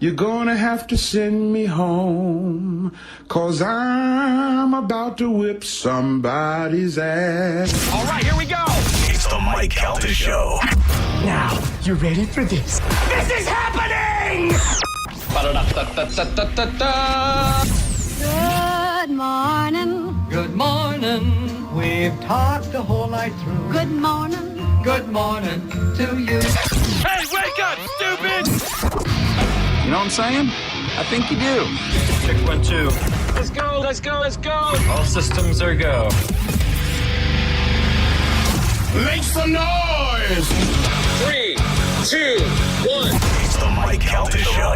you're gonna have to send me home, 'cause I'm about to whip somebody's ass. All right, here we go. It's the Mike Calta Show. Now, you ready for this? This is happening! Ba-da-da-da-da-da-da-da. Good morning. Good morning. We've talked the whole night through. Good morning. Good morning to you. Hey, wake up, stupid! You know what I'm saying? I think you do. Check 1, 2. Let's go, let's go, let's go! All systems are go. Make some noise! 3, 2, 1. It's the Mike Calta Show.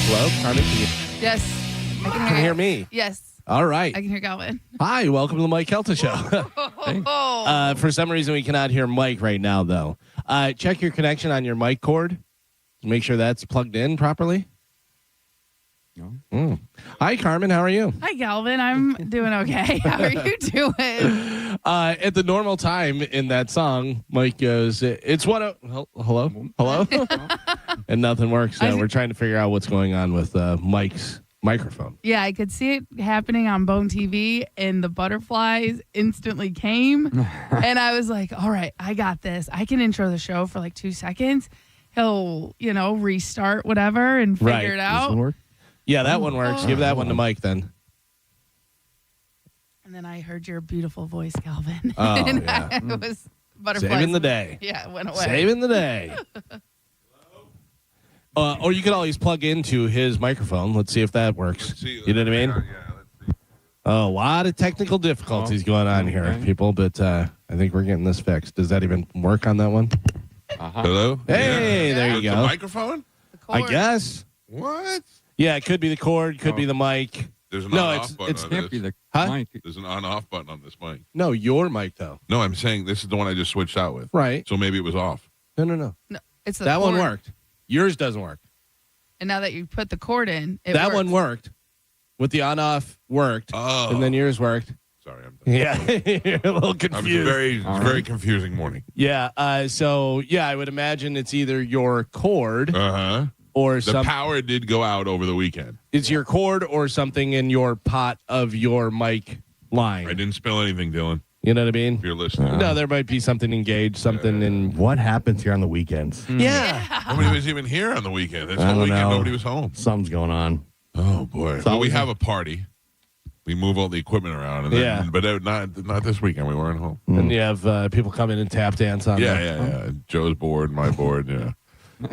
Hello, Carmen. Yes. I Can you hear me? Yes. All right. I can hear Galvin. Hi, welcome to the Mike Calta Show. For some reason, we cannot hear Mike right now, though. Check your connection on your mic cord. Make sure that's plugged in properly. No. Hi, Carmen. How are you? Hi, Galvin. I'm doing okay. How are you doing? At the normal time in that song, Mike goes, it's what hello? And nothing works. So we're trying to figure out what's going on with Mike's microphone. Yeah, I could see it happening on Bone TV, and the butterflies instantly came. And I was like, all right, I got this. I can intro the show for like 2 seconds. He'll, restart whatever and figure it out. Does one work? Yeah, that one works. Give that one to Mike then. And then I heard your beautiful voice, Galvin. Oh, and yeah. it was butterflies. Saving the day. Yeah, it went away. Saving the day. Or you could always plug into his microphone. Let's see if that works. You know what I mean? Yeah, let's see. A lot of technical difficulties going on here, people, but I think we're getting this fixed. Does that even work on that one? Hello? Hey, there you The go. microphone? I guess. What? Yeah, it could be the cord, could be the mic. There's an on-off button on Can't be this. the Huh? mic. There's an on-off button on this mic. No, your mic, though. No, I'm saying this is the one I just switched out with. Right. So maybe it was off. No. No, it's the That one cord. worked. Yours doesn't work. And now that you put the cord in, it That works. one worked. With the on-off worked. Oh. And then yours worked. Sorry, I'm done. Yeah, you're a little I'm confused. very confusing morning. Yeah, so, I would imagine it's either your cord Uh-huh. or The some. power did go out over the weekend. It's your cord or something in your pot of your mic line. I didn't spill anything, Dylan, You know what I mean? if you're listening. No, there might be something engaged, something in. What happens here on the weekends? Yeah. Nobody was even here on the weekend. This I whole don't weekend, know. nobody was home. Something's going on. Oh, boy. It's Well, we always have a party. We move all the equipment around. And then, Yeah. But not this weekend. We weren't home. And you have people come in and tap dance on Yeah. Joe's board, my board, yeah.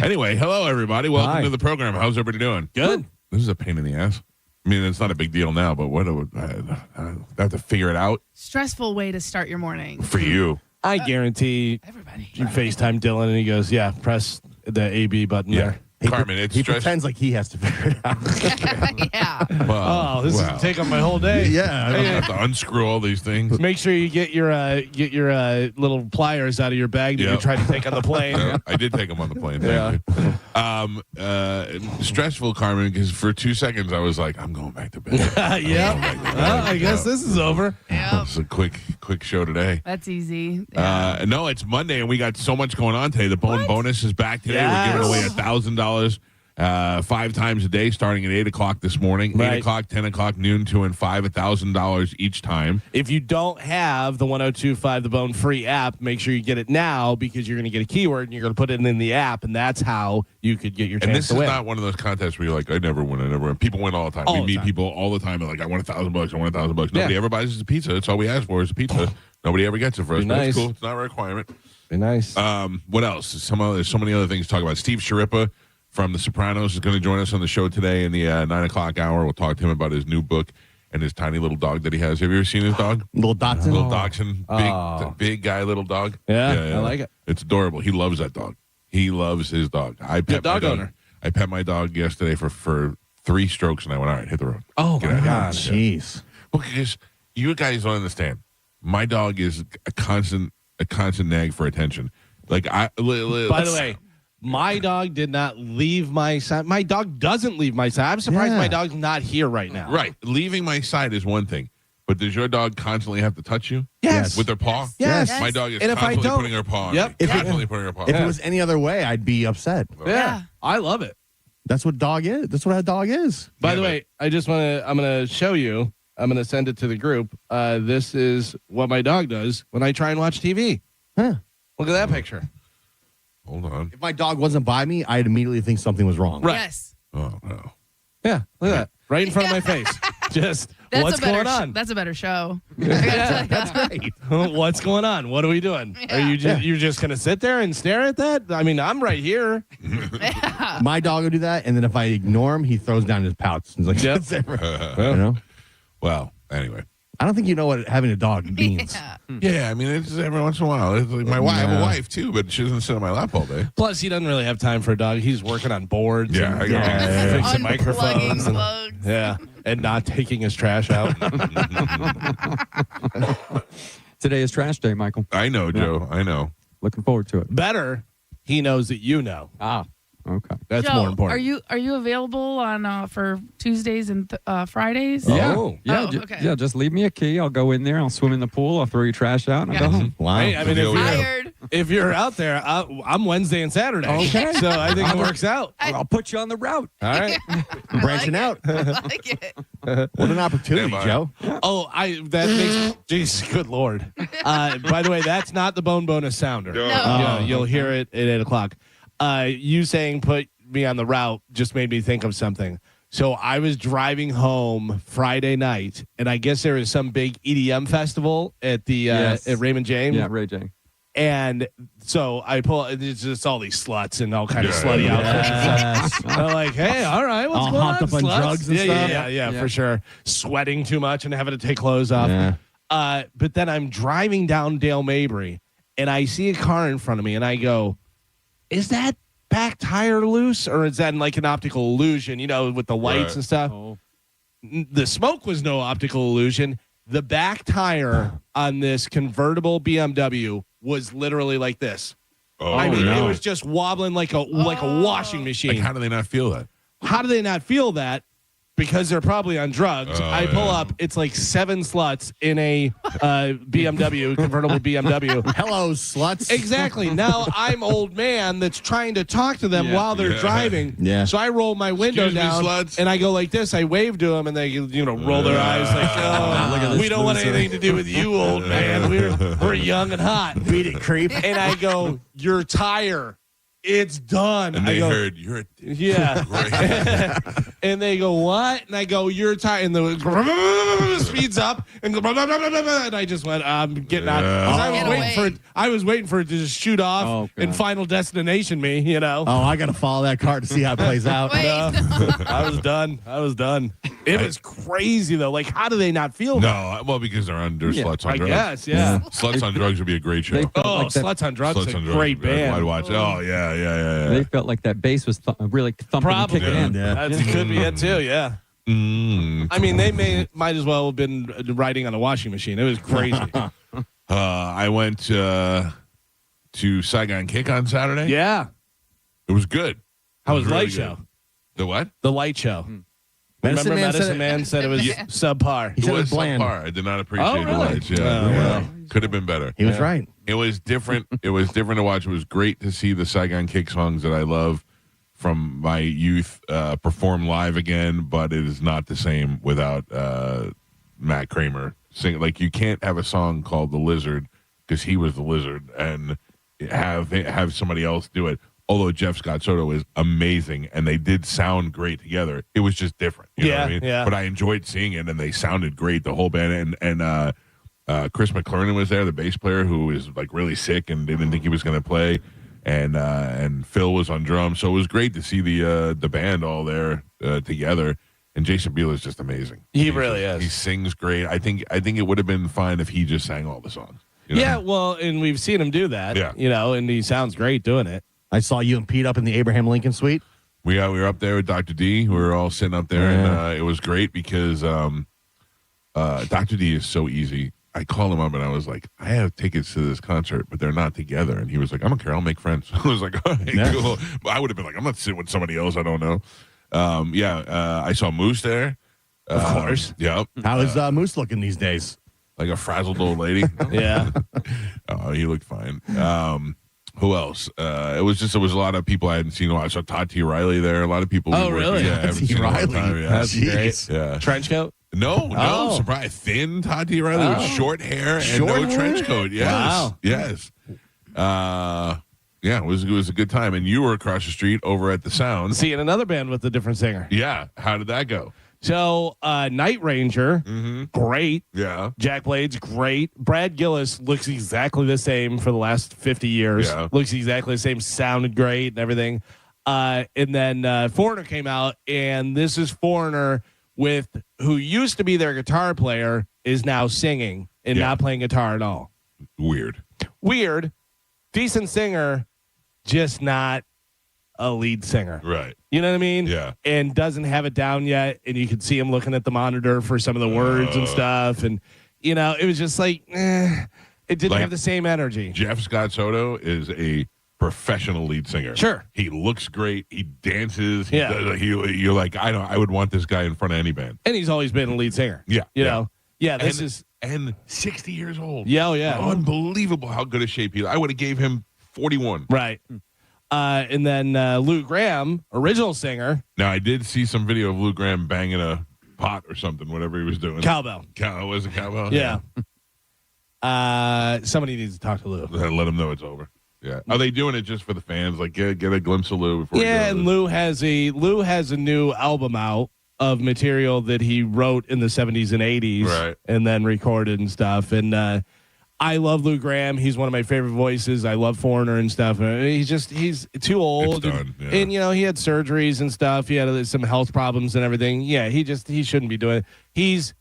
Anyway, hello, everybody. Welcome Hi. to the program. How's everybody doing? Good. This is a pain in the ass. I mean, it's not a big deal now, but I have to figure it out Stressful way to start your morning. for you. I guarantee Everybody. you FaceTime Dylan and he goes, yeah, press the AB button there. Carmen, it's He stress. pretends like he has to figure it out. Yeah. Well, Oh, this is take up my whole day. Yeah. I have to unscrew all these things. Make sure you get your little pliers out of your bag that you Yep. tried to take on the plane. Yeah, I did take them on the plane. Thank you. Stressful, Carmen, because for 2 seconds I was like, I'm going back to bed. Yeah. Well, I guess this is over. Yep. It's a quick show today. That's easy. Yeah. No, it's Monday and we got so much going on today. The Bone Bonus is back today. Yes. We're giving away $1,000 5 times a day, starting at 8 o'clock this morning. Right. 8 o'clock, 10 o'clock, noon, 2 and 5, $1,000 each time. If you don't have the 1025 The Bone free app, make sure you get it now because you're going to get a keyword and you're going to put it in the app, and that's how you could get your And chance this to is win. not one of those contests where you're like, I never win. People win all the time. All We the meet time. people all the time and like, I want $1,000. I want $1,000. Nobody Yeah. ever buys us a pizza. That's all we ask for is a pizza. Nobody ever gets it for us. Be But nice. it's cool. It's not a requirement. Be nice. What else? There's so many other things to talk about. Steve Sheripa from The Sopranos is going to join us on the show today in the 9 o'clock hour. We'll talk to him about his new book and his tiny little dog that he has. Have you ever seen his dog? Little Dotson. Little Dachshund, big guy, little dog. Yeah, I like it. It's adorable. He loves that dog. He loves his dog. I pet dog my owner. I pet my dog yesterday for 3 strokes, and I went, all right, hit the road. Oh, Get my out of here. God. Jeez. Well, because you guys don't understand. My dog is a constant nag for attention. Like By the way, my dog did not leave my side. My dog doesn't leave my side. I'm surprised Yeah. my dog's not here right now. right, leaving my side is one thing, but does your dog constantly have to touch you? Yes. With their paw? Yes. My dog is And if I constantly don't- putting her paw on Yep. me. If it- Constantly putting her paw on If me. it was any other way, I'd be upset. Yeah. I love it. That's what dog is. That's what a dog is. By Yeah, the but- way, I'm going to show you. I'm going to send it to the group. This is what my dog does when I try and watch TV. Huh. Look at that picture. Hold on. If my dog wasn't by me, I'd immediately think something was wrong. Right. Yes. Oh, no. Yeah, look at that. Right in front of my face. Just That's what's a better going on? That's a better show. That's great. What's going on? What are we doing? Are you just you're just gonna sit there and stare at that? I mean, I'm right here. My dog will do that, and then if I ignore him, he throws down his pouch. He's like, Yep. "That's it." You know? Well, anyway. I don't think you know what having a dog means. Yeah. Yeah, I mean, it's every once in a while. It's like my wife, I have a wife too, but she doesn't sit on my lap all day. Plus, he doesn't really have time for a dog. He's working on boards. Yeah, and, I got it. fixing microphones. Unplugging And, plugs. yeah, and not taking his trash out. Today is trash day, Michael. I know, Joe. I know. Looking forward to it. Better, he knows that you know. Ah, okay. That's Joe, more important. Are you available on for Tuesdays and Fridays? Yeah. Oh. Yeah, Oh, okay. yeah, just leave me a key. I'll go in there. I'll swim in the pool. I'll throw your trash out and I'll go home. Wow. Hey, I mean, Deal with you. Tired. if you're out there, I'm Wednesday and Saturday. Okay. So I think it works out. I'll put you on the route. All right. Branching out. I like it. What an opportunity, Stand by. Joe. Oh, that makes jeez, good lord. By the way, that's not the bone bonus sounder. No. You'll hear it at 8 o'clock. You saying put me on the route just made me think of something. So I was driving home Friday night, and I guess there was some big EDM festival at the Yes. at Raymond James. Yeah, Ray J. And so I pull. It's just all these sluts and all kind of Yeah. slutty outfits. Yes. I'm like, hey, all right, what's All going hopped on? up on sluts? drugs and yeah, stuff? Yeah, Yeah. for sure. Sweating too much and having to take clothes off. Yeah. But then I'm driving down Dale Mabry, and I see a car in front of me, and I go, is that back tire loose, or is that like an optical illusion, with the lights Right. and stuff? Oh. The smoke was no optical illusion. The back tire on this convertible BMW was literally like this. Oh, I mean, yeah. it was just wobbling like a washing machine. Like, how do they not feel that? How do they not feel that? Because they're probably on drugs. Oh, I pull yeah. up, it's like 7 sluts in a BMW, convertible BMW. Hello, sluts. Exactly. Now I'm old man that's trying to talk to them Yeah. while they're Yeah. driving. Yeah. So I roll my window Excuse me, down sluts. and I go like this. I wave to them and they, roll their eyes like, Look at oh, this we don't want loser." anything to do with you, old man. We're young and hot. Beat it, creep. And I go, your tire, it's done. And I they go, heard you're a yeah. great. And they go, what? And I go, you're tired. And the speeds up and go, and I just went, I'm getting out. 'Cause I was waiting for it to just shoot off and Final Destination me, you know. Oh, I got to follow that card to see how it plays out. I was done. It was crazy, though. Like, how do they not feel that? No, well, because they're under Sluts on Drugs. I guess, yeah. Sluts on Drugs would be a great show. Sluts on Drugs is a great band. I'd watch. Oh, yeah. They felt like that bass was really thumping and kicking in. That could be it, too, yeah. I mean, they might as well have been riding on a washing machine. It was crazy. I went to Saigon Kick on Saturday. Yeah. It was good. How was really Light Show? Good. The what? The Light Show. Remember Medicine Man said it was subpar. He said it was bland. Subpar. I did not appreciate the really? lights. Yeah. Could have been better. He was right. It was different. It was different to watch. It was great to see the Saigon Kick songs that I love from my youth perform live again, but it is not the same without Matt Kramer singing. Like, you can't have a song called The Lizard because he was the lizard and have somebody else do it. Although Jeff Scott Soto is amazing and they did sound great together, it was just different. You know what I mean? Yeah. But I enjoyed seeing it and they sounded great, the whole band. And Chris McClernand was there, the bass player, who was like really sick and didn't think he was going to play. And Phil was on drums, so it was great to see the band all there together. And Jason Biel is just amazing. He really is. He sings great. I think it would have been fine if he just sang all the songs. You know? Yeah, well, and we've seen him do that. Yeah. You know, and he sounds great doing it. I saw you and Pete up in the Abraham Lincoln Suite. We were up there with Dr. D. We were all sitting up there, and it was great because Dr. D is so easy. I called him up and I was like, I have tickets to this concert, but they're not together. And he was like, I don't care. I'll make friends. I was like, all right, cool. But I would have been like, I'm not sitting with somebody else I don't know. I saw Moose there. Of course. Yep. How is Moose looking these days? Like a frazzled old lady. Yeah. He looked fine. Who else? It was a lot of people I hadn't seen. I saw Todd T. Riley there. A lot of people. Oh, really? Yeah, I haven't seen in a long time. Yeah. That's great. Yeah. Trench coat? No, surprise. Thin Todd T. Riley with short hair and no trench coat. Yes. Wow. Yes. It was a good time. And you were across the street over at the Sound. Seeing another band with a different singer. Yeah. How did that go? So, Night Ranger, great. Yeah. Jack Blade's great. Brad Gillis looks exactly the same for the last 50 years. Yeah. Looks exactly the same, sounded great and everything. And then Foreigner came out, and this is Foreigner who used to be their guitar player, is now singing and not playing guitar at all. Weird. Decent singer, just not a lead singer. Right. You know what I mean? Yeah. And doesn't have it down yet. And you can see him looking at the monitor for some of the words and stuff. And, you know, it was just like, it didn't have the same energy. Jeff Scott Soto is a professional lead singer. Sure. He looks great. He dances. Yeah. You're like, I would want this guy in front of any band. And he's always been a lead singer. Yeah. You know? Yeah, and 60 years old. Yeah, yeah. Unbelievable how good a shape he is. I would have gave him 41. Right. And then Lou Graham, original singer. Now, I did see some video of Lou Graham banging a pot or something, whatever he was doing. Cowbell. Was it cowbell? Yeah. Somebody needs to talk to Lou. Let him know it's over. Yeah. Are they doing it just for the fans? Like, get a glimpse of Lou before and Lou has a new album out of material that he wrote in the 70s and 80s. Right. And then recorded and stuff. And I love Lou Graham. He's one of my favorite voices. I love Foreigner and stuff. He's too old. It's done, yeah. And, you know, he had surgeries and stuff. He had some health problems and everything. Yeah, he shouldn't be doing it. He's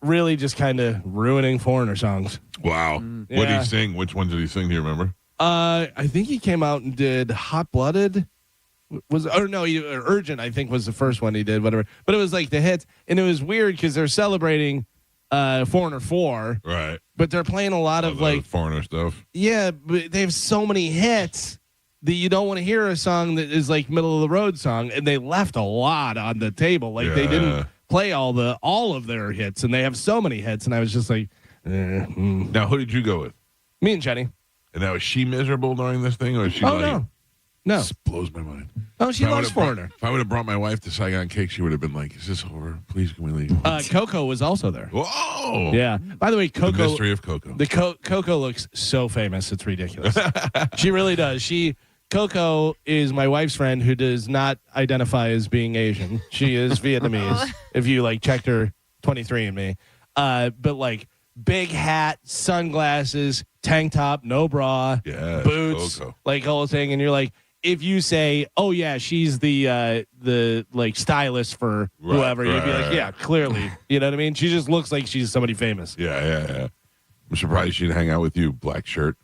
really just kind of ruining Foreigner songs. Wow. Yeah. What did he sing? Which ones did he sing? Do you remember? I think he came out and did Hot Blooded. Urgent, I think, was the first one he did, whatever. But it was like the hits. And it was weird because they're celebrating Foreigner 4. Right. But they're playing a lot of like Foreigner stuff. Yeah, but they have so many hits that you don't want to hear a song that is like middle of the road song. And they left a lot on the table. Like they didn't play all of their hits, and they have so many hits. And I was just like, Now, who did you go with? Me and Jenny. And now, is she miserable during this thing, or is she no. This blows my mind. Oh, she loves Foreigner. If I would have brought my wife to Saigon Kick, she would have been like, is this over? Please, can we leave? Coco was also there. Whoa! Yeah. By the way, Coco. The mystery of Coco. Coco looks so famous. It's ridiculous. She really does. Coco is my wife's friend who does not identify as being Asian. She is Vietnamese. If you like checked her 23andMe, but like big hat, sunglasses, tank top, no bra, boots, Coco. like whole thing. And you're like, if you say, "Oh yeah, she's the like stylist for whoever," you'd be like, "Yeah, clearly." You know what I mean? She just looks like she's somebody famous. Yeah. I'm surprised she'd hang out with you. Black shirt,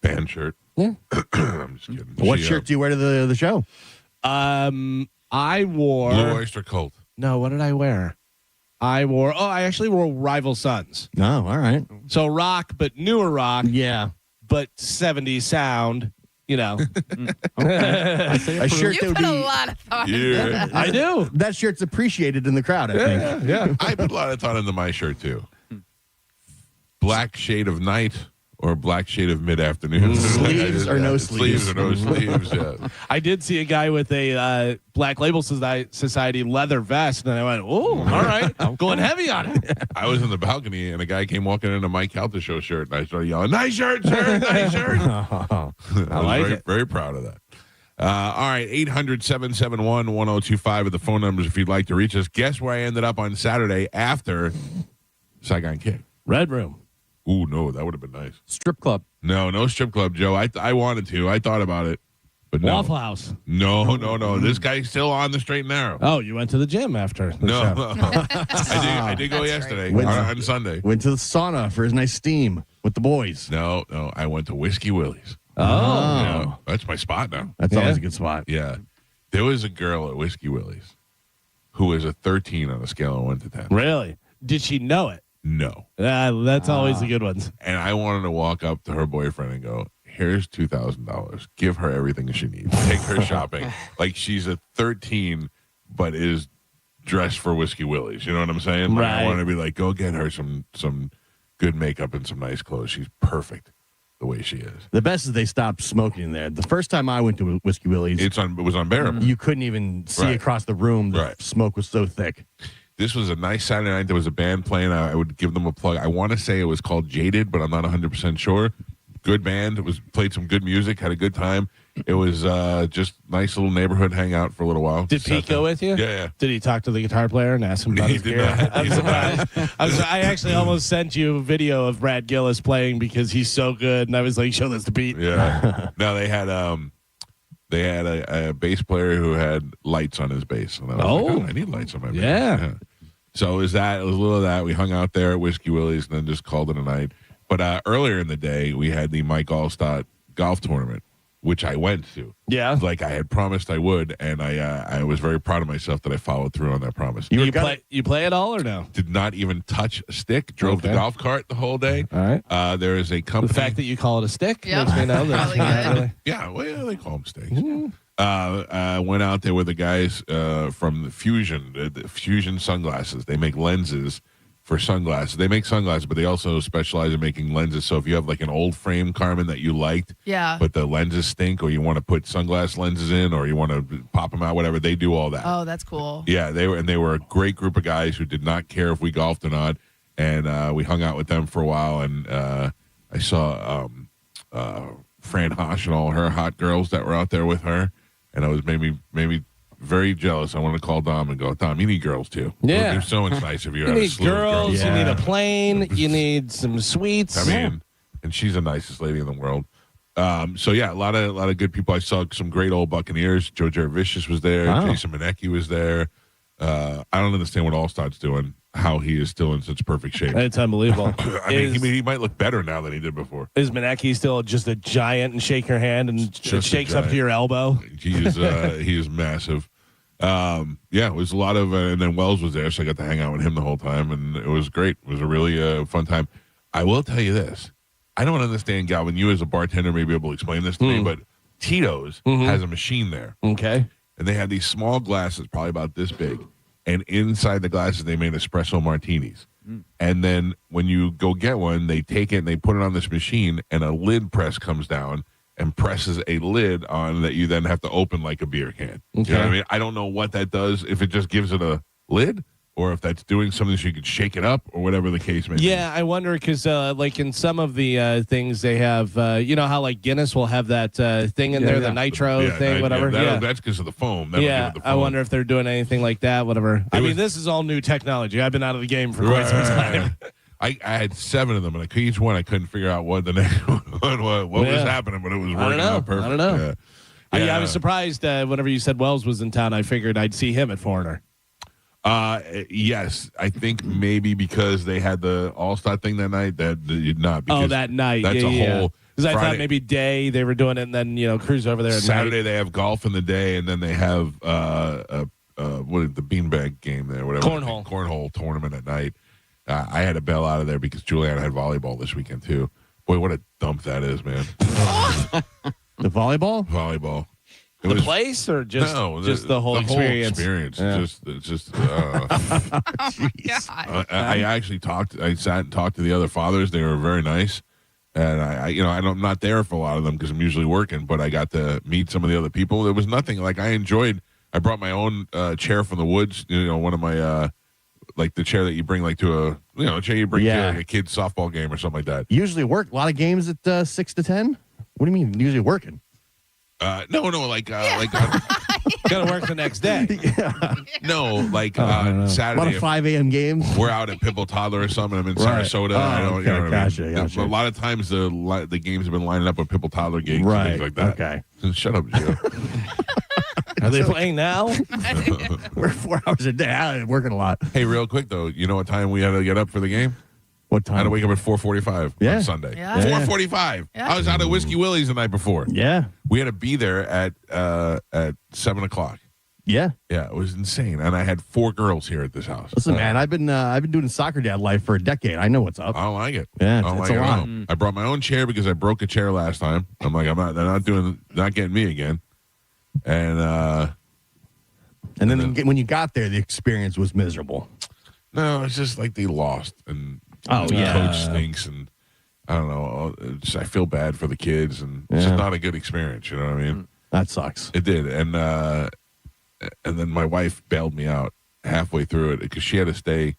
band shirt. Yeah. I'm just kidding. What shirt do you wear to the show? I wore Blue Oyster Cult. No, what did I wear? I actually wore Rival Sons. No, all right. So rock, but newer rock. Yeah. But 70s sound, you know. A shirt You that would put a be. lot of thought into that. I do. That shirt's appreciated in the crowd, I think. Yeah. I put a lot of thought into my shirt, too. Black shade of night or black shade of mid-afternoon. Sleeves or no sleeves? Sleeves or no sleeves, yeah. I did see a guy with a Black Label Society leather vest, and I went, "Oh, all right, I'm going heavy on it." I was in the balcony, and a guy came walking in a Mike Calta show shirt, and I started yelling, "Nice shirt, sir! Nice shirt!" I was like very proud of that. All right, 800-771-1025 are the phone numbers if you'd like to reach us. Guess where I ended up on Saturday after Saigon Kick? Red Room. Ooh, no, that would have been nice. Strip club. No strip club, Joe. I wanted to. I thought about it, but no. Waffle House. No. This guy's still on the straight and narrow. Oh, you went to the gym after the No, show. I did go yesterday on Sunday. Went to the sauna for his nice steam with the boys. No, I went to Whiskey Willie's. Oh. Yeah, that's my spot now. That's always a good spot. Yeah. There was a girl at Whiskey Willie's who was a 13 on a scale of 1 to 10. Really? Did she know it? No. That's always the good ones. And I wanted to walk up to her boyfriend and go, "Here's $2,000. Give her everything she needs. Take her shopping." Like she's a 13, but is dressed for Whiskey Willie's. You know what I'm saying? Like, Right. I want to be like, go get her some good makeup and some nice clothes. She's perfect the way she is. The best is they stopped smoking there. The first time I went to Whiskey Willie's, It was unbearable. you couldn't even see Right. across the room. The Right. smoke was so thick. This was a nice Saturday night. There was a band playing. I would give them a plug. I want to say it was called Jaded, but I'm not 100% sure. Good band. It was played some good music. Had a good time. It was just nice little neighborhood hangout for a little while. Did Pete go with you? Yeah. Did he talk to the guitar player and ask him about He his did gear? not. I'm surprised. I actually almost sent you a video of Brad Gillis playing because he's so good, and I was like, "Show this to Pete." Yeah. No, they had a bass player who had lights on his bass. And I was like, I need lights on my bass. Yeah. So it was a little of that. We hung out there at Whiskey Willie's and then just called it a night. But earlier in the day, we had the Mike Allstott golf tournament, which I went to. Yeah. Like I had promised I would, and I was very proud of myself that I followed through on that promise. You play it all or no? Did not even touch a stick. Drove the golf cart the whole day. All right. There is a company. The fact that you call it a stick Yep. makes me know that. Probably good. Yeah, well, they call them stakes. Went out there with the guys from the Fusion sunglasses. They make lenses for sunglasses. They make sunglasses, but they also specialize in making lenses. So if you have like an old frame, Carmen, that you liked, Yeah. but the lenses stink, or you want to put sunglass lenses in, or you want to pop them out, whatever, they do all that. Oh, that's cool. Yeah, they were a great group of guys who did not care if we golfed or not, and we hung out with them for a while. And I saw Fran Hosh and all her hot girls that were out there with her, and I was maybe very jealous. I wanted to call Dom and go, "Dom, you need girls too. Yeah. It would be so much nice if you You had a need slew of girls. girls. You need a plane. You need some sweets. I mean, and she's the nicest lady in the world. So yeah, a lot of good people. I saw some great old Buccaneers. Joe Jervicius was there. Wow. Jason Manecki was there. I don't understand what Allstott's doing. How he is still in such perfect shape. It's unbelievable. I mean, he might look better now than he did before. Is Manecki still just a giant and shake your hand and it Just a shakes up giant. to your elbow? He is massive. Yeah, it was a lot of, and then Wells was there, so I got to hang out with him the whole time, and it was great. It was a really fun time. I will tell you this: I don't understand, Galvin. You as a bartender may be able to explain this to me, but Tito's has a machine there, Okay. and they had these small glasses, probably about this big, and inside the glasses they made espresso martinis. And then when you go get one, they take it and they put it on this machine, and a lid press comes down and presses a lid on that you then have to open like a beer can. You know what I mean? I don't know what that does, if it just gives it a lid or if that's doing something so you could shake it up, or whatever the case may be. Yeah, I wonder because like in some of the things they have, you know how like Guinness will have that thing in there, the nitro thing, whatever. That's because of the foam. Yeah, I wonder if they're doing anything like that, whatever. I mean, this is all new technology. I've been out of the game for quite some time. I had 7 of them, and each one I couldn't figure out what the next one was happening, but it was working out perfect. I don't know. I was surprised whenever you said Wells was in town. I figured I'd see him at Foreigner. Yes, I think maybe because they had the All-Star thing that night. That did not. That night. That's a whole. Because I thought maybe day they were doing it, and then cruise over there. At Saturday night. they have golf in the day, and then they have what is the beanbag game there, whatever. Cornhole tournament at night. I had to bail out of there because Juliana had volleyball this weekend too. Boy, what a dump that is, man. The volleyball? Volleyball. The place or just the whole experience? Whole experience. I actually I sat and talked to the other fathers. They were very nice. And I'm not there for a lot of them because I'm usually working, but I got to meet some of the other people. There was nothing like I brought my own chair from the woods, one of my like the chair that you bring like to a chair you bring to like a kid's softball game or something like that. Usually work a lot of games at 6 to 10. What do you mean usually working? No, like gotta work the next day. No, like Saturday. A lot of 5 a.m. games. We're out at Pibble Toddler or something. I'm in Sarasota. Gotcha. A lot of times the games have been lining up with Pibble Toddler gigs and things like that. Okay. Shut up, Joe. Are they playing now? We're 4 hours a day. I'm working a lot. Hey, real quick though, you know what time we had to get up for the game? What time? I had to wake up at 4:45 on Sunday. Yeah. 4:45. Yeah. I was out at Whiskey Willie's the night before. Yeah. We had to be there at 7:00. Yeah. Yeah, it was insane. And I had 4 girls here at this house. Listen, man, I've been doing soccer dad life for a decade. I know what's up. I don't like it. Yeah, I don't it's like a it at lot. all. I brought my own chair because I broke a chair last time. I'm like, they're not getting me again. And then when you got there, the experience was miserable. No, it's just like they lost, and the coach stinks, and I don't know. I feel bad for the kids, and it's just not a good experience. You know what I mean? That sucks. It did, and then my wife bailed me out halfway through it because she had to stay.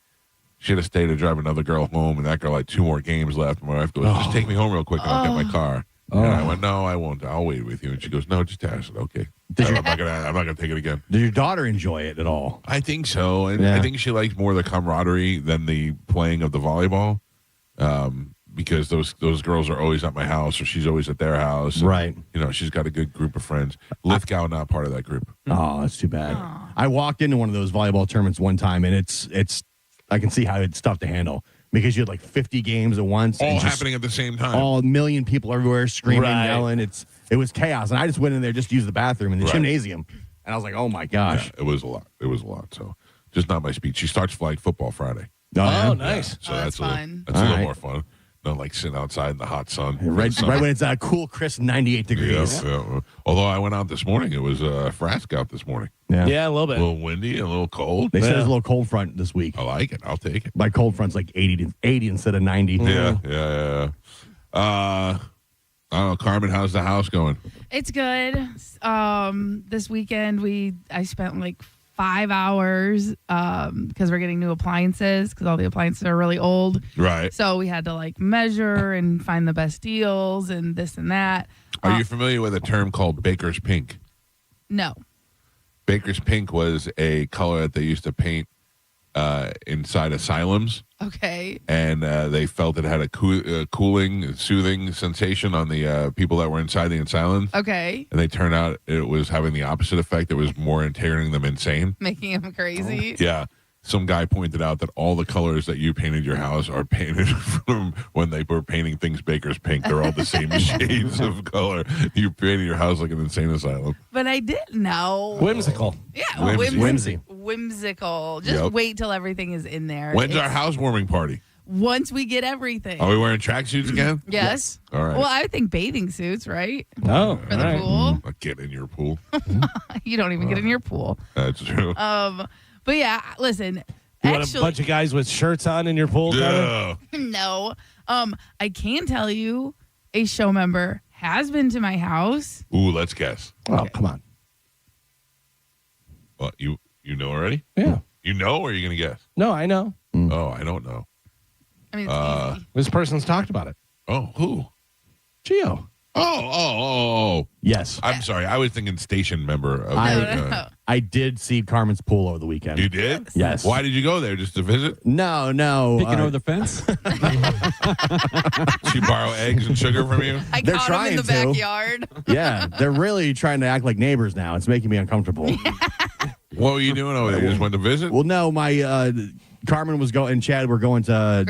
She had to stay to drive another girl home, and that girl had 2 more games left. And my wife goes, "Just take me home real quick, and I'll get my car." And I went, "No, I won't. I'll wait with you." And she goes, "No, just ask it." Okay. I'm not gonna take it again. Did your daughter enjoy it at all? I think so, and I think she likes more the camaraderie than the playing of the volleyball, because those girls are always at my house, or she's always at their house. And, right. She's got a good group of friends. Lithgow not part of that group. Oh, that's too bad. I walked into one of those volleyball tournaments one time, and it's I can see how it's tough to handle. Because you had like 50 games at once. All happening at the same time. All 1 million people everywhere screaming, yelling. It was chaos. And I just went in there just to use the bathroom in the gymnasium. And I was like, oh, my gosh. Yeah, it was a lot. So just not my speed. She starts flag football Friday. Oh, nice. Yeah, so that's fun. That's a little more fun. Not like sitting outside in the hot sun. Right when it's cool, crisp 98 degrees. Yeah. Although I went out this morning. It was Frask out this morning. Yeah, a little bit. A little windy and a little cold. They said there's a little cold front this week. I like it. I'll take it. By cold front's like 80 instead of 90. Yeah. I don't know, Carmen, how's the house going? It's good. This weekend I spent like 5 hours because we're getting new appliances because all the appliances are really old. Right. So we had to like measure and find the best deals and this and that. Are you familiar with a term called baker's pink? No. Baker's pink was a color that they used to paint inside asylums. Okay. And they felt it had a cooling, soothing sensation on the people that were inside the asylums. Okay. And they turned out it was having the opposite effect. It was more turning them insane. Making them crazy. Yeah. Some guy pointed out that all the colors that you painted your house are painted from when they were painting things Baker's pink. They're all the same shades of color. You painted your house like an insane asylum. But I didn't know. Whimsical. Yeah, Whimsy. Whimsical. Just wait till everything is in there. When's our housewarming party? Once we get everything. Are we wearing tracksuits again? Yes. All right. Well, I think bathing suits, right? Oh, For the pool. Not get in your pool. You don't even get in your pool. That's true. But yeah, listen. You want a bunch of guys with shirts on in your pool? Yeah. No. I can tell you a show member has been to my house. Ooh, let's guess. Oh, come on. Well, you know already? Yeah. You know, or are you going to guess? No, I know. Oh, I don't know. I mean, it's easy. This person's talked about it. Oh, who? Gio. Oh. Yes. I'm sorry. I was thinking station member. Of No. I did see Carmen's pool over the weekend. You did? Yes. Why did you go there? Just to visit? No. Peeking over the fence? She borrow eggs and sugar from you? I They're caught him in the trying to. backyard. Yeah, they're really trying to act like neighbors now. It's making me uncomfortable. What were you doing over there? You just went to visit? Well, no, my Carmen was going and Chad were going to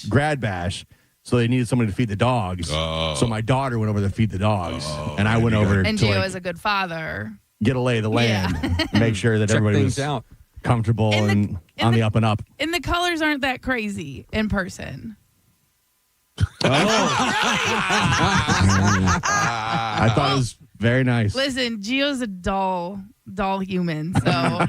Grad Bash. So they needed somebody to feed the dogs. So my daughter went over to feed the dogs, and I went over And to Gio is a good father. get a lay of the land, make sure that Check everybody things was out. comfortable and on the up and up. And the colors aren't that crazy in person. I thought it was very nice. Listen, Gio's a dull human, so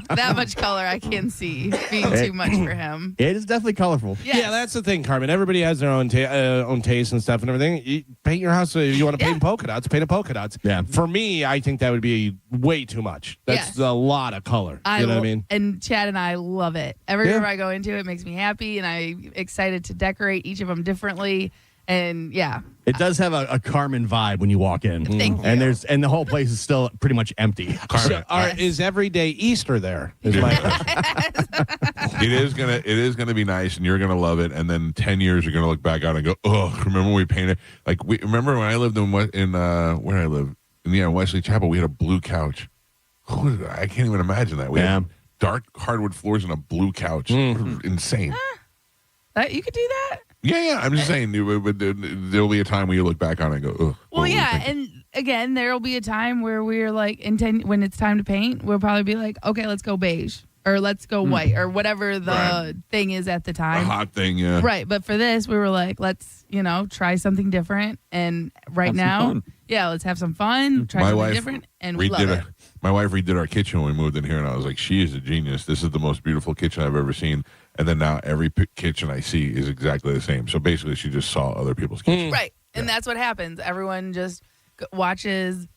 that much color I can see being too much for him. It is definitely colorful. Yes. Yeah, that's the thing, Carmen. Everybody has their own taste and stuff and everything. You paint your house if you want to paint polka dots. Paint a polka dots. Yeah. For me, I think that would be way too much. That's a lot of color. You know what I mean? And Chad and I love it. Everywhere I go into, it makes me happy, and I'm excited to decorate each of them differently. And It does have a Carmen vibe when you walk in. Thank you. And the whole place is still pretty much empty. Carmen, Is every day Easter there? Is my question. it is gonna be nice, and you're gonna love it. And then 10 years, you're gonna look back on it and go, "Oh, remember when we painted? Remember when I lived in where I live in Wesley Chapel? We had a blue couch. I can't even imagine that. We had dark hardwood floors and a blue couch. Insane. you could do that. Yeah. I'm just saying, there'll be a time where you look back on it and go, "Ugh." Well, and again, there'll be a time where we're like, when it's time to paint, we'll probably be like, okay, let's go beige or let's go white or whatever the thing is at the A time. hot thing, yeah. Right, but for this, we were like, let's try something different. And Have some fun. let's have some fun, try something different, and we love it. My wife redid our kitchen when we moved in here, and I was like, she is a genius. This is the most beautiful kitchen I've ever seen. And then now every kitchen I see is exactly the same. So basically, she just saw other people's kitchens. Right, and that's what happens. Everyone just watches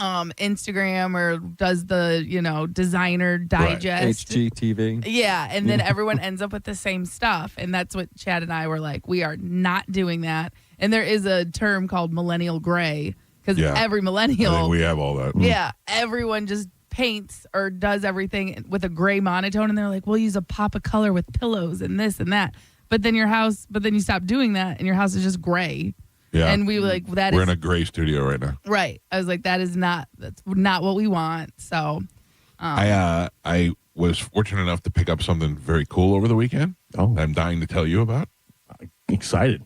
Instagram or does the designer digest. HGTV. Yeah, and then everyone ends up with the same stuff. And that's what Chad and I were like, we are not doing that. And there is a term called millennial gray because every I millennial. think we have all that. Yeah, everyone just paints or does everything with a gray monotone. And they're like, we'll use a pop of color with pillows and this and that. But then you stop doing that and your house is just gray. Yeah. And we were like, we're in a gray studio right now. Right. I was like, that's not what we want. So I was fortunate enough to pick up something very cool over the weekend. Oh. I'm dying to tell you about. Excited.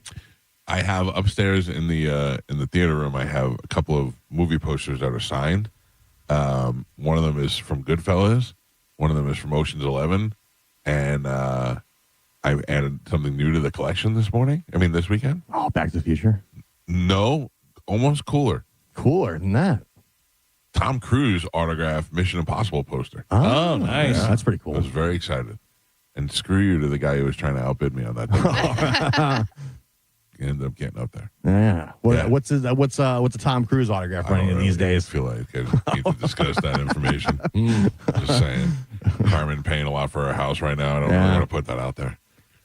I have upstairs in the theater room, I have a couple of movie posters that are signed. One of them is from Goodfellas. One of them is from Ocean's 11. And I've added something new to the collection this weekend. Oh, Back to the Future. No, almost cooler. Cooler than that. Tom Cruise autographed Mission Impossible poster. Oh, nice. Yeah, that's pretty cool. I was very excited. And screw you to the guy who was trying to outbid me on that. He ended up getting up there. Yeah. What's a Tom Cruise autograph running in these days? I feel like I need to discuss that information. Just saying. Carmen paying a lot for her house right now. I don't really want to put that out there.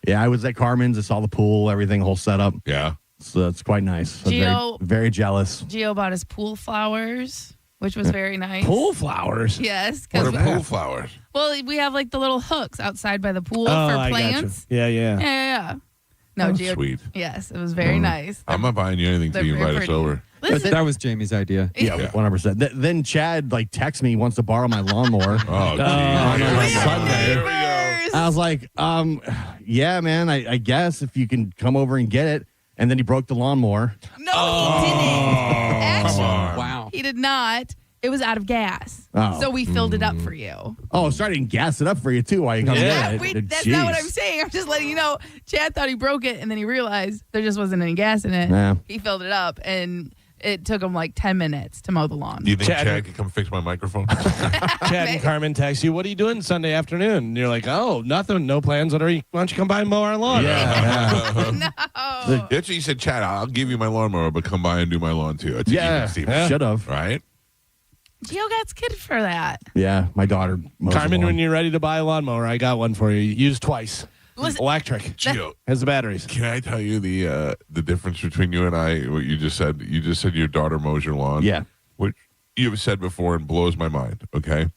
Yeah, I was at Carmen's. I saw the pool, everything, whole setup. Yeah. So it's quite nice. Gio- Very, very jealous. Gio bought his pool flowers, which was very nice. Pool flowers? Yes. What are pool flowers? Well, we have like the little hooks outside by the pool for I plants. gotcha. Yeah. Yeah. No, Gio. Sweet. Yes, it was very nice. I'm not buying you anything till you They're invite us very over. Listen, That was Jamie's idea. Yeah, 100%. Then Chad texts me, wants to borrow my lawnmower. Oh, geez. on Here Sunday. we go. I was like, yeah, man, I guess if you can come over and get it. And then he broke the lawnmower. no, he didn't. Actually, Wow. he did not. It was out of gas. Oh. So we filled it up for you. Oh, so I didn't gas it up for you, too, while you come Yeah. get it. That's not what I'm saying. I'm just letting you know. Chad thought he broke it, and then he realized there just wasn't any gas in it. Yeah. He filled it up, and it took him like 10 minminutes to mow the lawn. Do you think Chad- Chad could come fix my microphone? Chad and Carmen text you, what are you doing Sunday afternoon? And you're like, oh, nothing, no plans. Why don't you come by and mow our lawn? Yeah. No. That's what you said, Chad, I'll give you my lawnmower, but come by and do my lawn too. That's Yeah. easy, Steve. Should have. Right? Gio got kid for that. Yeah, my daughter. Carmen, when you're ready to buy a lawnmower, I got one for you. Use twice. Listen, electric. Gio, has the batteries. Can I tell you the difference between you and I? What you just said. You just said your daughter mows your lawn. Yeah. Which you've said before and blows my mind. Okay.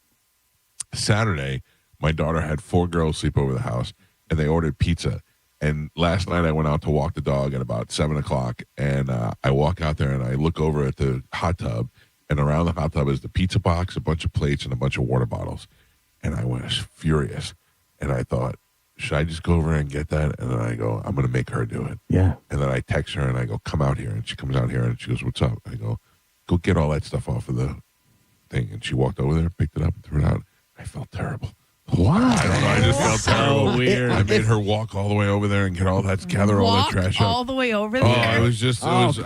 Saturday, my daughter had 4 girls sleep over the house, and they ordered pizza. And last night I went out to walk the dog at about 7:00, and I walk out there and I look over at the hot tub, and around the hot tub is the pizza box, a bunch of plates, and a bunch of water bottles. And I was furious, and I thought, should I just go over and get that? And then I go, I'm going to make her do it. Yeah. And then I text her and I go, come out here. And she comes out here and she goes, what's up? I go get all that stuff off of the thing. And she walked over there, picked it up, and threw it out. I felt terrible. Why? I don't know. I just felt terrible. Weird. I made her walk all the way over there and get all that, gather all that trash up. All the way over Oh, there? it was just, she was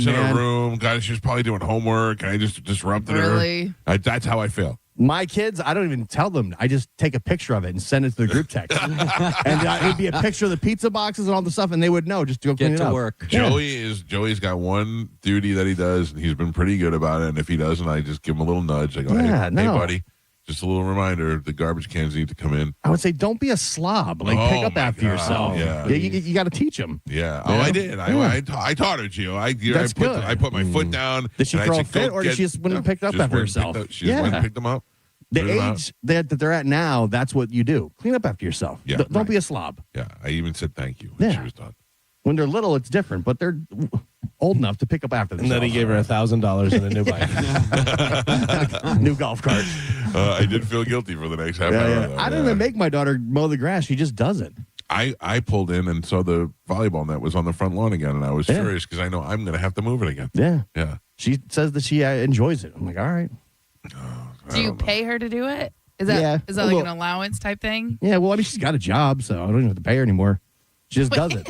in her room. God, she was probably doing homework. And I just disrupted Really? her. That's how I feel. My kids, I don't even tell them. I just take a picture of it and send it to the group text. And it'd be a picture of the pizza boxes and all the stuff, and they would know. Just go clean it up. Get to work. Joey's got one duty that he does, and he's been pretty good about it. And if he doesn't, I just give him a little nudge. I go, hey, buddy, just a little reminder, the garbage cans need to come in. I would say, don't be a slob. Like, pick up after yourself. Yeah. You got to teach them. Yeah. Oh, I did. I taught her, Gio. I put my foot down. Did she throw a fit, or did she just went and picked up after herself? She just went and picked them up. The age that they're at now, that's what you do. Clean up after yourself. Yeah, Don't be a slob. Yeah. I even said thank you when she was done. When they're little, it's different, but they're old enough to pick up after themselves. And then he gave her $1,000 in a new bike. New golf cart. I did feel guilty for the next half hour. Yeah. I didn't even make my daughter mow the grass. She just does it. I pulled in and saw the volleyball net was on the front lawn again, and I was furious because I know I'm going to have to move it again. Yeah. Yeah. She says that she enjoys it. I'm like, all right. Do you pay her to do it? Is that like an allowance type thing? Yeah, well, I mean, she's got a job, so I don't even have to pay her anymore. She just does it.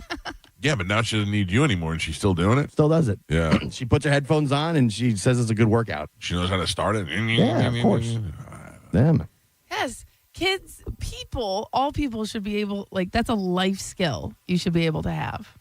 Yeah, but now she doesn't need you anymore, and she's still doing it? Still does it. Yeah. She puts her headphones on, and she says it's a good workout. She knows how to start it? Yeah, of course. Them. Yes. Kids, all people should be able, like, that's a life skill you should be able to have.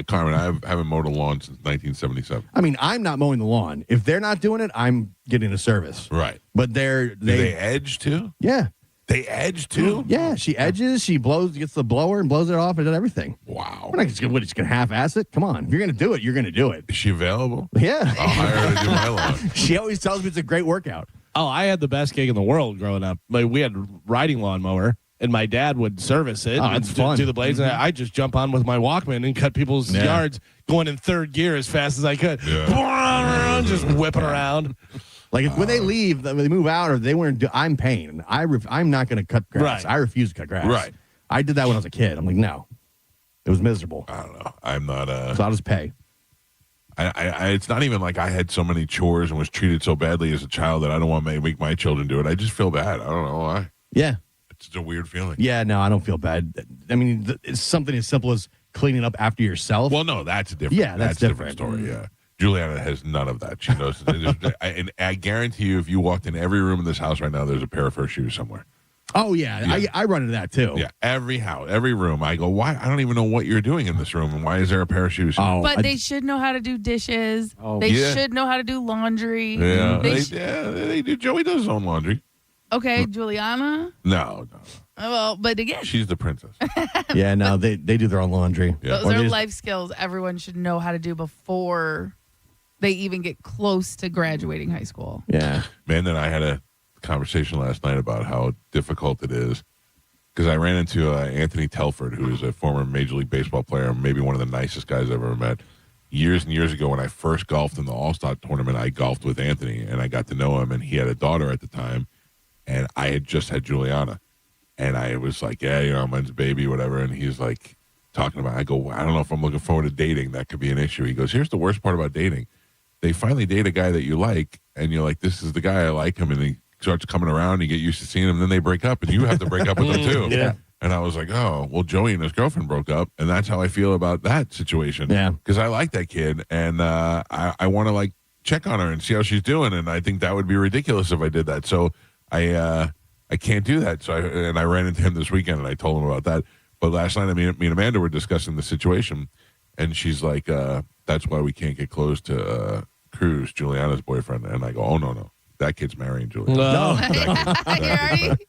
Carmen, I haven't mowed a lawn since 1977. I mean, I'm not mowing the lawn. If they're not doing it, I'm getting a service. Right. But Do they edge too? Yeah. They edge too? Yeah, she edges, she gets the blower and blows it off and does everything. Wow. We're not just going to half-ass it. Come on. If you're going to do it, you're going to do it. Is she available? Yeah. I'll hire her to do my lawn. She always tells me it's a great workout. Oh, I had the best gig in the world growing up. Like, we had riding lawnmower, and my dad would service it. Oh, it's fun. Do the blades, and I just jump on with my Walkman and cut people's yards going in third gear as fast as I could. Yeah. Just whipping around. Like, when they leave, when they move out, or they weren't, I'm paying. I'm not going to cut grass. Right. I refuse to cut grass. Right. I did that when I was a kid. I'm like, no. It was miserable. I don't know. I'm not So I'll just pay. it's not even like I had so many chores and was treated so badly as a child that I don't want to make my children do it. I just feel bad. I don't know why. Yeah. It's just a weird feeling. Yeah, no, I don't feel bad. I mean, it's something as simple as cleaning up after yourself. Well, no, that's different. Yeah, that's a different. different story. Yeah. Juliana has none of that. She knows. And I guarantee you, if you walked in every room in this house right now, there's a pair of her shoes somewhere. Oh, yeah. I run into that, too. Yeah, every house, every room. I go, why? I don't even know what you're doing in this room, and why is there a pair of shoes? Oh, But they should know how to do dishes. They should know how to do laundry. Yeah, they do. Joey does his own laundry. Okay, Juliana? No. Well, but again, She's the princess. Yeah, no, they do their own laundry. Yeah. those are life skills everyone should know how to do before they even get close to graduating high school. Yeah. Man, then I had a conversation last night about how difficult it is because I ran into Anthony Telford, who is a former Major League Baseball player, maybe one of the nicest guys I've ever met. Years and years ago, when I first golfed in the All-Star tournament, I golfed with Anthony, and I got to know him, and he had a daughter at the time, and I had just had Juliana. And I was like, yeah, mine's a baby, whatever. And he's like talking about, I go, I don't know if I'm looking forward to dating. That could be an issue. He goes, here's the worst part about dating. They finally date a guy that you like, and you're like, this is the guy I like him, and he starts coming around, you get used to seeing him, then they break up, and you have to break up with them too. Yeah. And I was like, oh, well, Joey and his girlfriend broke up, and that's how I feel about that situation. Yeah. Because I like that kid, and I want to, like, check on her and see how she's doing, and I think that would be ridiculous if I did that. So I can't do that. So I ran into him this weekend, and I told him about that. But last night, me and Amanda were discussing the situation, and she's like, that's why we can't get close to Cruz, Juliana's boyfriend. And I go, oh, no. That kid's marrying Julia. No.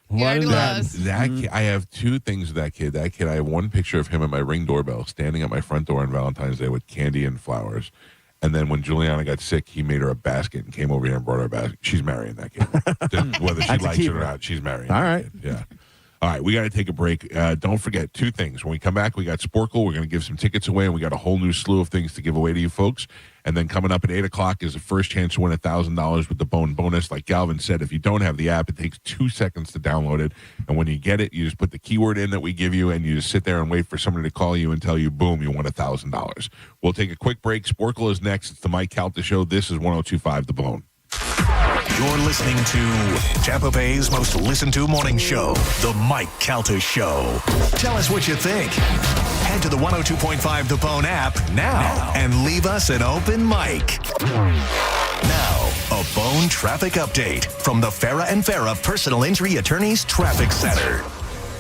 You already lost. That kid, I have two things with that kid. That kid, I have one picture of him at my Ring doorbell standing at my front door on Valentine's Day with candy and flowers. And then when Juliana got sick, he made her a basket and came over here and brought her a basket. She's marrying that kid. Whether she likes it or not, she's marrying. All right. Kid. Yeah. All right, we got to take a break. Don't forget two things. When we come back, we got Sporkle. We're going to give some tickets away, and we got a whole new slew of things to give away to you folks. And then coming up at 8 o'clock is the first chance to win $1,000 with the Bone bonus. Like Galvin said, if you don't have the app, it takes 2 seconds to download it. And when you get it, you just put the keyword in that we give you, and you just sit there and wait for somebody to call you and tell you, boom, you won $1,000. We'll take a quick break. Sporkle is next. It's the Mike Calta Show. This is 102.5 The Bone. You're listening to Tampa Bay's most listened to morning show, The Mike Calta Show. Tell us what you think. Head to the 102.5 The Bone app now and leave us an open mic. Now, a Bone traffic update from the Farah and Farah Personal Injury Attorneys Traffic Center.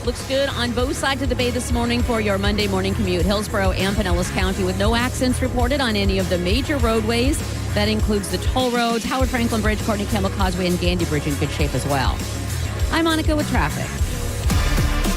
Looks good on both sides of the bay this morning for your Monday morning commute. Hillsborough and Pinellas County with no accidents reported on any of the major roadways. That includes the toll roads, Howard Franklin Bridge, Courtney Campbell Causeway, and Gandy Bridge in good shape as well. I'm Monica with traffic.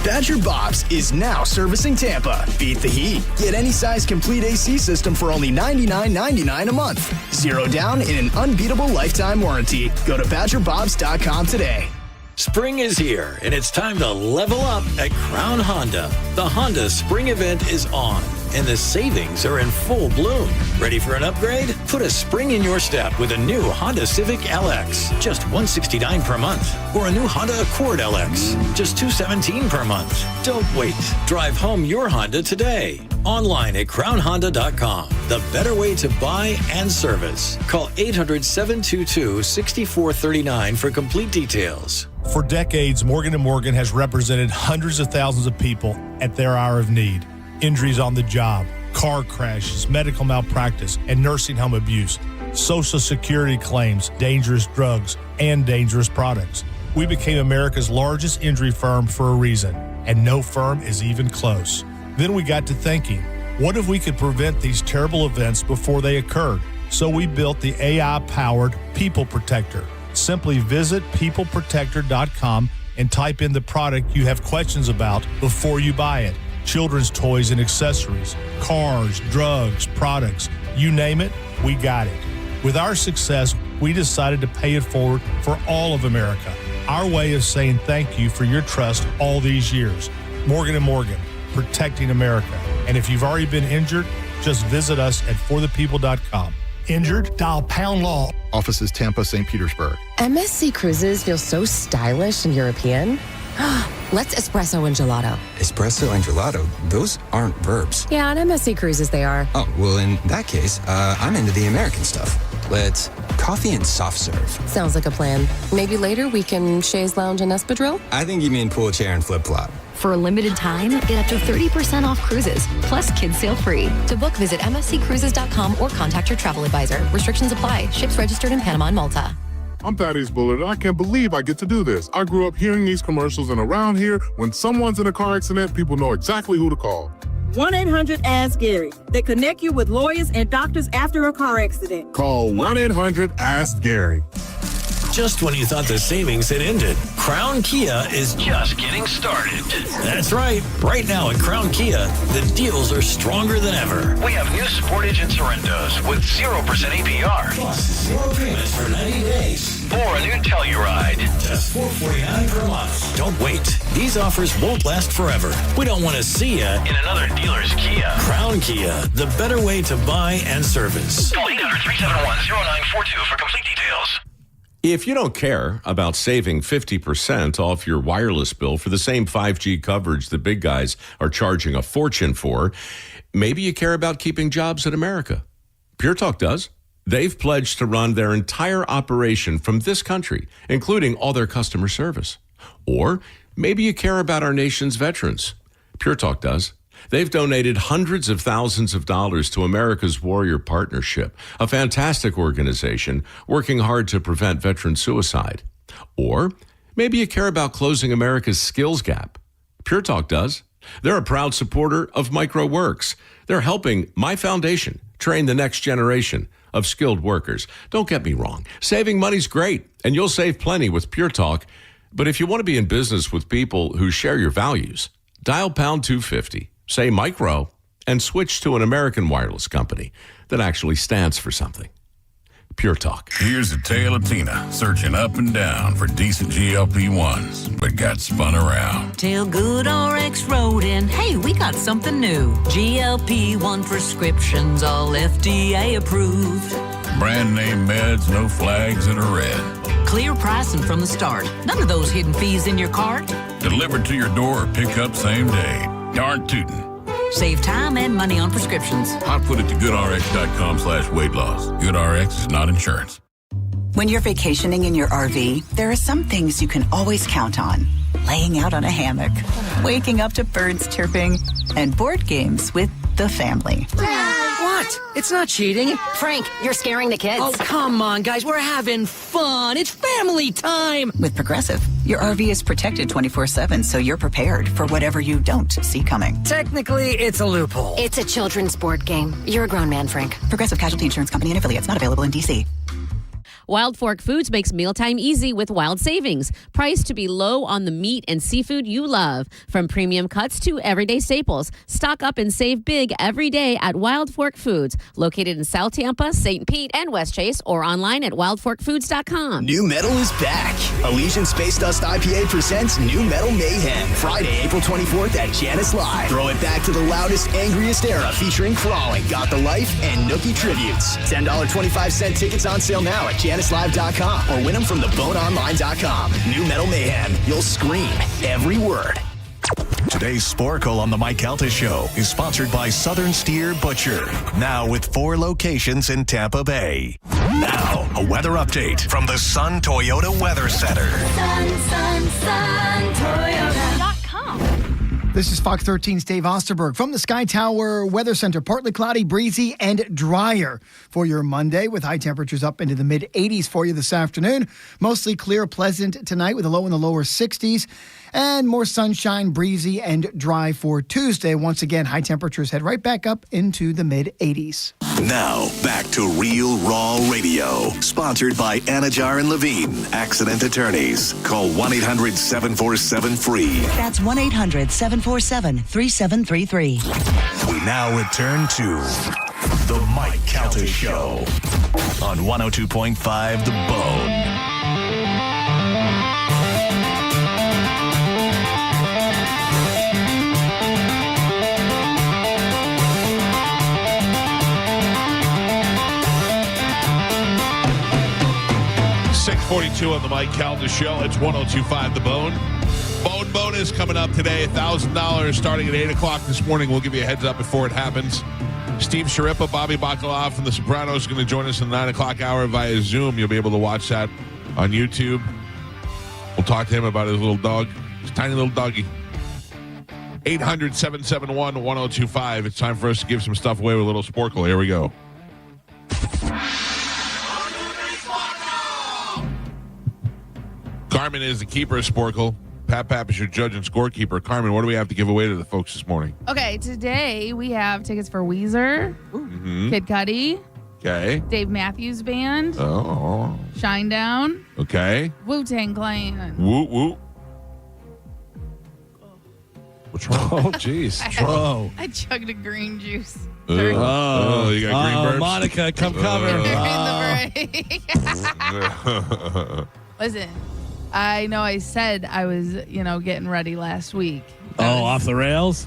Badger Bob's is now servicing Tampa. Beat the heat. Get any size complete AC system for only $99.99 a month. Zero down in an unbeatable lifetime warranty. Go to BadgerBobs.com today. Spring is here, and it's time to level up at Crown Honda. The Honda Spring event is on, and the savings are in full bloom. Ready for an upgrade? Put a spring in your step with a new Honda Civic LX, just $169 per month. Or a new Honda Accord LX, just $217 per month. Don't wait. Drive home your Honda today. Online at crownhonda.com. The better way to buy and service. Call 800-722-6439 for complete details. For decades, Morgan & Morgan has represented hundreds of thousands of people at their hour of need. Injuries on the job, car crashes, medical malpractice, and nursing home abuse, Social Security claims, dangerous drugs, and dangerous products. We became America's largest injury firm for a reason, and no firm is even close. Then we got to thinking, what if we could prevent these terrible events before they occurred? So we built the AI-powered People Protector. Simply visit peopleprotector.com and type in the product you have questions about before you buy it. Children's toys and accessories, cars, drugs, products, you name it, we got it. With our success, we decided to pay it forward for all of America. Our way of saying thank you for your trust all these years. Morgan & Morgan, protecting America. And if you've already been injured, just visit us at forthepeople.com. Injured? Dial pound law. Offices Tampa, St. Petersburg. MSC Cruises feel so stylish and European. Let's espresso and gelato. Espresso and gelato? Those aren't verbs. Yeah, on MSC Cruises they are. Oh, well, in that case, I'm into the American stuff. Let's coffee and soft serve. Sounds like a plan. Maybe later we can chaise lounge and espadrille? I think you mean pool chair and flip-flop. For a limited time, get up to 30% off cruises, plus kids sail free. To book, visit msccruises.com or contact your travel advisor. Restrictions apply. Ships registered in Panama and Malta. I'm Thaddeus Bullard, and I can't believe I get to do this. I grew up hearing these commercials, and around here, when someone's in a car accident, people know exactly who to call. 1-800-ASK-GARY. They connect you with lawyers and doctors after a car accident. Call 1-800-ASK-GARY. Just when you thought the savings had ended, Crown Kia is just getting started. That's right. Right now at Crown Kia, the deals are stronger than ever. We have new Sportage and Sorrentos with 0% APR. Plus 0 payments for 90 days. Or a new Telluride. Just $449 per month. Don't wait. These offers won't last forever. We don't want to see you in another dealer's Kia. Crown Kia, the better way to buy and service. Call 800-371-0942 for complete details. If you don't care about saving 50% off your wireless bill for the same 5G coverage the big guys are charging a fortune for, maybe you care about keeping jobs in America. Pure Talk does. They've pledged to run their entire operation from this country, including all their customer service. Or maybe you care about our nation's veterans. Pure Talk does. They've donated hundreds of thousands of dollars to America's Warrior Partnership, a fantastic organization working hard to prevent veteran suicide. Or maybe you care about closing America's skills gap. Pure Talk does. They're a proud supporter of MicroWorks. They're helping my foundation train the next generation of skilled workers. Don't get me wrong. Saving money's great, and you'll save plenty with Pure Talk. But if you want to be in business with people who share your values, dial pound 250, say micro, and switch to an American wireless company that actually stands for something. Pure Talk. Here's a tale of Tina searching up and down for decent GLP-1s, but got spun around. Tell Good RX Road and hey, we got something new. GLP-1 prescriptions, all FDA approved. Brand name meds, no flags that are red. Clear pricing from the start. None of those hidden fees in your cart. Delivered to your door or pick up same day. Darn tootin'. Save time and money on prescriptions. I'll put it to goodrx.com/weight loss. GoodRx is not insurance. When you're vacationing in your RV, there are some things you can always count on. Laying out on a hammock, waking up to birds chirping, and board games with the family. What? It's not cheating. Frank, you're scaring the kids. Oh, come on, guys. We're having fun. It's family time. With Progressive, your RV is protected 24/7, so you're prepared for whatever you don't see coming. Technically, it's a loophole. It's a children's board game. You're a grown man, Frank. Progressive Casualty Insurance Company and affiliates, not available in D.C. Wild Fork Foods makes mealtime easy with wild savings. Priced to be low on the meat and seafood you love. From premium cuts to everyday staples. Stock up and save big every day at Wild Fork Foods. Located in South Tampa, St. Pete, and West Chase, or online at wildforkfoods.com. New Metal is back. Elysian Space Dust IPA presents New Metal Mayhem. Friday, April 24th at Janice Live. Throw it back to the loudest, angriest era featuring Crawling, Got the Life, and Nookie tributes. $10.25 tickets on sale now at JaniceLive.com or win them from theboneonline.com. New Metal Mayhem. You'll scream every word. Today's Sporkle on the Mike Calta Show is sponsored by Southern Steer Butcher. Now with 4 locations in Tampa Bay. Now, a weather update from the Sun Toyota Weather Center. Sun, Toyota.com. This is Fox 13's Dave Osterberg from the Sky Tower Weather Center. Partly cloudy, breezy, and drier for your Monday with high temperatures up into the mid-80s for you this afternoon. Mostly clear, pleasant tonight with a low in the lower 60s. And more sunshine, breezy, and dry for Tuesday. Once again, high temperatures head right back up into the mid-80s. Now, back to Real Raw Radio. Sponsored by Anajar and Levine, Accident Attorneys. Call 1-800-747-FREE. That's 1-800-747-3733. We now return to The Mike Calta Show on 102.5 The Bone. 642 on the Mike Calta Show. It's 102.5 The Bone. Bone bonus coming up today. $1,000 starting at 8 o'clock this morning. We'll give you a heads up before it happens. Steve Sheripa, Bobby Bacala from The Sopranos is going to join us in the 9 o'clock hour via Zoom. You'll be able to watch that on YouTube. We'll talk to him about his little dog, his tiny little doggy. 800-771-1025. It's time for us to give some stuff away with a little Sporkle. Here we go. Carmen is the keeper of Sporkle. Pap is your judge and scorekeeper. Carmen, what do we have to give away to the folks this morning? Okay, today we have tickets for Weezer, Kid Cudi, Okay. Dave Matthews Band, Oh. Shinedown, Okay. Wu-Tang Clan. Woo. What's wrong? Oh, jeez. I chugged a green juice. Oh, you got green burps? Monica, come cover. Listen, I know I said I was, getting ready last week. Off the rails?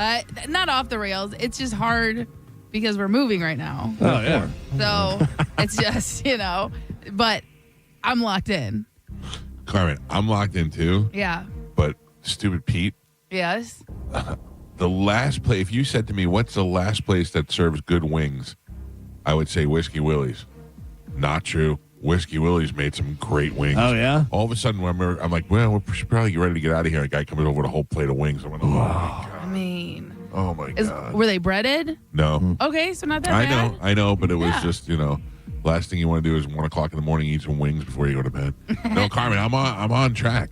Not off the rails. It's just hard because we're moving right now. Oh, yeah. So it's just, but I'm locked in. Carmen, I'm locked in too. Yeah. But stupid Pete, Yes. the last place, if you said to me, what's the last place that serves good wings? I would say Whiskey Willie's. Not true. Whiskey Willie's made some great wings. Oh, yeah? All of a sudden, I'm like, well, we should probably get ready to get out of here. A guy comes over with a whole plate of wings. I'm like, oh, my God. I mean. Oh, my God. Were they breaded? No. Okay, so not that bad. I know, but it was just, last thing you want to do is 1 o'clock in the morning, eat some wings before you go to bed. No, Carmen, I'm on track.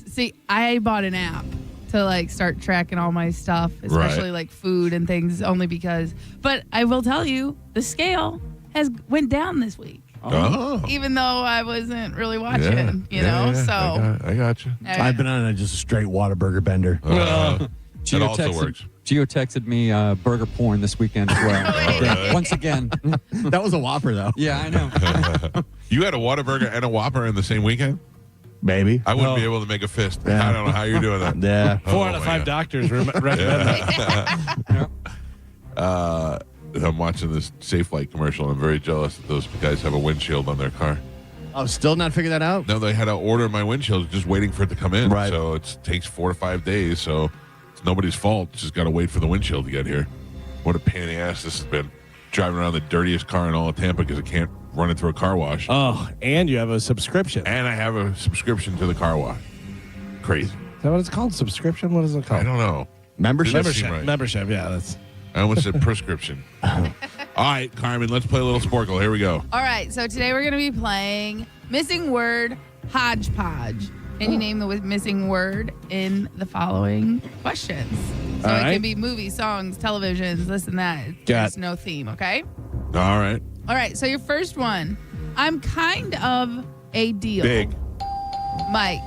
See, I bought an app to start tracking all my stuff, especially food and things, only because. But I will tell you, the scale went down this week. Oh. Even though I wasn't really watching, you know. So I got you. I've been on just a straight Whataburger bender. It also works. Gio texted me burger porn this weekend as well. Really? Once again. That was a Whopper, though. Yeah, I know. You had a Whataburger and a Whopper in the same weekend? Maybe. I wouldn't be able to make a fist. I don't know how you're doing that. Yeah. 4 out of 5 doctors recommend that. I'm watching this Safe Flight commercial. I'm very jealous that those guys have a windshield on their car. Oh, still not figured that out? No, they had to order my windshield just waiting for it to come in. Right. So it takes 4 to 5 days. So it's nobody's fault. Just got to wait for the windshield to get here. What a pain in the ass this has been. Driving around the dirtiest car in all of Tampa because I can't run it through a car wash. Oh, and you have a subscription. And I have a subscription to the car wash. Crazy. Is that what it's called? Subscription? What is it called? I don't know. Membership? Membership, yeah. That's. I almost said prescription. All right, Carmen, let's play a little Sporkle. Here we go. All right, so today we're going to be playing Missing Word Hodgepodge. Can you name the missing word in the following questions? So it can be movies, songs, televisions, this and that. There's no theme, okay? All right. All right, so your first one. I'm kind of a deal. Big. Mike.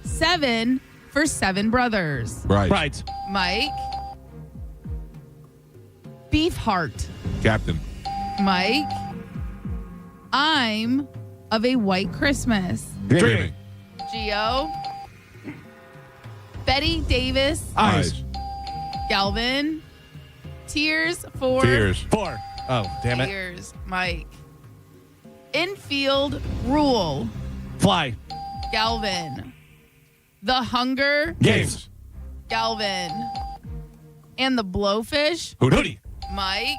7 for 7 brothers. Right. Mike. Beef heart. Captain. Mike. I'm of a white Christmas. Dreaming. Gio. Betty Davis. Eyes. Galvin. Tears for. Tears. 4. Oh, damn it. Tears. Mike. Infield rule. Fly. Galvin. The Hunger Games. Galvin. And the Blowfish. Hootie. Mike.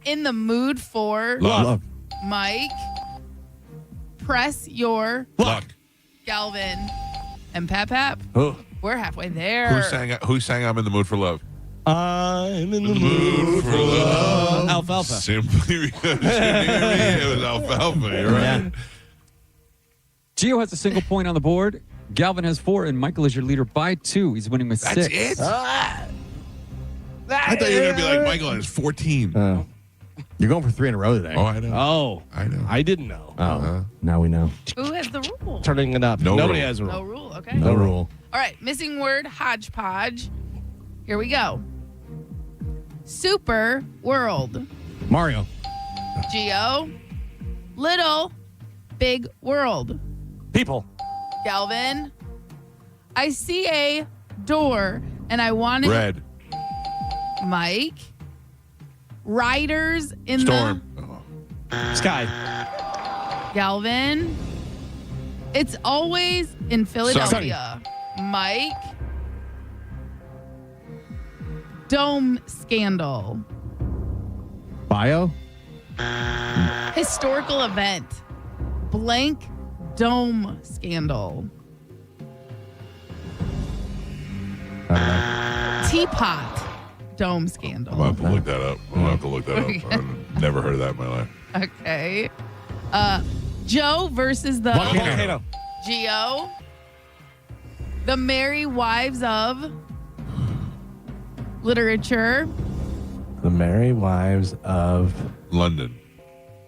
In the mood for. Love. Mike. Press your. Luck. Galvin. And Pap. Oh. We're halfway there. Who sang I'm in the mood for love? I'm in the mood for love. Alfalfa. Simply because you near me, it was alfalfa. You're right. Gio has a single point on the board. Galvin has 4, and Michael is your leader by 2. He's winning with 6. That's it? I thought you were going to be like Michael has 14. You're going for 3 in a row today. Oh, I know. Oh, I know. I didn't know. Oh, now we know. Who has the rule? Turning it up. No Nobody rule. has a rule. No rule. Okay. No rule. All right. Missing word hodgepodge. Here we go. Super world. Mario. Gio. Little big world. People. Galvin. I see a door and I want it. Red. Mike. Riders in Storm. Sky. Galvin. It's always in Philadelphia. Mike. Dome scandal. Bio. Historical event. Blank dome scandal. Teapot dome scandal. I'm going to have to look that up. I've never heard of that in my life. Okay. Joe versus the Volcano. Gio. The Merry Wives of Literature. The Merry Wives of London.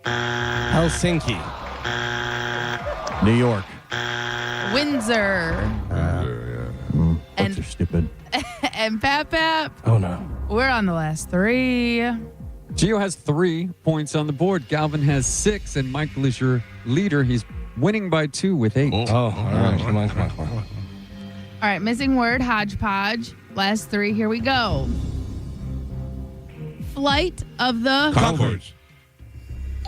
Helsinki. New York. Windsor. And books are stupid. And Pap. Oh, no. We're on the last 3. Gio has 3 points on the board. Galvin has 6, and Michael is your leader. He's winning by 2 with 8. Oh, all right. Come on. All right, missing word, hodgepodge. Last 3, here we go. Flight of the Conchords.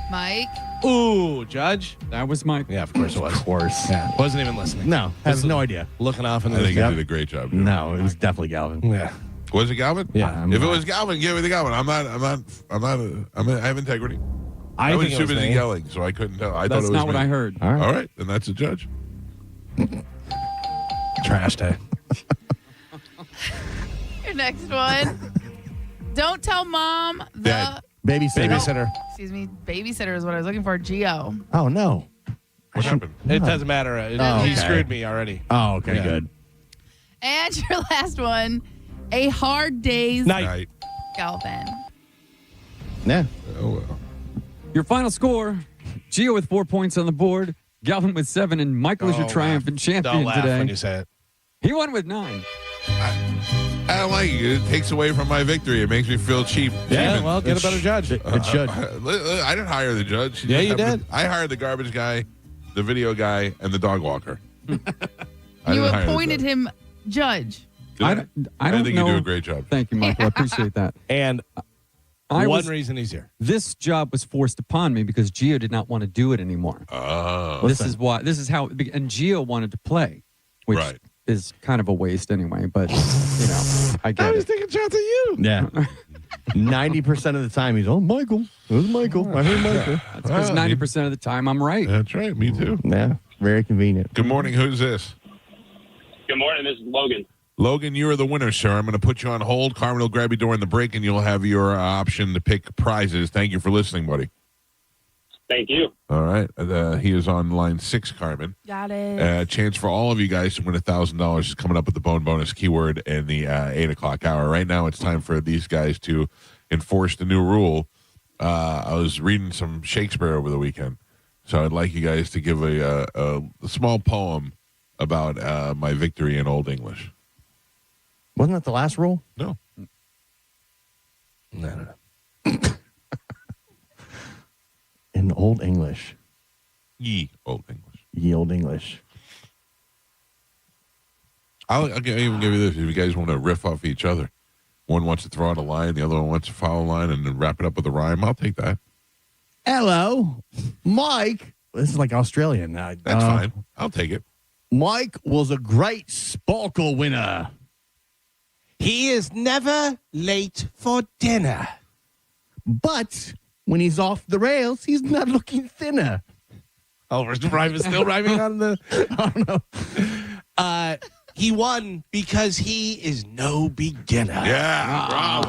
Mike. Ooh, Judge. That was Mike. Yeah, of course it was. Of course. Yeah, wasn't even listening. No, has no idea. Looking off in I the think you did a great job. Joe. No, it was definitely Galvin. Yeah. Was it Galvin? Yeah. If it was Galvin, give me the Galvin. I have integrity. I was think too it was busy me. yelling, so I couldn't tell. I thought That's it was not what me. I heard. All right. All right, then that's a judge. Trash day. Your next one. Don't tell mom the Dad. Babysitter. excuse me, babysitter is what I was looking for. Gio. Oh, no. What happened? It doesn't matter. Oh, He okay. screwed me already. Oh, okay, Yeah. good. And your last one. A hard day's Night. Galvin. Yeah. Oh, well. Your final score, Gio with 4 points on the board, Galvin with 7, and Michael is your triumphant champion Don't laugh today. when you say it. He won with 9. I don't like it. It takes away from my victory. It makes me feel cheap. Yeah, cheapened. well, get a better judge. It should. I didn't hire the judge. Yeah, you did. I hired the garbage guy, the video guy, and the dog walker. I You didn't hire the appointed judge. him judge. I Did don't think know. you do a great job. Thank you, Michael. I appreciate that. And one reason he's here. This job was forced upon me because Gio did not want to do it anymore. Oh. This is why. This is how. And Gio wanted to play, which Right. is kind of a waste anyway. But I get I was it. taking shots at you. Yeah. 90% of the time, he's, Michael. It was Michael. I heard Michael. That's because 90% of the time I'm right. That's right. Me too. Yeah. Very convenient. Good morning. Who's this? Good morning. This is Logan. Logan, you are the winner, sir. I'm going to put you on hold. Carmen will grab you during the break, and you'll have your option to pick prizes. Thank you for listening, buddy. Thank you. All right. He is on line 6, Carmen. Got it. Chance for all of you guys to win $1,000 is coming up with the bone bonus keyword in the 8 o'clock hour. Right now, it's time for these guys to enforce the new rule. I was reading some Shakespeare over the weekend, so I'd like you guys to give a small poem about my victory in Old English. Wasn't that the last rule? No. No. In Old English. Ye Old English. Ye Old English. I'll even give you this. If you guys want to riff off each other, one wants to throw out a line, the other one wants to follow a line, and then wrap it up with a rhyme, I'll take that. Hello, Mike. This is like Australian. That's fine. I'll take it. Mike was a great sparkle winner. He is never late for dinner. But when he's off the rails, he's not looking thinner. Oh, we're still rhyming on the... I don't know. He won because he is no beginner. Yeah,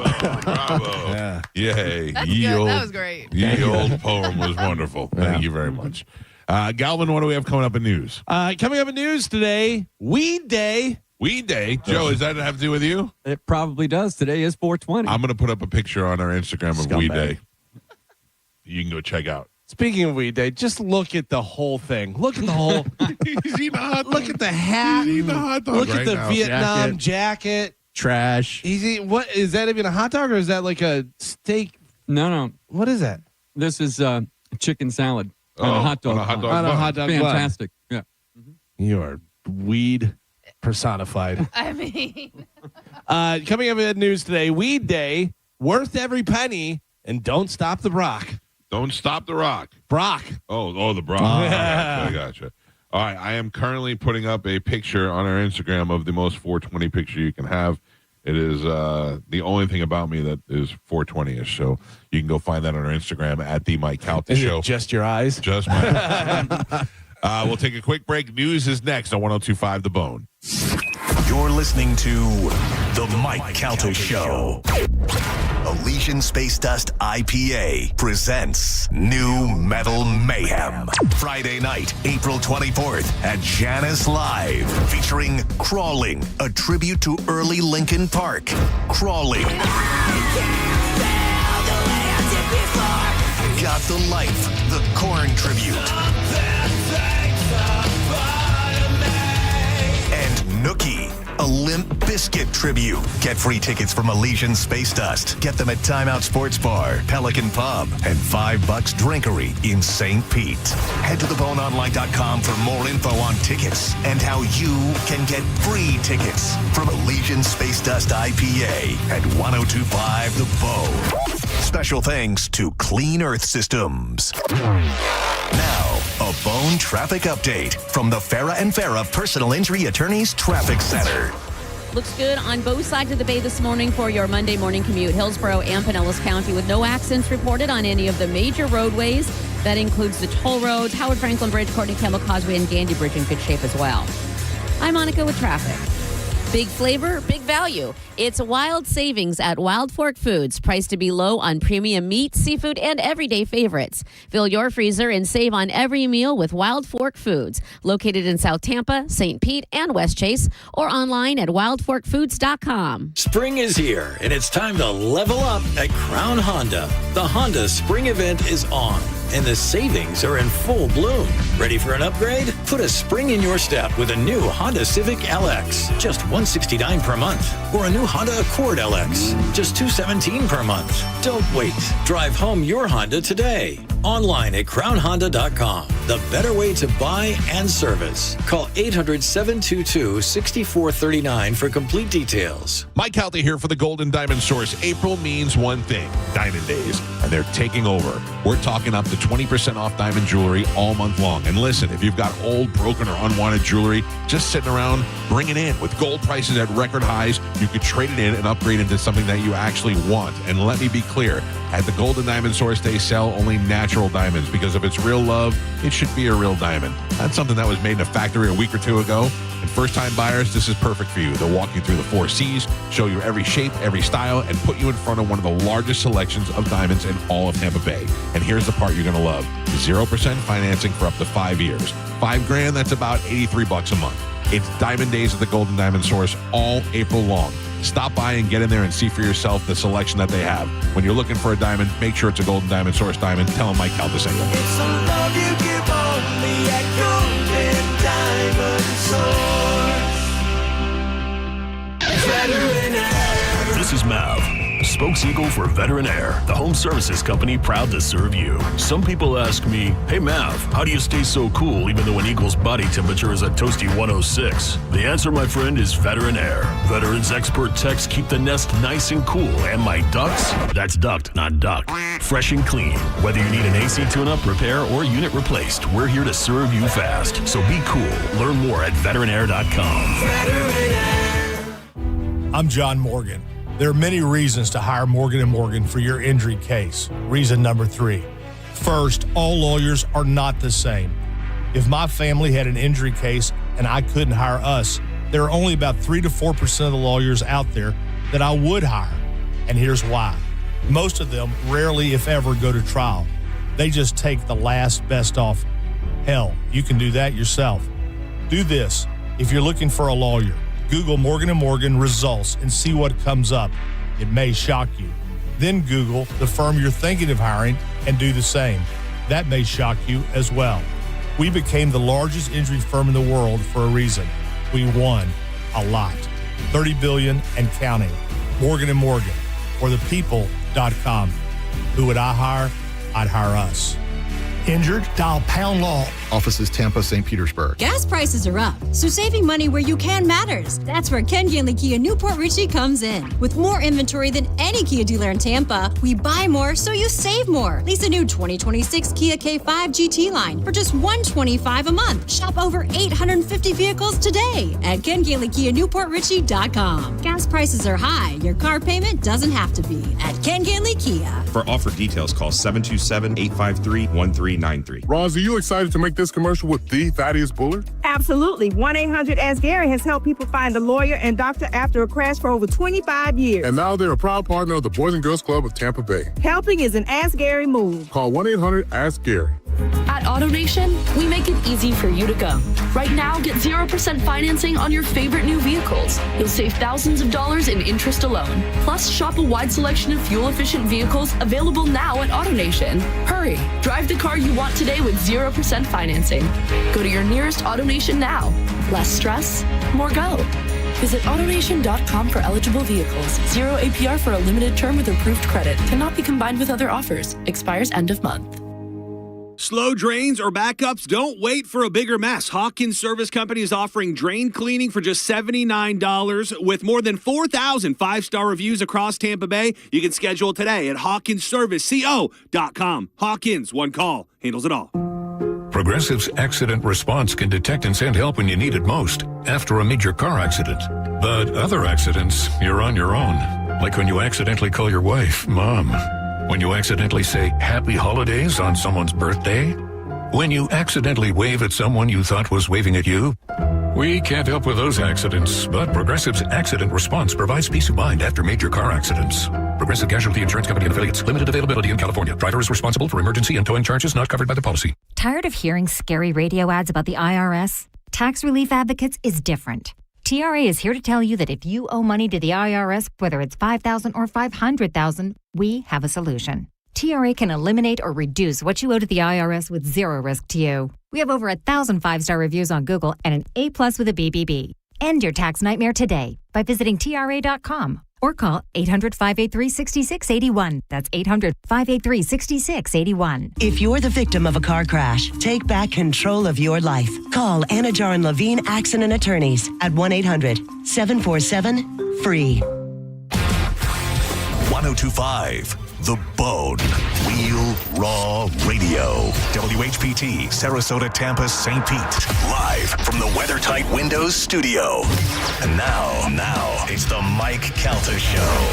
bravo. Yeah. Yay. That's Ye good. old, That was great. Ye old poem was wonderful. Thank you very much. Galvin, what do we have coming up in news? Coming up in news today, Weed Day. Weed Day. Joe, does that have to do with you? It probably does. Today is 420. I'm going to put up a picture on our Instagram of Weed Day. You can go check out. Speaking of Weed Day, just look at the whole thing. Look at the whole. He's eating a hot dog. Look at the hat. He's eating a hot dog Look right at the now. Vietnam jacket. Trash. He's eating, what is that? Even a hot dog or is that like a steak? No. What is that? This is chicken salad on a hot dog. On a hot dog On a bun. hot dog bun. Fantastic. Yeah. You are weed personified. I mean, Coming up in news today, Weed Day, worth every penny, and don't stop the rock. Don't stop the rock. Brock. Oh, the Brock. I gotcha. All right, I am currently putting up a picture on our Instagram of the most 420 picture you can have. It is the only thing about me that is 420-ish, so you can go find that on our Instagram at the Mike Calta Is Show. it just your eyes? Just my We'll take a quick break. News is next on 102.5 The Bone. You're listening to The Mike Calta Show. Elysian Space Dust IPA presents New Metal Mayhem. Friday night, April 24th at Janus Live, featuring Crawling, a tribute to early Linkin Park. Crawling. Got the Life, the Korn tribute. And Nookie, a Limp Bizkit tribute. Get free tickets from Elysian Space Dust. Get them at Time Out Sports Bar, Pelican Pub, and $5 Drinkery in St. Pete. Head to theboneonline.com for more info on tickets and how you can get free tickets from Elysian Space Dust IPA at 102.5 The Bone. Special thanks to Clean Earth Systems. Now, a Bone traffic update from the Farah and Farah Personal Injury Attorneys Traffic Center. Looks good on both sides of the bay this morning for your Monday morning commute. Hillsborough and Pinellas County with no accidents reported on any of the major roadways. That includes the toll roads, Howard Franklin Bridge, Courtney Campbell Causeway, and Gandy Bridge in good shape as well. I'm Monica with traffic. Big flavor, big value. It's wild savings at Wild Fork Foods, priced to be low on premium meat, seafood, and everyday favorites. Fill your freezer and save on every meal with Wild Fork Foods, located in South Tampa, St. Pete, and West Chase, or online at wildforkfoods.com. Spring is here, and it's time to level up at Crown Honda. The Honda Spring event is on, and the savings are in full bloom. Ready for an upgrade? Put a spring in your step with a new Honda Civic LX, just $169 per month, or a new Honda Accord LX, just $217 per month. Don't wait. Drive home your Honda today. Online at crownhonda.com. The better way to buy and service. Call 800-722-6439 for complete details. Mike Calta here for the Golden Diamond Source. April means one thing, Diamond Days, and they're taking over. We're talking up to 20% off diamond jewelry all month long. And listen, if you've got old, broken, or unwanted jewelry just sitting around, bring it in. With gold prices at record highs, you could trade it in and upgrade into something that you actually want. And let me be clear, at the Golden Diamond Source, they sell only natural diamonds, because if it's real love, it should be a real diamond. That's something that was made in a factory a week or two ago. And first-time buyers, this is perfect for you. They'll walk you through the 4 C's, show you every shape, every style, and put you in front of one of the largest selections of diamonds in all of Tampa Bay. And here's the part you're going to love. 0% financing for up to 5 years. $5,000, that's about $83 a month. It's Diamond Days at the Golden Diamond Source all April long. Stop by and get in there and see for yourself the selection that they have. When you're looking for a diamond, make sure it's a Golden Diamond Source diamond. Tell them Mike Calta sent you. It's a love you give only at Golden Diamond Source. Veteran Air. This is Mav, Spokes-Eagle for Veteran Air, the home services company proud to serve you. Some people ask me, hey Mav, how do you stay so cool even though an eagle's body temperature is a toasty 106? The answer, my friend, is Veteran Air. Veterans expert techs keep the nest nice and cool, and my ducts, that's duct, not duck, fresh and clean. Whether you need an AC tune-up, repair, or unit replaced, we're here to serve you fast. So be cool. Learn more at veteranair.com. Veteran Air. I'm John Morgan. There are many reasons to hire Morgan & Morgan for your injury case. Reason number 3. First, all lawyers are not the same. If my family had an injury case and I couldn't hire us, there are only about 3 to 4% of the lawyers out there that I would hire. And here's why. Most of them rarely, if ever, go to trial. They just take the last best offer. Hell, you can do that yourself. Do this. If you're looking for a lawyer, Google Morgan & Morgan results and see what comes up. It may shock you. Then Google the firm you're thinking of hiring and do the same. That may shock you as well. We became the largest injury firm in the world for a reason. We won a lot. $30 billion and counting. Morgan & Morgan, or thepeople.com. Who would I hire? I'd hire us. Injured? Dial pound law. Offices Tampa, St. Petersburg. Gas prices are up, so saving money where you can matters. That's where Ken Ganley Kia Newport Richey comes in. With more inventory than any Kia dealer in Tampa, we buy more so you save more. Lease a new 2026 Kia K5 GT line for just $125 a month. Shop over 850 vehicles today at KenGanleyKiaNewportRichey.com. Gas prices are high. Your car payment doesn't have to be at Ken Ganley Kia. For offer details, call 727-853-1393. Roz, are you excited to make this commercial with the Thaddeus Bullard? Absolutely. 1-800-ASK-GARY has helped people find a lawyer and doctor after a crash for over 25 years. And now they're a proud partner of the Boys and Girls Club of Tampa Bay. Helping is an Ask Gary move. Call 1-800-ASK-GARY. At AutoNation, we make it easy for you to go. Right now, get 0% financing on your favorite new vehicles. You'll save thousands of dollars in interest alone. Plus, shop a wide selection of fuel-efficient vehicles available now at AutoNation. Hurry, drive the car you want today with 0% financing. Go to your nearest AutoNation now. Less stress, more go. Visit AutoNation.com for eligible vehicles. 0 APR for a limited term with approved credit. Cannot be combined with other offers. Expires end of month. Slow drains or backups? Don't wait for a bigger mess. Hawkins Service Company is offering drain cleaning for just $79. With more than 4,000 five-star reviews across Tampa Bay, you can schedule today at HawkinsServiceCO.com. Hawkins, one call, handles it all. Progressive's accident response can detect and send help when you need it most, after a major car accident. But other accidents, you're on your own. Like when you accidentally call your wife, Mom. When you accidentally say Happy Holidays on someone's birthday. When you accidentally wave at someone you thought was waving at you. We can't help with those accidents, but Progressive's accident response provides peace of mind after major car accidents. Progressive Casualty Insurance Company and affiliates. Limited availability in California. Driver is responsible for emergency and towing charges not covered by the policy. Tired of hearing scary radio ads about the IRS? Tax Relief Advocates is different. TRA is here to tell you that if you owe money to the IRS, whether it's $5,000 or $500,000, we have a solution. TRA can eliminate or reduce what you owe to the IRS with zero risk to you. We have over 1,000 5-star reviews on Google and an A+ with a BBB. End your tax nightmare today by visiting TRA.com or call 800-583-6681. That's 800-583-6681. If you're the victim of a car crash, take back control of your life. Call Anajar and Levine Accident Attorneys at 1-800-747-FREE. 1025 The Bone. Real Raw Radio. WHPT, Sarasota, Tampa, St. Pete. Live from the WeatherTight Windows studio. And now, it's the Mike Calta Show.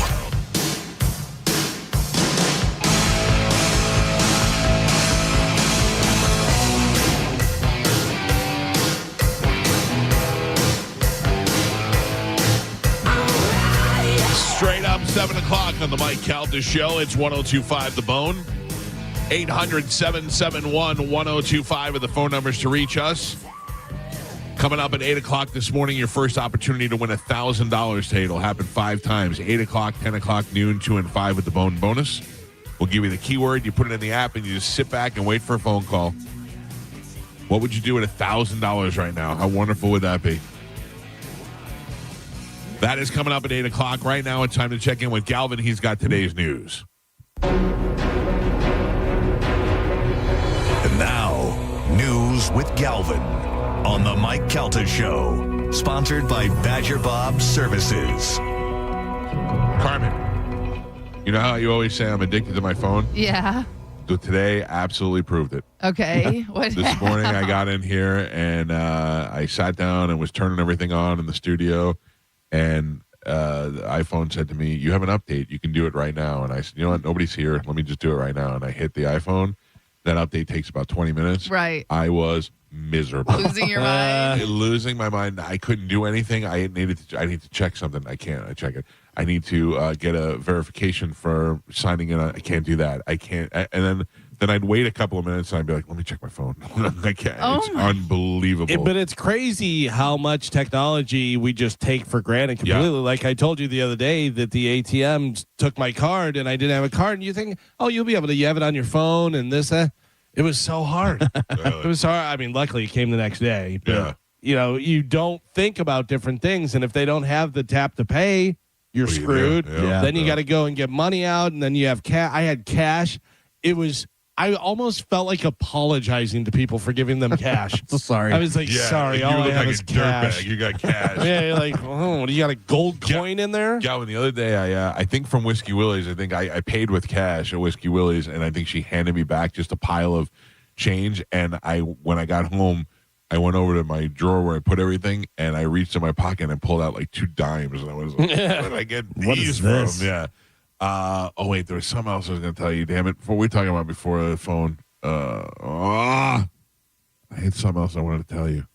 Straight up 7 o'clock on the Mike Calta Show. It's 1025 The Bone. 800-771-1025 are the phone numbers to reach us. Coming up at 8 o'clock this morning, your first opportunity to win $1,000 today. It'll happen 5 times. 8 o'clock, 10 o'clock, noon, 2 and 5 with the Bone bonus. We'll give you the keyword. You put it in the app, and you just sit back and wait for a phone call. What would you do with $1,000 right now? How wonderful would that be? That is coming up at 8 o'clock. Right now, it's time to check in with Galvin. He's got today's news. And now, news with Galvin on the Mike Calta Show. Sponsored by Badger Bob Services. Carmen, you know how you always say I'm addicted to my phone? Yeah. So today, absolutely proved it. Okay. What? This morning, I got in here, and I sat down and was turning everything on in the studio. And the iPhone said to me, you have an update. You can do it right now. And I said, you know what? Nobody's here. Let me just do it right now. And I hit the iPhone. That update takes about 20 minutes. Right. I was miserable. Losing your mind. Losing my mind. I couldn't do anything. I need to check something. I can't. I check it. I need to get a verification for signing in. I can't do that. I can't. And then I'd wait a couple of minutes and I'd be like, let me check my phone. I can't. It's unbelievable. But it's crazy how much technology we just take for granted completely. Yeah. Like I told you the other day that the ATM took my card and I didn't have a card. And you think, oh, you'll be able to, you have it on your phone and this, that. It was so hard. It was hard. I mean, luckily it came the next day. But, yeah. You know, you don't think about different things. And if they don't have the tap to pay, you're screwed. Then you got to go and get money out. And then you have cash. I had cash. I almost felt like apologizing to people for giving them cash. Sorry. I was like, sorry, all I have is cash. You got cash. Yeah, you're like, oh, you got a gold coin in there? Galvin, the other day, I think from Whiskey Willie's, I think I paid with cash at Whiskey Willie's, and I think she handed me back just a pile of change. And when I got home, I went over to my drawer where I put everything, and I reached in my pocket and pulled out like 2 dimes. And I was like, where did I get these from? Yeah. Oh wait, there was something else I was going to tell you. Damn it! What were we talking about before the phone? I had something else I wanted to tell you.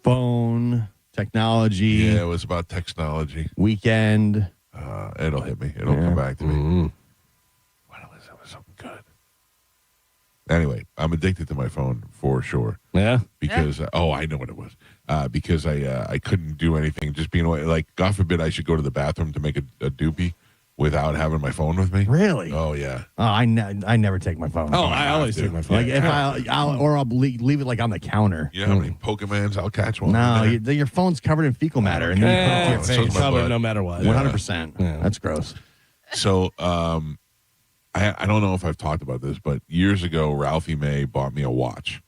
Phone technology. Yeah, it was about technology. Weekend. It'll hit me. It'll come back to me. Mm-hmm. What was it? It was something good. Anyway, I'm addicted to my phone for sure. Yeah. Because I know what it was. Because I couldn't do anything. Just being away. Like, God forbid, I should go to the bathroom to make a doopy without having my phone with me. Really? Oh yeah. Oh, I never take my phone. Oh, I always take my phone. Like if I'll leave it like on the counter. Yeah, how many Pokemons? I'll catch one. No, your phone's covered in fecal matter, and then you put it to your face. Covered no matter what. 100%. Yeah. That's gross. So, I don't know if I've talked about this, but years ago, Ralphie May bought me a watch,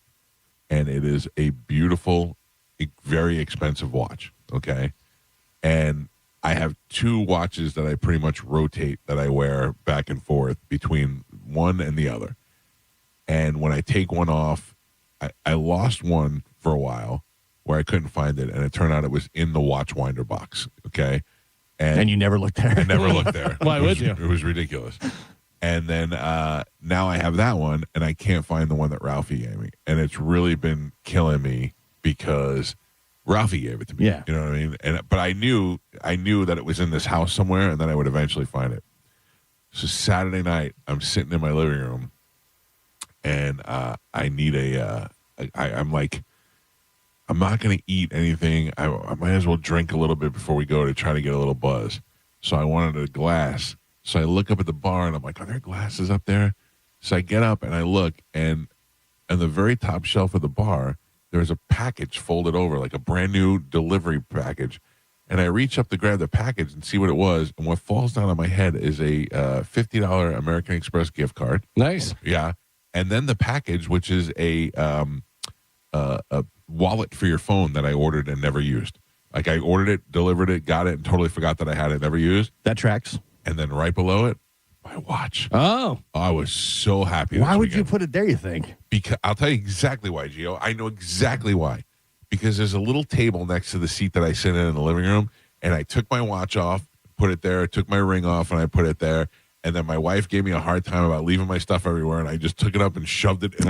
and it is a beautiful, very expensive watch. Okay, and I have 2 watches that I pretty much rotate that I wear back and forth between one and the other. And when I take one off, I lost one for a while where I couldn't find it. And it turned out it was in the watch winder box. Okay. And you never looked there. I never looked there. Why would you? It was ridiculous. And then now I have that one and I can't find the one that Ralphie gave me. And it's really been killing me because Ralphie gave it to me. Yeah. You know what I mean? But I knew that it was in this house somewhere, and then I would eventually find it. So Saturday night, I'm sitting in my living room, and I need I'm like, I'm not going to eat anything. I might as well drink a little bit before we go to try to get a little buzz. So I wanted a glass. So I look up at the bar, and I'm like, are there glasses up there? So I get up, and I look, and on the very top shelf of the bar, there's a package folded over, like a brand new delivery package. And I reach up to grab the package and see what it was. And what falls down on my head is a $50 American Express gift card. Nice. Yeah. And then the package, which is a wallet for your phone that I ordered and never used. Like I ordered it, delivered it, got it, and totally forgot that I had it, never used. That tracks. And then right below it, my watch. Oh. I was so happy. Why would you put it there, you think? Because I'll tell you exactly why, Gio. I know exactly why. Because there's a little table next to the seat that I sit in the living room, and I took my watch off, put it there, took my ring off, and I put it there. And then my wife gave me a hard time about leaving my stuff everywhere, and I just took it up and shoved it in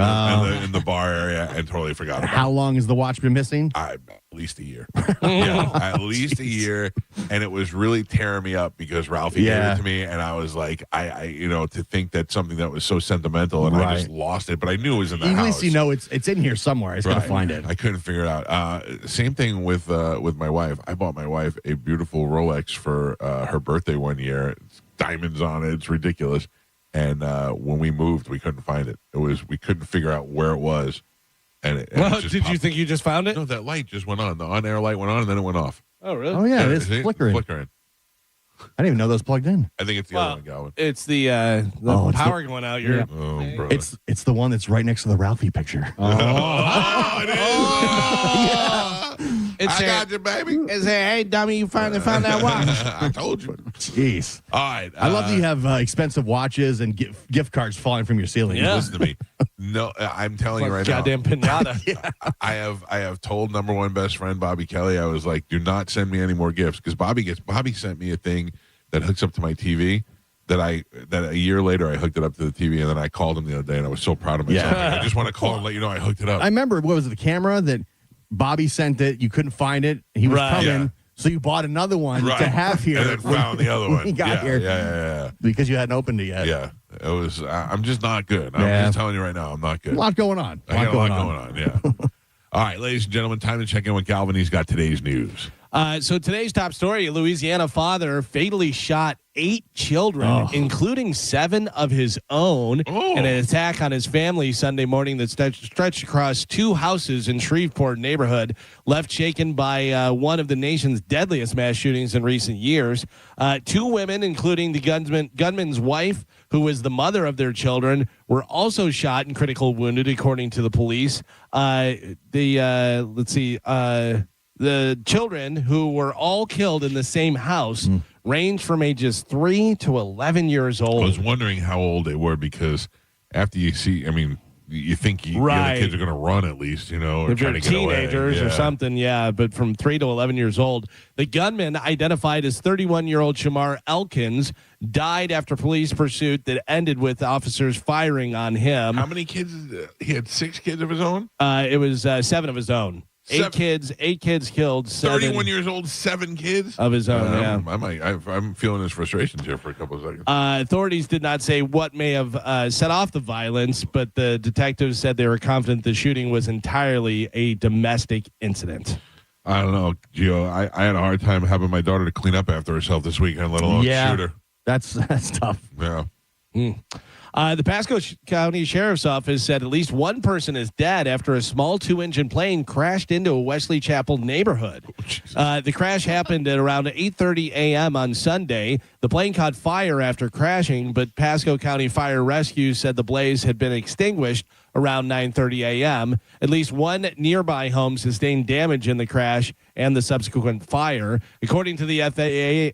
the bar area and totally forgot about it. How long has the watch been missing? At least a year. Yeah, at least a year. And it was really tearing me up because Ralphie gave it to me, and I was like, I to think that something that was so sentimental, and I just lost it. But I knew it was in the house. At least you know it's in here somewhere. I just gotta find it. I couldn't figure it out. Same thing with my wife. I bought my wife a beautiful Rolex for her birthday one year. It's diamonds on it. It's ridiculous. And when we moved, we couldn't find it. We couldn't figure out where it was. And it did you think you just found it? No, that light just went on. The on-air light went on, and then it went off. Oh, really? Oh, yeah, it is flickering. I didn't even know those plugged in. I think it's the other one, Galvin. It's the power going out. Oh, bro. It's the one that's right next to the Ralphie picture. Oh, it is. I got you, baby. It's hey, dummy, you finally found that watch. I told you. Jeez. All right. I love that you have expensive watches and gift cards falling from your ceiling. Yeah. Listen to me. No, I'm telling you right goddamn now. pinata. I have told number one best friend Bobby Kelly. I was like, do not send me any more gifts because Bobby sent me a thing that hooks up to my TV. That a year later I hooked it up to the TV, and then I called him the other day, and I was so proud of myself. Yeah. I just want to call and let you know I hooked it up. I remember, what was it, the camera that Bobby sent it, you couldn't find it, he was coming, so you bought another one to have here. And then found the other one. He got here. Yeah. Because you hadn't opened it yet. Yeah. It was, I'm just not good. I'm just telling you right now, I'm not good. A lot going on. I got a lot going on, yeah. All right, ladies and gentlemen, time to check in with Galvin. He's got today's news. So today's top story, a Louisiana father fatally shot 8 children, including 7 of his own, in an attack on his family Sunday morning that stretched across 2 houses in Shreveport neighborhood, left shaken by one of the nation's deadliest mass shootings in recent years. 2 women, including the gunman's wife, who was the mother of their children, were also shot and critically wounded, according to the police. The children, who were all killed in the same house, range from ages 3 to 11 years old. I was wondering how old they were because after you see, I mean, you think the other kids are going to run at least, or if try they're to get away. teenagers or something, but from 3 to 11 years old. The gunman, identified as 31-year-old Shamar Elkins, died after police pursuit that ended with officers firing on him. How many kids? He had 6 kids of his own? It was 7 of his own. 8 kids killed. 31 years old, 7 kids of his own. I'm feeling his frustrations here for a couple of seconds. Authorities did not say what may have set off the violence, but the detectives said they were confident the shooting was entirely a domestic incident. I don't know, Gio. I had a hard time having my daughter to clean up after herself this weekend, let alone shoot her. That's tough. Yeah. The Pasco County Sheriff's Office said at least one person is dead after a small 2-engine plane crashed into a Wesley Chapel neighborhood. The crash happened at around 8:30 a.m. on Sunday. The plane caught fire after crashing, but Pasco County Fire Rescue said the blaze had been extinguished around 9:30 a.m. At least one nearby home sustained damage in the crash and the subsequent fire. According to the FAA,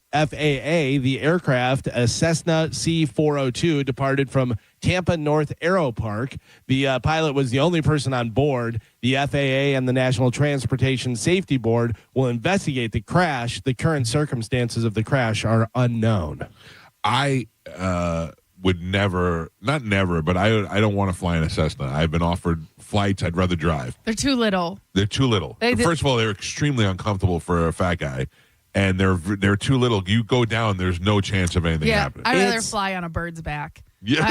the aircraft, a Cessna C-402, departed from Tampa North Aero Park. The pilot was the only person on board. The FAA and the National Transportation Safety Board will investigate the crash. The current circumstances of the crash are unknown. I would never, not never, but I don't want to fly in a Cessna. I've been offered flights, I'd rather drive. They're too little. They're too little. First of all, they're extremely uncomfortable for a fat guy, and they're too little. You go down, there's no chance of anything happening. I'd rather fly on a bird's back. Yeah.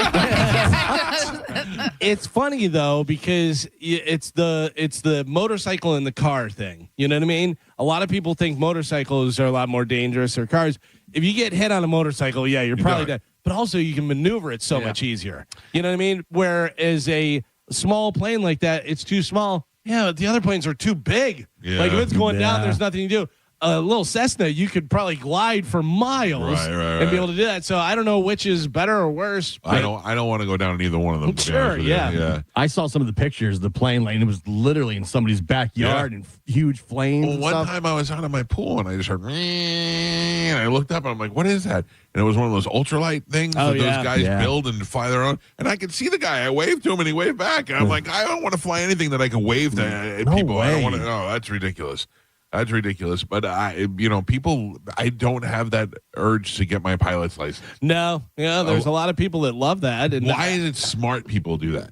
It's funny though because it's the motorcycle and the car thing. You know what I mean? A lot of people think motorcycles are a lot more dangerous than cars. If you get hit on a motorcycle, you're probably dead. But also you can maneuver it so much easier. You know what I mean? Whereas a small plane like that, it's too small. Yeah, the other planes are too big. Yeah. Like if it's going down, there's nothing to do. A little Cessna, you could probably glide for miles and be able to do that. So I don't know which is better or worse. I don't want to go down in either one of them. Sure, yeah. I saw some of the pictures of the plane lane. It was literally in somebody's backyard and huge flames. Well, one time I was out of my pool and I just heard, and I looked up and I'm like, what is that? And it was one of those ultralight things that those guys build and fly their own. And I could see the guy. I waved to him and he waved back. And I'm like, I don't want to fly anything that I can wave to people. I don't want to. No, that's ridiculous. That's ridiculous. But people, I don't have that urge to get my pilot's license. No, there's a lot of people that love that. And why is it smart people do that?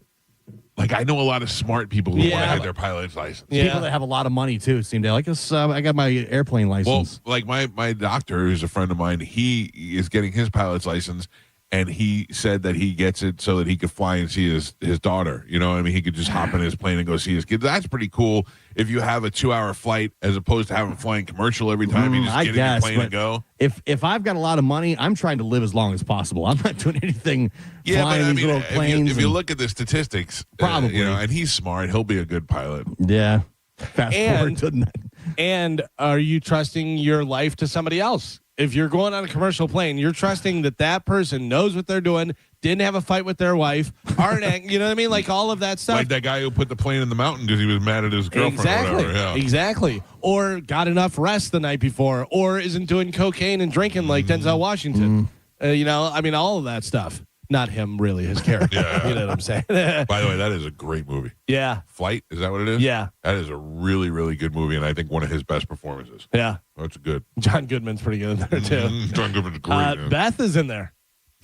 Like, I know a lot of smart people who want to get their pilot's license. People that have a lot of money too seem to like us. I got my airplane license. Well, like my doctor, who's a friend of mine, he is getting his pilot's license. And he said that he gets it so that he could fly and see his daughter. You know what I mean? He could just hop in his plane and go see his kids. That's pretty cool if you have a 2-hour flight as opposed to having flying commercial every time. You just get in your plane and go. If I've got a lot of money, I'm trying to live as long as possible. I'm not doing anything flying these little planes. If you look at the statistics, probably. And he's smart, he'll be a good pilot. Yeah. Fast forward to that. And are you trusting your life to somebody else? If you're going on a commercial plane, you're trusting that person knows what they're doing, didn't have a fight with their wife, aren't, you know what I mean? Like all of that stuff. Like that guy who put the plane in the mountain because he was mad at his girlfriend or whatever. Yeah. Exactly. Or got enough rest the night before, or isn't doing cocaine and drinking like Denzel Washington. All of that stuff. Not him, really, his character. You know what I'm saying? By the way, that is a great movie. Yeah. Flight, is that what it is? Yeah. That is a really, really good movie, and I think one of his best performances. Yeah. That's good. John Goodman's pretty good in there, too. John Goodman's great. Beth is in there.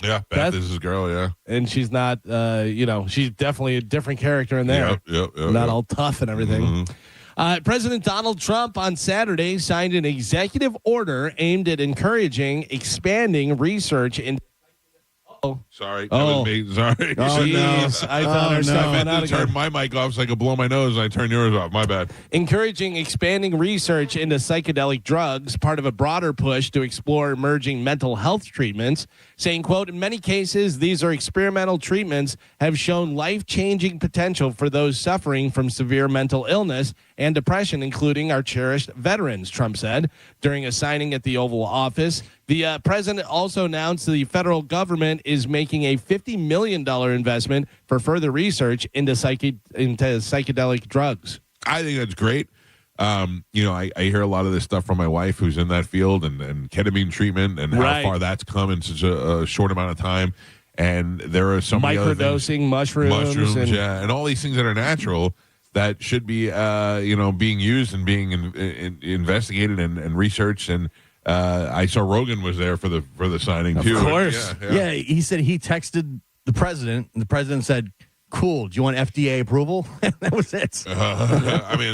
Yeah, Beth is his girl, yeah. And she's not, she's definitely a different character in there. Yep, not all tough and everything. President Donald Trump on Saturday signed an executive order aimed at encouraging, expanding research into Sorry. That was me. Sorry. Oh, no. I thought our stuff went out I turned my mic off so I could blow my nose, and I turned yours off. My bad. Encouraging expanding research into psychedelic drugs, part of a broader push to explore emerging mental health treatments, saying, quote, in many cases, these are experimental treatments have shown life-changing potential for those suffering from severe mental illness and depression, including our cherished veterans, Trump said during a signing at the Oval Office. The president also announced the federal government is making a $50 million investment for further research into psychedelic drugs. I think that's great. I hear a lot of this stuff from my wife who's in that field and ketamine treatment and how far that's come in such a short amount of time. And there are so many other things. Microdosing, mushrooms, and all these things that are natural that should be, being used and being investigated and researched. And I saw Rogan was there for the signing too. Of course, yeah. He said he texted the president, and the president said, "Cool. Do you want FDA approval?" That was it.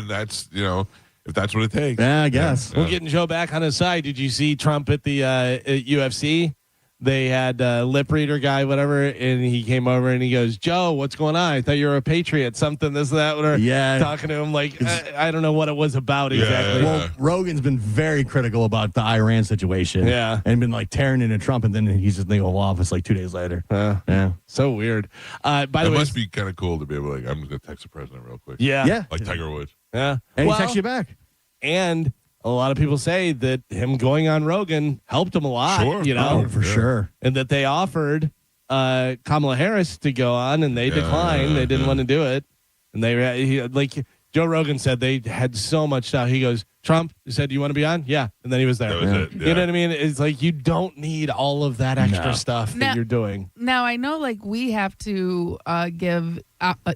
That's if that's what it takes. Yeah, I guess. We're getting Joe back on his side. Did you see Trump at the at UFC? They had lip reader guy, whatever, and he came over and he goes, "Joe, what's going on? I thought you were a patriot, something, this, that, whatever." Yeah. Talking to him like, I don't know what it was about exactly. Well, Rogan's been very critical about the Iran situation. Yeah. And been like tearing into Trump, and then he's just in the Oval Office like 2 days later. Yeah. So weird. By the way, it must be kind of cool to be able to, I'm just going to text the president real quick. Yeah. Like Tiger Woods. Yeah. And he texts you back. And a lot of people say that him going on Rogan helped him a lot. Sure. For sure. And that they offered Kamala Harris to go on, and they declined. They didn't want to do it. And like Joe Rogan said, they had so much stuff. He goes, Trump said, "Do you want to be on?" Yeah. And then he was there. That was it. Yeah. You know what I mean? It's like you don't need all of that extra stuff that you're doing. Now, I know like we have to give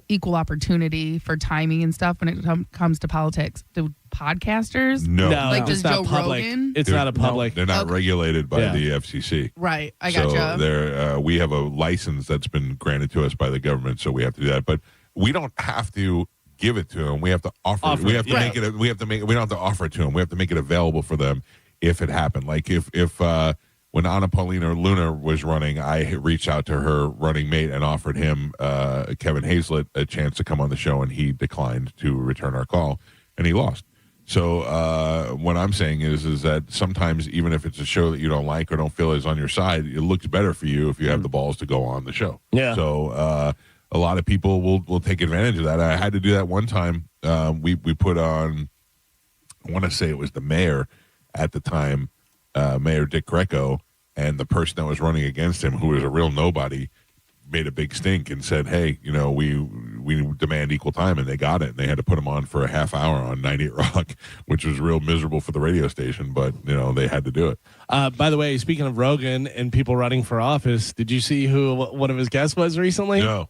equal opportunity for timing and stuff when it comes to politics. Do podcasters? No. Like does Joe public. Rogan? It's not a public. They're not regulated by the FCC. Right. I gotcha. So we have a license that's been granted to us by the government, so we have to do that. But we don't have to give it to them. We have to offer it. We have to make it. We don't have to offer it to them. We have to make it available for them if it happened. Like if when Anna Paulina Luna was running, I reached out to her running mate and offered him, Kevin Hazlett, a chance to come on the show, and he declined to return our call, and he lost. So what I'm saying is that sometimes, even if it's a show that you don't like or don't feel is on your side, it looks better for you if you have the balls to go on the show. Yeah. So a lot of people will take advantage of that. I had to do that one time. We put on, I want to say it was the mayor at the time, Mayor Dick Greco, and the person that was running against him, who was a real nobody, made a big stink and said, hey, we demand equal time, and they got it, and they had to put him on for a half hour on 98 Rock, which was real miserable for the radio station, but they had to do it. By the way, speaking of Rogan and people running for office, did you see who one of his guests was recently? No.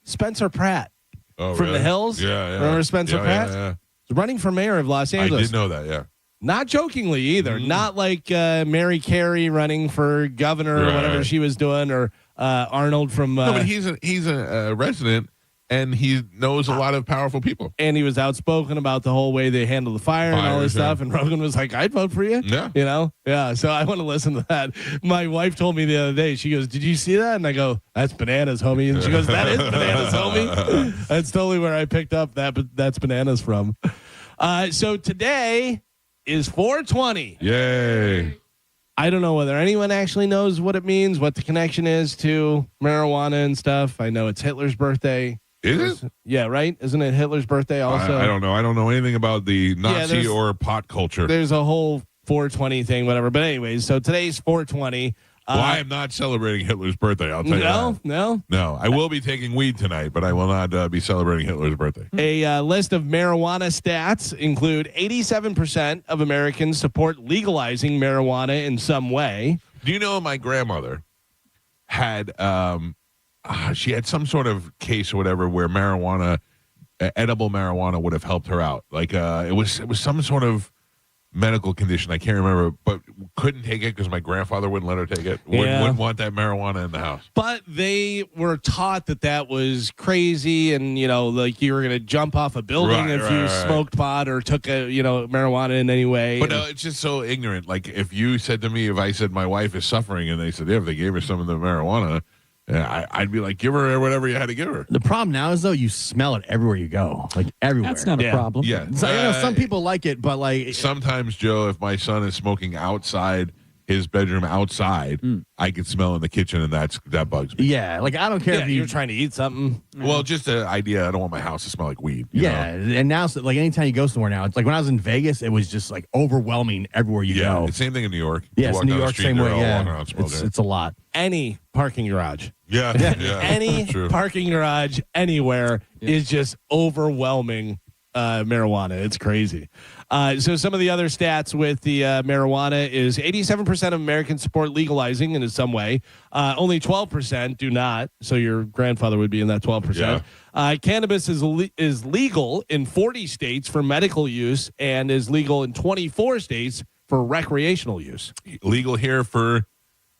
Spencer Pratt from really? The Hills. Yeah. Remember Spencer Pratt? Yeah. He's running for mayor of Los Angeles. I did know that, yeah. Not jokingly either. Not like Mary Carey running for governor or whatever she was doing, or Arnold from. No, but he's a resident, and he knows a lot of powerful people. And he was outspoken about the whole way they handle the fire and all this stuff. And Rogan was like, "I'd vote for you." Yeah, yeah. So I want to listen to that. My wife told me the other day. She goes, "Did you see that?" And I go, "That's bananas, homie." And she goes, "That is bananas, homie." That's totally where I picked up that. But that's bananas from. So today is 420. Yay. I don't know whether anyone actually knows what it means, what the connection is to marijuana and stuff. I know it's Hitler's birthday. Is it? Yeah, right? Isn't it Hitler's birthday also? I don't know. I don't know anything about the Nazi or pot culture. There's a whole 420 thing, whatever. But anyways, so today's 420. Well, I am not celebrating Hitler's birthday, I'll tell you that. No. I will be taking weed tonight, but I will not be celebrating Hitler's birthday. A list of marijuana stats include 87% of Americans support legalizing marijuana in some way. Do you know my grandmother had she had some sort of case or whatever where marijuana, edible marijuana, would have helped her out. Like it was some sort of medical condition. I can't remember, but couldn't take it because my grandfather wouldn't let her take it. Wouldn't want that marijuana in the house. But they were taught that was crazy, and like you were going to jump off a building if you smoked pot or took marijuana in any way. But no, it's just so ignorant. Like if you said to me, if I said my wife is suffering, and they said, if they gave her some of the marijuana, I'd be like, give her whatever you had to give her. The problem now is, though, you smell it everywhere you go, like everywhere. That's not a problem. Yeah. So, some people like it, but like sometimes, Joe, if my son is smoking outside his bedroom outside, I could smell in the kitchen, and that bugs me. Yeah, like I don't care if you're trying to eat something. Well, just the idea. I don't want my house to smell like weed. You know? And now, like anytime you go somewhere now, it's like when I was in Vegas, it was just like overwhelming everywhere you go. The same thing in New York. Yes, New York, same way. Yeah, it's a lot. Any parking garage. Yeah. Any parking garage anywhere is just overwhelming marijuana. It's crazy. So some of the other stats with the marijuana is 87% of Americans support legalizing in some way. Only 12% do not. So your grandfather would be in that 12%. Cannabis is legal in 40 states for medical use and is legal in 24 states for recreational use. Legal here for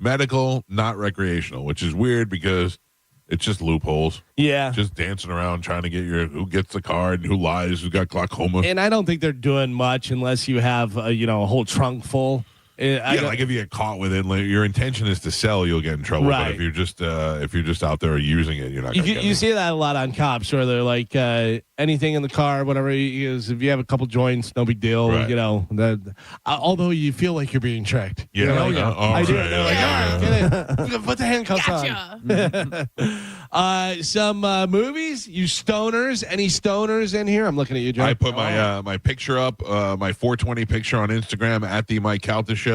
medical, not recreational, which is weird because it's just loopholes. Yeah. Just dancing around trying to get who gets the card, who lies, who got glaucoma. And I don't think they're doing much unless you have, a whole trunk full. Like if you get caught with it, like your intention is to sell, you'll get in trouble. Right. But if you're just out there using it, you're not going to get You it. see that a lot on cops where they're like, anything in the car, whatever. If you have a couple joints, no big deal. Right. Although you feel like you're being tricked. Yeah. I do. They're like, all right, get it. Put the handcuffs on. Some movies, you stoners. Any stoners in here? I'm looking at you, Joe. I put my picture up, my 420 picture on Instagram at the Mike Calta Show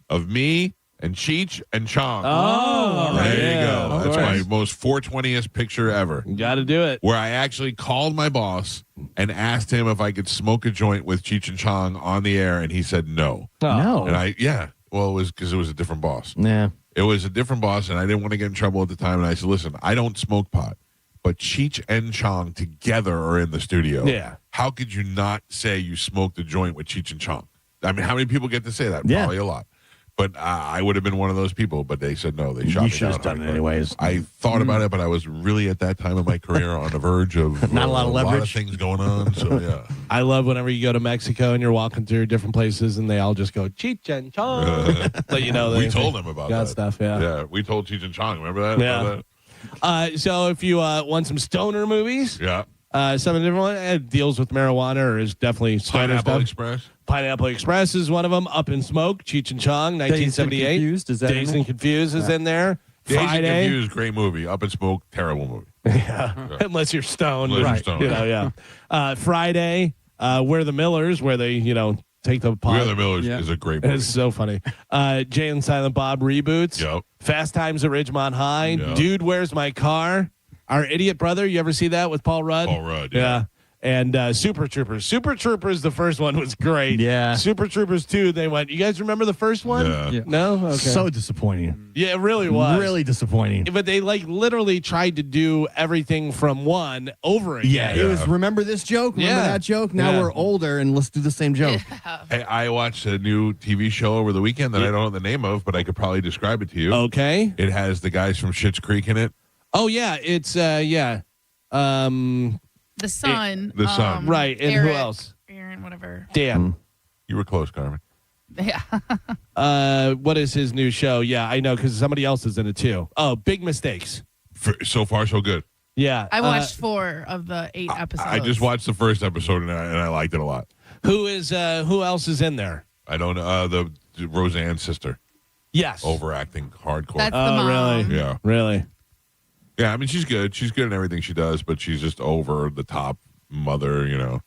of me and Cheech and Chong. Oh, there you go. That's my most 420th picture ever. You got to do it. Where I actually called my boss and asked him if I could smoke a joint with Cheech and Chong on the air, and he said no. No. And well, it was because it was a different boss. Yeah. It was a different boss, and I didn't want to get in trouble at the time. And I said, listen, I don't smoke pot, but Cheech and Chong together are in the studio. Yeah. How could you not say you smoked a joint with Cheech and Chong? I mean, how many people get to say that? Yeah. Probably a lot. But I would have been one of those people, but they said no. They shot me You should have done it anyways. I thought about it, but I was really at that time of my career on the verge of Not a lot of leverage. things going on. So yeah, I love whenever you go to Mexico and you're walking through different places and they all just go Cheech and Chong. But you know, we told them about that stuff. Yeah, we told Cheech and Chong. Remember that? Yeah. Remember that? So if you want some stoner movies, Yeah. some of the different ones, it deals with marijuana or is definitely stoner Pineapple stuff. Express. Pineapple Express is one of them. Up in Smoke, Cheech and Chong, 1978. Confused, is that in Dazed there? and Confused is in there. Dazed and Friday, Confused, great movie. Up in Smoke, terrible movie. unless you're stoned. Unless you're right. stoned, You know, yeah. Friday, We're the Millers, where they, take the pot. We're the Millers is a great movie. It's so funny. Jay and Silent Bob reboots. Yep. Fast Times at Ridgemont High. Yep. Dude, Where's My Car? Our Idiot Brother. You ever see that with Paul Rudd? Paul Rudd, Yeah. And Super Troopers. Super Troopers, the first one was great. Yeah. Super Troopers 2, they went, you guys remember the first one? Yeah. No? Okay. So disappointing. Yeah, it really was. Really disappointing. But they literally tried to do everything from one over again. Yeah, it was remember this joke? Remember Yeah. that joke? Now Yeah. we're older and let's do the same joke. Hey, I watched a new TV show over the weekend that I don't know the name of, but I could probably describe it to you. Okay. It has the guys from Schitt's Creek in it. Oh, yeah. It's, The Son. The Son. right. And Eric, who else? Aaron, whatever. Dan. You were close, Carmen. Yeah. What is his new show? Yeah, I know, because somebody else is in it, too. Oh, Big Mistakes. So far, so good. Yeah. I watched 4 of the 8 episodes. I just watched the first episode and I liked it a lot. Who else is in there? I don't know. The Roseanne's sister. Yes. Overacting hardcore. That's the mom. Really? Yeah. Really? Yeah, I mean, she's good. She's good in everything she does, but she's just over the top mother,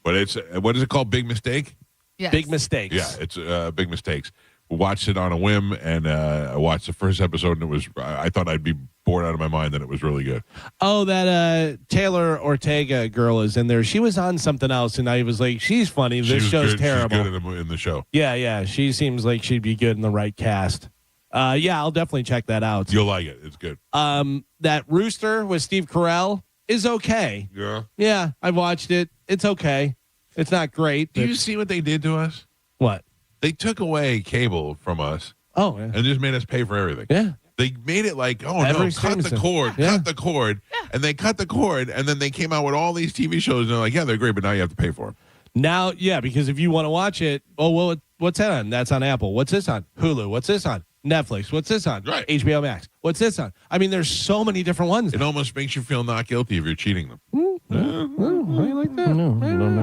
But it's, what is it called? Big Mistake? Yes. Big Mistakes. Yeah, it's Big Mistakes. Watched it on a whim, and I watched the first episode, and it was, I thought I'd be bored out of my mind, and it was really good. Oh, that Taylor Ortega girl is in there. She was on something else, and I was like, she's funny. She This was show's good. terrible. She's good in the show. Yeah. She seems like she'd be good in the right cast. Yeah, I'll definitely check that out. You'll like it. It's good. That Rooster with Steve Carell is okay. Yeah. Yeah, I watched it. It's okay. It's not great. Do but- you see what they did to us? What? They took away cable from us. Oh, yeah. And just made us pay for everything. Yeah. They made it like, oh, Every no, cut the streaming cord, service. Yeah. cut the cord. And they cut the cord, and then they came out with all these TV shows, and they're like, yeah, they're great, but now you have to pay for them. Now, yeah, because if you want to watch it, oh, well, what's that on? That's on Apple. What's this on? Hulu. What's this on? Netflix. What's this on? Right. HBO Max. What's this on? I mean, there's so many different ones. It almost makes you feel not guilty if you're cheating them. How you like that? No.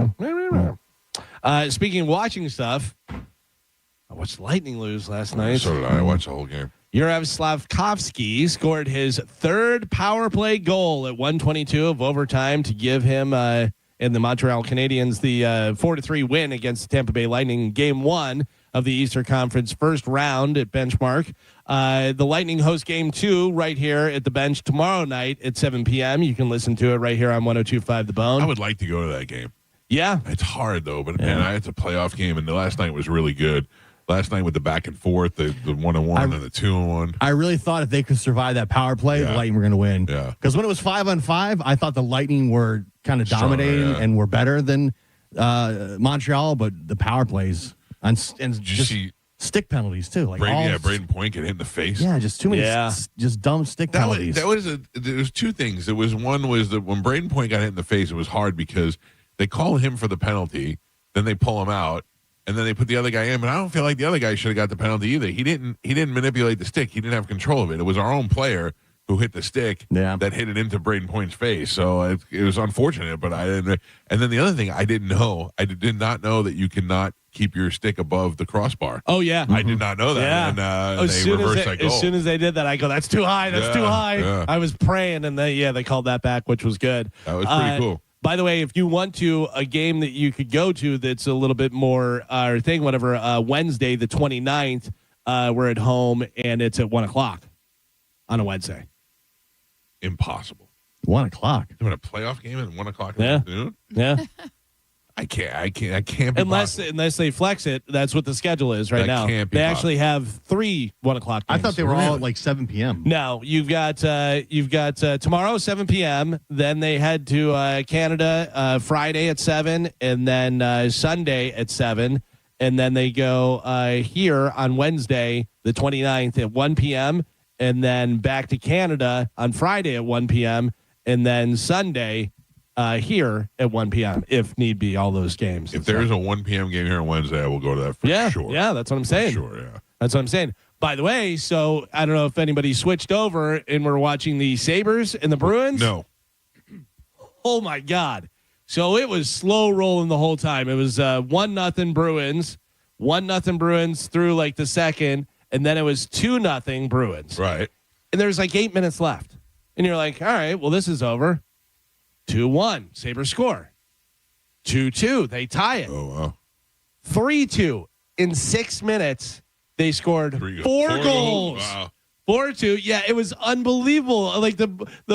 Speaking of watching stuff, I watched Lightning lose last night. So did I. I watched the whole game. Yurov Slavkovsky scored his third power play goal at 1:22 of overtime to give him and the Montreal Canadiens the 4-3 win against the Tampa Bay Lightning in Game 1 of the Eastern Conference first round at Benchmark. The Lightning host Game 2 right here at the Bench tomorrow night at 7 p.m. You can listen to it right here on 102.5 The Bone. I would like to go to that game. Yeah. It's hard, though, but man, it's a playoff game, and the last night was really good. Last night with the back and forth, the 1-1 and the 2-1. I really thought if they could survive that power play, the Lightning were going to win. Yeah. Because when it was 5-on-5, I thought the Lightning were kind of dominating and were better than Montreal, but the power plays and just stick penalties too. Like Braden Point get hit in the face. Yeah, just too many just dumb stick penalties. There was two things. There was one was that when Braden Point got hit in the face, it was hard because they call him for the penalty, then they pull him out, and then they put the other guy in. But I don't feel like the other guy should have got the penalty either. He didn't manipulate the stick. He didn't have control of it. It was our own player who hit the stick that hit it into Braden Point's face. So it was unfortunate, but I didn't. And then the other thing I didn't know, I did not know that you cannot keep your stick above the crossbar. Oh, yeah. I did not know that. Yeah. And they reversed that goal. As soon as they did that, I go, that's too high. That's too high. Yeah. I was praying, and they called that back, which was good. That was pretty cool. By the way, if you want to, a game that you could go to that's a little bit more Wednesday, the 29th, we're at home, and it's at 1 o'clock on a Wednesday. Impossible. 1 o'clock. Doing a playoff game at 1 o'clock in the afternoon? Yeah. I can't be unless they flex it. That's what the schedule is right That now. can't be They actually have 3 1 o'clock games. I thought they were all at like 7 p.m. No, you've got tomorrow 7 p.m. Then they head to Canada Friday at 7, and then Sunday at 7, and then they go here on Wednesday, the 29th at 1 p.m., and then back to Canada on Friday at 1 p.m., and then Sunday here at 1 p.m. if need be, all those games. If there's a 1 p.m. game here on Wednesday, I will go to that for sure. Yeah, that's what I'm saying. For sure, yeah. That's what I'm saying. By the way, so I don't know if anybody switched over and we're watching the Sabres and the Bruins. No. Oh, my God. So it was slow rolling the whole time. It was 1-0 Bruins, 1-0 Bruins through like the second, and then it was 2-0 Bruins. Right. And there's like 8 minutes left. And you're like, all right, well, this is over. 2-1, Sabres score. 2-2, they tie it. Oh, wow. 3-2. In 6 minutes, they scored four goals. Wow. 4-2. Yeah, it was unbelievable. Like the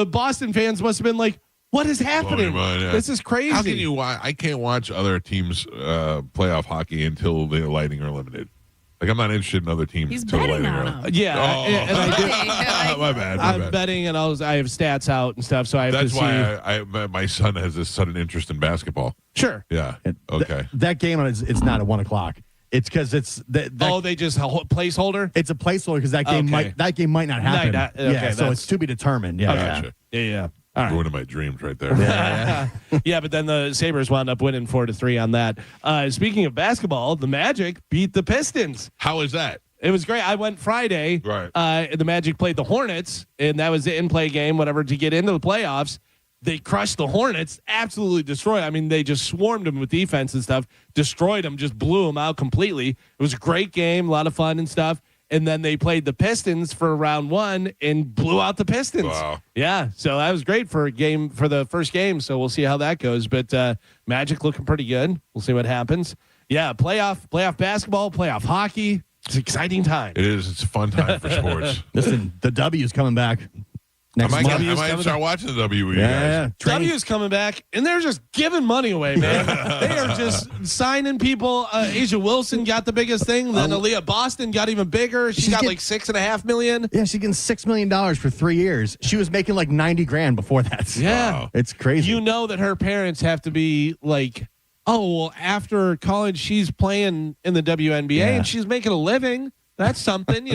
Boston fans must have been like, what is happening? Mind, yeah. This is crazy. How can you watch? I can't watch other teams playoff hockey until the Lightning are eliminated. Like, I'm not interested in other teams until the Lightning are eliminated. Yeah. And I my bad. I'm betting, and I have stats out and stuff, so I have That's to see. why my son has this sudden interest in basketball. Sure. Yeah. Okay. That game it's not at 1 o'clock. It's because it's they just placeholder. It's a placeholder because that game might not happen. So it's to be determined. Yeah. Gotcha. Yeah. All right. Going to my dreams right there. Yeah, but then the Sabres wound up winning 4-3 on that. Speaking of basketball, the Magic beat the Pistons. How is that? It was great. I went Friday. Right. The Magic played the Hornets, and that was the in-play game, whatever, to get into the playoffs. They crushed the Hornets, absolutely destroyed. I mean, they just swarmed them with defense and stuff, destroyed them, just blew them out completely. It was a great game, a lot of fun and stuff. And then they played the Pistons for round 1 and blew out the Pistons. Wow. Yeah, so that was great for the first game. So we'll see how that goes. But Magic looking pretty good. We'll see what happens. Yeah, playoff basketball, playoff hockey. It's an exciting time. It is. It's a fun time for sports. Listen, the W is coming back. I might start watching the W. Yeah. W is coming back, and they're just giving money away, man. They are just signing people. Asia Wilson got the biggest thing. Then Aaliyah Boston got even bigger. She got like $6.5 million. Yeah, she's getting $6 million for 3 years. She was making like $90,000 before that. Yeah, wow. It's crazy. You know that her parents have to be like, oh, well, after college, she's playing in the WNBA and she's making a living. That's something,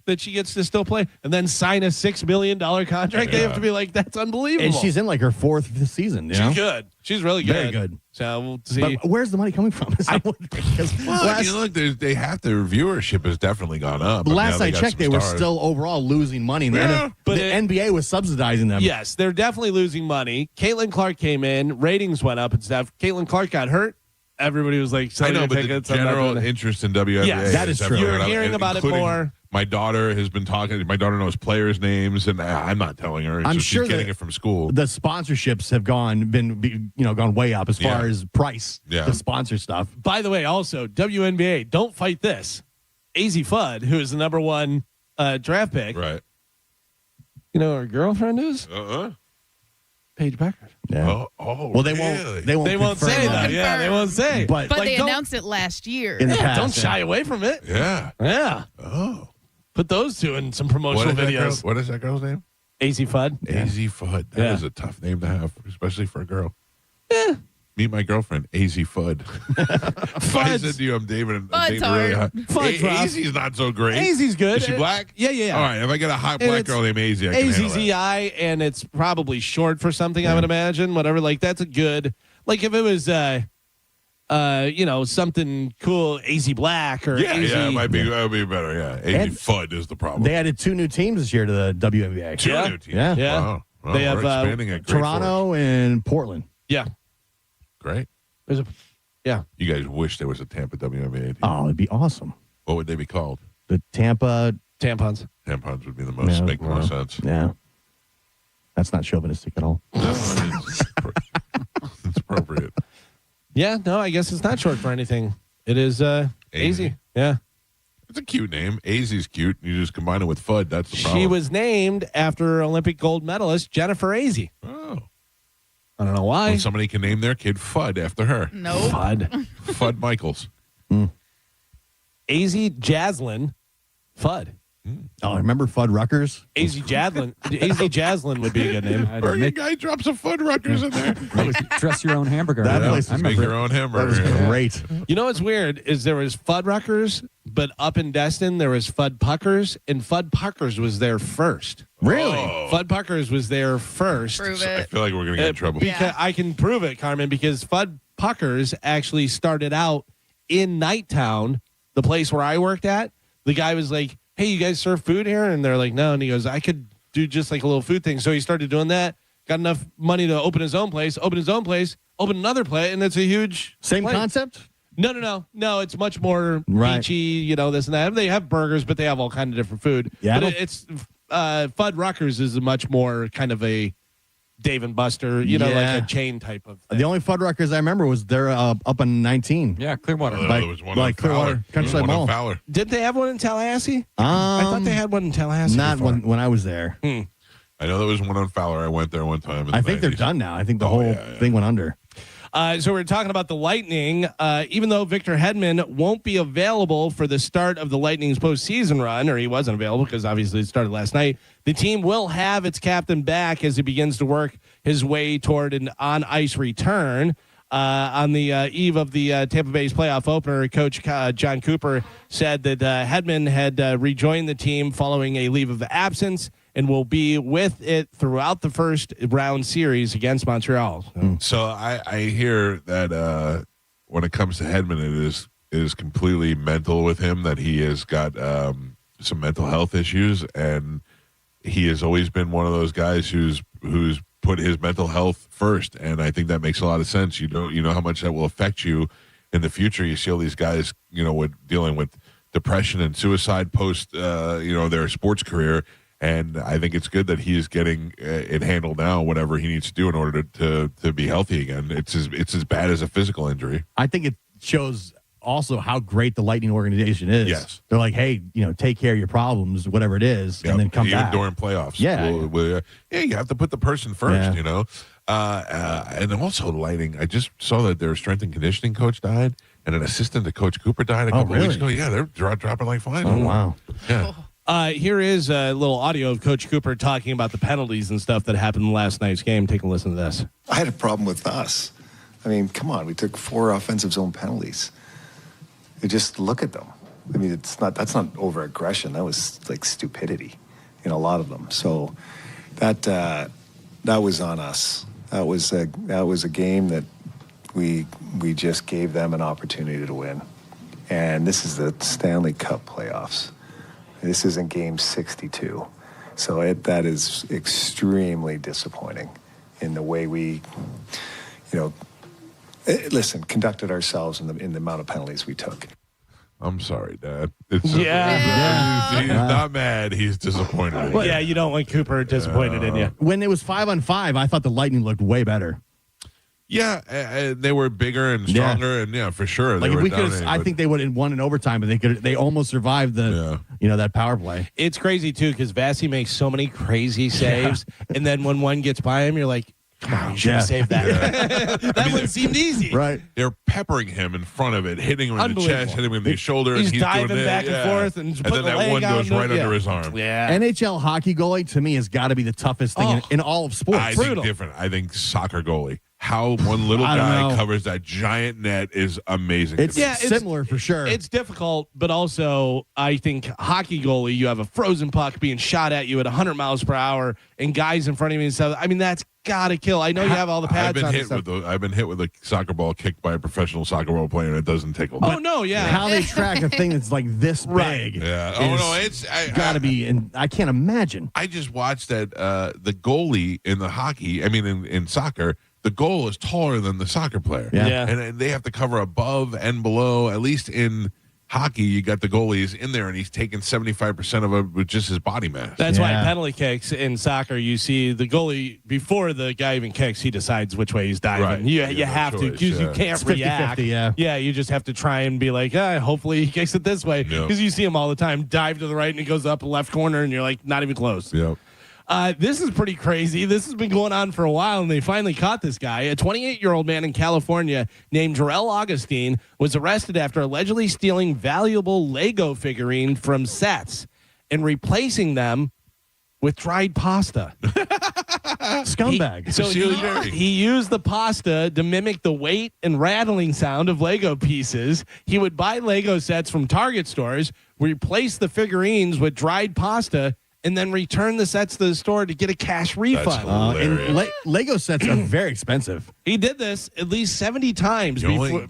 that she gets to still play and then sign a $6 million contract. Yeah. They have to be like, that's unbelievable. And she's in like her 4th season. She's good. She's really good. Very good. So we'll see. But where's the money coming from? Look, they have their viewership has definitely gone up. Last I checked, they were still overall losing money. But the NBA was subsidizing them. Yes, they're definitely losing money. Caitlin Clark came in, ratings went up and stuff. Caitlin Clark got hurt. Everybody was like, I know, but the general interest in WNBA. Yes, that is true. You're hearing about it more. My daughter has been talking. My daughter knows players' names, and I'm not telling her. I'm sure she's getting it from school. The sponsorships have gone way up as far as price. Yeah. The sponsor stuff. By the way, also WNBA, don't fight this. AZ Fudd, who is the number 1 draft pick. Right. You know who her girlfriend is? Paige Becker. Yeah. Well, they really? won't. They won't say that. Yeah, they won't say. But they announced it last year. In the past, don't shy away from it. Yeah. Yeah. Oh. Put those two in some promotional videos. What is that girl's name? AZ Fudd. AZ Fudd. That is a tough name to have, especially for a girl. Yeah. Meet my girlfriend, AZ Fudd. I said to you, I'm David. Fudd's hard. AZ's not so great. AZ's good. Is she black? Yeah. All right. If I get a hot black girl named AZ, I can handle that. AZZI, and it's probably short for something, I would imagine. Whatever. Like, that's a good. Like, if it was, something cool, AZ Black or AZ. Yeah, it might be. That would be better. Yeah. AZ Fudd is the problem. They added 2 new teams this year to the WNBA. 2 new teams. Yeah. Wow. Well, They have expanding at great Toronto force. and Portland. Yeah. Great. There's a. Yeah. You guys wish there was a Tampa WNBA team. Oh, it'd be awesome. What would they be called? The Tampa Tampons. Tampons would be the most make the most sense. Yeah. That's not chauvinistic at all. It's appropriate. Yeah, no, I guess it's not short for anything. It is AZ. Yeah. It's a cute name. AZ's cute. You just combine it with Fudd. That's the problem. She was named after Olympic gold medalist Jennifer AZ. Oh. I don't know why. Well, somebody can name their kid Fudd after her. No. Fudd. Fudd Michaels. AZ Jaslyn Fudd. Oh, remember Fuddruckers? AZ Jaslin would be a good name. Burger guy drops a Fuddruckers in there. Dress your own hamburger. That place I make your own hamburger. That was great. You know what's weird is there was Fuddruckers, but up in Destin there was Fuddpuckers, and Fuddpuckers was there first. Really? Fuddpuckers was there first. Prove I it. feel like we're going to get in trouble. Because I can prove it, Carmen, because Fuddpuckers actually started out in Nighttown, the place where I worked at. The guy was like, hey, you guys serve food here? And they're like, no. And he goes, I could do just like a little food thing. So he started doing that, got enough money to open his own place, open another place, and it's a huge Same place. concept? No, it's much more Right. beachy, this and that. They have burgers, but they have all kind of different food. Yeah, but it's Fuddruckers is a much more kind of a Dave and Buster, like a chain type of thing. The only Fuddruckers I remember was there up on 19. Yeah, Clearwater. There was one like on Fowler. Clearwater Country One on Mall. Fowler. Did they have one in Tallahassee? I thought they had one in Tallahassee. Not before. when I was there. I know there was one on Fowler. I went there one time. I think they're done now. I think the whole thing went under. So we're talking about the Lightning. Even though Victor Hedman won't be available for the start of the Lightning's postseason run, or he wasn't available because obviously it started last night, the team will have its captain back as he begins to work his way toward an on-ice return. On the eve of the Tampa Bay's playoff opener, Coach John Cooper said that Hedman had rejoined the team following a leave of absence and will be with it throughout the first round series against Montreal. So I hear that when it comes to Hedman, it is completely mental with him, that he has got some mental health issues, and he has always been one of those guys who's put his mental health first, and I think that makes a lot of sense. You know how much that will affect you in the future. You see all these guys, dealing with depression and suicide post, their sports career. And I think it's good that he is getting it handled now, whatever he needs to do in order to be healthy again. It's as bad as a physical injury. I think it shows also how great the Lightning organization is. Yes. They're like, hey, take care of your problems, whatever it is, and then come even back. during playoffs. Yeah. You have to put the person first, and also the Lightning. I just saw that their strength and conditioning coach died, and an assistant to Coach Cooper died a couple weeks ago. Yeah, they're dropping like flies. Oh, wow. Yeah. Here is a little audio of Coach Cooper talking about the penalties and stuff that happened in last night's game. Take a listen to this. I had a problem with us. I mean, come on, we took 4 offensive zone penalties. You just look at them. I mean, that's not over aggression. That was like stupidity in a lot of them. So that was on us. That was a game that we just gave them an opportunity to win. And this is the Stanley Cup playoffs. This isn't game 62. So that is extremely disappointing in the way we, conducted ourselves in the amount of penalties we took. I'm sorry, Dad. He's not mad. He's disappointed. Well, yeah, you don't want Cooper disappointed in you. When it was 5-on-5, I thought the Lightning looked way better. Yeah, they were bigger and stronger, and for sure. Like they if were we could, dominating, I think they would have won in overtime, but they almost survived that power play. It's crazy too because Vasi makes so many crazy saves, and then when one gets by him, you're like, "Come on, you should have saved that." That one seemed easy, right? They're peppering him in front of it, hitting him in the chest, hitting him in the shoulder. He's and diving doing back and forth, and then that one goes right under his arm. Yeah, NHL hockey goalie to me has got to be the toughest thing in all of sports. I think different. I think soccer goalie. How one little guy covers that giant net is amazing. It's similar for sure. It's difficult, but also I think hockey goalie, you have a frozen puck being shot at you at 100 miles per hour and guys in front of you and stuff. I mean, that's got to kill. I know you have all the pads on. I've been hit with a soccer ball kicked by a professional soccer ball player, and it doesn't tickle. Oh, no, yeah. How they track a thing that's like this big. Yeah. Oh, no, it's got to be, and I can't imagine. I just watched that the goalie in the hockey, in soccer, the goal is taller than the soccer player. Yeah. And they have to cover above and below. At least in hockey, you got the goalie is in there, and he's taking 75% of it with just his body mass. That's why penalty kicks in soccer, you see the goalie, before the guy even kicks, he decides which way he's diving. Right. You have to, because you can't it's react. 50-50, yeah, you just have to try and be like, hopefully he kicks it this way. Because you see him all the time, dive to the right, and he goes up left corner, and you're like, not even close. Yep. This is pretty crazy. This has been going on for a while, and they finally caught this guy. A 28-year-old man in California named Jarrell Augustine was arrested after allegedly stealing valuable Lego figurine from sets. and replacing them with dried pasta. Scumbag. He used the pasta to mimic the weight and rattling sound of Lego pieces. He would buy Lego sets from Target stores, replace the figurines with dried pasta, and then return the sets to the store to get a cash refund. And Lego sets are very expensive. He did this at least 70 times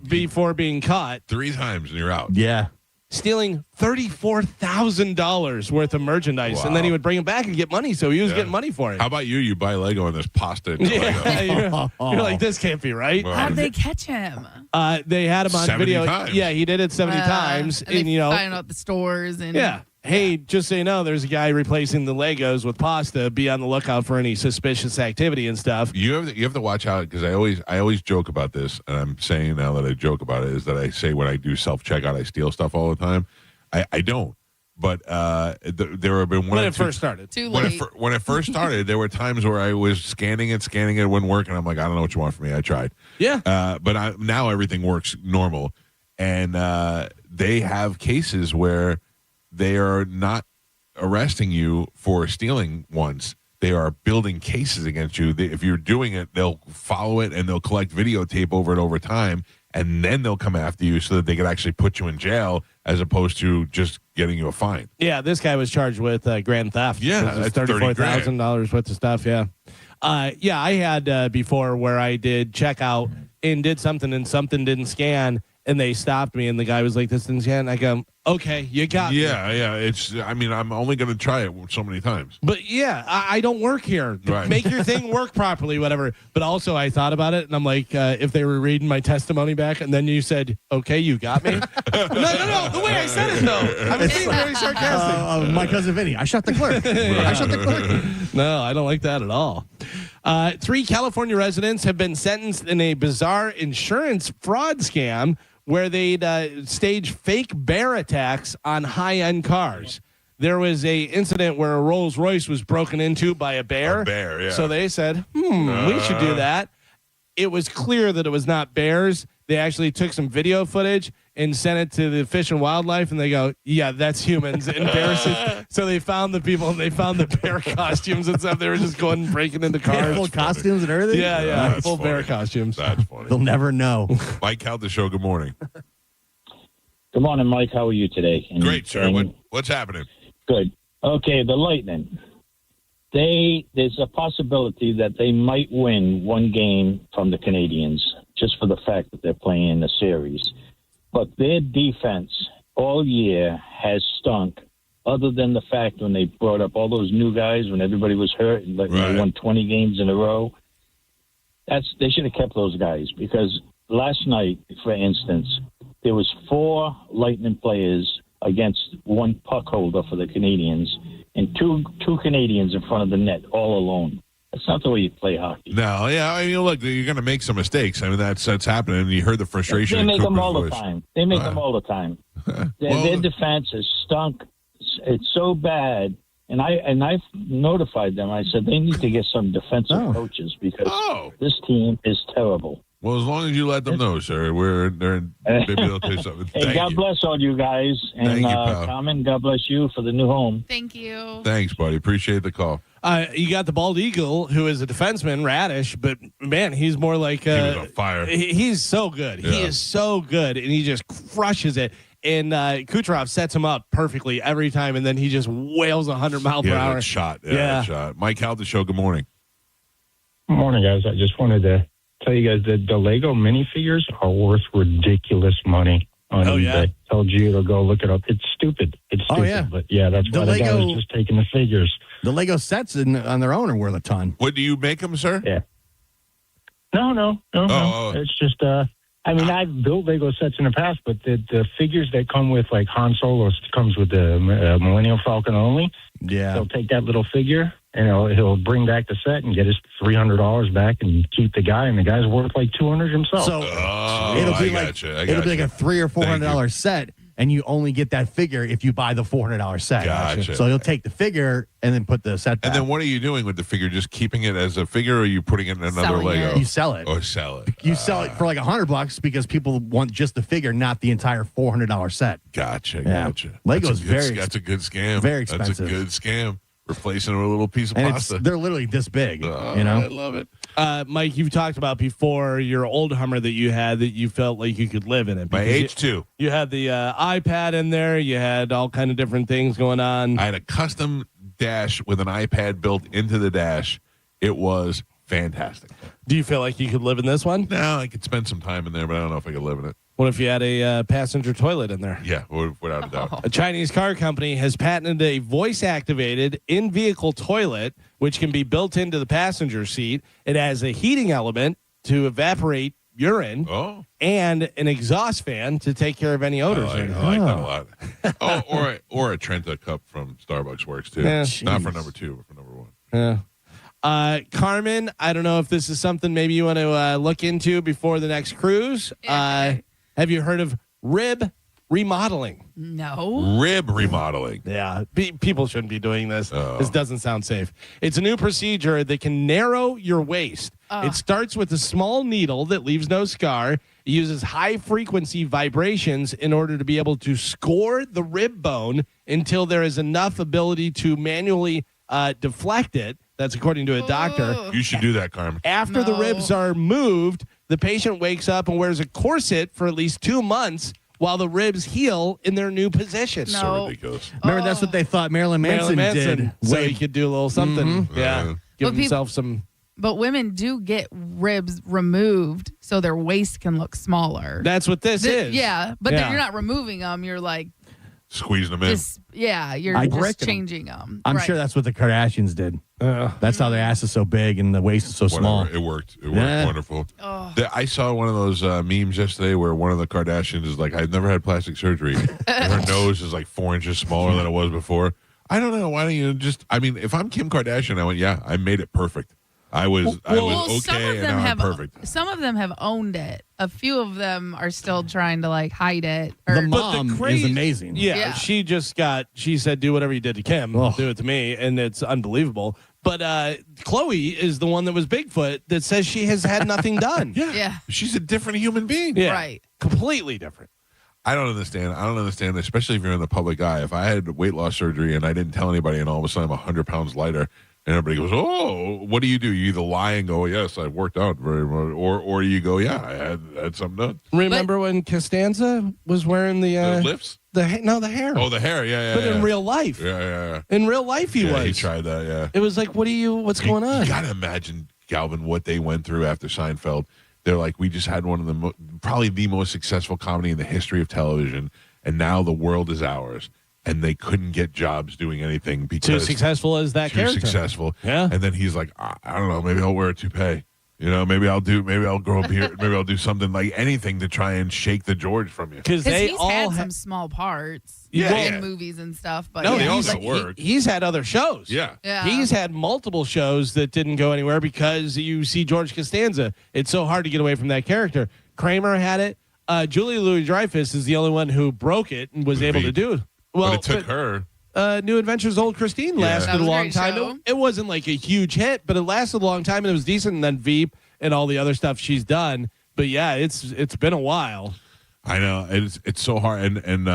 before being caught. 3 times and you're out. Yeah. Stealing $34,000 worth of merchandise. Wow. And then he would bring it back and get money. So he was getting money for it. How about you? You buy Lego and there's pasta and Lego. You're like, this can't be right. Well, How'd they catch him? They had him on 70 video. times. Yeah, he did it 70 times. And they find out the stores and Hey, just so you know, there's a guy replacing the Legos with pasta. Be on the lookout for any suspicious activity and stuff. You have to watch out because I always joke about this, and I'm saying now that I joke about it is that I say when I do self checkout I steal stuff all the time. I don't, but there have been when it first started. Too late. When it first started, there were times where I was scanning it, wouldn't work, and I'm like, I don't know what you want from me. I tried. Yeah. But now everything works normal, and they have cases where they are not arresting you for stealing once. They are building cases against you. If you're doing it, they'll follow it and they'll collect videotape over it over time, and then they'll come after you so that they could actually put you in jail as opposed to just getting you a fine. Yeah, this guy was charged with grand theft. Yeah, that's that's $34,000 worth of stuff. Yeah. I had before where I did checkout and did something and something didn't scan, and they stopped me, and the guy was like, this didn't scan. I go, okay, you got me. Yeah. I'm only going to try it so many times. But yeah, I don't work here. Right. Make your thing work properly, whatever. But also, I thought about it, and I'm like, if they were reading my testimony back, and then you said, okay, you got me. No. The way I said it, though, I was being very sarcastic. My cousin Vinny, I shot the clerk. I shot the clerk. No, I don't like that at all. 3 California residents have been sentenced in a bizarre insurance fraud scam where they'd stage fake bear attacks on high-end cars. There was a incident where a Rolls Royce was broken into by a bear. A bear, yeah. So they said, we should do that. It was clear that it was not bears. They actually took some video footage and sent it to the Fish and Wildlife, and they go, yeah, that's humans. Embarrassing. So they found the people, and they found the bear costumes and stuff. They were just going and breaking into cars. Full costumes and everything? Yeah, full funny. bear costumes. That's funny. They'll never know. Mike Calta Show, good morning. Good morning, Mike. How are you today? Great, sir. What's happening? Good. Okay, the Lightning. There's a possibility that they might win one game from the Canadians just for the fact that they're playing in the series. But their defense all year has stunk, other than the fact when they brought up all those new guys when everybody was hurt and they won 20 games in a row. They should have kept those guys, because last night, for instance, there was 4 Lightning players against 1 puck holder for the Canadians, and two Canadians in front of the net all alone. That's not the way you play hockey. No, yeah. I mean, look, you're going to make some mistakes. I mean, that's happening. You heard the frustration. They make them all voice. the time. They make them all the time. Their defense has stunk. It's so bad. And I've notified them. I said they need to get some defensive coaches, because this team is terrible. Well, as long as you let them know, sir, maybe they'll tell you something. Hey, God bless all you guys. And Thank you, pal. Carmen, God bless you for the new home. Thank you. Thanks, buddy. Appreciate the call. You got the bald eagle, who is a defenseman, Radish, but man, he's more like he was on fire. He's so good. Yeah. He is so good, and he just crushes it. And Kucherov sets him up perfectly every time, and then he just wails 100 mile per hour. That shot. That shot. Mike Calta Show, good morning. Good morning, guys. I just wanted to tell you guys that the Lego minifigures are worth ridiculous money. On eBay. I told you to go look it up. It's stupid. It's stupid. But yeah, that's why the guy was just taking the figures. The Lego sets on their own are worth a ton. What do you make them, sir? Yeah. No. It's just, I mean, I've built Lego sets in the past, but the figures that come with, like Han Solo comes with the Millennium Falcon only. Yeah. They'll take that little figure, and he'll bring back the set and get his $300 back and keep the guy, and the guy's worth like $200 himself. So it'll be like a $300 or $400 set. and you only get that figure if you buy the $400 set. Gotcha. So you'll take the figure and then put the set back. And then what are you doing with the figure? Just keeping it as a figure, or are you putting it in another Selling Lego? it. You sell it. Or sell it. You sell it for like $100 because people want just the figure, not the entire $400 set. Gotcha. Yeah. Gotcha. Lego's That's a good scam. very expensive. That's a good scam. Replacing it with a little piece of And pasta. they're literally this big. I love it. Mike, you've talked about before your old Hummer that you had that you felt like you could live in it. My H2. You had the iPad in there. You had all kind of different things going on. I had a custom dash with an iPad built into the dash. It was fantastic. Do you feel like you could live in this one? No, I could spend some time in there, but I don't know if I could live in it. What if you had a passenger toilet in there? Yeah, without a doubt. A Chinese car company has patented a voice-activated in-vehicle toilet, which can be built into the passenger seat. It has a heating element to evaporate urine and an exhaust fan to take care of any odors. I like that a lot. Or a Trenta cup from Starbucks works too. Yeah. Not for number 2, but for number 1. Yeah. Carmen, I don't know if this is something maybe you want to look into before the next cruise. Have you heard of rib remodeling? No. Rib remodeling. Yeah. People shouldn't be doing this. This doesn't sound safe. It's a new procedure that can narrow your waist. It starts with a small needle that leaves no scar. It uses high-frequency vibrations in order to be able to score the rib bone until there is enough ability to manually deflect it. That's according to a doctor. You should do that, Carmen. After the ribs are moved, the patient wakes up and wears a corset for at least 2 months while the ribs heal in their new position. So ridiculous. Remember, that's what they thought Marilyn Manson did. So he could do a little something. Yeah. Give But himself some. But women do get ribs removed so their waist can look smaller. That's what this is. Yeah, but then you're not removing them. You're like, squeezing them in. You're just changing them. I'm sure that's what the Kardashians did. That's how their ass is so big and the waist is so small. It worked. It worked wonderful. I saw one of those memes yesterday where one of the Kardashians is like, I've never had plastic surgery. And her nose is like 4 inches smaller than it was before. I don't know. Why don't you just, I mean, if I'm Kim Kardashian, I went, yeah, I made it perfect. I was okay, and now I'm perfect. Some of them have owned it. A few of them are still trying to like hide it. The mom is amazing. Yeah, she said, do whatever you did to Kim, do it to me, and it's unbelievable. But Chloe is the one that was Bigfoot that says she has had nothing done. Yeah. She's a different human being. Yeah. Right. Completely different. I don't understand, especially if you're in the public eye. If I had weight loss surgery and I didn't tell anybody and all of a sudden I'm 100 pounds lighter, and everybody goes, oh, what do? You either lie and go, yes, I've worked out very much, or you go, yeah, I had something done. Remember when Costanza was wearing the lifts? The hair. Oh, the hair, yeah. But in real life. Yeah. In real life he was. He tried that, yeah. It was like, what's going on? You got to imagine, Galvin, what they went through after Seinfeld. They're like, we just had one of the probably the most successful comedy in the history of television, and now the world is ours. And they couldn't get jobs doing anything because too successful as that character. Too successful. Yeah. And then he's like, I don't know, maybe I'll wear a toupee. Maybe I'll grow a beard. Maybe I'll do something like anything to try and shake the George from you. Because he's had some small parts in movies and stuff. But they all got work. He's had other shows. Yeah. He's had multiple shows that didn't go anywhere because you see George Costanza. It's so hard to get away from that character. Kramer had it. Julia Louis-Dreyfus is the only one who broke it and was able to do it. Well, but it took her. New Adventures of Old Christine lasted a long time. It wasn't like a huge hit, but it lasted a long time and it was decent. And then Veep and all the other stuff she's done. But yeah, it's been a while. I know it's so hard, and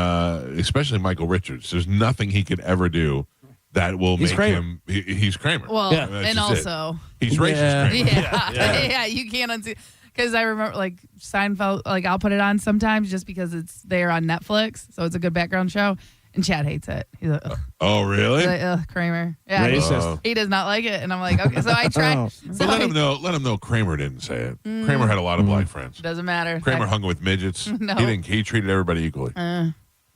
especially Michael Richards. There's nothing he could ever do that will make him. He's Kramer. Well, and also he's racist. Kramer. Yeah, you can't unsee. Because I remember, like, Seinfeld, like, I'll put it on sometimes just because it's there on Netflix, so it's a good background show. And Chad hates it. He's like, ugh. Oh, really? He's like, Kramer. Yeah, racist. He does not like it. And I'm like, okay, so I tried. But let him know Kramer didn't say it. Kramer had a lot of black friends. Doesn't matter. Kramer hung with midgets. No. He treated everybody equally.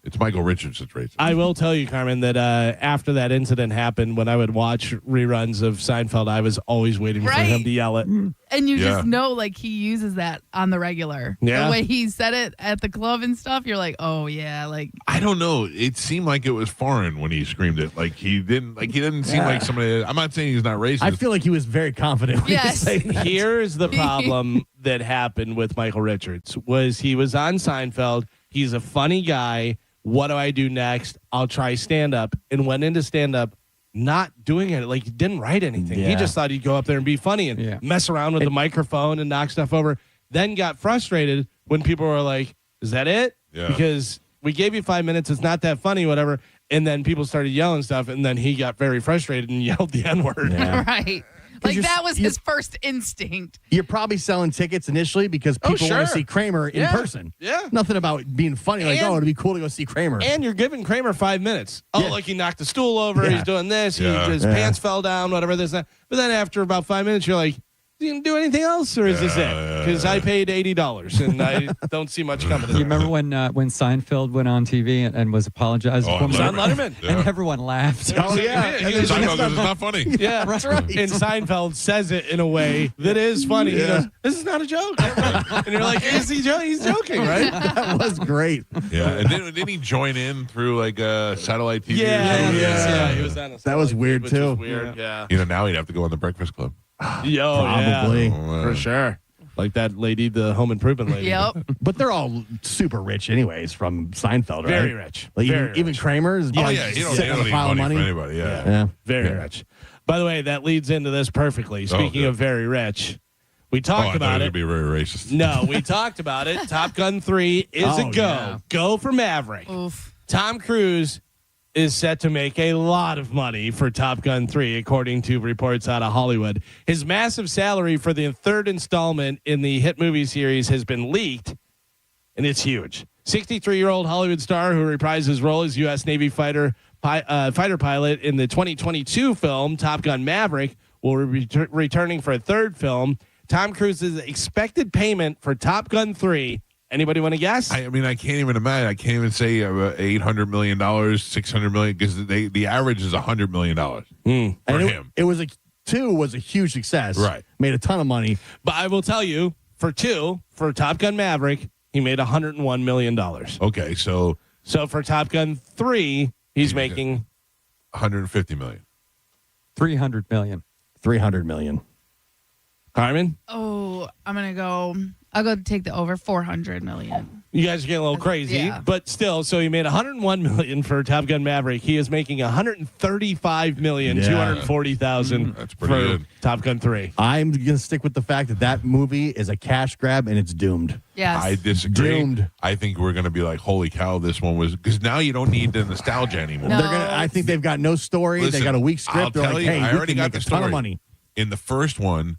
It's Michael Richards that's racist. I will tell you, Carmen, that after that incident happened, when I would watch reruns of Seinfeld, I was always waiting for him to yell it. And you just know, like, he uses that on the regular. Yeah. The way he said it at the club and stuff, you're like, oh, yeah. Like, I don't know. It seemed like it was foreign when he screamed it. Like, he didn't seem like somebody. I'm not saying he's not racist. I feel like he was very confident when he was saying that. Here's the problem that happened with Michael Richards was he was on Seinfeld. He's a funny guy. what do I do next? I'll try stand-up, and went into stand-up not doing it. Like, he didn't write anything. He just thought he'd go up there and be funny and mess around with the microphone and knock stuff over. Then got frustrated when people were like, is that it? Yeah. Because we gave you 5 minutes. It's not that funny, whatever. And then people started yelling stuff, and then he got very frustrated and yelled the N-word. Right. Like, that was his first instinct. You're probably selling tickets initially because people want to see Kramer in person. Yeah. Nothing about being funny. Like, it'd be cool to go see Kramer. And you're giving Kramer 5 minutes. Oh, like he knocked the stool over. He's doing this. His pants fell down, whatever this, that. But then after about 5 minutes, you're like, you didn't do anything else, or is this it? Because I paid $80 and I don't see much coming. You remember when Seinfeld went on TV and was apologizing? Oh, on Letterman. And everyone laughed. Oh, yeah. Seinfeld goes, it's not funny. Yeah, that's right. And Seinfeld says it in a way that is funny. He goes, this is not a joke. And you're like, is he joking? He's joking, right? That was great. Yeah, and didn't he join in through like satellite TV? Yeah, he was on a that was weird, which too. was weird, yeah. You know, now he'd have to go on the Breakfast Club. Probably. For sure. Like that lady, the home improvement lady. Yep. But they're all super rich anyways from Seinfeld, right? Very rich. Like Very even rich. Kramer is He don't need money from anybody. Yeah. Very rich. By the way, that leads into this perfectly. Speaking of very rich, we talked about it. Be very racist. No, we talked about it. Top Gun 3 is a go. Yeah. Go for Maverick. Oof. Tom Cruise is set to make a lot of money for Top Gun 3, according to reports out of Hollywood. His massive salary for the third installment in the hit movie series has been leaked, and it's huge. 63-year-old Hollywood star who reprised his role as U.S. Navy fighter pilot in the 2022 film Top Gun Maverick will be returning for a third film. Tom Cruise's expected payment for Top Gun 3. Anybody want to guess? I mean, I can't even imagine. I can't even say $800 million, $600 million, because the average is $100 million for him. It was 2 was a huge success. Right. Made a ton of money. But I will tell you, for Top Gun Maverick, he made $101 million. Okay, so for Top Gun 3, he's making $150 million. $300 million. $300 million. Carmen? Oh, I'll go take the over 400 million. You guys are getting a little crazy, but still, so he made $101 million for Top Gun Maverick. He is making $135,240,000 That's pretty for good. Top Gun 3. I'm going to stick with the fact that movie is a cash grab and it's doomed. Yes. I disagree. Doomed. I think we're going to be like, holy cow, this one was, because now you don't need the nostalgia anymore. No. I think they've got no story. Listen, they got a weak script. I'll They're tell like, you, hey, I we already can got make the a story. ton of money. In the first one,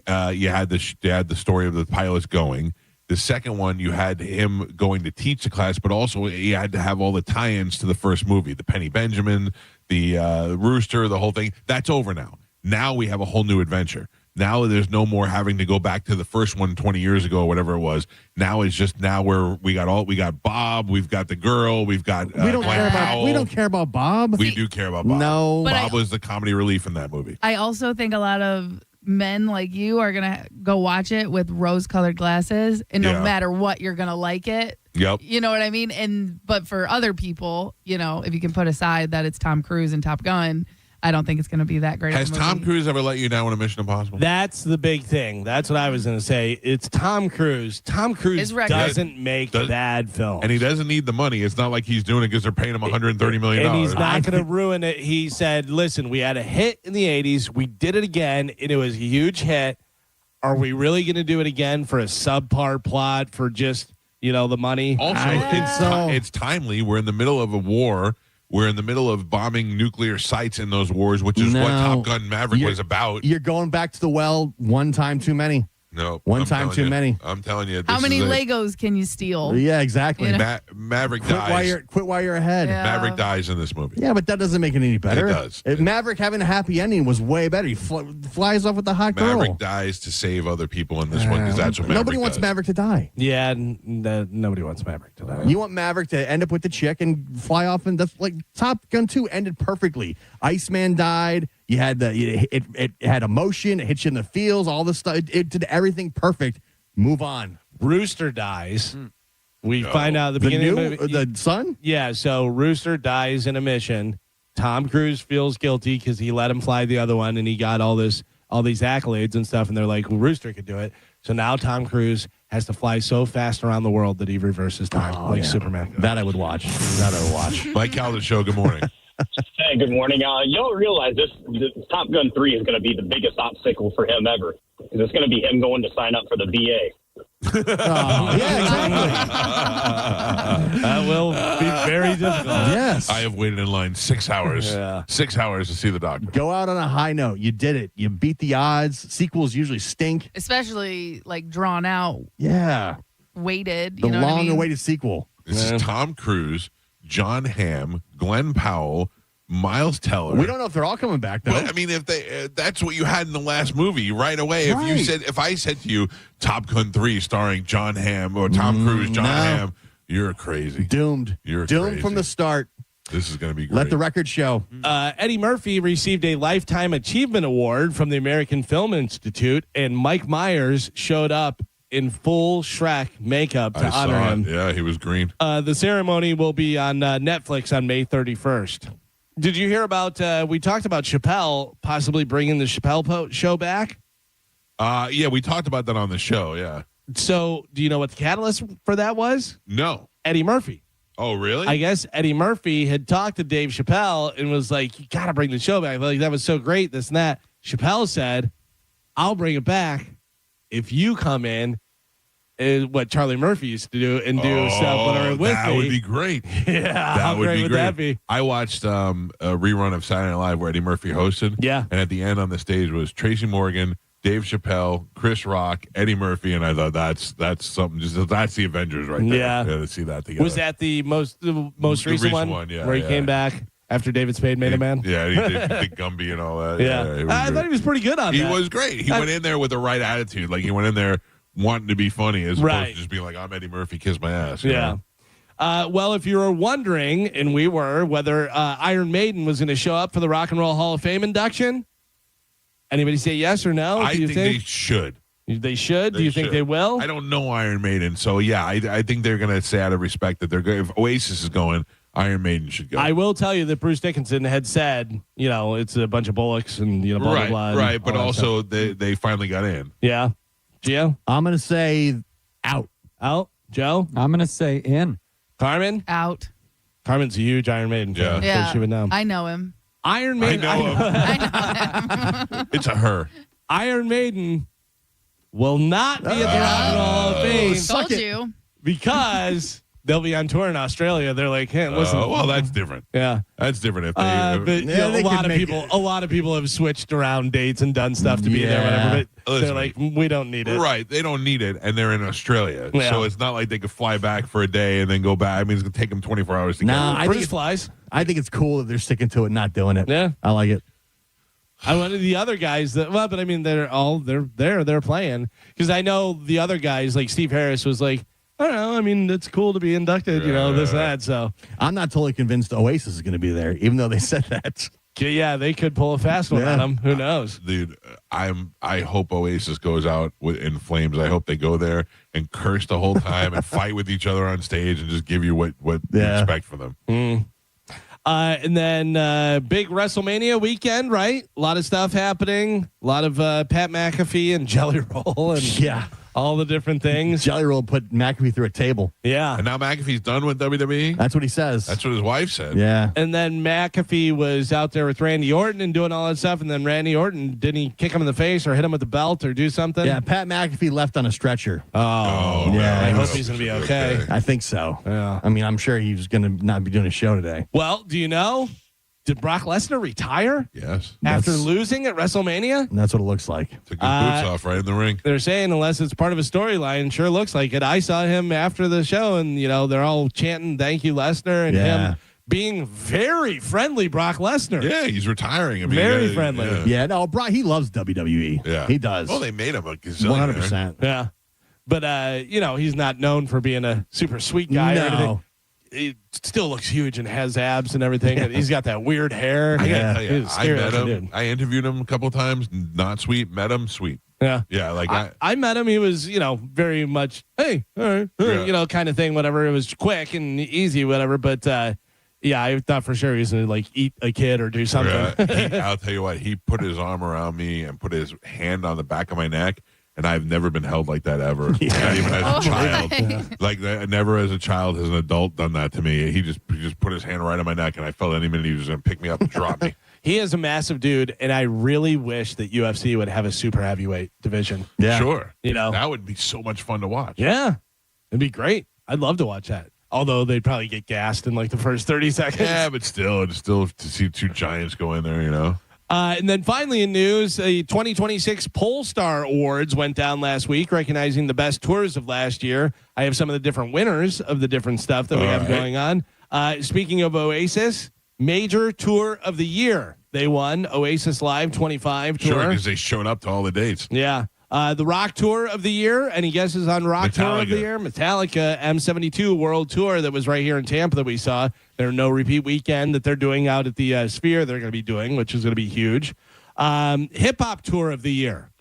you had the story of the pilots going. The second one, you had him going to teach the class, but also you had to have all the tie-ins to the first movie, the Penny Benjamin, the Rooster, the whole thing. That's over now. Now we have a whole new adventure. Now there's no more having to go back to the first one 20 years ago or whatever it was. Now it's just where we got Bob, we've got the girl, we've got we don't care about Powell. we don't care about Bob. We do care about Bob. No, Bob was the comedy relief in that movie. I also think a lot of men like you are gonna go watch it with rose-colored glasses, and no matter what, you're gonna like it. Yep. You know what I mean? But for other people, if you can put aside that it's Tom Cruise and Top Gun, I don't think it's going to be that great. Has Tom Cruise ever let you down in a Mission Impossible? That's the big thing. That's what I was going to say. It's Tom Cruise. Tom Cruise doesn't make bad films. And he doesn't need the money. It's not like he's doing it because they're paying him $130 million. And he's not going to ruin it. He said, listen, we had a hit in the 80s. We did it again, and it was a huge hit. Are we really going to do it again for a subpar plot for just, the money? Also, it's timely. We're in the middle of a war. We're in the middle of bombing nuclear sites in those wars, which is what Top Gun Maverick was about. You're going back to the well one time too many. No. One time too many. I'm telling you. How many Legos can you steal? Yeah, exactly. Maverick dies. Quit while you're ahead. Yeah. Maverick dies in this movie. Yeah, but that doesn't make it any better. It does. Maverick having a happy ending was way better. He flies off with the hot girl. Maverick dies to save other people in this one because that's what Maverick Nobody wants does. Maverick to die. Yeah, nobody wants Maverick to die. You want Maverick to end up with the chick and fly off, and that's like Top Gun 2 ended perfectly. Iceman died. You had it had emotion. It hit you in the feels. All this stuff. It did everything perfect. Move on. Rooster dies. We find out at the beginning of the movie. The son? Yeah, so Rooster dies in a mission. Tom Cruise feels guilty because he let him fly the other one, and he got all these accolades and stuff, and they're like, well, Rooster could do it. So now Tom Cruise has to fly so fast around the world that he reverses time Superman. That I would watch. Mike Calta Show, good morning. Hey, good morning. Y'all realize this Top Gun 3 is going to be the biggest obstacle for him ever. Because it's going to be him going to sign up for the VA. Yeah, exactly. That will be very difficult. Yes. I have waited in line 6 hours. 6 hours to see the doctor. Go out on a high note. You did it. You beat the odds. Sequels usually stink. Especially like drawn out, Yeah. waited. The You know what I mean? long-awaited sequel. This is Tom Cruise, John Hamm, Glenn Powell, Miles Teller. We don't know if they're all coming back, though. But, I mean, if they that's what you had in the last movie right away. If I said to you Top Gun 3 starring John Hamm or Tom Cruise, John Hamm, you're crazy. Doomed. You're doomed crazy. from the start. This is going to be great. Let the record show. Eddie Murphy received a Lifetime Achievement Award from the American Film Institute, and Mike Myers showed up in full Shrek makeup to honor him. Yeah, he was green. The ceremony will be on Netflix on May 31st. Did you hear about, we talked about Chappelle possibly bringing the Chappelle show back? Yeah, we talked about that on the show, yeah. So do you know what the catalyst for that was? No. Eddie Murphy. Oh, really? I guess Eddie Murphy had talked to Dave Chappelle and was like, you got to bring the show back. Like, that was so great, this and that. Chappelle said, I'll bring it back if you come in. Is what Charlie Murphy used to do and do stuff with me. That would be great. Yeah, that would be great. That be? I watched a rerun of Saturday Night Live where Eddie Murphy hosted. Yeah. And at the end on the stage was Tracy Morgan, Dave Chappelle, Chris Rock, Eddie Murphy, and I thought that's something. That's the Avengers right there. Yeah. To see that together. Was that the most recent one? Yeah, where he came back after David Spade made a man? Yeah, he did Gumby and all that. Yeah. I thought he was pretty good on that. He was great. He went in there with the right attitude. Like, he went in there wanting to be funny as opposed to just being like, I'm Eddie Murphy, kiss my ass. you know? Well, if you were wondering, and we were, whether Iron Maiden was going to show up for the Rock and Roll Hall of Fame induction, anybody say yes or no? I think they should. They should? Do you think they will? I don't know Iron Maiden, so yeah, I think they're going to say out of respect that they're good. If Oasis is going, Iron Maiden should go. I will tell you that Bruce Dickinson had said, it's a bunch of bullocks and blah, blah, blah. Right, but also they finally got in. Yeah. Gio? I'm going to say out. Out? Joe? I'm going to say in. Carmen? Out. Carmen's a huge Iron Maiden fan. Yeah. So she would know. I know him. Iron Maiden. I know him. It's a her. Iron Maiden will not be at the Rock and Roll Hall of Fame. Told you. Because they'll be on tour in Australia. They're like, hey, listen. Well, that's different. Yeah. That's different. If But they, a lot of people have switched around dates and done stuff to be there, whatever. But they're like, we don't need it. Right. They don't need it, and they're in Australia. Yeah. So it's not like they could fly back for a day and then go back. I mean, it's going to take them 24 hours to get Nah, there. I think it's cool that they're sticking to it, not doing it. Yeah. I like it. I wanted the other guys but I mean, they're playing. Because I know the other guys, like Steve Harris was like, I don't know. I mean, it's cool to be inducted, this, that. So I'm not totally convinced Oasis is going to be there, even though they said that. Yeah, they could pull a fast one on them. Who knows? Dude, I hope Oasis goes out in flames. I hope they go there and curse the whole time and fight with each other on stage and just give you what you expect from them. And then big WrestleMania weekend, right? A lot of stuff happening. A lot of Pat McAfee and Jelly Roll and all the different things. Jelly Roll put McAfee through a table. Yeah. And now McAfee's done with WWE? That's what he says. That's what his wife said. Yeah. And then McAfee was out there with Randy Orton and doing all that stuff. And then Randy Orton, didn't he kick him in the face or hit him with the belt or do something? Yeah, Pat McAfee left on a stretcher. Oh, yeah. I hope he's going to be okay. I think so. Yeah. I mean, I'm sure he's going to not be doing a show today. Well, do you know? Did Brock Lesnar retire? Yes. After losing at WrestleMania? That's what it looks like. Took his boots off right in the ring. They're saying unless it's part of a storyline, sure looks like it. I saw him after the show, and they're all chanting "Thank you, Lesnar," and him being very friendly. Brock Lesnar. Yeah, he's retiring. I mean, very friendly. Yeah, no, Brock, he loves WWE. Yeah, he does. Well, they made him a gazillionaire. 100%. Yeah, but he's not known for being a super sweet guy or anything. He still looks huge and has abs and everything. And he's got that weird hair. I gotta tell you, I met him. I interviewed him a couple of times. Not sweet. Met him. Sweet. Yeah. Yeah. Like I met him. He was, very much, hey, all right, kind of thing, whatever. It was quick and easy, whatever. But I thought for sure he was going to like eat a kid or do something. I'll tell you what, he put his arm around me and put his hand on the back of my neck. and I've never been held like that ever. Not even as a child. Like never as a child has an adult done that to me. He just put his hand right on my neck, and I felt any minute he was going to pick me up and drop me. He is a massive dude, and I really wish that UFC would have a super heavyweight division. Yeah, sure. That would be so much fun to watch. Yeah, it'd be great. I'd love to watch that. Although they'd probably get gassed in like the first 30 seconds. Yeah, but it's still to see two giants go in there, And then finally in news, the 2026 Polestar Awards went down last week, recognizing the best tours of last year. I have some of the different winners of the different stuff that we have going on. Speaking of Oasis, Major Tour of the Year. They won Oasis Live 25 tour. Sure, because they showed up to all the dates. Yeah. The Rock Tour of the Year. Any guesses on Rock Tour of the Year? Metallica M72 World Tour that was right here in Tampa that we saw. Their no repeat weekend that they're doing out at the Sphere they're going to be doing, which is going to be huge. Hip Hop Tour of the Year.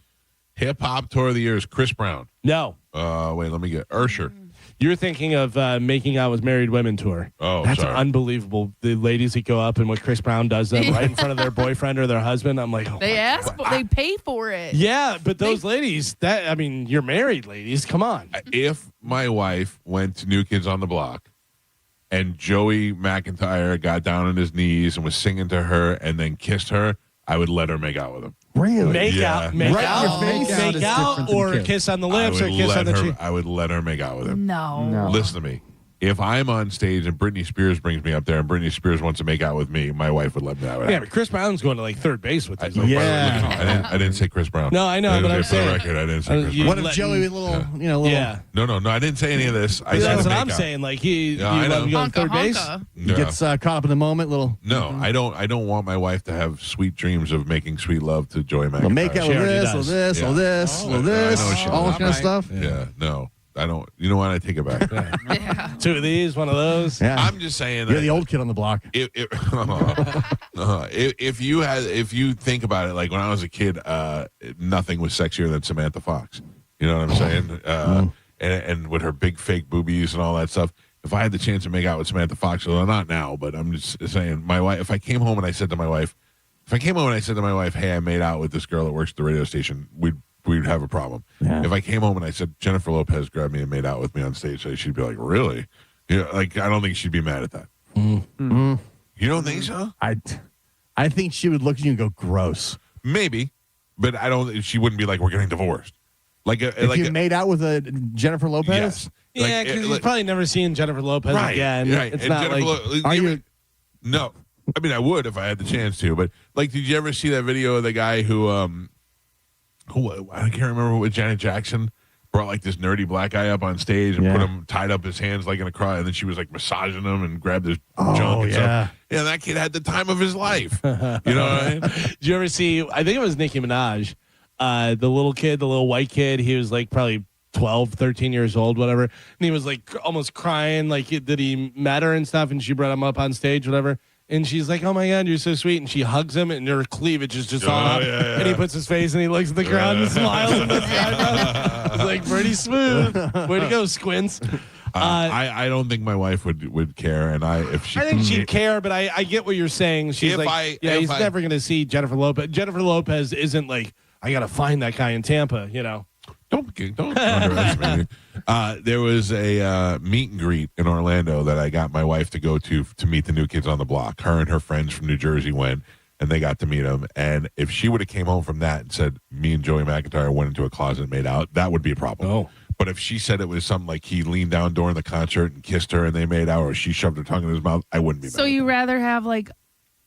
Hip Hop Tour of the Year is Chris Brown. No. Wait, let me get Usher. You're thinking of Making Out with Married Women Tour. Oh, that's sorry. Unbelievable. The ladies that go up and what Chris Brown does them right in front of their boyfriend or their husband. I'm like, they pay for it. Yeah, but those ladies, you're married ladies. Come on. If my wife went to New Kids on the Block and Joey McIntyre got down on his knees and was singing to her and then kissed her, I would let her make out with him. Really? Make out or kiss on the lips or kiss on the cheek. I would let her make out with him. No. Listen to me. If I'm on stage and Britney Spears brings me up there and Britney Spears wants to make out with me, my wife would let me out. Yeah, but Chris Brown's going to like third base with this. I didn't say Chris Brown. No, I know, but I'm for the saying. record, I didn't say Chris Brown. What if Joey with little? Yeah. No, I didn't say any of this. I said that's what make I'm out. saying. Like he I know. let him go to third base. He gets caught up in the moment. No, I don't want my wife to have sweet dreams of making sweet love to Joey McIntyre. Make out with this, or this. All this kind of stuff. Yeah, no. I don't. You know what? I take it back. Two of these, one of those. Yeah. I'm just saying. You're the old kid on the block. If you think about it, like when I was a kid, nothing was sexier than Samantha Fox. You know what I'm saying? And with her big fake boobies and all that stuff. If I had the chance to make out with Samantha Fox, well, not now, but I'm just saying, my wife. If I came home and I said to my wife, "Hey, I made out with this girl that works at the radio station," we'd have a problem. Yeah. If I came home and I said Jennifer Lopez grabbed me and made out with me on stage, she'd be like, "Really?" Like I don't think she'd be mad at that. Mm-hmm. You don't think so? I think she would look at you and go, "Gross." Maybe, but I don't. She wouldn't be like, "We're getting divorced." If you made out with a Jennifer Lopez. Yes. Yeah, because he's probably never seen Jennifer Lopez again. Right. It's And not Jennifer like. No. I mean, I would if I had the chance to. But like, did you ever see that video of the guy who I can't remember what Janet Jackson brought like this nerdy black guy up on stage and put him tied up his hands like in a cross, and then she was like massaging him and grabbed his junk and stuff. Yeah, that kid had the time of his life. You know what I mean? Did you ever see? I think it was Nicki Minaj. The little kid, the little white kid, he was like probably 12, 13 years old, whatever. And he was like almost crying, like that he met her and stuff. And she brought him up on stage, whatever. And she's like, "Oh my God, you're so sweet." And she hugs him and her cleavage is just on up. Yeah. And he puts his face and he looks at the crowd and smiles. And it's like pretty smooth. Way to go, Squints. I don't think my wife would care. And I think she'd care, but I get what you're saying. She's he's never going to see Jennifer Lopez. Jennifer Lopez isn't like, I got to find that guy in Tampa, Don't underestimate me. There was a meet and greet in Orlando that I got my wife to go to meet the New Kids on the Block. Her and her friends from New Jersey went, and they got to meet them. And if she would have came home from that and said, "Me and Joey McIntyre went into a closet and made out," that would be a problem. Oh. But if she said it was something like he leaned down during the concert and kissed her and they made out, or she shoved her tongue in his mouth, I wouldn't be mad. So you rather have like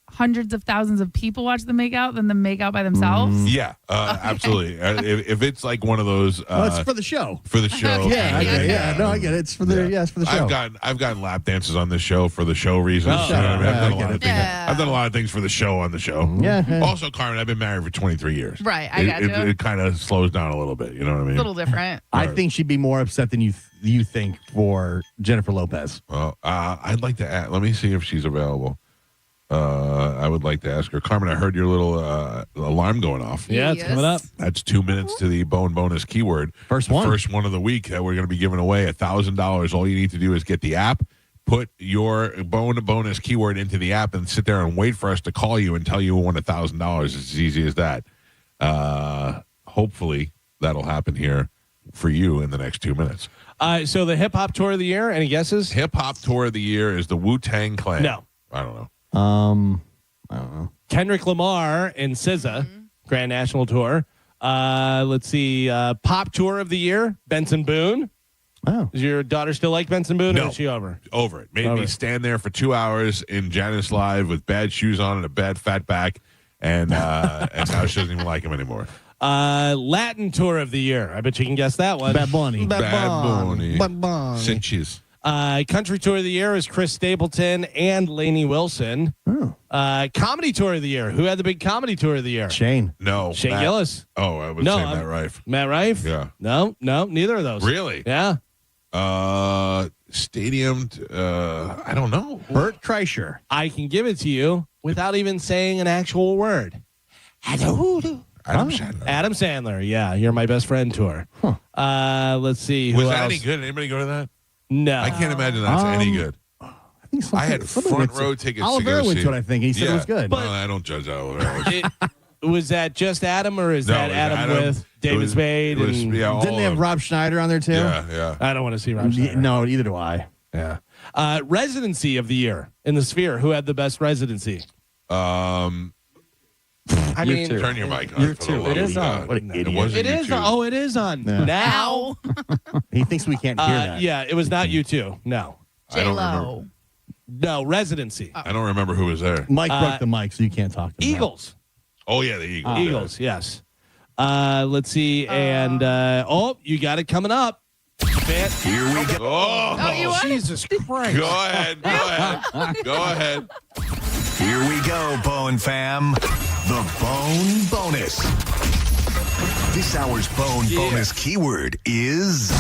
hundreds of thousands of people watch the make out than the make out by themselves? Yeah, absolutely. If it's like one of those, it's for the show. For the show. I get it. It's for the it's for the show. I've gotten lap dances on this show for the show reasons. Oh, You know what I mean? yeah, I've done I a lot get of things. I've done a lot of things for the show on the show. Yeah. Also, Carmen, I've been married for 23 years. Right, I got you. It kind of slows down a little bit. You know what I mean? A little different. I think she'd be more upset than you think for Jennifer Lopez. Well, I'd like to add. Let me see if she's available. I would like to ask her. Carmen, I heard your little alarm going off. Yeah, it's coming up. That's 2 minutes to the bonus keyword. First one of the week that we're going to be giving away $1,000. All you need to do is get the app, put your bonus keyword into the app, and sit there and wait for us to call you and tell you we won $1,000. It's as easy as that. Hopefully, that'll happen here for you in the next 2 minutes. So the hip hop tour of the year, any guesses? Hip hop tour of the year is the Wu-Tang Clan. No. I don't know. I don't know. Kendrick Lamar and SZA, Grand National Tour. Let's see. Pop tour of the year, Benson Boone. Oh. Does your daughter still like Benson Boone, No. or is she over? Over it. Made Over me it. stand there for 2 hours in Janice Live with bad shoes on and a bad fat back, and now she doesn't even like him anymore. Latin tour of the year. I bet you can guess that one. Bad Bunny. Bad Bunny. Cinches. Country tour of the year is Chris Stapleton and Lainey Wilson. Oh. Comedy tour of the year. Who had the big comedy tour of the year? Shane. No. Shane Matt. Gillis. Oh, I would No, say I'm- Matt Rife. Matt Rife? Yeah. No, neither of those. Really? Yeah. Stadium. I don't know. Bert Kreischer. I can give it to you without even saying an actual word. Adam Sandler. Adam Sandler. Yeah, You're My Best Friend tour. Let's see. Was who that else? any good? Anybody go to that? No. I can't imagine that's any good. I think I had front row tickets to Oliveira go went see to it, I think. He said it was good. Well, I don't judge Oliveira. Was that just Adam, or is No, that it was Adam, Adam. with David It was- Spade? it was- and yeah, all Didn't they have of- Rob Schneider on there too? Yeah. I don't want to see Rob Schneider. No, neither do I. Yeah. Residency of the year in the Sphere. Who had the best residency? I You mean, too. turn your mic on. You're for the too. love It of is God. on. What an idiot. It wasn't It is. YouTube. Oh, it is on Yeah. now. He thinks we can't hear that. Yeah, it was not you two. No, I don't remember. no residency. I don't remember who was there. Mike broke the mic, so you can't talk to him. Eagles. Oh yeah, the Eagles. Eagles. Yes. Let's see. And you got it coming up. Here we go. Oh, you won? Jesus Christ. Go ahead. Go ahead. Go ahead. Here we go, Bone fam. The Bone Bonus. This hour's Bone Bonus keyword is...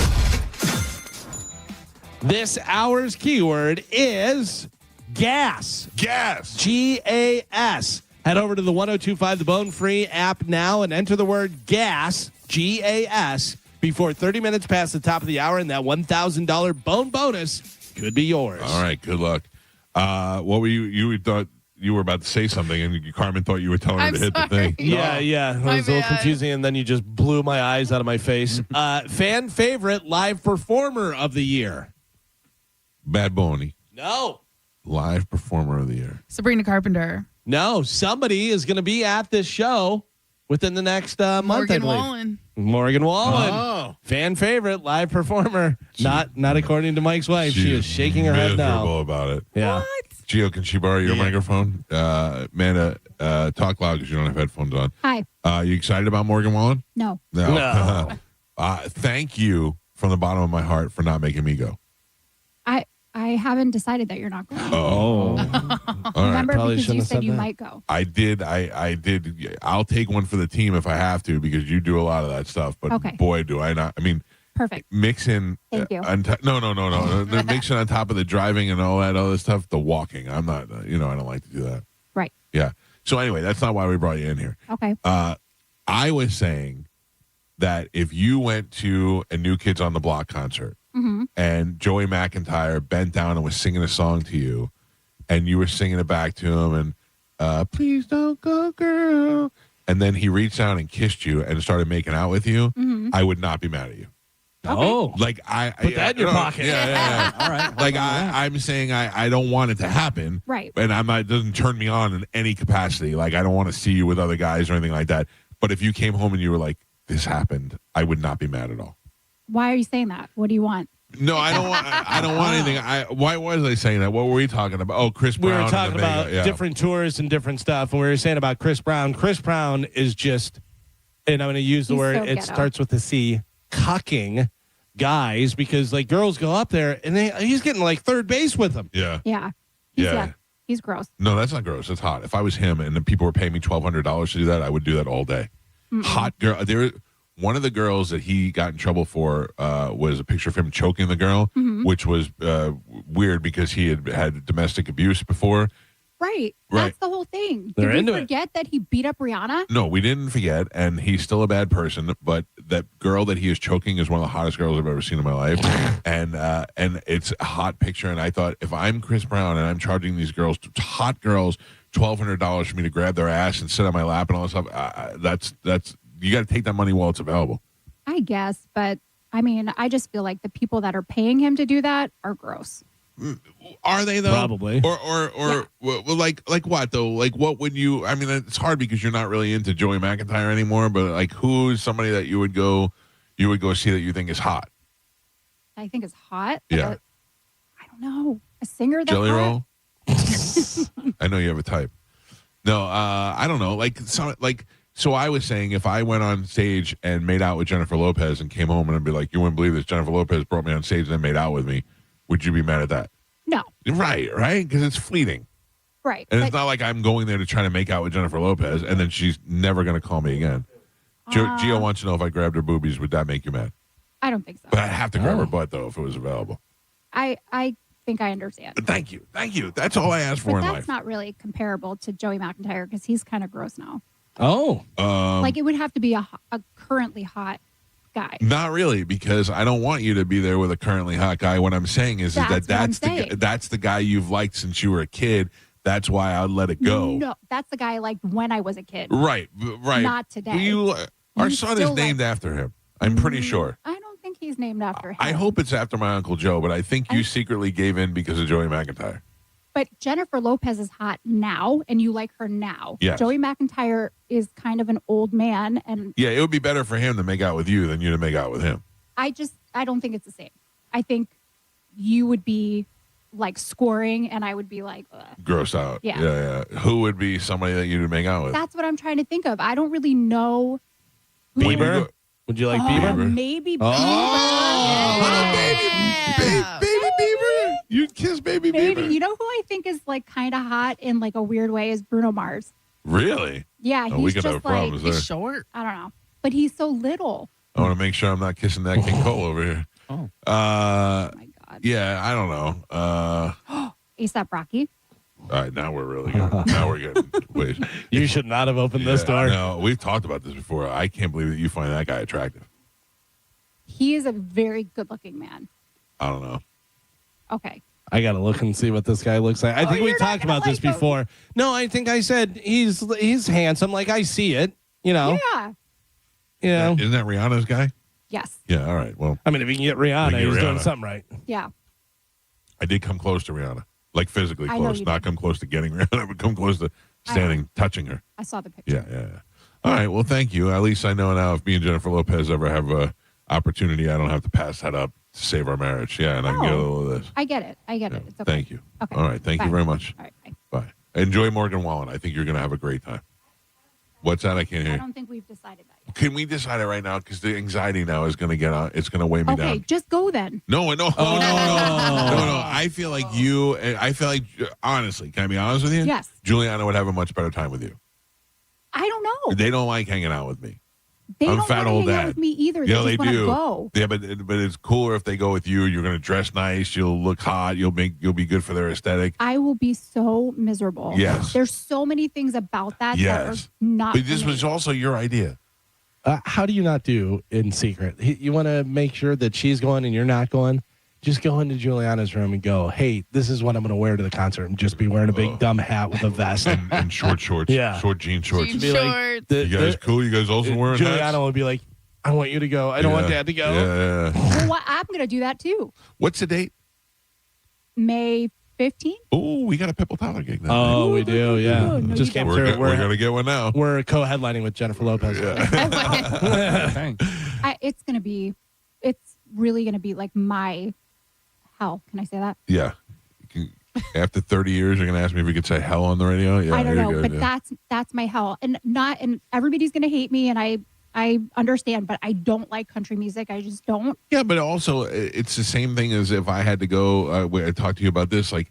This hour's keyword is gas. Gas. GAS. Head over to the 1025 The Bone Free app now and enter the word gas, GAS, before 30 minutes past the top of the hour, and that $1,000 bone bonus could be yours. All right. Good luck. What were you? You thought you were about to say something, and Carmen thought you were telling her to hit the thing. Yeah. It My was a little bad. confusing, and then you just blew my eyes out of my face. Fan favorite live performer of the year. Bad Bunny. No. Live performer of the year. Sabrina Carpenter. No, somebody is going to be at this show within the next month, I Morgan believe. Wallen. Morgan Wallen. Oh. Fan favorite live performer. Not according to Mike's wife. She is shaking her head miserable now. about it. Yeah. Gio, can she borrow your microphone? Amanda, talk loud because you don't have headphones on. Hi. You excited about Morgan Wallen? No. No. Thank you from the bottom of my heart for not making me go. I haven't decided that you're not going. Oh. All right. Remember, probably because shouldn't you have said said you that. might go. I did. I did. I'll take one for the team if I have to because you do a lot of that stuff. But Okay. boy, do I not. I mean, Perfect. mixing. Thank you. No. The mixing on top of the driving and all that other stuff. The walking. I'm not. I don't like to do that. Right. Yeah. So anyway, that's not why we brought you in here. Okay. I was saying that if you went to a New Kids on the Block concert Mm-hmm. and Joey McIntyre bent down and was singing a song to you, and you were singing it back to him, and please don't go, girl, and then he reached out and kissed you and started making out with you, Mm-hmm. I would not be mad at you. Oh. Like I Put that in your pocket. Yeah. All right. Like I'm saying I don't want it to happen. Right. And it doesn't turn me on in any capacity. Like I don't want to see you with other guys or anything like that. But if you came home and you were like, this happened, I would not be mad at all. Why are you saying that? What do you want? No, I don't want. I don't want anything. Why was I saying that? What were we talking about? Oh, Chris We Brown. were and talking the about Mega, yeah. different tours and different stuff, and we were saying about Chris Brown. Chris Brown is just, and I'm going to use the He's word, so it ghetto. starts with a C, cucking guys, because like girls go up there and he's getting like third base with them. Yeah. Yeah. He's, Yeah. He's gross. No, that's not gross. It's hot. If I was him and the people were paying me $1,200 to do that, I would do that all day. Mm-mm. Hot girl. One of the girls that he got in trouble for was a picture of him choking the girl, Mhm. which was weird because he had domestic abuse before. Right. Right. That's the whole thing. They're Did we into it. forget that he beat up Rihanna? No, we didn't forget, and he's still a bad person. But that girl that he is choking is one of the hottest girls I've ever seen in my life, and it's a hot picture. And I thought, if I'm Chris Brown and I'm charging these girls, hot girls, $1,200 for me to grab their ass and sit on my lap and all this stuff, that's you got to take that money while it's available. I guess, but I mean, I just feel like the people that are paying him to do that are gross. Are they though? Probably. Or like what though? Like what would you? I mean, it's hard because you're not really into Joey McIntyre anymore. But like, who's somebody that you would go see that you think is hot? I think is hot. Yeah. I don't know. A singer that's Jelly hot? roll. I know you have a type. No, I don't know. So I was saying if I went on stage and made out with Jennifer Lopez and came home and I'd be like, you wouldn't believe this. Jennifer Lopez brought me on stage and then made out with me. Would you be mad at that? No. Right. Because it's fleeting. Right. And it's not like I'm going there to try to make out with Jennifer Lopez and then she's never going to call me again. Gio wants to know if I grabbed her boobies, would that make you mad? I don't think so. But I'd have to grab her butt, though, if it was available. I think I understand. Thank you. That's all I asked for But in that's life. not really comparable to Joey McIntyre because he's kind of gross now. Oh. Like it would have to be a currently hot guy. Not really, because I don't want you to be there with a currently hot guy. What I'm saying is that's the guy you've liked since you were a kid. That's why I'd let it go. No, that's the guy I liked when I was a kid. Right. Not today. Our son is named after him. I'm pretty sure. I don't think he's named after him. I hope it's after my Uncle Joe, but I think you secretly gave in because of Joey McIntyre. But Jennifer Lopez is hot now, and you like her now. Yes. Joey McIntyre is kind of an old man, and Yeah, it would be better for him to make out with you than you to make out with him. I don't think it's the same. I think you would be like scoring, and I would be like, ugh. Gross out. Yeah. Who would be somebody that you'd make out with? That's what I'm trying to think of. I don't really know. Bieber? Would you like Bieber? Maybe Oh, Bieber. Baby Bieber. You'd kiss Baby Maybe. Bieber. You know who I think is like kind of hot in like a weird way is Bruno Mars. Really? Yeah, Oh, we he's could just have problems there. short. I don't know, but he's so little. I want to make sure I'm not kissing that King Cole over here. Oh. Oh my God. Yeah, I don't know. A$AP Rocky. All right, now we're really good. Now we're good. Wait. You should not have opened this door. No, we've talked about this before. I can't believe that you find that guy attractive. He is a very good-looking man. I don't know. Okay. I got to look and see what this guy looks like. I think we talked about this before. No, I think I said he's handsome. Like, I see it, you know. Yeah. You know. Isn't that Rihanna's guy? Yes. Yeah, all right. Well, I mean, if you can get Rihanna, he's doing something right. Yeah. I did come close to Rihanna. Like physically I know close. you Not did. come close to getting Rihanna, but come close to standing, touching her. I saw the picture. Yeah. All right. Well, thank you. At least I know now if me and Jennifer Lopez ever have a opportunity, I don't have to pass that up to save our marriage. Yeah, and I can get a little of this. I get it. It's okay. Thank you. Okay. All right. Thank Bye. you very much. All right. Bye. Enjoy Morgan Wallen. I think you're going to have a great time. What's that? I can't hear I you. don't think we've decided that yet. Can we decide it right now? Because the anxiety now is going to get on. It's going to weigh me Okay, down. just go then. No. No. I feel like honestly, can I be honest with you? Yes. Juliana would have a much better time with you. I don't know. They don't like hanging out with me. They I'm don't fat want old to hang out dad. with me either. Yeah, They they just want to do. go. Yeah, but it's cooler if they go with you. You're going to dress nice. You'll look hot. You'll be good for their aesthetic. I will be so miserable. Yes. There's so many things about that that Yes. are not. But this for me. was also your idea. How do you not do in secret? You want to make sure that she's going and you're not going? Just go into Juliana's room and go, hey, this is what I'm going to wear to the concert. And just be wearing a big dumb hat with a vest. And short shorts. Yeah. Short jean shorts. Jean Be like, shorts. You guys cool? You guys also wearing Juliana hats? will be like, I want you to go. I don't want Dad to go. Yeah. Well, I'm going to do that too. What's the date? May 15th. Oh, we got a Pipple Tyler gig that Oh, night. we do, yeah. No, Just you came don't. through. We're going to get one now. We're co-headlining with Jennifer Lopez. It's going to be, it's really going to be like my hell. Can I say that? Yeah. After 30 years, you're going to ask me if we could say hell on the radio? Yeah, I don't know, you're but good, yeah. that's my hell. And everybody's going to hate me, and I understand, but I don't like country music. I just don't. Yeah, but also it's the same thing as if I had to go. I talked to you about this. Like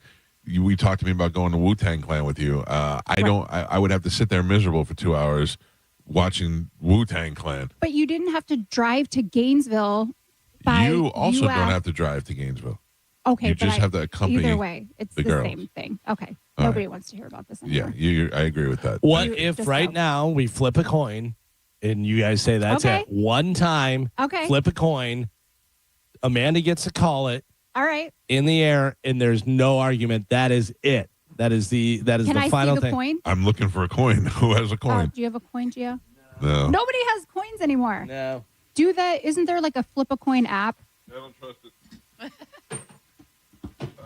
we talked to me about going to Wu-Tang Clan with you. I would have to sit there miserable for 2 hours watching Wu-Tang Clan. But you didn't have to drive to Gainesville. You also UF. don't have to drive to Gainesville. Okay, You but just have to accompany Either way, it's the girls. same thing. Okay, All nobody right. wants to hear about this Yeah, anymore. I agree with that. What You if just right go. now we flip a coin and you guys say that's Okay. it? One time, Okay. flip a coin. Amanda gets to call it All right. in the air, and there's no argument. That is it. That is the Can I final see the thing. coin? I'm looking for a coin. Who has a coin? Do you have a coin, Gia? No. Nobody has coins anymore. No. Isn't there like a flip a coin app? I don't trust it.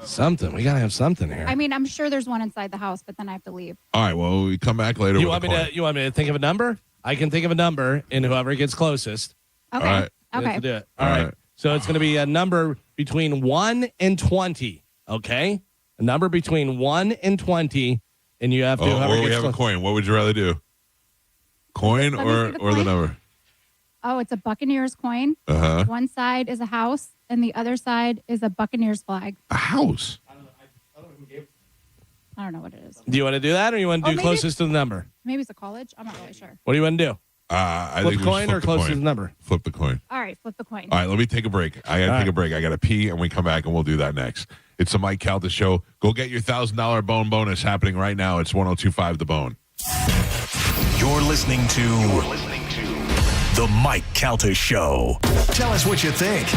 Something. We got to have something here. I mean, I'm sure there's one inside the house, but then I have to leave. All right, well, we come back later. You want me to think of a number? I can think of a number, and whoever gets closest. Okay. All right. Okay. Do it. All right. So it's going to be a number between 1 and 20. Okay? A number between 1 and 20, and you have to. Or we have a coin. What would you rather do? Coin or the number? Oh, it's a Buccaneers coin. Uh-huh. One side is a house, and the other side is a Buccaneers flag. A house? I don't know what it is. Do you want to do that, or you want to do maybe closest to the number? Maybe it's a college. I'm not really sure. What do you want to do? I flip think the coin or closest to the number? Flip the coin. All right, flip the coin. All right, let me take a break. I got to take a break. I got to pee, and we come back, and we'll do that next. It's the Mike Calta Show. Go get your $1,000 bone bonus happening right now. It's 102.5 The Bone. You're listening to The Mike Calta Show. Tell us what you think.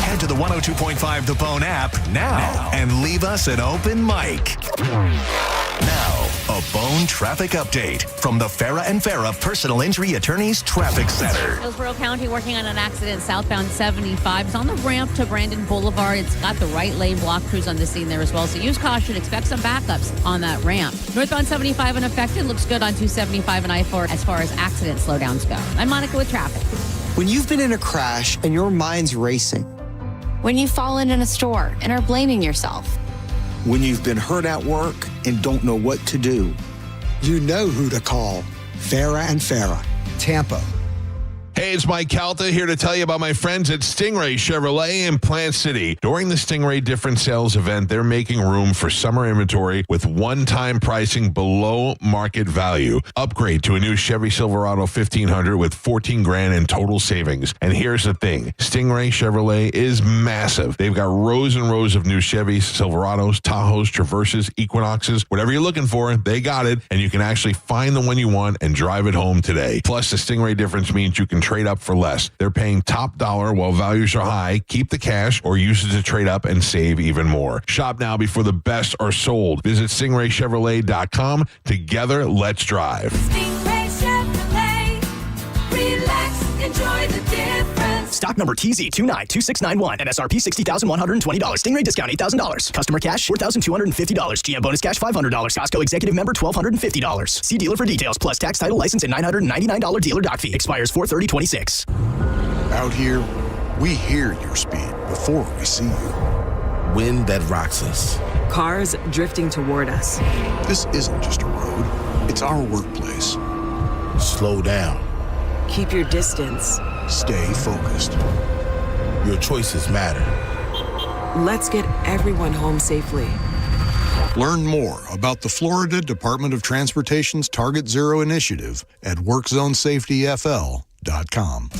Head to the 102.5 The Bone app now and leave us an open mic. Now, a Bone traffic update from the Farah and Farah Personal Injury Attorneys Traffic Center. Hillsborough County working on an accident southbound 75. It's on the ramp to Brandon Boulevard. It's got the right lane block crews on the scene there as well. So use caution. Expect some backups on that ramp. Northbound 75 unaffected. Looks good on 275 and I-4 as far as accident slowdowns go. I'm Monica with traffic. When you've been in a crash and your mind's racing. When you've fallen in a store and are blaming yourself. When you've been hurt at work and don't know what to do. You know who to call. Farah and Farah, Tampa. Hey, it's Mike Calta here to tell you about my friends at Stingray Chevrolet in Plant City. During the Stingray Different Sales event, they're making room for summer inventory with one-time pricing below market value. Upgrade to a new Chevy Silverado 1500 with $14,000 in total savings. And here's the thing. Stingray Chevrolet is massive. They've got rows and rows of new Chevys, Silverados, Tahoes, Traverses, Equinoxes. Whatever you're looking for, they got it. And you can actually find the one you want and drive it home today. Plus, the Stingray difference means you can trade up for less. They're paying top dollar while values are high. Keep the cash or use it to trade up and save even more. Shop now before the best are sold. Visit stingraychevrolet.com. Together, let's drive. Stingray Chevrolet. Relax, enjoy the difference. Stock number TZ292691. MSRP $60,120. Stingray discount $8,000. Customer cash $4,250. GM bonus cash $500. Costco executive member $1,250. See dealer for details. Plus tax, title, license, and $999 dealer doc fee. Expires 4/30/26. Out here, we hear your speed before we see you. Wind that rocks us. Cars drifting toward us. This isn't just a road. It's our workplace. Slow down. Keep your distance. Stay focused. Your choices matter. Let's get everyone home safely. Learn more about the Florida Department of Transportation's Target Zero initiative at WorkZoneSafetyFL.com.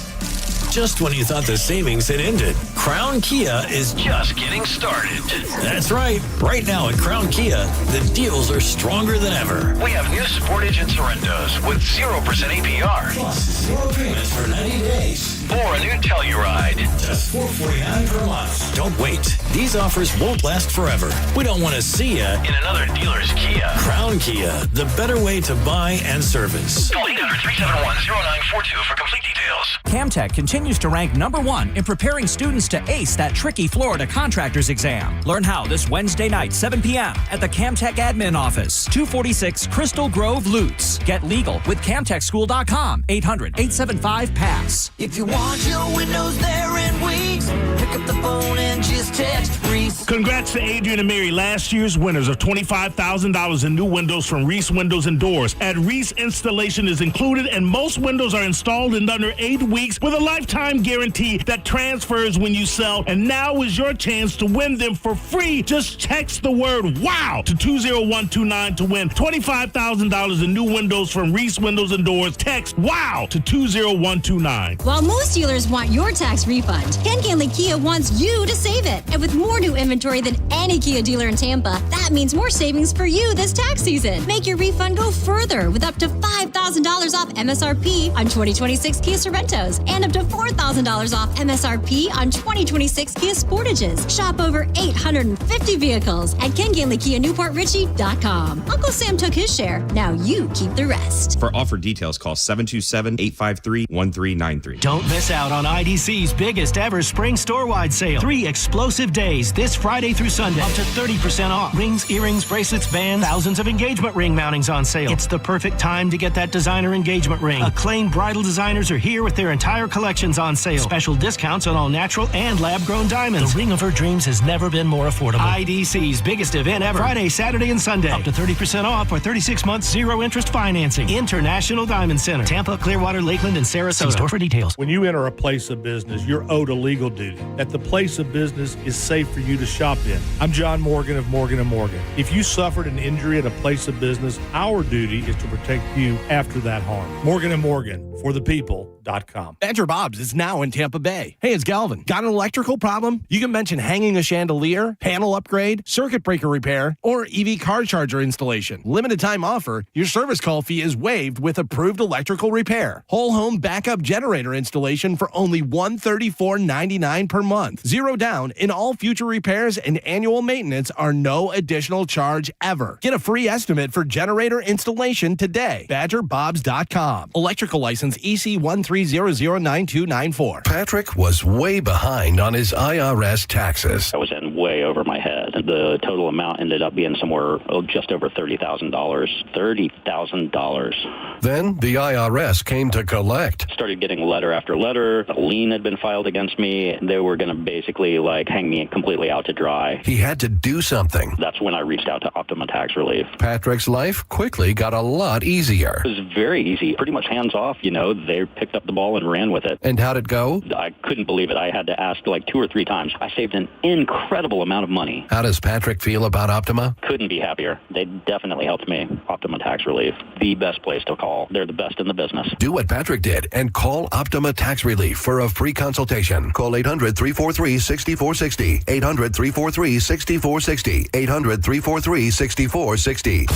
Just when you thought the savings had ended, Crown Kia is just getting started. That's right. Right now at Crown Kia, the deals are stronger than ever. We have new Sportage and Sorrentos with 0% APR. Plus 0 payments for 90 days. Or a new Telluride. Just $449 per month. Don't wait. These offers won't last forever. We don't want to see you in another dealer's Kia. Crown Kia, the better way to buy and service. Call 800-371-0942 for complete details. Camtech continues to rank #1 in preparing students to ace that tricky Florida contractor's exam. Learn how this Wednesday night, 7 p.m. at the Camtech Admin Office, 246 Crystal Grove, Lutz. Get legal with CamTechSchool.com, 800-875-PASS. If you want your windows there in weeks, pick up the phone and just text Reese. Congrats to Adrian and Mary, last year's winners of $25,000 in new windows from Reese Windows and Doors. At Reese, installation is included, and most windows are installed in under 8 weeks with a lifetime guarantee that transfers when you sell. And now is your chance to win them for free. Just text the word WOW to 20129 to win $25,000 in new windows from Reese Windows and Doors. Text WOW to 20129. While most dealers want your tax refund, Ken Ganley Kia wants you to save it. And with more new inventory than any Kia dealer in Tampa, that means more savings for you this tax season. Make your refund go further with up to $5,000 off MSRP on 2026 Kia Sorrentos and up to $4,000 off MSRP on 2026 Kia Sportages. Shop over 850 vehicles at KenGanleyKiaNewportRichie.com. Uncle Sam took his share. Now you keep the rest. For offer details, call 727-853-1393. Don't miss out on IDC's biggest ever spring store-wide sale. 3 explosive days this Friday through Sunday. Up to 30% off. Rings, earrings, bracelets, bands, thousands of engagement ring mountings on sale. It's the perfect time to get that designer engagement ring. Acclaimed bridal designers are here with their entire collections on sale. Special discounts on all natural and lab-grown diamonds. The ring of her dreams has never been more affordable. IDC's biggest event ever. Friday, Saturday, and Sunday. Up to 30% off or 36 months zero-interest financing. International Diamond Center. Tampa, Clearwater, Lakeland, and Sarasota. See store for details. When you enter a place of business, you're owed a legal duty that the place of business is safe for you to shop in. I'm John Morgan of Morgan & Morgan. If you suffered an injury at a place of business, our duty is to protect you after that harm. Morgan & Morgan, for the people.com. Badger Bob's is now in Tampa Bay. Hey, it's Galvin. Got an electrical problem? You can mention hanging a chandelier, panel upgrade, circuit breaker repair, or EV car charger installation. Limited time offer. Your service call fee is waived with approved electrical repair. Whole home backup generator installation for only $134.99 per month. Zero down in all future repairs, and annual maintenance are no additional charge ever. Get a free estimate for generator installation today. BadgerBobs.com. Electrical license EC 13009294. Patrick was way behind on his IRS taxes. I was in way over my head. The total amount ended up being somewhere just over $30,000. $30,000. Then the IRS came to collect. Started getting letter after letter. A lien had been filed against me. They were going to basically hang me completely out to dry. He had to do something. That's when I reached out to Optima Tax Relief. Patrick's life quickly got a lot easier. It was very easy. Pretty much hands off, They picked up the ball and ran with it. And how'd it go? I couldn't believe it. I had to ask 2 or 3 times. I saved an incredible amount of money. How does Patrick feel about Optima? Couldn't be happier. They definitely helped me. Optima Tax Relief, the best place to call. They're the best in the business. Do what Patrick did and call Optima Tax Relief for a free consultation. Call 800-343-6460. 800-343-6460. 800-343-6460.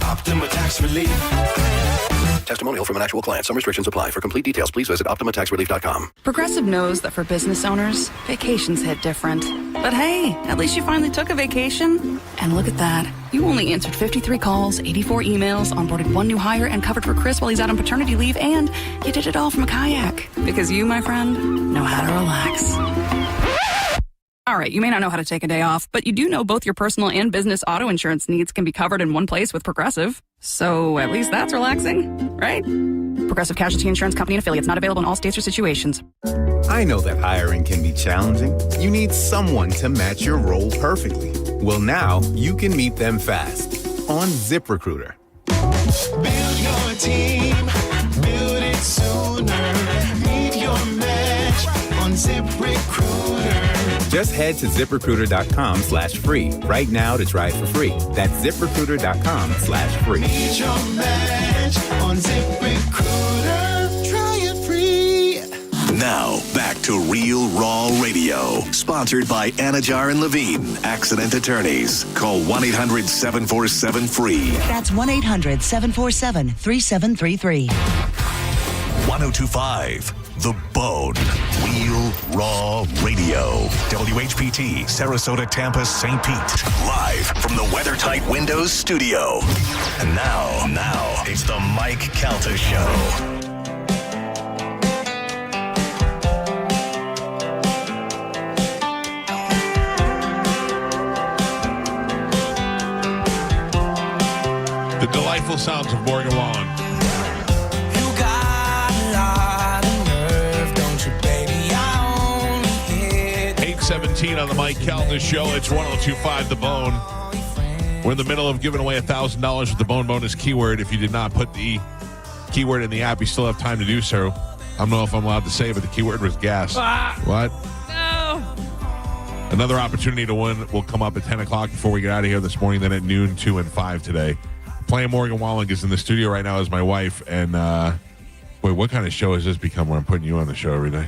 Optima Tax Relief. Testimonial from an actual client. Some restrictions apply. For complete details, please visit OptimaTaxRelief.com. Progressive knows that for business owners, vacations hit different. But hey, at least you finally took a vacation. And look at that. You only answered 53 calls, 84 emails, onboarded 1 new hire, and covered for Chris while he's out on paternity leave, and you did it all from a kayak. Because you, my friend, know how to relax. All right, you may not know how to take a day off, but you do know both your personal and business auto insurance needs can be covered in one place with Progressive. So at least that's relaxing, right? Progressive Casualty Insurance Company and affiliates, not available in all states or situations. I know that hiring can be challenging. You need someone to match your role perfectly. Well, now you can meet them fast on ZipRecruiter. Build your team, build it sooner. Meet your match on ZipRecruiter. Just head to ZipRecruiter.com/free right now to try it for free. That's ZipRecruiter.com/free. Meet your match on ZipRecruiter. Try it free. Now, back to Real Raw Radio. Sponsored by Anajar and Levine, Accident Attorneys. Call 1-800-747-FREE. That's 1-800-747-3733. 1025. The Bone. Real Raw Radio. WHPT, Sarasota, Tampa, St. Pete. Live from the WeatherTight Windows studio. And now, it's the Mike Calta Show. The delightful sounds of Morgan Wallen. 17 on the Mike Calta Show. It's 1025 The Bone. We're in the middle of giving away $1,000 with the Bone bonus keyword. If you did not put the keyword in the app, you still have time to do so. I don't know if I'm allowed to say, but the keyword was gas. What? No. Another opportunity to win will come up at 10 o'clock before we get out of here this morning, then at noon, 2, and 5 today. Playing Morgan Wallen is in the studio right now as my wife. And, wait, what kind of show has this become where I'm putting you on the show every day?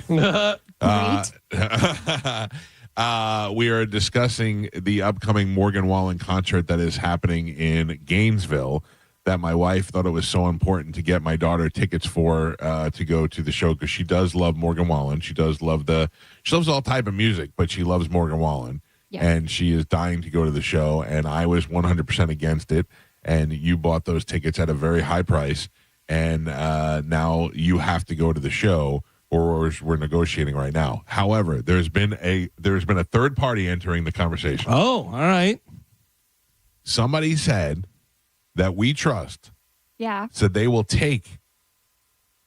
We are discussing the upcoming Morgan Wallen concert that is happening in Gainesville that my wife thought it was so important to get my daughter tickets for to go to the show because she does love Morgan Wallen. She loves all type of music, but she loves Morgan Wallen. Yes. And she is dying to go to the show, and I was 100% against it, and you bought those tickets at a very high price, and now you have to go to the show, or we're negotiating right now. However, there's been a third party entering the conversation. Oh, all right. Somebody said that we trust said they will take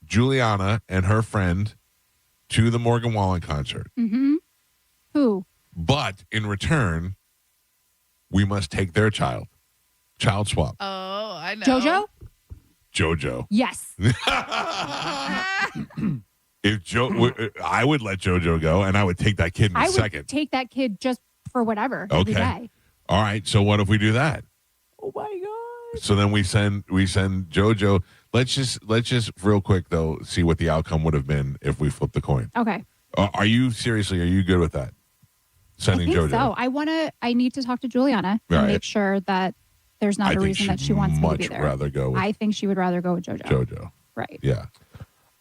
Juliana and her friend to the Morgan Wallen concert. Mm-hmm. Who? But in return, we must take their child. Child swap. Oh, I know. Jojo. Yes. I would let Jojo go, and I would take that kid in a second. I would take that kid just for whatever. Every day. All right. So what if we do that? Oh my God. So then we send Jojo. Let's just real quick though see what the outcome would have been if we flipped the coin. Okay. Are you good with that? Sending I think Jojo. So. I need to talk to Juliana and make sure that there's not a reason that she wants me to be there. Rather go with I think she would rather go with Jojo. Jojo. Right. Yeah.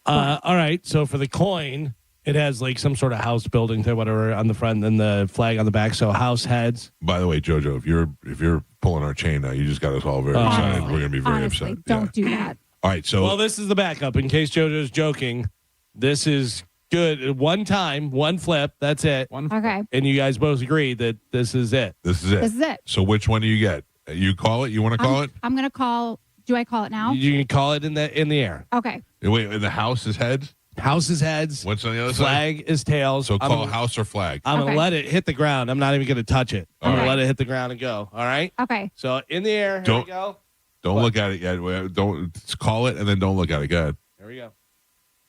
All right. So for the coin, it has like some sort of house building thing, whatever, on the front, and the flag on the back. So house heads. By the way, Jojo, if you're pulling our chain now, you just got us all very excited. We're gonna be very upset. Don't do that. All right. So well, this is the backup in case Jojo's joking. This is good. One time, one flip. That's it. Okay. And you guys both agree that this is it. This is it. So which one do you get? You call it? You want to call it? I'm gonna call. Do I call it now? You can call it in the air. Okay. Wait, and the house is heads? House is heads. What's on the other flag side? Is tails. So call house or flag. I'm going to let it hit the ground. I'm not even going to touch it. I'm going to let it hit the ground and go. All right? Okay. So in the air. Here we go. Don't look at it yet. Don't call it and then don't look at it. Go ahead. Here we go.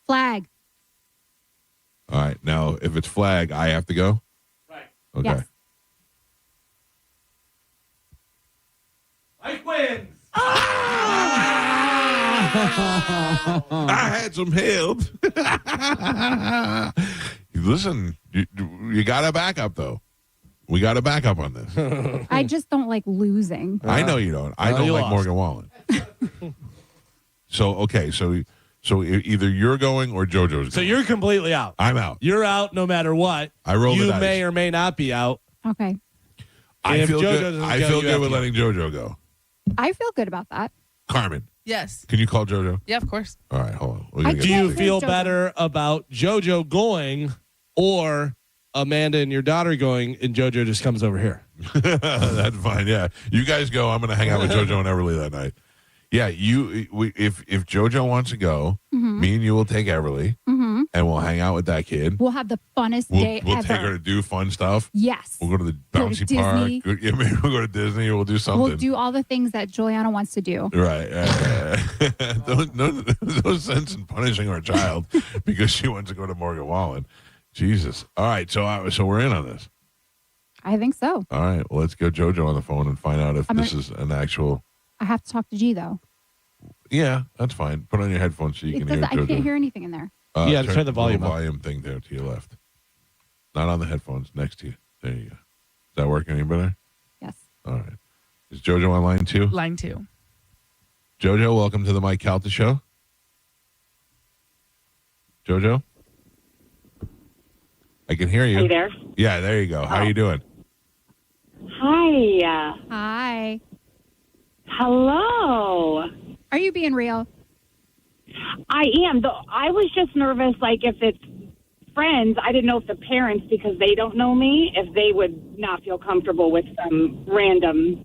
Flag. All right. Now, if it's flag, I have to go? Right. Okay. Yes. Mike wins. I had some help. Listen, you got a backup, though. We got a backup on this. I just don't like losing. I know you don't. I don't like Morgan Wallen. So either you're going or JoJo's going. So you're completely out. I'm out. You're out no matter what. I roll the dice. You may or may not be out. Okay. I feel good with letting JoJo go. I feel good about that. Carmen. Yes. Can you call JoJo? Yeah, of course. All right, hold on. Do you feel better about JoJo going or Amanda and your daughter going and JoJo just comes over here? That's fine, yeah. You guys go. I'm going to hang out with JoJo and Everly that night. Yeah, if JoJo wants to go, me and you will take Everly, and we'll hang out with that kid. We'll have the funnest day We'll ever. take her to do fun stuff. Yes. We'll go to the Go to bouncy Disney. park. Yeah, maybe we'll go to Disney or we'll do something. We'll do all the things that Juliana wants to do. Right. No sense in punishing our child because she wants to go to Morgan Wallen. Jesus. All right, so we're in on this. I think so. All right, well, let's get JoJo on the phone and find out if this is an actual... I have to talk to G, though. Yeah, that's fine. Put on your headphones so you can hear JoJo. I can't hear anything in there. Turn the volume up. Volume thing there to your left. Not on the headphones, next to you. There you go. Is that working any better? Yes. All right. Is JoJo on line 2? Line 2. JoJo, welcome to the Mike Calta Show. JoJo? I can hear you. Are you there? Yeah, there you go. How are you doing? Hi. Hi. Hello. Are you being real? I am. I was just nervous, like, if it's friends, I didn't know if the parents, because they don't know me, if they would not feel comfortable with some random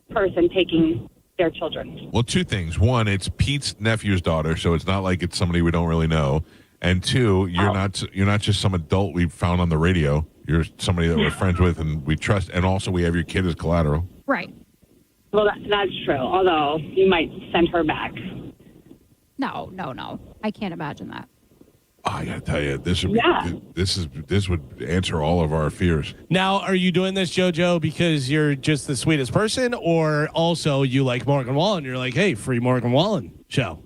person taking their children. Well, two things. One, it's Pete's nephew's daughter, so it's not like it's somebody we don't really know. And two, you're not just some adult we found on the radio. You're somebody that we're friends with and we trust. And also, we have your kid as collateral. Right. Well, that's true. Although you might send her back. No. I can't imagine that. Oh, I gotta tell you, this would answer all of our fears. Now, are you doing this, JoJo, because you're just the sweetest person, or also you like Morgan Wallen? You're like, hey, free Morgan Wallen show.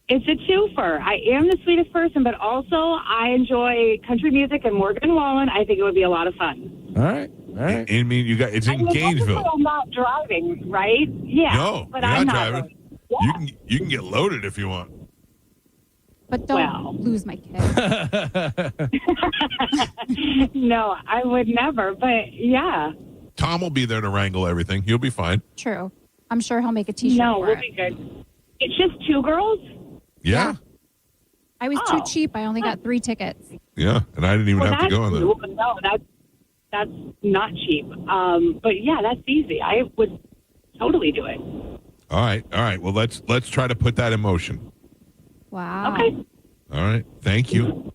It's a twofer. I am the sweetest person, but also I enjoy country music and Morgan Wallen. I think it would be a lot of fun. All right. I mean, it's in Gainesville. I'm not driving, right? Yeah. No, but you're I'm not not driving. Yeah. You can get loaded if you want. But don't lose my kid. No, I would never. But yeah. Tom will be there to wrangle everything. You'll be fine. True. I'm sure he'll make a T-shirt. No, for we'll it. be good. It's just 2 girls? Yeah. I was too cheap. I only got 3 tickets. Yeah, and I didn't even have to go on that. No, that's not cheap. But yeah, that's easy. I would totally do it. All right. Well, let's try to put that in motion. Wow. Okay. All right. Thank you.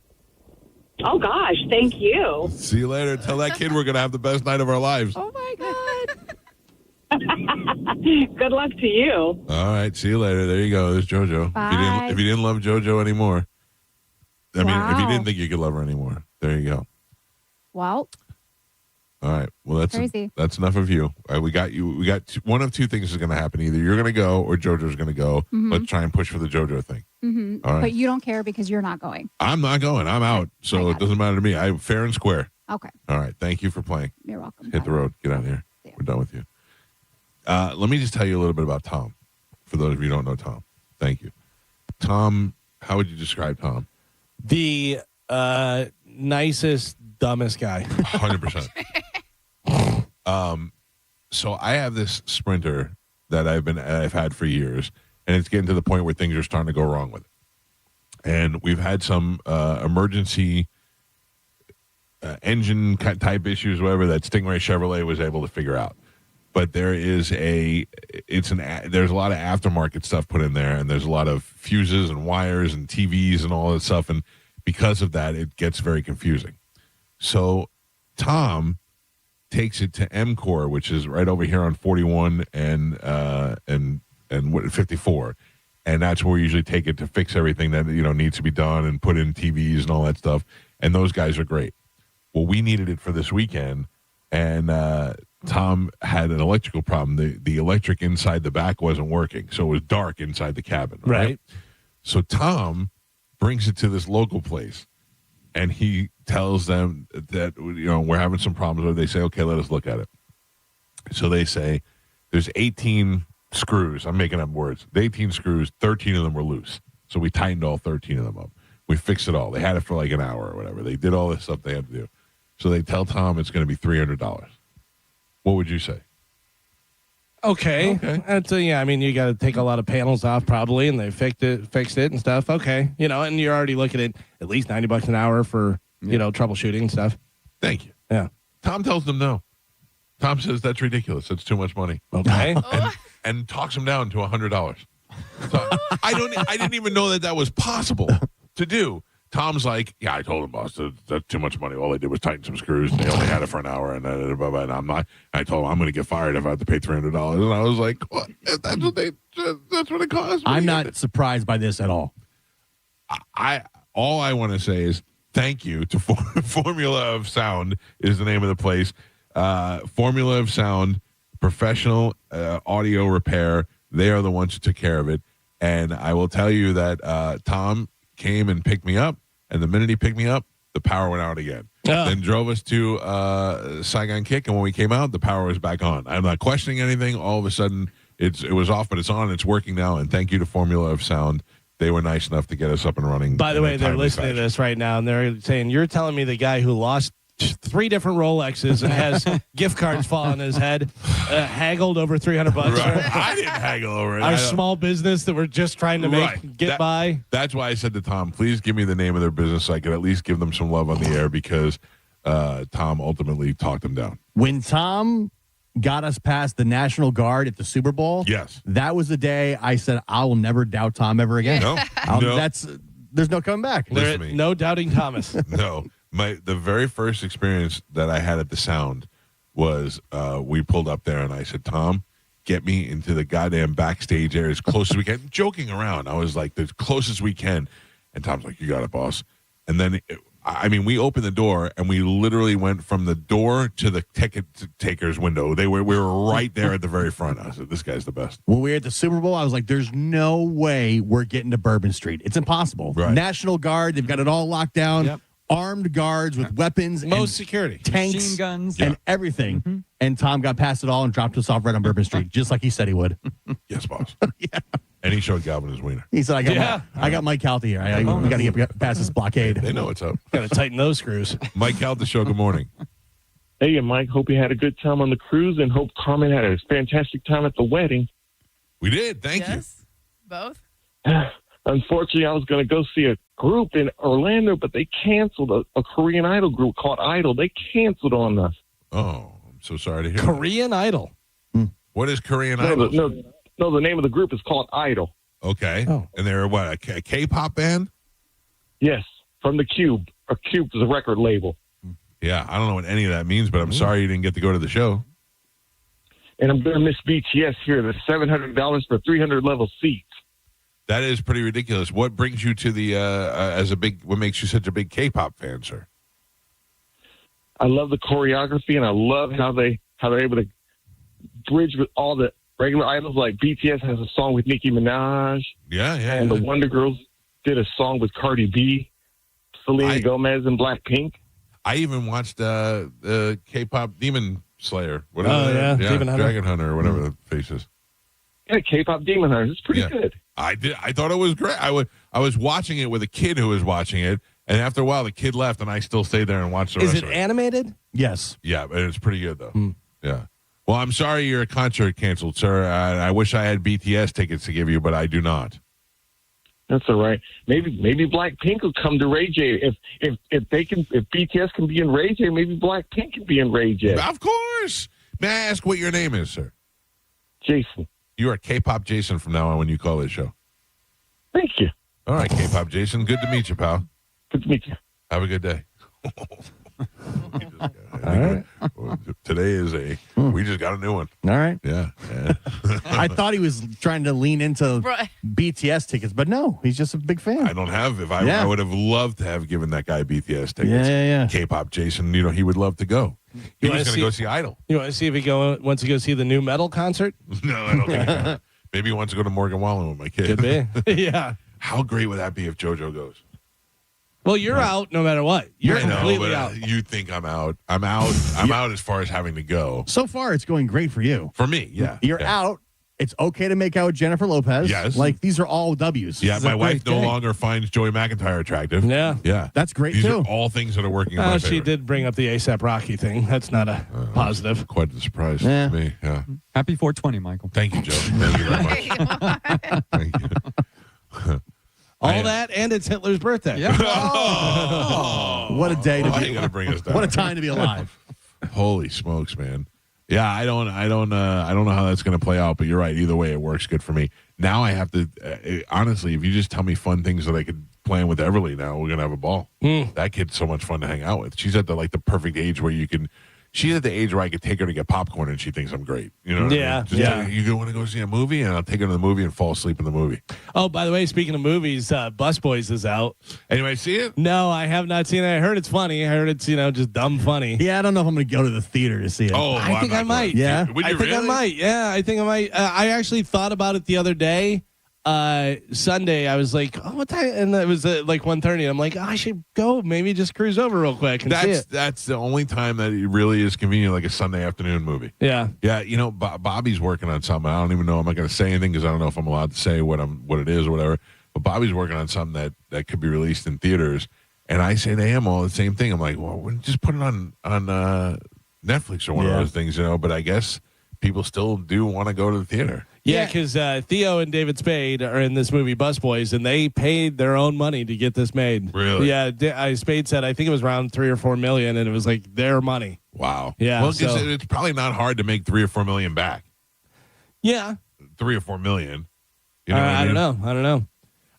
Oh gosh, thank you. See you later. Tell that kid we're gonna have the best night of our lives. Oh my God. Good luck to you. All right. See you later. There you go. There's JoJo. Bye. If you didn't love JoJo anymore, I mean, if you Wow. didn't think you could love her anymore, there you go. Well, All right. Well, crazy. That's enough of you. All right, we got you. We got one of two things is going to happen. Either you're going to go or JoJo's going to go. Mhm. Let's try and push for the JoJo thing. mm-hmm. All right. But you don't care because you're not going. I'm not going. I'm out. So it doesn't matter to me. I'm fair and square. Okay. All right. Thank you for playing. You're welcome. Hit the road. Get out of here. We're done with you. Let me just tell you a little bit about Tom. For those of you who don't know Tom. Thank you. Tom, how would you describe Tom? The nicest, dumbest guy. 100%. So I have this Sprinter that I've had for years, and it's getting to the point where things are starting to go wrong with it. And we've had some emergency engine type issues, whatever, that Stingray Chevrolet was able to figure out. But there's a lot of aftermarket stuff put in there, and there's a lot of fuses and wires and TVs and all that stuff, and because of that, it gets very confusing. So Tom takes it to MCore, which is right over here on 41 and 54, and that's where we usually take it to fix everything that needs to be done and put in TVs and all that stuff. And those guys are great. Well, we needed it for this weekend, and Tom had an electrical problem. The electric inside the back wasn't working, so it was dark inside the cabin. Right. So Tom brings it to this local place, and he tells them that we're having some problems. They say, okay, let us look at it. So they say there's 18 screws. I'm making up words. The 18 screws, 13 of them were loose. So we tightened all 13 of them up. We fixed it all. They had it for like an hour or whatever. They did all this stuff they had to do. So they tell Tom it's going to be $300. What would you say? Okay. That's I mean, you got to take a lot of panels off probably, and they fixed it and stuff. Okay. And you're already looking at least $90 an hour for, troubleshooting and stuff. Thank you. Yeah. Tom tells them no. Tom says that's ridiculous. It's too much money. Okay. and talks him down to $100. So I didn't even know that was possible to do. Tom's like, yeah, I told him, boss, that's too much money. All they did was tighten some screws. They only had it for an hour, and I'm not. I told him I'm going to get fired if I have to pay $300. And I was like, what? That's what it costs. I'm not surprised by this at all. All I want to say is thank you to Formula of Sound is the name of the place. Formula of Sound, professional audio repair. They are the ones who took care of it. And I will tell you that Tom came and picked me up, and the minute he picked me up, the power went out again. Then drove us to Saigon Kick, and when we came out, the power was back on. I'm not questioning anything. All of a sudden, it was off, but it's on. It's working now, and thank you to Formula of Sound. They were nice enough to get us up and running. By the way, they're listening to this right now, and they're saying, you're telling me the guy who lost 3 different Rolexes and has gift cards fall on his head, haggled over $300. Right. I didn't haggle over it. Our small business that we're just trying to get by. That's why I said to Tom, please give me the name of their business so I could at least give them some love on the air, because Tom ultimately talked them down. When Tom got us past the National Guard at the Super Bowl, yes, that was the day I said I will never doubt Tom ever again. No. There's no coming back. No doubting Thomas. No. The very first experience that I had at the Sound was we pulled up there, and I said, Tom, get me into the goddamn backstage area as close as we can. Joking around. I was like, as close as we can. And Tom's like, you got it, boss. And then I mean, we opened the door and we literally went from the door to the ticket taker's window. We were right there at the very front. I said, this guy's the best. When we were at the Super Bowl, I was like, there's no way we're getting to Bourbon Street. It's impossible. Right. National Guard, they've got it all locked down. Yep. Armed guards with weapons. Most security. Tanks. Machine guns. And everything. Mm-hmm. And Tom got past it all and dropped us off right on Bourbon Street, just like he said he would. Yes, boss. Yeah. And he showed Galvin his wiener. He said, I got Mike Calta here. We got to get past this blockade. They know what's up. Got to tighten those screws. Mike Calta Show, good morning. Hey, Mike. Hope you had a good time on the cruise and hope Carmen had a fantastic time at the wedding. We did. Thank you. Both? Unfortunately, I was going to go see a group in Orlando, but they canceled a Korean Idol group called Idol. They canceled on us. Oh, I'm so sorry to hear Korean Idol. What is Korean Idol? No, the name of the group is called Idol. Okay. Oh. And they're what, a K-pop band? Yes, from the Cube. A Cube is a record label. Yeah, I don't know what any of that means, but I'm sorry you didn't get to go to the show. And I'm going to miss BTS here. The $700 for 300 level seats. That is pretty ridiculous. What brings you to the what makes you such a big K-pop fan, sir? I love the choreography, and I love how they're able to bridge with all the regular idols. Like BTS has a song with Nicki Minaj. Yeah. And the Wonder Girls did a song with Cardi B, Selena Gomez, and Blackpink. I even watched K-pop Demon Slayer. Whatever. Demon Hunter. Dragon Hunter or whatever the face is. Yeah, K-pop Demon Hunters. It's pretty good. I thought it was great. I was watching it with a kid who was watching it, and after a while, the kid left, and I still stayed there and watched the rest Is it of it. animated? Yes. Yeah, but it's pretty good, though. Yeah. Well, I'm sorry your concert canceled, sir. I wish I had BTS tickets to give you, but I do not. That's all right. Maybe Blackpink will come to Ray J. If BTS can be in Ray J, maybe Blackpink can be in Ray J. Of course. May I ask what your name is, sir? Jason. You are K-pop Jason from now on when you call this show. Thank you. All right, K-pop Jason. Good to meet you, pal. Good to meet you. Have a good day. All right. Today is we just got a new one. All right. Yeah. I thought he was trying to lean into BTS tickets, but no, he's just a big fan. I don't have. I would have loved to have given that guy BTS tickets. Yeah. K-pop Jason, he would love to go. He was going to go see Idol. You want to see if he wants to go see the new metal concert? No, I don't think he maybe he wants to go to Morgan Wallen with my kid. Could be. Yeah. How great would that be if JoJo goes? Well, you're out no matter what. You're completely out. You think I'm out. I'm out. I'm out as far as having to go. So far, it's going great for you. For me, yeah. You're out. It's okay to make out with Jennifer Lopez. Yes. Like, these are all W's. Yeah, my wife no longer finds Joey McIntyre attractive. Yeah. Yeah. That's great, These too. are all things that are working in my favor. She did bring up the ASAP Rocky thing. That's not a positive. Quite a surprise to me, yeah. Happy 420, Michael. Thank you, Joe. Thank you very much. Thank you. All that, and it's Hitler's birthday. Yeah. What a day to Why be. you gotta bring us down? What a time to be alive. Holy smokes, man. Yeah, I don't know how that's going to play out, but you're right. Either way, it works good for me. Now I have to, honestly, if you just tell me fun things that I could plan with Everly now, we're going to have a ball. That kid's so much fun to hang out with. She's at the perfect age where she's at the age where I could take her to get popcorn and she thinks I'm great. You know what I mean? Yeah. You want to go see a movie? And I'll take her to the movie and fall asleep in the movie. Oh, by the way, speaking of movies, Busboys is out. Anybody see it? No, I have not seen it. I heard it's funny. I heard it's, just dumb funny. Yeah, I don't know if I'm going to go to the theater to see it. Oh, I think I might. Yeah? I think I might. Yeah, I think I might. I actually thought about it the other day. Sunday, I was like, oh, what time? And it was like 1:30. I'm like, I should go. Maybe just cruise over real quick and see it. That's the only time that it really is convenient, like a Sunday afternoon movie. Yeah. Yeah, Bobby's working on something. I don't even know. I'm not going to say anything because I don't know if I'm allowed to say what it is or whatever. But Bobby's working on something that could be released in theaters. And I say to him all the same thing. I'm like, well, just put it on Netflix or one of those things, But I guess people still do want to go to the theater. Yeah, because Theo and David Spade are in this movie Busboys, and they paid their own money to get this made. Really? Yeah, Spade said I think it was around $3 or $4 million, and it was like their money. Wow. Yeah. Well, it's probably not hard to make $3 or $4 million back. Yeah. $3 or $4 million. You know I don't know.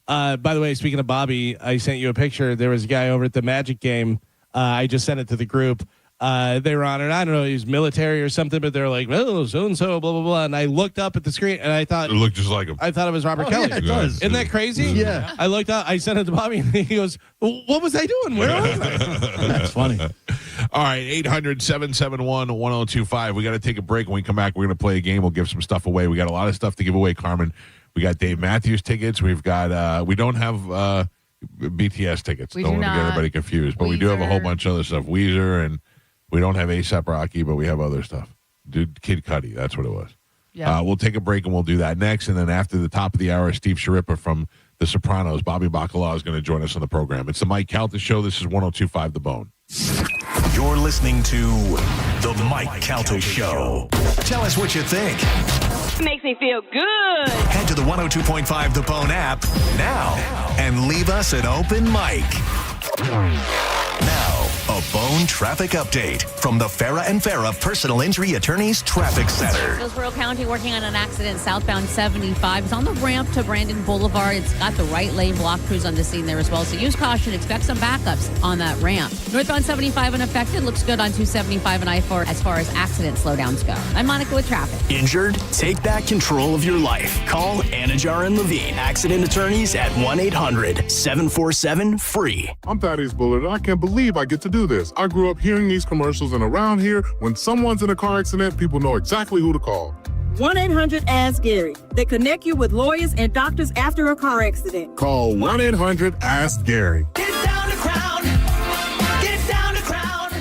By the way, speaking of Bobby, I sent you a picture. There was a guy over at the Magic game. I just sent it to the group. They were on it. I don't know, he was military or something, but they're like, oh, so-and-so, blah, blah, blah. And I looked up at the screen, and I thought... It looked just like him. I thought it was Robert Kelly. Yeah, it does. Isn't that crazy? Yeah. I looked up, I sent it to Bobby, and he goes, well, what was I doing? Where was I? That's funny. All right, 800-771-1025. We got to take a break. When we come back, we're going to play a game. We'll give some stuff away. We got a lot of stuff to give away, Carmen. We got Dave Matthews tickets. We've got, we don't have BTS tickets. We don't do want to get not. everybody confused. But we do have a whole bunch of other stuff. Weezer, and we don't have A$AP Rocky, but we have other stuff. Dude, Kid Cudi, that's what it was. Yeah. We'll take a break, and we'll do that next. And then after the top of the hour, Steve Sheripa from The Sopranos, Bobby Bacala, is going to join us on the program. It's the Mike Calta Show. This is 102.5 The Bone. You're listening to The Mike Calta Show. Tell us what you think. Makes me feel good. Head to the 102.5 The Bone app now and leave us an open mic. Now, a Bone traffic update from the Farah and Farah Personal Injury Attorneys Traffic Center. Hillsborough County working on an accident southbound 75. It's on the ramp to Brandon Boulevard. It's got the right lane block crews on the scene there as well. So use caution. Expect some backups on that ramp. Northbound 75 unaffected. Looks good on 275 and I-4 as far as accident slowdowns go. I'm Monica with traffic. Injured? Take back control of your life. Call Anajar and Levine, accident attorneys at 1-800-747-FREE. I'm Thaddeus Bullard, and I can't believe I get to do this. I grew up hearing these commercials, and around here, when someone's in a car accident, people know exactly who to call. 1-800-ASK-GARY. They connect you with lawyers and doctors after a car accident. Call 1-800-ASK-GARY.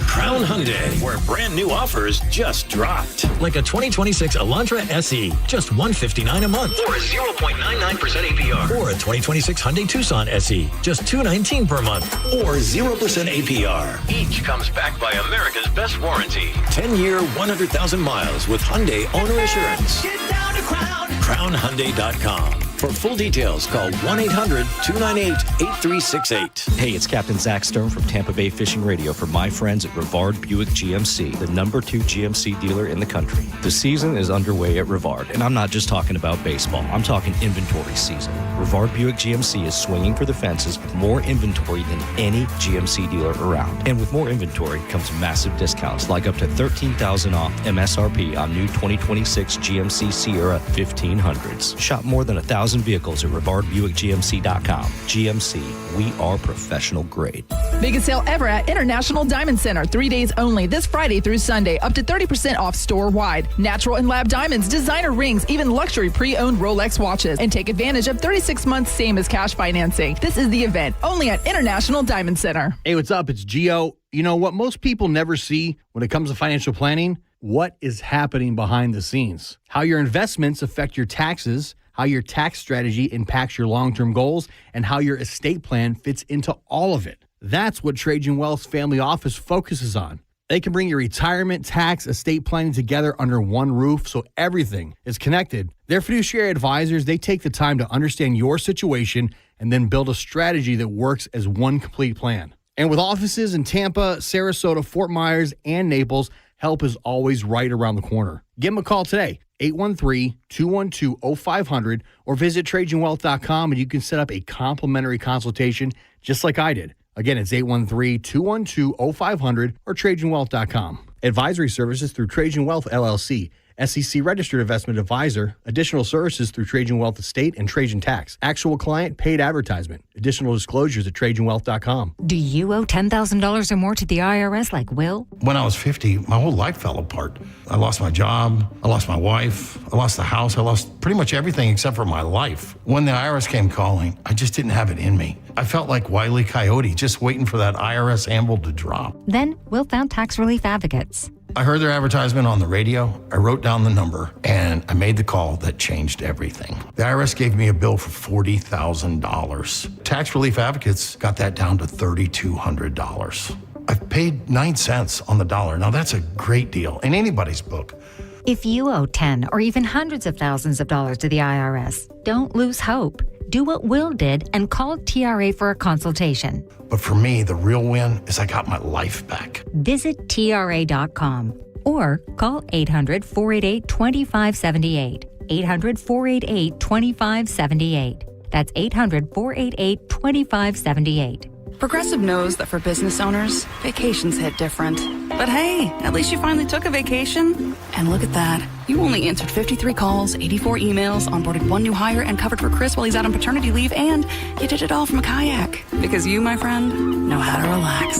Crown Hyundai, where brand new offers just dropped. Like a 2026 Elantra SE, just $159 a month. Or a 0.99% APR. Or a 2026 Hyundai Tucson SE, just $219 per month. Or 0% APR. Each comes backed by America's best warranty. 10-year, 100,000 miles with Hyundai Owner Assurance. Get down to CrownHyundai.com. For full details, call 1-800-298-8368. Hey, it's Captain Zach Stern from Tampa Bay Fishing Radio for my friends at Rivard Buick GMC, the #2 GMC dealer in the country. The season is underway at Rivard, and I'm not just talking about baseball. I'm talking inventory season. Rivard Buick GMC is swinging for the fences with more inventory than any GMC dealer around. And with more inventory comes massive discounts, like up to $13,000 off MSRP on new 2026 GMC Sierra 1500s. Shop more than 1,000 vehicles at RivardBuickGMC.com. GMC, we are professional grade. Biggest sale ever at International Diamond Center. 3 days only, this Friday through Sunday. Up to 30% off store-wide. Natural and lab diamonds, designer rings, even luxury pre-owned Rolex watches. And take advantage of 36 months same as cash financing. This is the event, only at International Diamond Center. Hey, what's up? It's Gio. You know what most people never see when it comes to financial planning? What is happening behind the scenes? How your investments affect your taxes, how your tax strategy impacts your long-term goals, and how your estate plan fits into all of it. That's what Trajan Wealth's family office focuses on. They can bring your retirement, tax, estate planning together under one roof so everything is connected. Their fiduciary advisors, they take the time to understand your situation and then build a strategy that works as one complete plan. And with offices in Tampa, Sarasota, Fort Myers, and Naples, help is always right around the corner. Give them a call today, 813-212-0500, or visit TrajanWealth.com, and you can set up a complimentary consultation just like I did. Again, it's 813-212-0500 or TrajanWealth.com. Advisory services through Trajan Wealth, LLC. SEC registered investment advisor. Additional services through Trajan Wealth Estate and Trajan Tax. Actual client paid advertisement. Additional disclosures at TrajanWealth.com. Do you owe $10,000 or more to the IRS like Will? When I was 50, my whole life fell apart. I lost my job. I lost my wife. I lost the house. I lost pretty much everything except for my life. When the IRS came calling, I just didn't have it in me. I felt like Wile E. Coyote, just waiting for that IRS anvil to drop. Then Will found Tax Relief Advocates. I heard their advertisement on the radio. I wrote down the number, and I made the call that changed everything. The IRS gave me a bill for $40,000. Tax Relief Advocates got that down to $3,200. I've paid 9 cents on the dollar. Now, that's a great deal in anybody's book. If you owe 10 or even hundreds of thousands of dollars to the IRS, don't lose hope. Do what Will did and call TRA for a consultation. But for me, the real win is I got my life back. Visit TRA.com or call 800-488-2578. 800-488-2578. That's 800-488-2578. Progressive knows that for business owners, vacations hit different. But hey, at least you finally took a vacation. And look at that. You only answered 53 calls, 84 emails, onboarded 1 new hire, and covered for Chris while he's out on paternity leave, and you did it all from a kayak. Because you, my friend, know how to relax.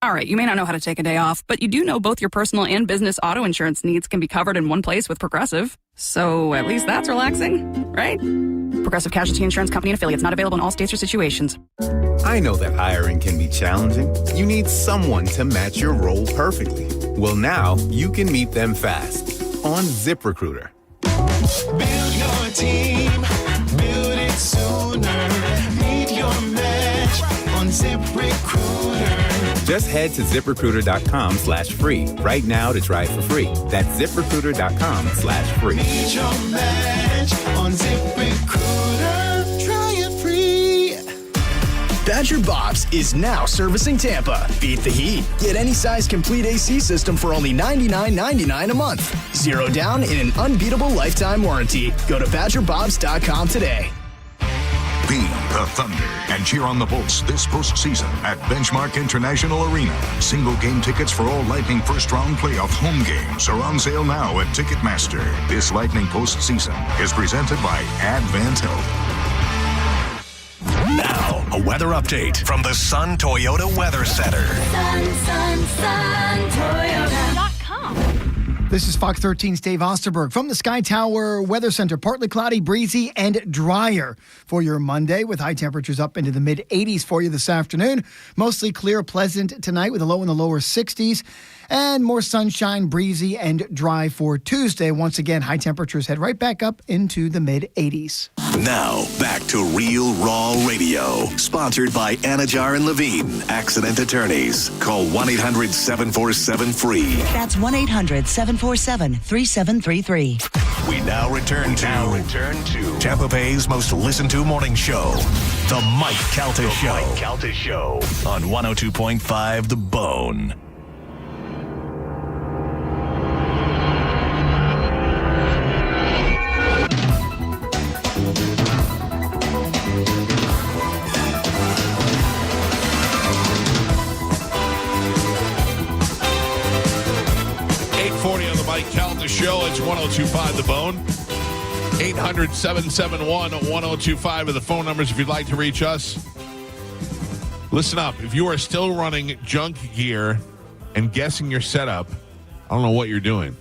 All right, you may not know how to take a day off, but you do know both your personal and business auto insurance needs can be covered in one place with Progressive. So at least that's relaxing, right? Progressive Casualty Insurance Company and affiliates, not available in all states or situations. I know that hiring can be challenging. You need someone to match your role perfectly. Well, now you can meet them fast on ZipRecruiter. Build your team, build it sooner. Meet your match on ZipRecruiter. Just head to ZipRecruiter.com/free right now to try it for free. That's ZipRecruiter.com/free. Meet your match on ZipRecruiter. Try it free. Badger Bob's is now servicing Tampa. Beat the heat. Get any size complete AC system for only $99.99 a month. 0 down in an unbeatable lifetime warranty. Go to BadgerBobs.com today. Be the Thunder and cheer on the Bolts this postseason at Benchmark International Arena. Single game tickets for all Lightning first round playoff home games are on sale now at Ticketmaster. This Lightning postseason is presented by Advent Health. Now, a weather update from the Sun Toyota Weather Center. SunToyota.com. This is Fox 13's Dave Osterberg from the Sky Tower Weather Center. Partly cloudy, breezy, and drier for your Monday with high temperatures up into the mid-80s for you this afternoon. Mostly clear, pleasant tonight with a low in the lower 60s. And more sunshine, breezy, and dry for Tuesday. Once again, high temperatures head right back up into the mid-80s. Now, back to Real Raw Radio. Sponsored by Anajar and Levine, Accident Attorneys. Call 1-800-747-FREE. That's 1-800-747-3733. We now return to Tampa Bay's most listened to morning show, The Mike Calta Show. Mike Calta Show on 102.5 The Bone. Show. It's 102.5 The Bone. 800-771-1025 are the phone numbers if you'd like to reach us. Listen up. If you are still running junk gear and guessing your setup, I don't know what you're doing.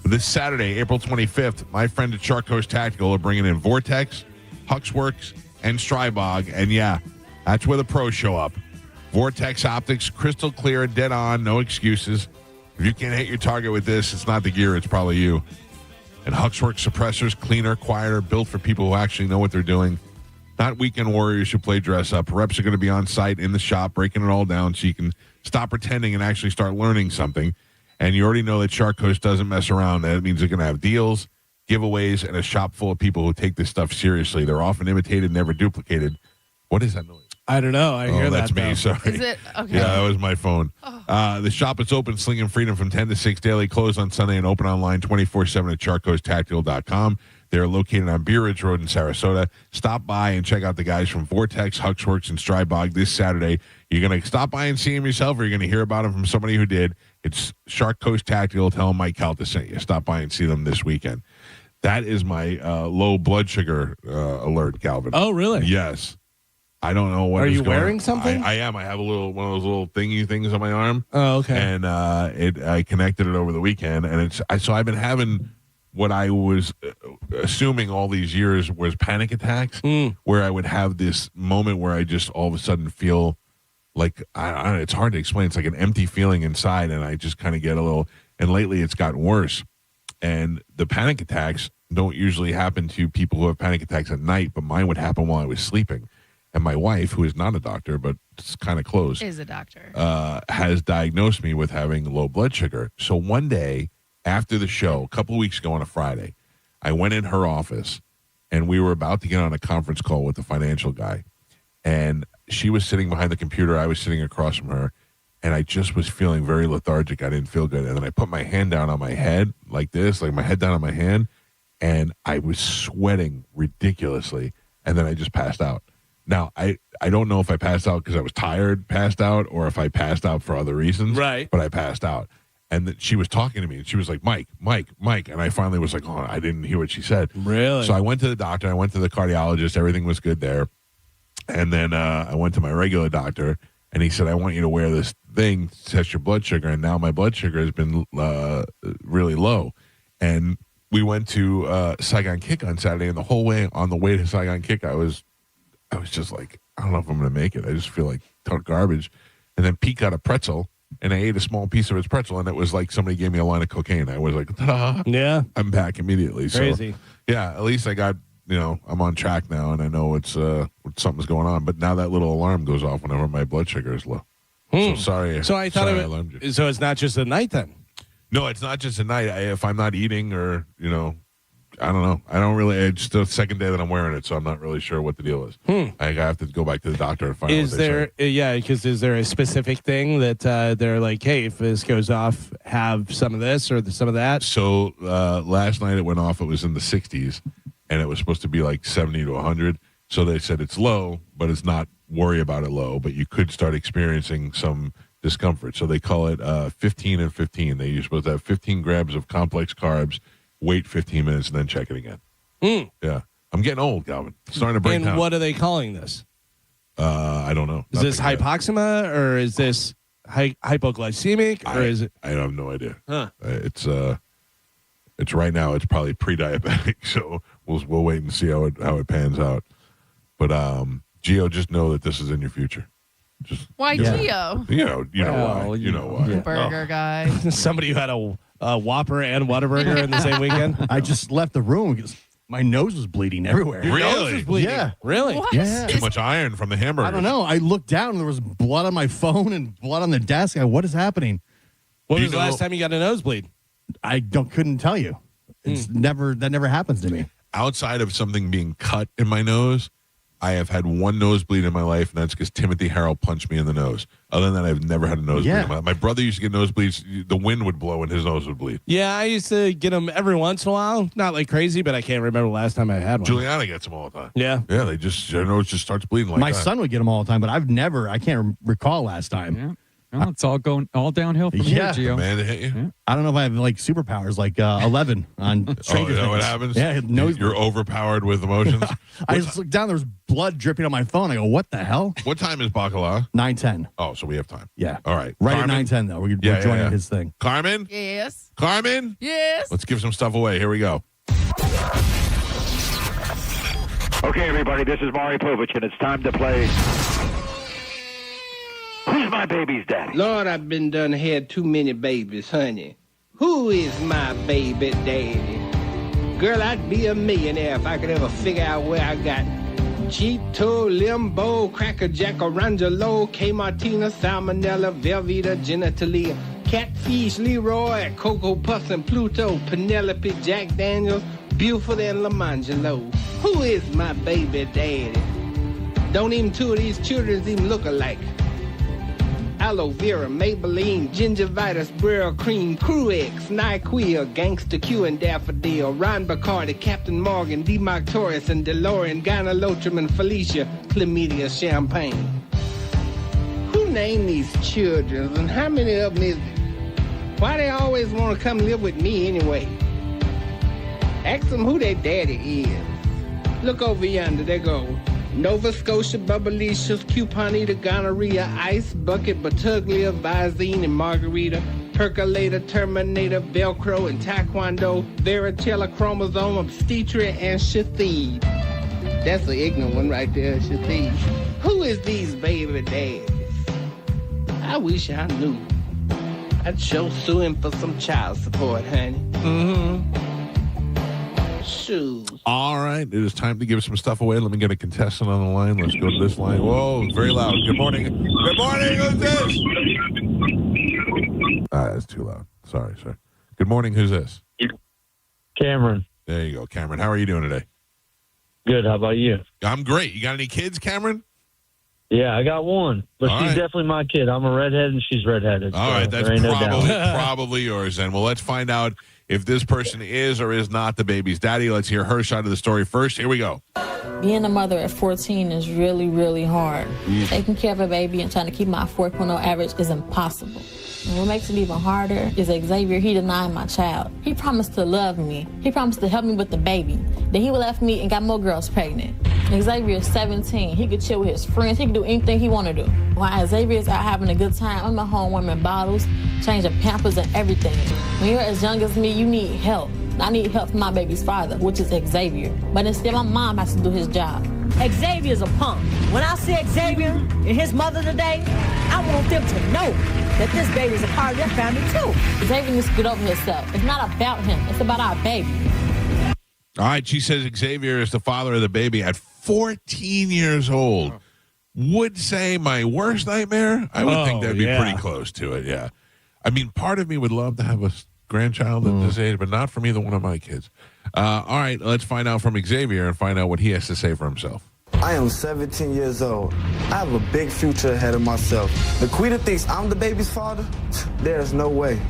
This Saturday, April 25th, my friend at Shark Coast Tactical are bringing in Vortex, Huxworks, and Strybog. And yeah, that's where the pros show up. Vortex optics, crystal clear, dead on, no excuses. If you can't hit your target with this, it's not the gear, it's probably you. And Huxworks suppressors, cleaner, quieter, built for people who actually know what they're doing. Not weekend warriors who play dress up. Reps are going to be on site in the shop, breaking it all down so you can stop pretending and actually start learning something. And you already know that Shark Coast doesn't mess around. That means they're going to have deals, giveaways, and a shop full of people who take this stuff seriously. They're often imitated, never duplicated. What is that noise? I don't know. I hear that's that. me. Sorry. Is it? Okay. Yeah, that was my phone. The shop is open, slinging freedom from 10 to 6 daily, closed on Sunday, and open online 24/7 at charcoastactical.com. They're located on Beer Ridge Road in Sarasota. Stop by and check out the guys from Vortex, Huxworks, and Strybog this Saturday. You're going to stop by and see them yourself, or you're going to hear about them from somebody who did. It's Shark Coast Tactical. Tell them Mike Calta sent you. Stop by and see them this weekend. That is my low blood sugar alert, Calvin. Oh, really? Yes. I don't know what. Are you going wearing something? I am. I have one of those little thingy things on my arm. Oh, okay. And I connected it over the weekend, and so I've been having what I was assuming all these years was panic attacks, where I would have this moment where I just all of a sudden feel like I don't know, it's hard to explain. It's like an empty feeling inside, and I just kind of get a little. And lately, it's gotten worse. And the panic attacks don't usually happen to people who have panic attacks at night, but mine would happen while I was sleeping. And my wife, who is not a doctor, but it's kind of close, is a doctor, has diagnosed me with having low blood sugar. So one day after the show, a couple of weeks ago on a Friday, I went in her office, and we were about to get on a conference call with the financial guy. And she was sitting behind the computer. I was sitting across from her, and I just was feeling very lethargic. I didn't feel good. And then I put my hand down on my head like this, like my head down on my hand, and I was sweating ridiculously. And then I just passed out. Now, I don't know if I passed out because I was tired, passed out, or if I passed out for other reasons. Right. But I passed out. And she was talking to me, and she was like, Mike. And I finally was like, oh, I didn't hear what she said. Really? So I went to the doctor. I went to the cardiologist. Everything was good there. And then I went to my regular doctor, and he said, I want you to wear this thing to test your blood sugar. And now my blood sugar has been really low. And we went to Saigon Kick on Saturday, and the whole way on the way to Saigon Kick, I was just like, I don't know if I'm going to make it. I just feel like total garbage. And then Pete got a pretzel, and I ate a small piece of his pretzel, and it was like somebody gave me a line of cocaine. I was like, ta-da. Yeah. I'm back immediately. Crazy. So, yeah, at least I got, I'm on track now, and I know it's something's going on. But now that little alarm goes off whenever my blood sugar is low. So sorry. So I thought I alarmed you. So it's not just at night then? No, it's not just at night. If I'm not eating or, I don't know. I don't really. It's the second day that I'm wearing it, so I'm not really sure what the deal is. I have to go back to the doctor and find out. Is there? Yeah, because is there a specific thing that they're like, hey, if this goes off, have some of this or some of that? So last night it went off. It was in the 60s, and it was supposed to be like 70 to 100. So they said it's low, but it's not. Worry about it low, but you could start experiencing some discomfort. So they call it 15 and 15. You're supposed to have 15 grams of complex carbs, wait 15 minutes, and then check it again. Yeah. I'm getting old, Galvin. Starting to break down. And what are they calling this? I don't know. Is this hypoxemia or is this hypoglycemic or is it? I have no idea. Huh. It's right now. It's probably pre-diabetic. So we'll wait and see how it pans out. But Gio, just know that this is in your future. Just why Gio? You know why. Burger guy. Somebody who had a Whopper and Whataburger in the same weekend. I just left the room because my nose was bleeding everywhere. Your nose was bleeding? Yeah. Really? What? Yeah. Too much iron from the hamburger. I don't know. I looked down and there was blood on my phone and blood on the desk. What is happening? When was the last time you got a nosebleed? I couldn't tell you. It's that never happens to me. Outside of something being cut in my nose, I have had one nosebleed in my life, and that's because Timothy Harrell punched me in the nose. Other than that, I've never had a nosebleed. Yeah. In my life. My brother used to get nosebleeds. The wind would blow and his nose would bleed. Yeah, I used to get them every once in a while. Not like crazy, but I can't remember the last time I had one. Juliana gets them all the time. Yeah. Yeah, they just, their nose just starts bleeding like My that. son would get them all the time, but I can't recall last time. Yeah. Well, it's all downhill from here, Gio. Man, hit you. Yeah. I don't know if I have like superpowers like 11 on Stranger you know Things. what happens? Yeah, You're overpowered with emotions. I just looked down, there was blood dripping on my phone. I go, what the hell? What time is Bacala? 9:10. Oh, so we have time. Yeah. All right. Right Carmen? at 9:10 though. We're joining his thing. Carmen? Yes. Carmen? Yes. Let's give some stuff away. Here we go. Okay, everybody, this is Maury Povich, and it's time to play Who's My Baby's Daddy? Lord, I've been done had too many babies, honey. Who is my baby daddy? Girl, I'd be a millionaire if I could ever figure out where I got Cheeto, Limbo, Cracker Jack, Orangelo, K. Martina, Salmonella, Velveeta, Genitalia, Catfish, Leroy, Cocoa Puffs and Pluto, Penelope, Jack Daniels, Buford and Lamangelo. Who is my baby daddy? Don't even two of these children even look alike. Aloe Vera, Maybelline, Gingivitis, Brill Cream, Cruix, NyQuil, Gangsta Q and Daffodil, Ron Bacardi, Captain Morgan, D. Taurus and DeLorean, Gynolotrum and Felicia, Chlamydia, Champagne. Who named these children and how many of them is it? Why they always want to come live with me anyway? Ask them who their daddy is. Look over yonder, they go. Nova Scotia, Bubblicious, Cuponita, Gonorrhea, Ice Bucket, Batuglia, Visine, and Margarita, Percolator, Terminator, Velcro, and Taekwondo, Varicella, Chromosome, Obstetria, and Shathid. That's the ignorant one right there, Shathid. Who is these baby daddies? I wish I knew. I'd show sue him for some child support, honey. Shoes. All right. It is time to give some stuff away. Let me get a contestant on the line. Let's go to this line. Whoa, very loud. Good morning. Good morning. Who's this? That's too loud. Sorry, sir. Good morning. Who's this? Cameron. There you go, Cameron. How are you doing today? Good. How about you? I'm great. You got any kids, Cameron? Yeah, I got one, but All she's right. definitely my kid. I'm a redhead, and she's redheaded. All so right. That's there ain't no doubt. probably yours then. Well, let's find out if this person is or is not the baby's daddy. Let's hear her side of the story first. Here we go. Being a mother at 14 is really, really hard. Taking care of a baby and trying to keep my 4.0 average is impossible. And what makes it even harder is Xavier, he denied my child. He promised to love me. He promised to help me with the baby. Then he left me and got more girls pregnant. And Xavier is 17. He could chill with his friends. He could do anything he want to do. While Xavier is out having a good time, I'm at home warming bottles, changing Pampers and everything. When you're as young as me, you need help. I need help from my baby's father, which is Xavier. But instead, my mom has to do his job. Xavier's a punk. When I see Xavier and his mother today, I want them to know that this baby's a part of their family too. Xavier needs to get over himself. It's not about him. It's about our baby. All right, she says Xavier is the father of the baby at 14 years old. Would say my worst nightmare? I would think that'd be pretty close to it, yeah. I mean, part of me would love to have a grandchild at this age, but not from either one of my kids. All right, let's find out from Xavier and find out what he has to say for himself. I am 17 years old. I have a big future ahead of myself. Nikita thinks I'm the baby's father? There's no way.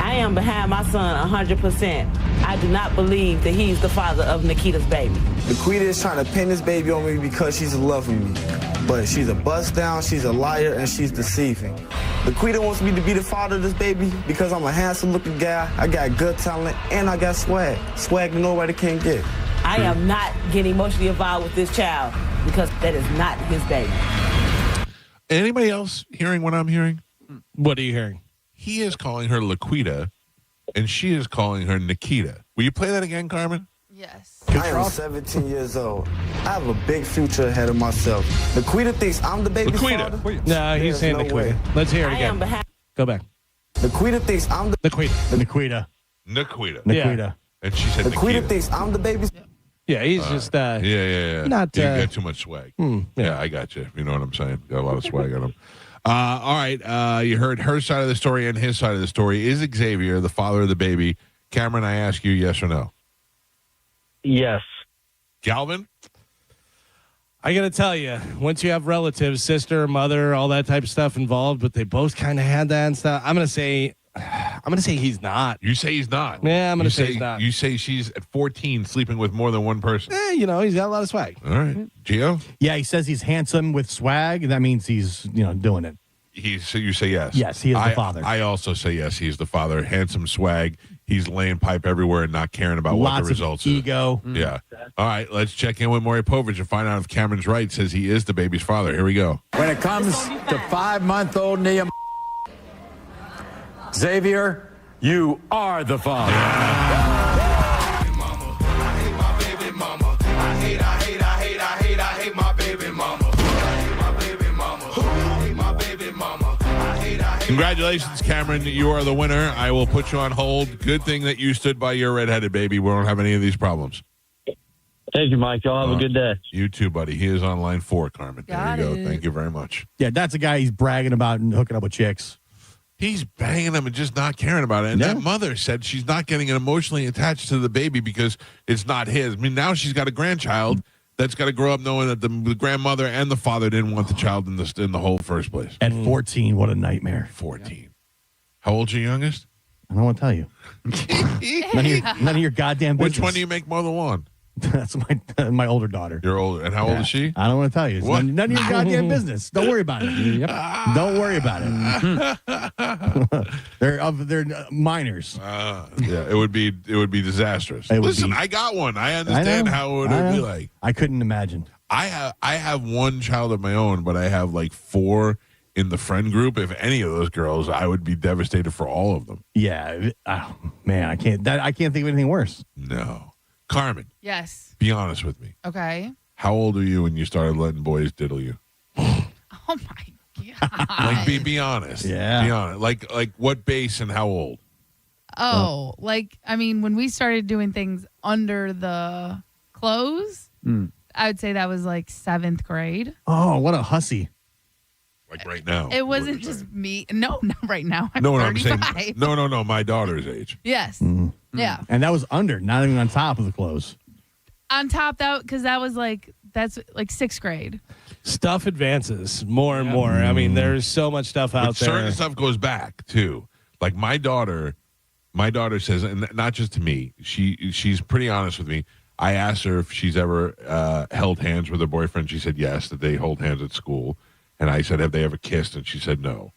I am behind my son 100%. I do not believe that he's the father of Nikita's baby. Nikita is trying to pin this baby on me because she's loving me. But she's a bust down, she's a liar, and she's deceiving. Nikita wants me to be the father of this baby because I'm a handsome looking guy, I got good talent, and I got swag. Swag that nobody can get. I am not getting emotionally involved with this child because that is not his baby. Anybody else hearing what I'm hearing? What are you hearing? He is calling her Laquita, and she is calling her Nikita. Will you play that again, Carmen? Yes. I am 17 years old. I have a big future ahead of myself. Nikita thinks I'm the baby's father? No, he's saying Nikita. Let's hear it again. Go back. Nikita thinks I'm the... Nikita. Nikita. And she said Nikita thinks I'm the baby's... Yeah, he's just... Yeah. Not... You got too much swag. Yeah, I got you. You know what I'm saying? Got a lot of swag on him. All right, you heard her side of the story and his side of the story. Is Xavier the father of the baby? Cameron, I ask you, yes or no? Yes. Galvin? I got to tell you, once you have relatives, sister, mother, all that type of stuff involved, but they both kind of had that and stuff, I'm going to say he's not. You say he's not? Yeah, I'm going to say he's not. You say she's at 14 sleeping with more than one person. He's got a lot of swag. All right. Gio? Yeah, he says he's handsome with swag. That means he's, doing it. So you say yes? Yes, he is the father. I also say yes, he's the father. Handsome swag. He's laying pipe everywhere and not caring about what the results of ego. are. Yeah. All right, let's check in with Maury Povich and find out if Cameron's right. Says he is the baby's father. Here we go. When it comes to 5-month-old Nehemiah, Xavier, you are the father. Congratulations, Cameron. You are the winner. I will put you on hold. Good thing that you stood by your redheaded baby. We don't have any of these problems. Thank you, Mike. Y'all have a good day. You too, buddy. He is on line 4, Carmen. There you go. Thank you very much. Yeah, that's a guy he's bragging about and hooking up with chicks. He's banging them and just not caring about it. And that mother said she's not getting emotionally attached to the baby because it's not his. I mean, now she's got a grandchild that's got to grow up knowing that the grandmother and the father didn't want the child in the whole first place. At 14, what a nightmare. 14. How old's your youngest? I don't want to tell you. none of your goddamn business. Which one do you make more than one? That's my older daughter. You're older. And how old is she? I don't want to tell you. It's none of your goddamn business. Don't worry about it. Yep. Don't worry about it. They're minors. Yeah, it would be disastrous. Listen, I got one. I understand how it would be like. I couldn't imagine. I have one child of my own, but I have like 4 in the friend group. If any of those girls, I would be devastated for all of them. Yeah. Oh, man, I can't think of anything worse. No. Carmen. Yes. Be honest with me. Okay. How old are you when you started letting boys diddle you? Oh my God. Like be honest. Yeah. Be honest. Like what base and how old? When we started doing things under the clothes, I would say that was like 7th grade. Oh, what a hussy. Like right now. It wasn't just me. No, not right now. I'm no, 35. I'm saying no, my daughter's age. Yes. Yeah. And that was under, not even on top of the clothes. On top, because that's like 6th grade. Stuff advances more and more. I mean, there's so much stuff out there. Certain stuff goes back too. Like my daughter says, and not just to me, she's pretty honest with me. I asked her if she's ever held hands with her boyfriend. She said yes, that they hold hands at school. And I said, have they ever kissed? And she said no.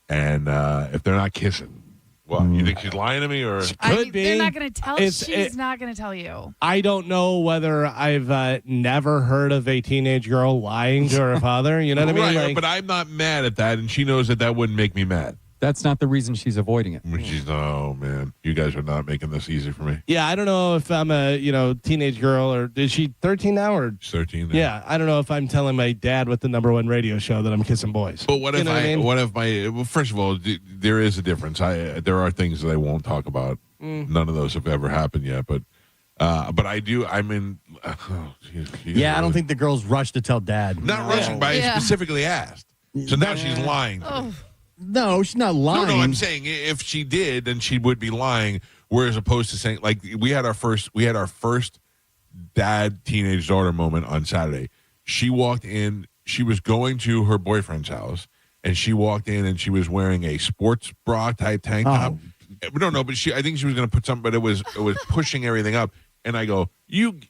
And if they're not kissing, what? You think she's lying to me, or could be? They're not going to tell. She's not going to tell you. I don't know whether I've never heard of a teenage girl lying to her father. You know what I mean? Right, but I'm not mad at that, and she knows that wouldn't make me mad. That's not the reason she's avoiding it. She's man, you guys are not making this easy for me. Yeah, I don't know if I'm a teenage girl, or is she 13 now, or 13? Yeah, I don't know if I'm telling my dad with the #1 radio show that I'm kissing boys. But what if well, first of all, there is a difference. There are things that I won't talk about. None of those have ever happened yet, but I do. I mean, I don't think the girls rush to tell dad. Not rushing, but I specifically asked. So now she's lying. No, she's not lying. No, I'm saying if she did, then she would be lying. Whereas opposed to saying, like, we had our first dad teenage daughter moment on Saturday. She walked in. She was going to her boyfriend's house, and she walked in, and she was wearing a sports bra type tank top. No, but I think she was going to put something, but it was pushing everything up. And I go, you,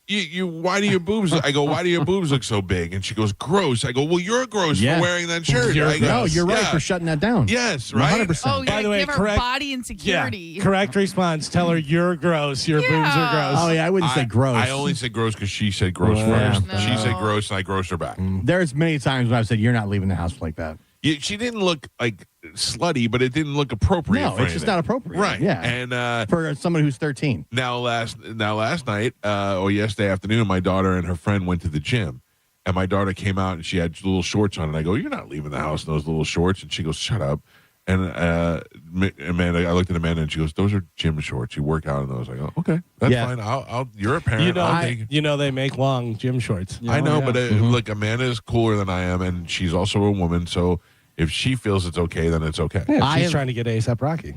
why do your boobs? I go, why do your boobs look so big? And she goes, gross. I go, well, you're gross for wearing that shirt. You're right for shutting that down. Yes, right. 100%. Oh, by the way, give her body insecurity. Yeah, correct response. Tell her you're gross. Your boobs are gross. Oh yeah, I wouldn't say gross. I only said gross because she said gross first. No. She said gross, and I grossed her back. There's many times when I've said you're not leaving the house like that. Yeah, she didn't look like slutty, but it didn't look appropriate. No, it's just not appropriate. Right. Yeah. And for someone who's 13. Now last night, or yesterday afternoon, my daughter and her friend went to the gym, and my daughter came out and she had little shorts on, and I go, "You're not leaving the house in those little shorts." And she goes, "Shut up." And Amanda, I looked at Amanda and she goes, "Those are gym shorts. You work out in those." I go, "Okay, that's fine. I'll. You're a parent. I'll take it." They make long gym shorts. I know, but look, Amanda is cooler than I am, and she's also a woman, so. If she feels it's okay, then it's okay. Yeah, she's trying to get A$AP Rocky.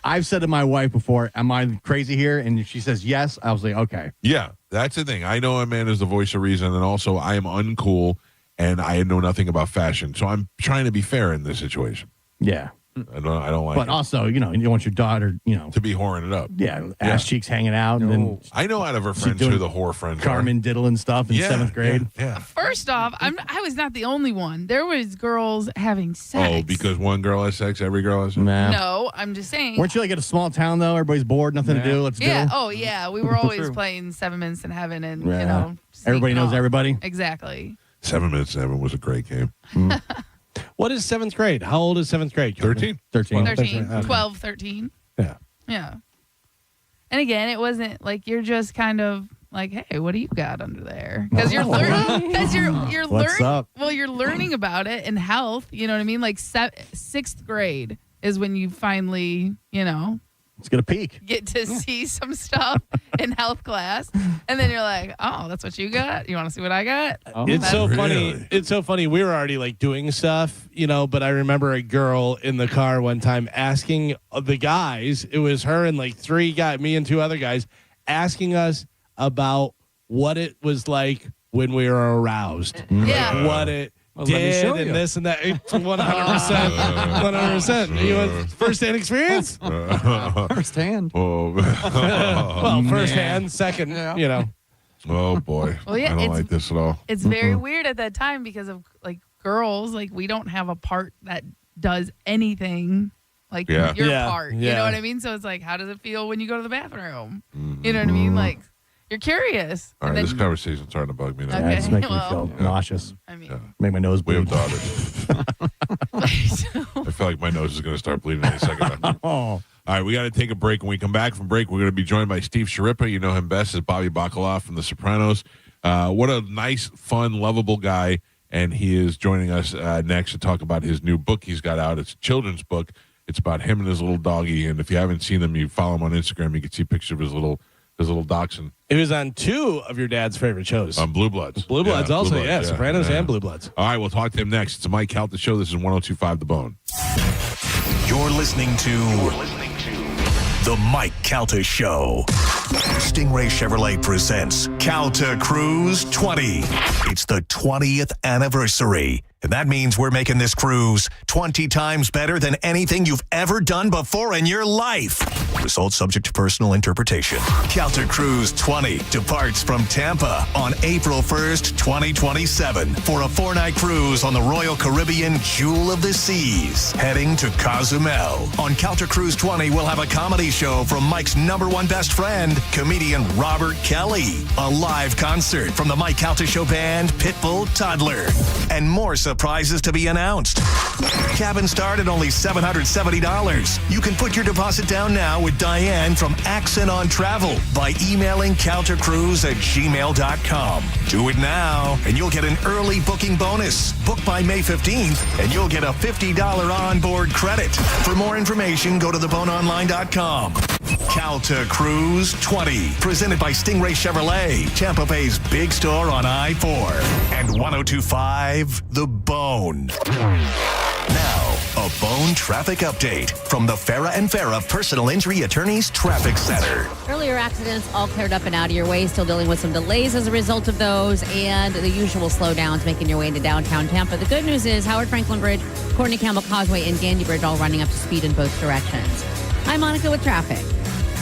I've said to my wife before, am I crazy here? And if she says yes, I was like, okay. Yeah, that's the thing. I know Amanda's the voice of reason, and also I am uncool, and I know nothing about fashion. So I'm trying to be fair in this situation. Yeah. I don't like But also, you want your daughter, to be whoring it up. Yeah, ass cheeks hanging out. And then I know out of her friends who the whore friends Carmen Diddle and stuff in 7th grade. Yeah. First off, I was not the only one. There was girls having sex. Oh, because one girl has sex, every girl has sex? Nah. No, I'm just saying. Weren't you like at a small town, though? Everybody's bored, nothing to do. Let's do it. Oh, yeah. We were always playing 7 Minutes in Heaven and, everybody knows everybody. Exactly. 7 Minutes in Heaven was a great game. What is 7th grade? How old is 7th grade? 13. 12, 13. Yeah. Yeah. And again, it wasn't like you're just kind of like, hey, what do you got under there? Because you're learning. Because you're What's learning. up? Well, you're learning about it and health. You know what I mean? Like 6th grade is when you finally, Let's get a peek. get to see some stuff in health class, and then you're like, oh, that's what you got? You want to see what I got? It's so funny. It's so funny. We were already like doing stuff, but I remember a girl in the car one time asking the guys, it was her and like 3 guys, me and 2 other guys, asking us about what it was like when we were aroused. Yeah. What it did and this and that. 100%. 100%. You want first-hand experience? Firsthand. Well, first-hand, second, Oh, boy. Well, yeah, I don't like this at all. It's very weird at that time because of like girls, like we don't have a part that does anything like your part. You know what I mean? So it's like, how does it feel when you go to the bathroom? You know what I mean? Like, you're curious. All right, this conversation's starting to bug me now. Okay, it's making me feel nauseous. I mean, make my nose bleed. We have daughters. I feel like my nose is going to start bleeding any second now. All right, we got to take a break. When we come back from break, we're going to be joined by Steve Sheripa. You know him best as Bobby Bacala from The Sopranos. What a nice, fun, lovable guy. And he is joining us next to talk about his new book he's got out. It's a children's book. It's about him and his little doggy. And if you haven't seen him, you follow him on Instagram. You can see a picture of his little dachshund. It was on 2 of your dad's favorite shows. On Blue Bloods. Blue Bloods also, Sopranos and Blue Bloods. All right, we'll talk to him next. It's the Mike Calta Show. This is 102.5 The Bone. You're listening to The Mike Calta Show. Stingray Chevrolet presents Calta Cruise 20. It's the 20th anniversary, And that means we're making this cruise 20 times better than anything you've ever done before in your life. Results subject to personal interpretation. Calta Cruise 20 departs from Tampa on April 1st, 2027 for a 4-night cruise on the Royal Caribbean Jewel of the Seas, heading to Cozumel. On Calta Cruise 20, we'll have a comedy show from Mike's number one best friend, comedian Robert Kelly, a live concert from the Mike Calta Show band Pitbull Toddler, and more surprises to be announced. Cabin start at only $770. You can put your deposit down now with Diane from Accent on Travel by emailing caltacruise@gmail.com. Do it now, and you'll get an early booking bonus. Book by May 15th, and you'll get a $50 onboard credit. For more information, go to theboneonline.com. Calta Cruise 20, presented by Stingray Chevrolet, Tampa Bay's big store on I-4 and 102.5 The Bone. Now, a Bone traffic update from the Farah and Farah Personal Injury Attorneys Traffic Center. Earlier accidents all cleared up and out of your way. Still dealing with some delays as a result of those and the usual slowdowns making your way into downtown Tampa. The good news is Howard Franklin Bridge, Courtney Campbell Causeway, and Gandy Bridge all running up to speed in both directions. I'm Monica with traffic.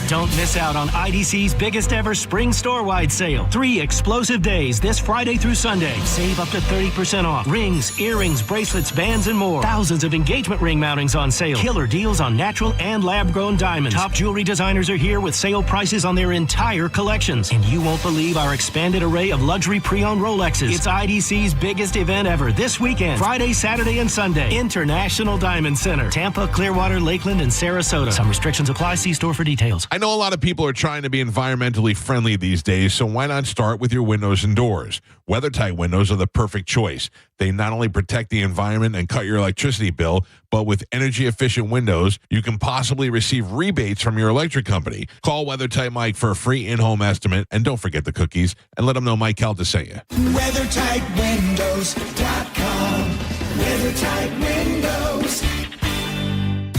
Don't miss out on IDC's biggest ever spring store-wide sale. 3 explosive days this Friday through Sunday. Save up to 30% off. Rings, earrings, bracelets, bands, and more. Thousands of engagement ring mountings on sale. Killer deals on natural and lab-grown diamonds. Top jewelry designers are here with sale prices on their entire collections. And you won't believe our expanded array of luxury pre-owned Rolexes. It's IDC's biggest event ever this weekend. Friday, Saturday, and Sunday. International Diamond Center. Tampa, Clearwater, Lakeland, and Sarasota. Some restrictions apply. See store for details. I know a lot of people are trying to be environmentally friendly these days, so why not start with your windows and doors? WeatherTight windows are the perfect choice. They not only protect the environment and cut your electricity bill, but with energy-efficient windows, you can possibly receive rebates from your electric company. Call WeatherTight Mike for a free in-home estimate, and don't forget the cookies, and let them know Mike Calta sent you. WeatherTightWindows.com. WeatherTight Windows.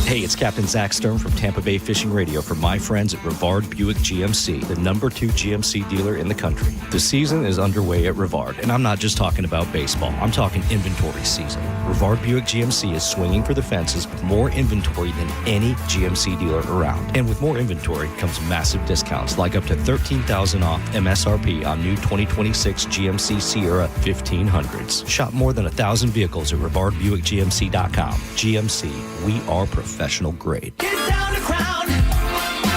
Hey, it's Captain Zach Stern from Tampa Bay Fishing Radio for my friends at Rivard Buick GMC, the number 2 GMC dealer in the country. The season is underway at Rivard, and I'm not just talking about baseball. I'm talking inventory season. Rivard Buick GMC is swinging for the fences with more inventory than any GMC dealer around. And with more inventory comes massive discounts, like up to $13,000 off MSRP on new 2026 GMC Sierra 1500s. Shop more than 1,000 vehicles at RivardBuickGMC.com. GMC, we are professional grade. Get down to Crown.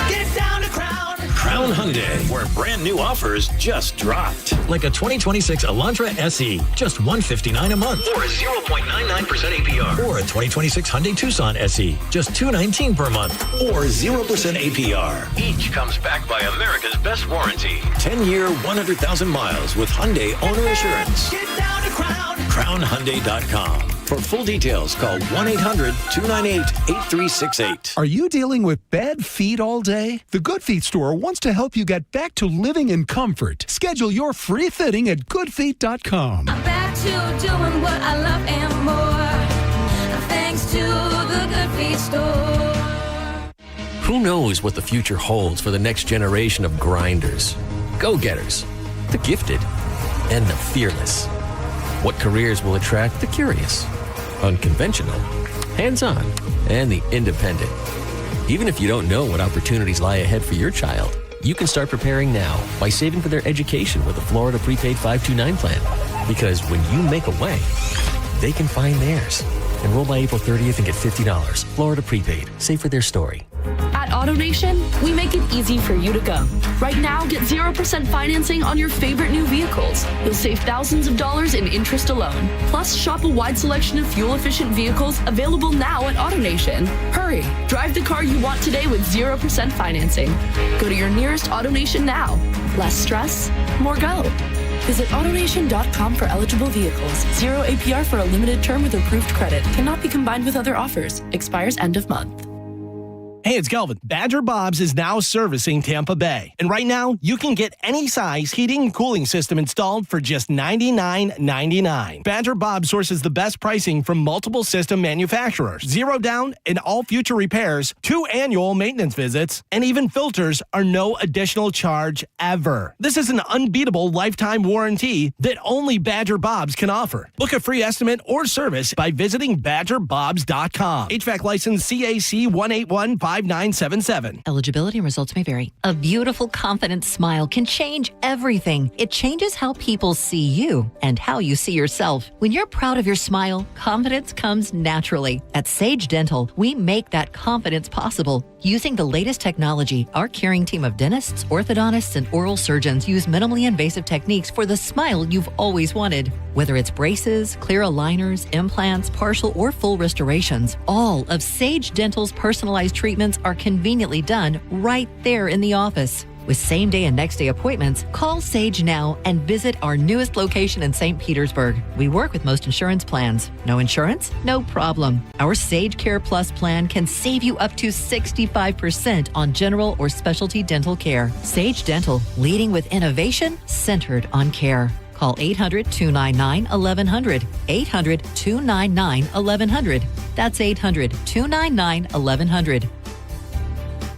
Get down to Crown. Crown Hyundai, where brand new offers just dropped. Like a 2026 Elantra SE, just $159 a month. Or a 0.99% APR. Or a 2026 Hyundai Tucson SE, just $219 per month. Or 0% APR. Each comes backed by America's best warranty. 10-year, 100,000 miles with Hyundai Owner Assurance. Get down to Crown. CrownHyundai.com. For full details, call 1-800-298-8368. Are you dealing with bad feet all day? The Good Feet store wants to help you get back to living in comfort. Schedule your free fitting at goodfeet.com. I'm back to doing what I love and more. Thanks to the Good Feet store. Who knows what the future holds for the next generation of grinders, go-getters, the gifted, and the fearless? What careers will attract the curious, unconventional, hands-on, and the independent? Even if you don't know what opportunities lie ahead for your child, you can start preparing now by saving for their education with a Florida Prepaid 529 plan. Because when you make a way, they can find theirs. Enroll by April 30th and get $50. Florida Prepaid. Save for their story. At AutoNation, we make it easy for you to go. Right now, get 0% financing on your favorite new vehicles. You'll save thousands of dollars in interest alone. Plus, shop a wide selection of fuel-efficient vehicles available now at AutoNation. Hurry, drive the car you want today with 0% financing. Go to your nearest AutoNation now. Less stress, more go. Visit AutoNation.com for eligible vehicles. 0 APR for a limited term with approved credit. Cannot be combined with other offers. Expires end of month. Hey, it's Kelvin. Badger Bob's is now servicing Tampa Bay. And right now, you can get any size heating and cooling system installed for just $99.99. Badger Bob sources the best pricing from multiple system manufacturers. 0 down and all future repairs, 2 annual maintenance visits, and even filters are no additional charge ever. This is an unbeatable lifetime warranty that only Badger Bob's can offer. Book a free estimate or service by visiting badgerbobs.com. HVAC license CAC 1815977. Eligibility and results may vary. A beautiful, confident smile can change everything. It changes how people see you and how you see yourself. When you're proud of your smile, confidence comes naturally. At Sage Dental, we make that confidence possible. Using the latest technology, our caring team of dentists, orthodontists, and oral surgeons use minimally invasive techniques for the smile you've always wanted. Whether it's braces, clear aligners, implants, partial or full restorations, all of Sage Dental's personalized treatments are conveniently done right there in the office. With same-day and next-day appointments, call Sage now and visit our newest location in St. Petersburg. We work with most insurance plans. No insurance? No problem. Our Sage Care Plus plan can save you up to 65% on general or specialty dental care. Sage Dental, leading with innovation centered on care. Call 800-299-1100. 800-299-1100. That's 800-299-1100.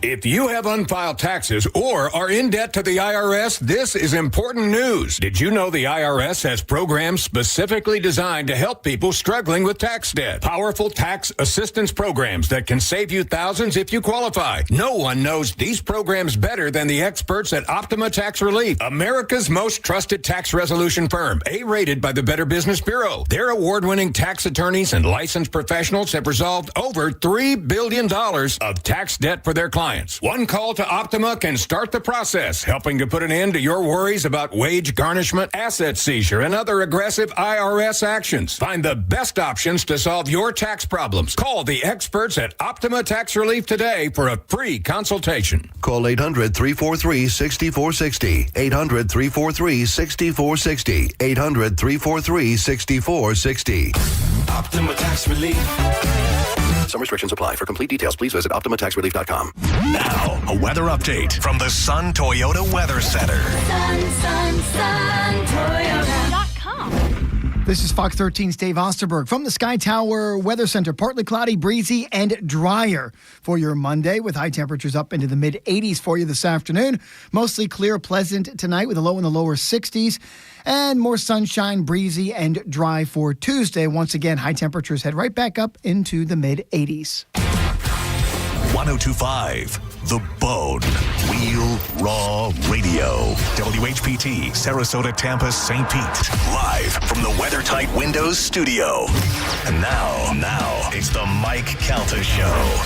If you have unfiled taxes or are in debt to the IRS, this is important news. Did you know the IRS has programs specifically designed to help people struggling with tax debt? Powerful tax assistance programs that can save you thousands if you qualify. No one knows these programs better than the experts at Optima Tax Relief, America's most trusted tax resolution firm, A-rated by the Better Business Bureau. Their award-winning tax attorneys and licensed professionals have resolved over $3 billion of tax debt for their clients. One call to Optima can start the process, helping to put an end to your worries about wage garnishment, asset seizure, and other aggressive IRS actions. Find the best options to solve your tax problems. Call the experts at Optima Tax Relief today for a free consultation. Call 800-343-6460. 800-343-6460. 800-343-6460. Optima Tax Relief. Some restrictions apply. For complete details, please visit OptimaTaxRelief.com. Now, a weather update from the Sun Toyota Weather Center. Toyota.com. This is Fox 13's Dave Osterberg from the Sky Tower Weather Center. Partly cloudy, breezy, and drier for your Monday with high temperatures up into the mid-80s for you this afternoon. Mostly clear, pleasant tonight with a low in the lower 60s. And more sunshine, breezy, and dry for Tuesday. Once again, high temperatures head right back up into the mid-80s. 1025, The Bone. Real Raw Radio. WHPT, Sarasota, Tampa, St. Pete. Live from the WeatherTight Windows studio. And now, it's the Mike Calta Show.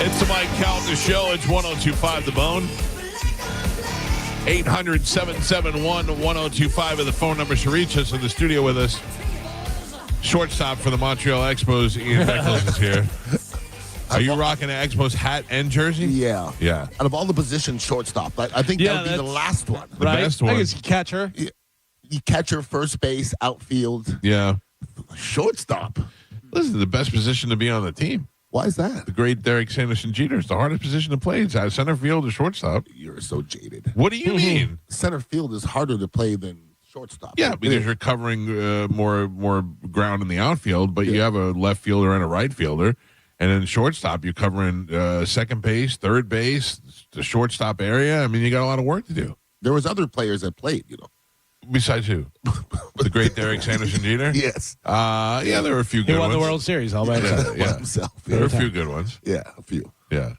It's the Mike Calta Show. It's 1025 The Bone. 800-771-1025 are the phone numbers to reach us in the studio with us. Shortstop for the Montreal Expos, Ian Beckles is here. Are you rocking an Expos hat and jersey? Yeah. Yeah. Out of all the positions, shortstop. I think that would be the last one. The best one. I guess catcher. You catcher, first base, outfield. Yeah. Shortstop. This is the best position to be on the team. Why is that? The great Derek Sanderson Jeter. It's the hardest position to play. It's out center field or shortstop. You're so jaded. What do you mean? Center field is harder to play than shortstop. Yeah, because you're covering more ground in the outfield, but you have a left fielder and a right fielder. And then shortstop, you're covering second base, third base, the shortstop area. I mean, you got a lot of work to do. There was other players that played, Besides who? The great Derek Sanderson Jeter? Yes. Yeah, there were a few good ones. He won the World Series all by himself. There were a few good ones. Yeah, a few. Yeah.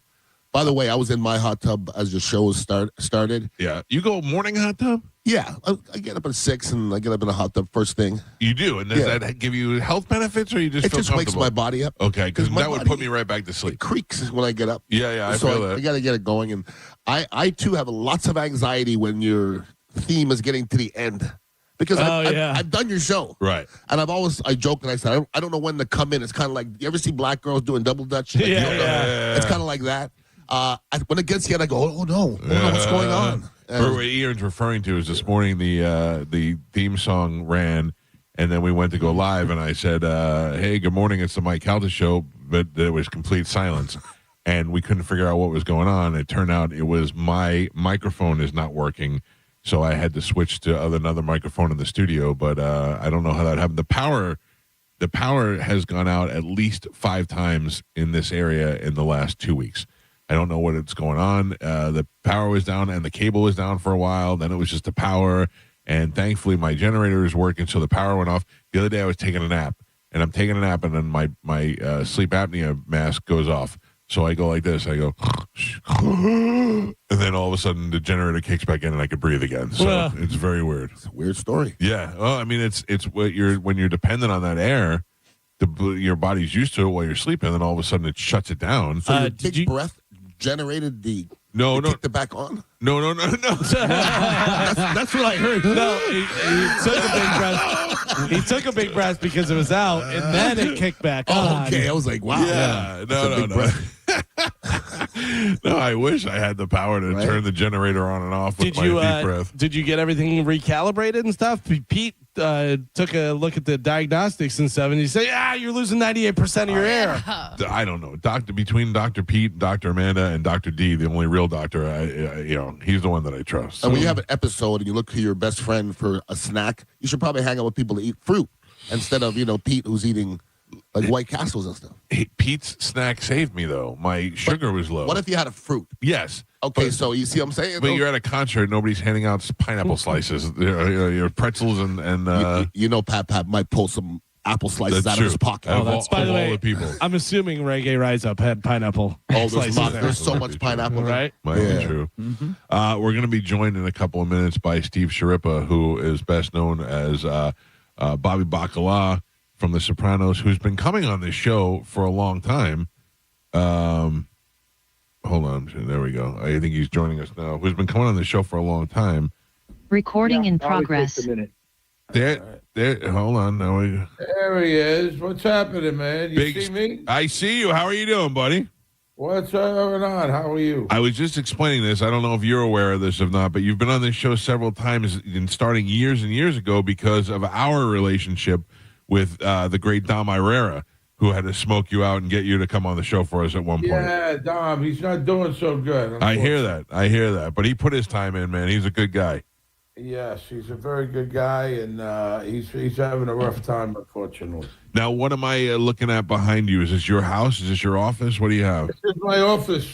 By the way, I was in my hot tub as your show started. Yeah. You go morning hot tub? Yeah, I get up at 6 and I get up in a hot tub first thing. You do, and does that give you health benefits, or you just It feel just wakes comfortable? my body up. Okay, because my that would body put me right back to sleep. Creaks when I get up. Yeah, I so feel that. I got to get it going, and I too have lots of anxiety when your theme is getting to the end. Because I've done your show. Right. And I joke and I said, I don't know when to come in. It's kind of like, you ever see black girls doing double dutch? Like, It's kind of like that. When it gets to the end, I go, oh no, what's going on? What Ian's referring to is this morning the theme song ran, and then we went to go live, and I said, hey, good morning, it's the Mike Calta show, but there was complete silence. And we couldn't figure out what was going on. It turned out it was my microphone is not working. So I had to switch to another microphone in the studio, but I don't know how that happened. The power has gone out at least 5 times in this area in the last 2 weeks. I don't know what's going on. The power was down and the cable was down for a while. Then it was just the power, and thankfully my generator is working, so the power went off. The other day I was taking a nap, and I'm taking a nap, and then my sleep apnea mask goes off. So I go like this. I go, and then all of a sudden the generator kicks back in, and I can breathe again. So it's very weird. It's a weird story. Yeah. Well, I mean, it's what when you're dependent on that air, your body's used to it while you're sleeping, and then all of a sudden it shuts it down. So your big breath generated the kicked it back on? No. that's what I heard. No, he took a big breath. He took a big breath because it was out, and then it kicked back on. Okay, I was like, wow. Yeah, no. No, I wish I had the power to turn the generator on and off with my deep breath. Did you get everything recalibrated and stuff? Pete took a look at the diagnostics and stuff, and he said, you're losing 98% of your air. I don't know. Between Dr. Pete, Dr. Amanda, and Dr. D, the only real doctor, he's the one that I trust. And when you have an episode and you look to your best friend for a snack, you should probably hang out with people to eat fruit instead of, Pete who's eating like White Castles and stuff. Pete's snack saved me, though. My sugar was low. What if you had a fruit? Yes. Okay, so you see what I'm saying? But you're at a concert, nobody's handing out pineapple slices, your pretzels, and Pat might pull some apple slices out of his pocket. By the way, all the people. I'm assuming Reggae Rise Up had pineapple. There's so much pineapple, right? Might be true. Mm-hmm. We're going to be joined in a couple of minutes by Steve Sheripa, who is best known as Bobby Bacala from The Sopranos, who's been coming on this show for a long time. Hold on. There we go. I think he's joining us now. Who's been coming on the show for a long time. Recording in progress. There. Hold on. There he is. What's happening, man? You see me? I see you. How are you doing, buddy? What's going on? How are you? I was just explaining this. I don't know if you're aware of this or not, but you've been on this show several times, starting years and years ago, because of our relationship with the great Dom Irera, who had to smoke you out and get you to come on the show for us at one point. Yeah, Dom, he's not doing so good. I hear that. But he put his time in, man. He's a good guy. Yes, he's a very good guy, and he's having a rough time, unfortunately. Now, what am I looking at behind you? Is this your house? Is this your office? What do you have? This is my office.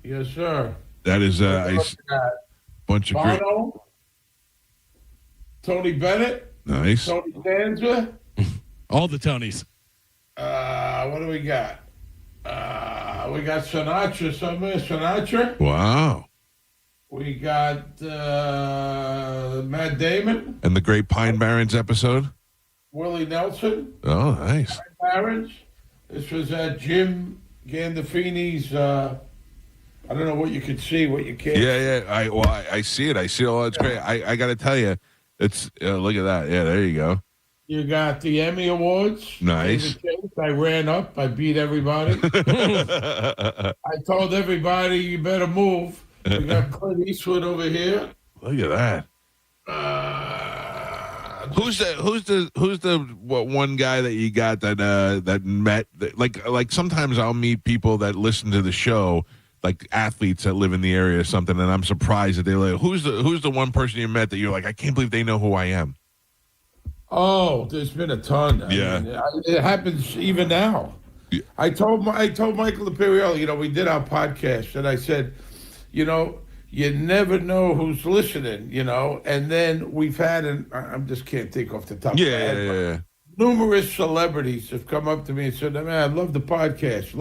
Yes, sir. That is a bunch of great... Tony Bennett. Nice. Tony Danza. All the Tonys. What do we got? We got Sinatra somewhere. Sinatra. Wow. We got Matt Damon. And the Great Pine Barrens episode? Willie Nelson. Oh, nice. Pine Barrens. This was at Jim Gandolfini's. I don't know what you could see, what you can't. Yeah. I see it. I see it all. It's great. I got to tell you, it's look at that. Yeah, there you go. You got the Emmy Awards. Nice. I ran up. I beat everybody. I told everybody, you better move. We got Clint Eastwood over here. Look at that. Who's the one guy that you got that met like sometimes I'll meet people that listen to the show, like athletes that live in the area or something, and I'm surprised that they're like, who's the one person you met that you're like, I can't believe they know who I am. Oh, there's been a ton. I mean, it happens even now. Yeah. I told Michael Imperioli, we did our podcast, and I said, you never know who's listening, and then we've had, I just can't think off the top of my head. Numerous celebrities have come up to me and said, man, I love the podcast.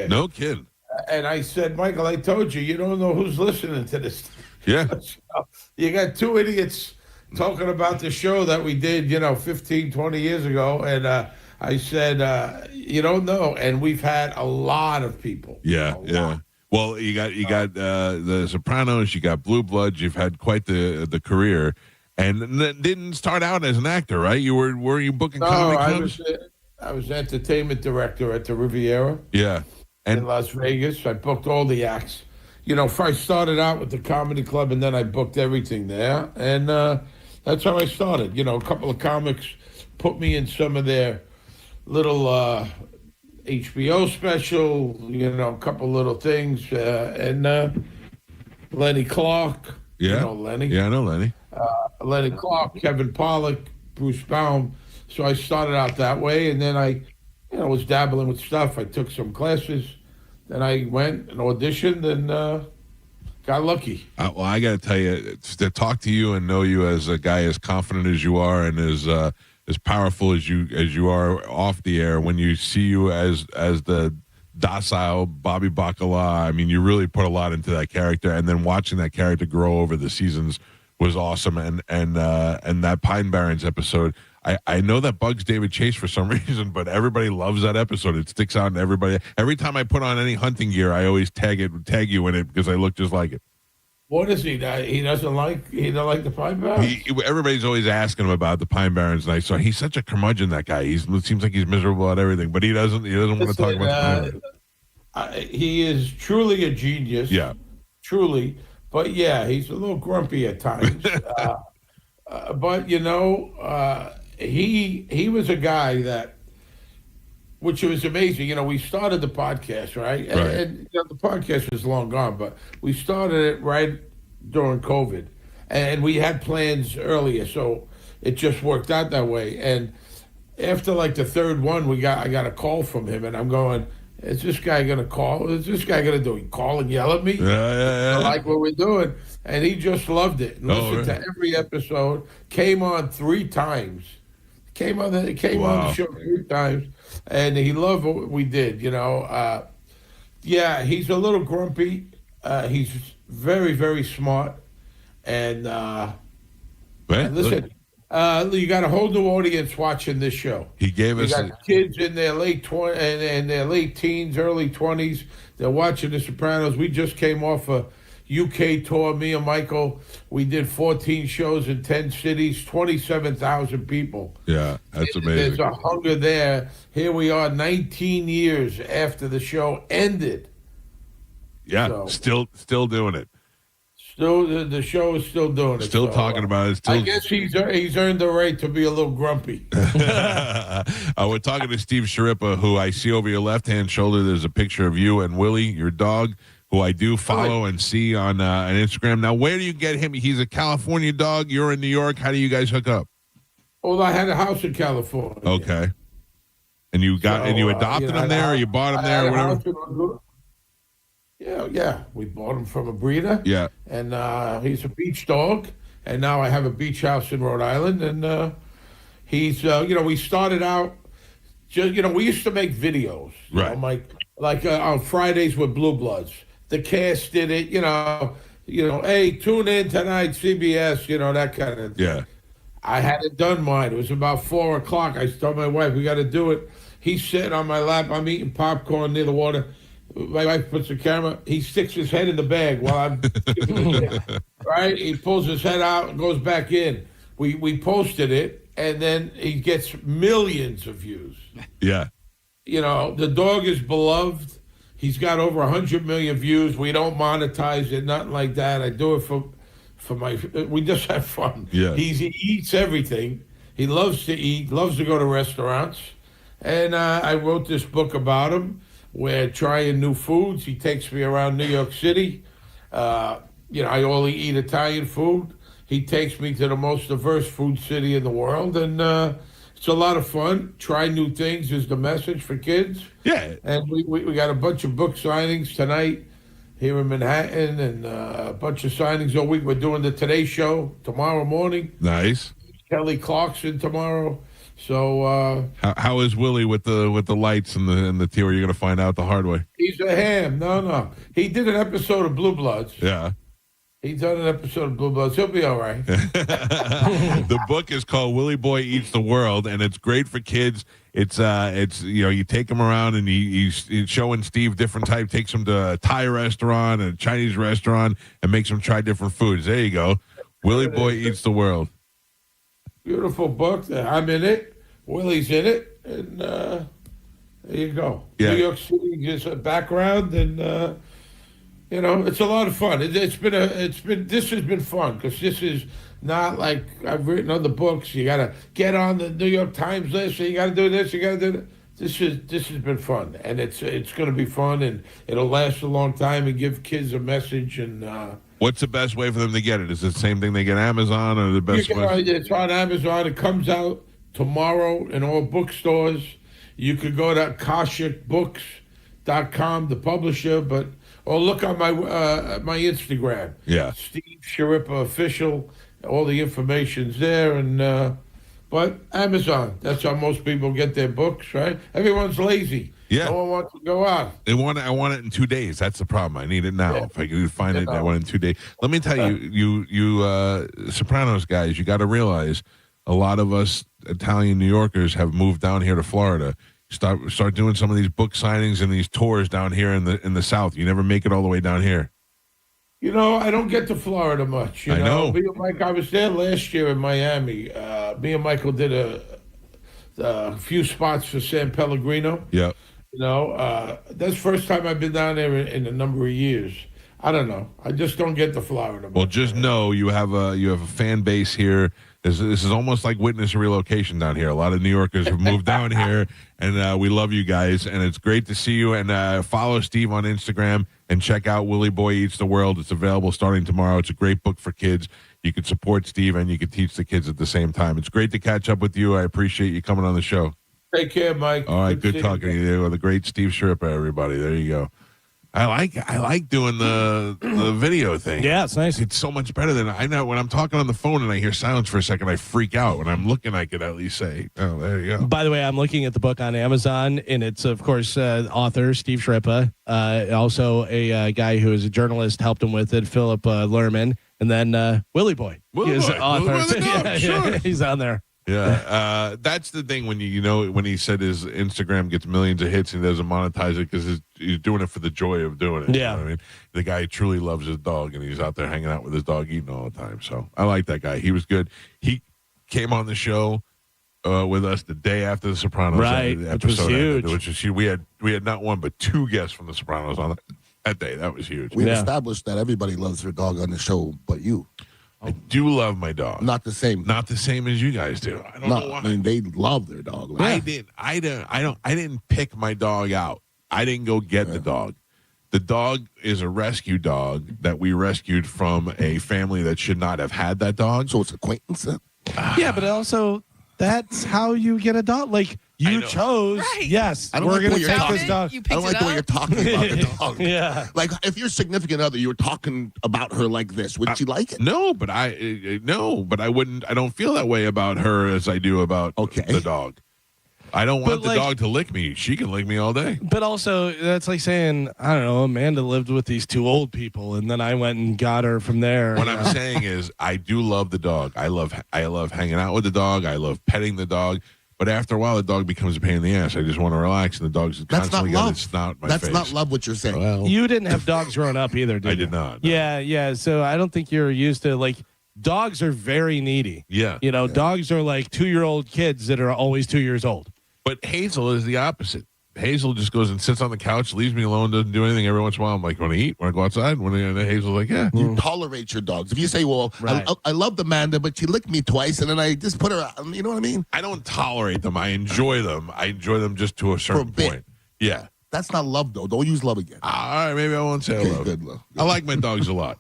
No kidding. And I said, Michael, I told you, you don't know who's listening to this. Yeah. You got two idiots talking about the show that we did, 15, 20 years ago. And I said, you don't know. And we've had a lot of people. Yeah, yeah. Well, you got the Sopranos, you got Blue Bloods, you've had quite the career. And didn't start out as an actor, right? Were you booking comedy clubs? I was entertainment director at the Riviera. Yeah. In Las Vegas. I booked all the acts. I started out with the comedy club, and then I booked everything there. And that's how I started. A couple of comics put me in some of their little HBO special, a couple little things. And Lenny Clark. Yeah. You know Lenny. Yeah, I know Lenny. Lenny Clark, Kevin Pollak, Bruce Baum. So I started out that way, and then I was dabbling with stuff. I took some classes. Then I went and auditioned and got lucky. Well, I got to tell you, to talk to you and know you as a guy as confident as you are and as powerful as you are off the air, when you see you as the docile Bobby Bacala, I mean, you really put a lot into that character, and then watching that character grow over the seasons was awesome. And that Pine Barrens episode, I know that bugs David Chase for some reason, but everybody loves that episode. It sticks out in everybody. Every time I put on any hunting gear, I always tag you in it because I look just like it. What is he? He doesn't like the Pine Barrens? Everybody's always asking him about the Pine Barrens, and I saw he's such a curmudgeon, that guy. It seems like he's miserable at everything, but he doesn't want to talk about the Pine Barrens. He is truly a genius. Yeah. Truly. But yeah, he's a little grumpy at times. But he was a guy that, which was amazing. We started the podcast, right? And the podcast is long gone, but we started it right during COVID, and we had plans earlier, so it just worked out that way. And after like the third one, I got a call from him, and I'm going, is this guy going to call? Is this guy going to do? Call and yell at me? Yeah. I like what we're doing. And he just loved it. And listened to every episode. Came on 3 times. Came on the show 3 times. And he loved what we did, Yeah, he's a little grumpy. He's very, very smart. And listen, you got a whole new audience watching this show. He gave us kids in their late 20s and their late teens, early 20s. They're watching The Sopranos. We just came off a UK tour. Me and Michael, we did 14 shows in 10 cities, 27,000 people. Yeah, that's amazing. There's a hunger there. Here we are 19 years after the show ended. Yeah, so, still doing it. Still, the show is still doing it. Still talking about it. I guess he's earned the right to be a little grumpy. We're talking to Steve Sheripa, who I see over your left-hand shoulder. There's a picture of you and Willie, your dog, who I do follow and see on Instagram. Now, where do you get him? He's a California dog. You're in New York. How do you guys hook up? Well, I had a house in California. Okay. And you adopted him there, or you bought him there, or whatever? Yeah. We bought him from a breeder. Yeah. And he's a beach dog. And now I have a beach house in Rhode Island. And he's, we started out, we used to make videos. Right. Like on Fridays with Blue Bloods. The cast did it, hey, tune in tonight, CBS, that kind of thing. Yeah. I hadn't done mine. It was about 4 o'clock. I told my wife, we got to do it. He's sitting on my lap. I'm eating popcorn near the water. My wife puts the camera. He sticks his head in the bag while I'm right? He pulls his head out and goes back in. We posted it, and then he gets millions of views. Yeah. The dog is beloved. He's got over 100 million views. We don't monetize it, nothing like that. I do it for we just have fun. Yeah. He eats everything. He loves to eat, loves to go to restaurants. And I wrote this book about him. We're trying new foods. He takes me around New York City. I only eat Italian food. He takes me to the most diverse food city in the world. And it's a lot of fun. Try new things is the message for kids. Yeah. And we got a bunch of book signings tonight here in Manhattan, and a bunch of signings all week. We're doing the Today Show tomorrow morning. Nice. Kelly Clarkson tomorrow. So how is Willie with the lights and the tour? You're going to find out the hard way. He's a ham. No. He did an episode of Blue Bloods. Yeah. He's done an episode of Blue Bloods. He'll be all right. The book is called Willie Boy Eats the World, and it's great for kids. It's you take him around and he's showing Steve different type, takes him to a Thai restaurant, a Chinese restaurant, and makes him try different foods. There you go. Willie Boy Eats the World. Beautiful book. I'm in it. Willie's in it, and there you go. Yeah. New York City, just a background, and it's a lot of fun. This has been fun because this is not like I've written other books. You got to get on the New York Times list. So you got to do this. You got to do that. This has been fun, and it's going to be fun, and it'll last a long time and give kids a message. And what's the best way for them to get it? Is it the same thing they get Amazon, or the best way? It's on Amazon. It comes out tomorrow in all bookstores. You could go to akashicbooks.com, the publisher, or look on my Instagram. Yeah. Steve Sheripa Official. All the information's there, and but Amazon. That's how most people get their books, right? Everyone's lazy. Yeah. No one wants to go out. I want it in 2 days. That's the problem. I need it now. If I could find it, I want it in 2 days. Let me tell you, Sopranos guys, you got to realize a lot of us Italian New Yorkers have moved down here to Florida. Start doing some of these book signings and these tours down here in the South. You never make it all the way down here. I don't get to Florida much. I know. Me and Mike, I was there last year in Miami. Me and Michael did a few spots for San Pellegrino. Yeah. That's the first time I've been down there in a number of years. I don't know. I just don't get to Florida much. Well, just know you have a fan base here. This is almost like witness relocation down here. A lot of New Yorkers have moved down here, and we love you guys. And it's great to see you. And follow Steve on Instagram and check out Willie Boy Eats the World. It's available starting tomorrow. It's a great book for kids. You can support Steve and you can teach the kids at the same time. It's great to catch up with you. I appreciate you coming on the show. Take care, Mike. All right, good talking to you. The great Steve Sheripa, everybody. There you go. I like doing the video thing. Yeah, it's nice. It's so much better than I know when I'm talking on the phone and I hear silence for a second. I freak out. When I'm looking, I could at least say, "Oh, there you go." By the way, I'm looking at the book on Amazon, and it's of course author Steve Sheripa, also a guy who is a journalist, helped him with it, Philip Lerman, and then Willie Boy. Willie is Boy. author. Willie Boy the dog, sure. He's on there. Yeah, that's the thing when when he said his Instagram gets millions of hits and he doesn't monetize it because he's doing it for the joy of doing it. Yeah, you know what I mean, the guy truly loves his dog and he's out there hanging out with his dog, eating all the time. So I like that guy. He was good. He came on the show with us the day after the Sopranos, right? Episode which was huge. Ended, which was huge. We had not one but two guests from the Sopranos on that day. That was huge. We established that everybody loves their dog on the show, but you. I do love my dog. Not the same. Not the same as you guys do. I don't know why. I mean, they love their dog. I didn't pick my dog out. I didn't go get the dog. The dog is a rescue dog that we rescued from a family that should not have had that dog. So it's acquaintance then? Yeah, but also that's how you get a dog. Like you chose, Right. yes, I don't we're like going the to way you're take talking. this dog. I don't like the way you're talking about the dog. Yeah. Like if your significant other, you were talking about her like this, would she like it? No, but I wouldn't. I don't feel that way about her as I do about the dog. I don't want the dog to lick me. She can lick me all day. But also, that's like saying, I don't know, Amanda lived with these two old people, and then I went and got her from there. What I'm saying is, I do love the dog. I love hanging out with the dog. I love petting the dog. But after a while, the dog becomes a pain in the ass. I just want to relax, and the dog's constantly got its snout in my face. That's not love what you're saying. Well, You didn't have dogs growing up either, did you? I did not. Yeah. So I don't think you're used to, like, dogs are very needy. Yeah. Dogs are like 2-year-old kids that are always 2 years old. But Hazel is the opposite. Hazel just goes and sits on the couch, leaves me alone, doesn't do anything. Every once in a while, I'm like, want to eat? Want to go outside? And Hazel's like, yeah. You tolerate your dogs. If you say, well, Right. I loved Amanda, but she licked me twice, and then I just put her, you know what I mean? I don't tolerate them. I enjoy them. I enjoy them just to a certain point. Yeah. That's not love, though. Don't use love again. All right, maybe I won't say love. Good love. I like my dogs a lot.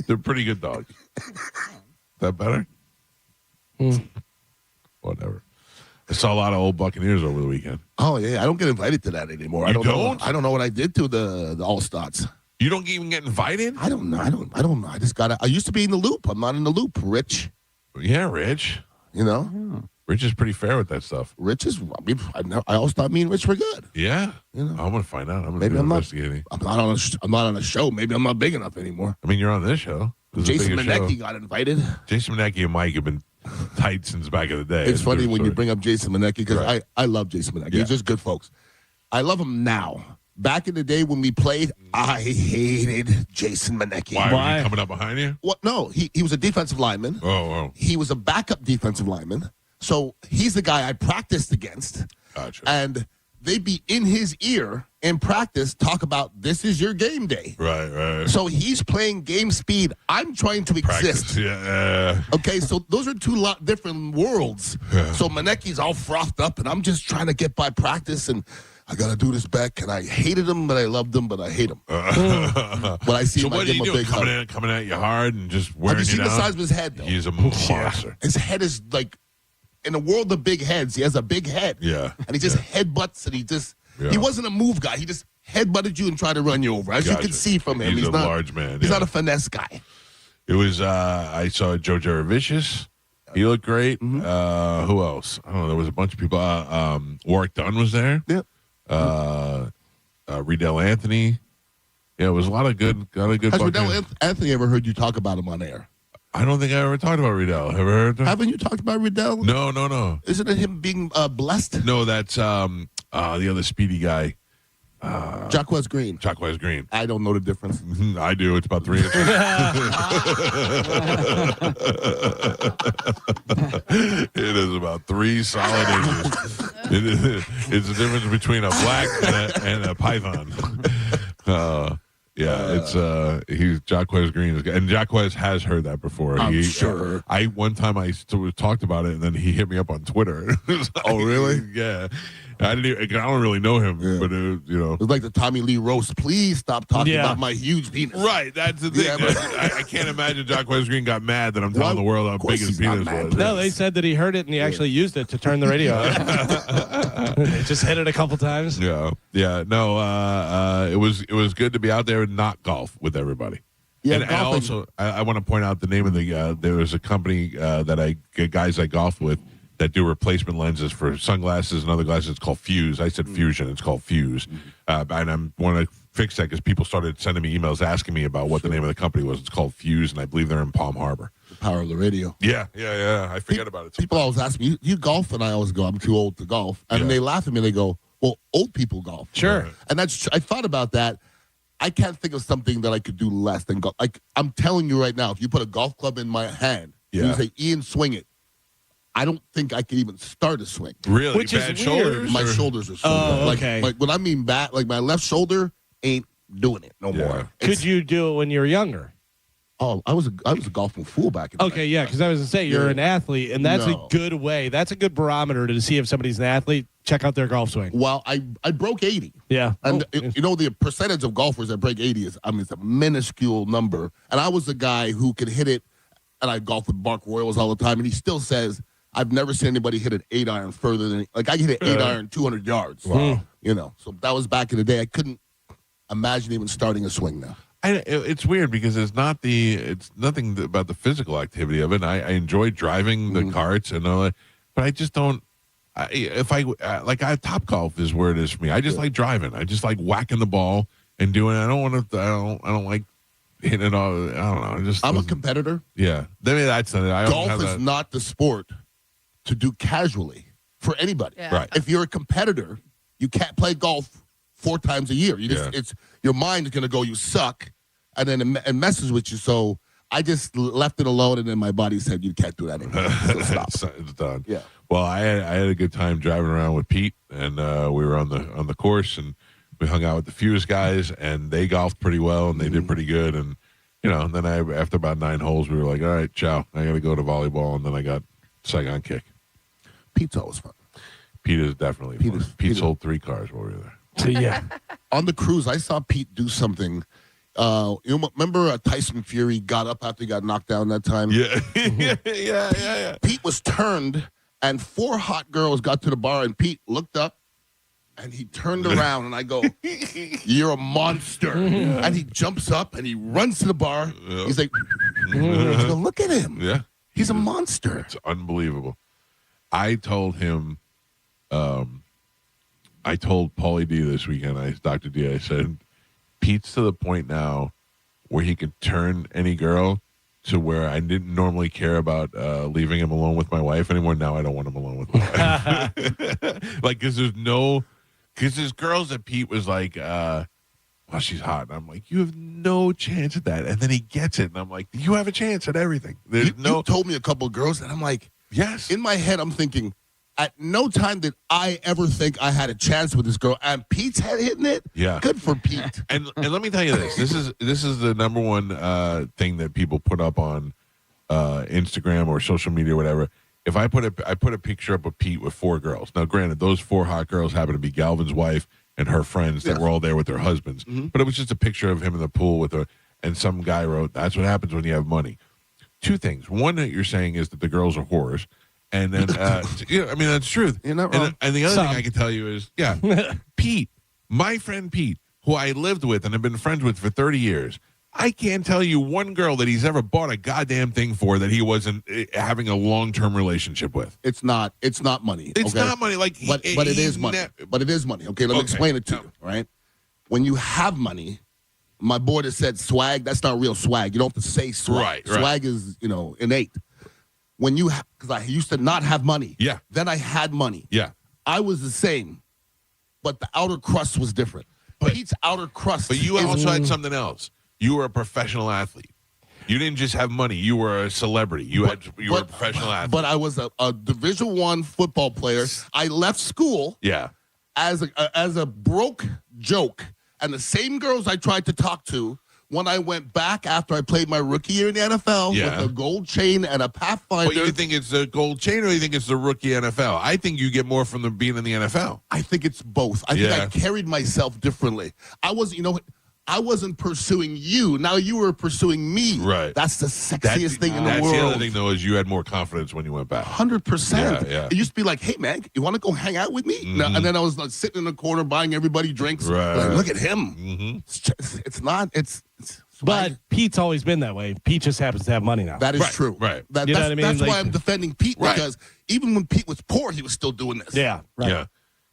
They're pretty good dogs. That better? Whatever. I saw a lot of old Buccaneers over the weekend. Oh, yeah. I don't get invited to that anymore. You I don't don't? know. I don't know what I did to the All-Stars. You don't even get invited? I don't know. I don't know. I just got I used to be in the loop. I'm not in the loop. Rich. Yeah, Rich. You know? Rich is pretty fair with that stuff. Rich is, I always thought me and Rich were good. Yeah. You know? I'm going to find out. I'm going to Maybe do I'm not, investigating. I'm not on a show. Maybe I'm not big enough anymore. I mean, you're on this show. Jason Manecki got invited. Jason Manecki and Mike have been tight since back in the day. It's funny when you bring up Jason Manecki because I love Jason Manecki. Yeah. He's just good folks. I love him now. Back in the day when we played, I hated Jason Manecki. Why? Was he coming up behind you? What? No, he was a defensive lineman. Oh. He was a backup defensive lineman. So he's the guy I practiced against. Gotcha. And they'd be in his ear in practice, talk about this is your game day. Right. So he's playing game speed. I'm trying to exist. Yeah. Okay, so those are two different worlds. Yeah. So Manecki's all frothed up, and I'm just trying to get by practice, and I got to do this back. And I hated him, but I loved him, but I hate him. But I see so him, I what give are him you a doing? big hug. Coming at you hard and just wearing Have you you seen down? the size of his head, though? He's a monster. His head is like, in the world of big heads, he has a big head. Yeah. And he just headbutts, and he wasn't a move guy. He just headbutted you and tried to run you over. As you can see from him, he's a not, large man. He's not a finesse guy. It was, I saw Joe Jaravicious. He looked great. Who else? I don't know. There was a bunch of people. Warwick Dunn was there. Yeah. Riddell Anthony. Yeah, it was a lot of good. Has Riddell Anthony ever heard you talk about him on air? I don't think I ever talked about Riddell. Ever heard that? Haven't you talked about Riddell? No. Isn't it him being blessed? No, that's the other speedy guy. Jacquez Green. Jacquez Green. I don't know the difference. I do. It's about 3 inches. It is about 3 solid inches. It's the difference between a black and a python. He's Jacquez Green, and Jacquez has heard that before. I'm sure. One time I talked about it, and then he hit me up on Twitter. Oh, really? Yeah. I don't really know him, but it's like the Tommy Lee roast. Please stop talking about my huge penis. Right, that's the thing. Yeah, I can't imagine Jacquez Green got mad that I'm telling the world how big his penis was. No, they said that he heard it and he actually used it to turn the radio on. They just hit it a couple times. Yeah. No, it was good to be out there and not golf with everybody. Yeah, and also I want to point out the name of the there was a company that guys I golfed with that do replacement lenses for sunglasses and other glasses. It's called Fuse. I said Fusion. It's called Fuse. And I want to fix that because people started sending me emails asking me about what the name of the company was. It's called Fuse, and I believe they're in Palm Harbor. The power of the radio. Yeah. I forget about it. People always ask me, you golf? And I always go, I'm too old to golf. And they laugh at me. They go, well, old people golf. Sure. And I thought about that. I can't think of something that I could do less than golf. Like, I'm telling you right now, if you put a golf club in my hand and you say, Ian, swing it, I don't think I could even start a swing. Really? Which Bad is shoulders? weird. My shoulders are so bad. okay. Like when I mean bad, like my left shoulder ain't doing it no more. Could you do it when you were younger? Oh, I was a golfing fool back in the day. Okay, yeah, because I was going to say, you're an athlete, and that's No. a good way. That's a good barometer to see if somebody's an athlete. Check out their golf swing. Well, I broke 80. Yeah. And the percentage of golfers that break 80 is, it's a minuscule number. And I was the guy who could hit it, and I golf with Mark Royals all the time, and he still says, I've never seen anybody hit an 8-iron further than, like, I can hit an 8-iron 200 yards. Wow. So that was back in the day. I couldn't imagine even starting a swing now. It's weird because it's nothing about the physical activity of it. I enjoy driving the carts and all that, but I just don't. Top golf is where it is for me. I just like driving. I just like whacking the ball and doing it. I don't like hitting it all. I don't know. I'm a competitor. Yeah, maybe that's it. Golf is not the sport to do casually for anybody. Yeah. Right. If you're a competitor, you can't play golf 4 times a year. It's your mind is going to go, you suck, and then it messes with you. So I just left it alone, and then my body said, you can't do that anymore. So stop. It's done. Yeah. Well, I had a good time driving around with Pete, and we were on the course, and we hung out with the Fuse guys, and they golfed pretty well, and they did pretty good. And and then after about 9 holes, we were like, all right, ciao. I got to go to volleyball, and then I got Saigon Kick. Pete's always fun. Pete is definitely fun. Pete sold 3 cars while we were there. So, yeah. On the cruise, I saw Pete do something. Remember Tyson Fury got up after he got knocked down that time? Yeah. yeah. Pete was turned, and 4 hot girls got to the bar, and Pete looked up, and he turned around, and I go, you're a monster. And he jumps up, and he runs to the bar. Yep. He's like, I go, look at him. Yeah. He's a monster. It's unbelievable. I told him, I told Paulie D this weekend, Dr. D, I said, Pete's to the point now where he can turn any girl to where I didn't normally care about leaving him alone with my wife anymore. Now I don't want him alone with my wife. Like, because there's girls that Pete was like, well, she's hot. And I'm like, you have no chance at that. And then he gets it. And I'm like, you have a chance at everything. You told me a couple of girls, and I'm like, yes. In my head, I'm thinking, at no time did I ever think I had a chance with this girl. And Pete's head hitting it? Yeah. Good for Pete. And let me tell you this. This is the number one thing that people put up on Instagram or social media or whatever. If I put a picture up of Pete with 4 girls. Now, granted, those 4 hot girls happen to be Galvin's wife and her friends that were all there with their husbands. Mm-hmm. But it was just a picture of him in the pool with her. And some guy wrote, that's what happens when you have money. 2 things. One that you're saying is that the girls are whores. And then, I mean, that's the truth. You're not wrong. And the other thing I can tell you is, Pete, my friend Pete, who I lived with and have been friends with for 30 years, I can't tell you one girl that he's ever bought a goddamn thing for that he wasn't having a long-term relationship with. It's not money. It's not money. Like, but it is money. But it is money. Okay, let me explain it to you, all right? When you have money, my boy that said swag, that's not real swag. You don't have to say swag. Right. Swag is, innate. When you, because I used to not have money. Yeah. Then I had money. Yeah. I was the same, but the outer crust was different. Pete's outer crust. But you also had something else. You were a professional athlete. You didn't just have money. You were a celebrity. You were a professional athlete. But I was a Division I football player. I left school. Yeah. As a broke joke, and the same girls I tried to talk to. When I went back after I played my rookie year in the NFL with a gold chain and a Pathfinder. But you think it's the gold chain or you think it's the rookie NFL? I think you get more from the being in the NFL. I think it's both. I think I carried myself differently. I wasn't pursuing you. Now you were pursuing me. Right. That's the sexiest thing in the world. That's the other thing, though, is you had more confidence when you went back. 100%. Yeah. It used to be like, hey, man, you want to go hang out with me? Mm-hmm. No, and then I was like, sitting in the corner buying everybody drinks. Right. Like, look at him. Mm-hmm. It's not. But Pete's always been that way. Pete just happens to have money now. That is true. Right. That's what I mean? That's Like, why I'm defending Pete, because even when Pete was poor, he was still doing this. Yeah. Right.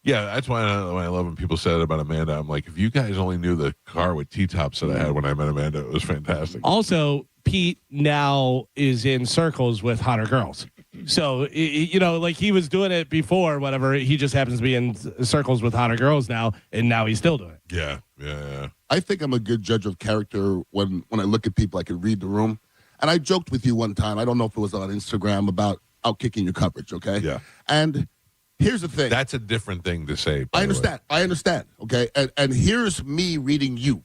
Yeah, that's why I love when people say that about Amanda. I'm like, if you guys only knew the car with T-tops that I had when I met Amanda, it was fantastic. Also, Pete now is in circles with hotter girls. So, like he was doing it before, whatever. He just happens to be in circles with hotter girls now, and now he's still doing it. Yeah. I think I'm a good judge of character when I look at people. I can read the room. And I joked with you one time, I don't know if it was on Instagram, about outkicking your coverage, okay? Yeah. And here's the thing. That's a different thing to say. I understand, okay? And here's me reading you.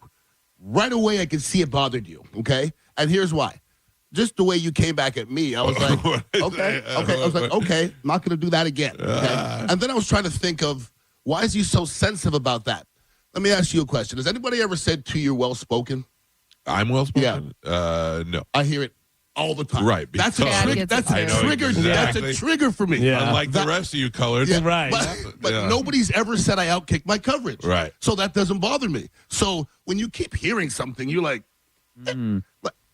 Right away, I can see it bothered you, okay? And here's why. Just the way you came back at me, I was like, okay. I was like, okay, I'm not going to do that again. Okay? And then I was trying to think of, why is he so sensitive about that? Let me ask you a question. Has anybody ever said to you, well-spoken? I'm well-spoken? Yeah. No. I hear it all the time. Right. That's a trigger. That's a trigger. Exactly. That's a trigger for me. Yeah. Unlike the rest of you colored. Yeah, right. But nobody's ever said I outkicked my coverage. Right. So that doesn't bother me. So when you keep hearing something, you're like,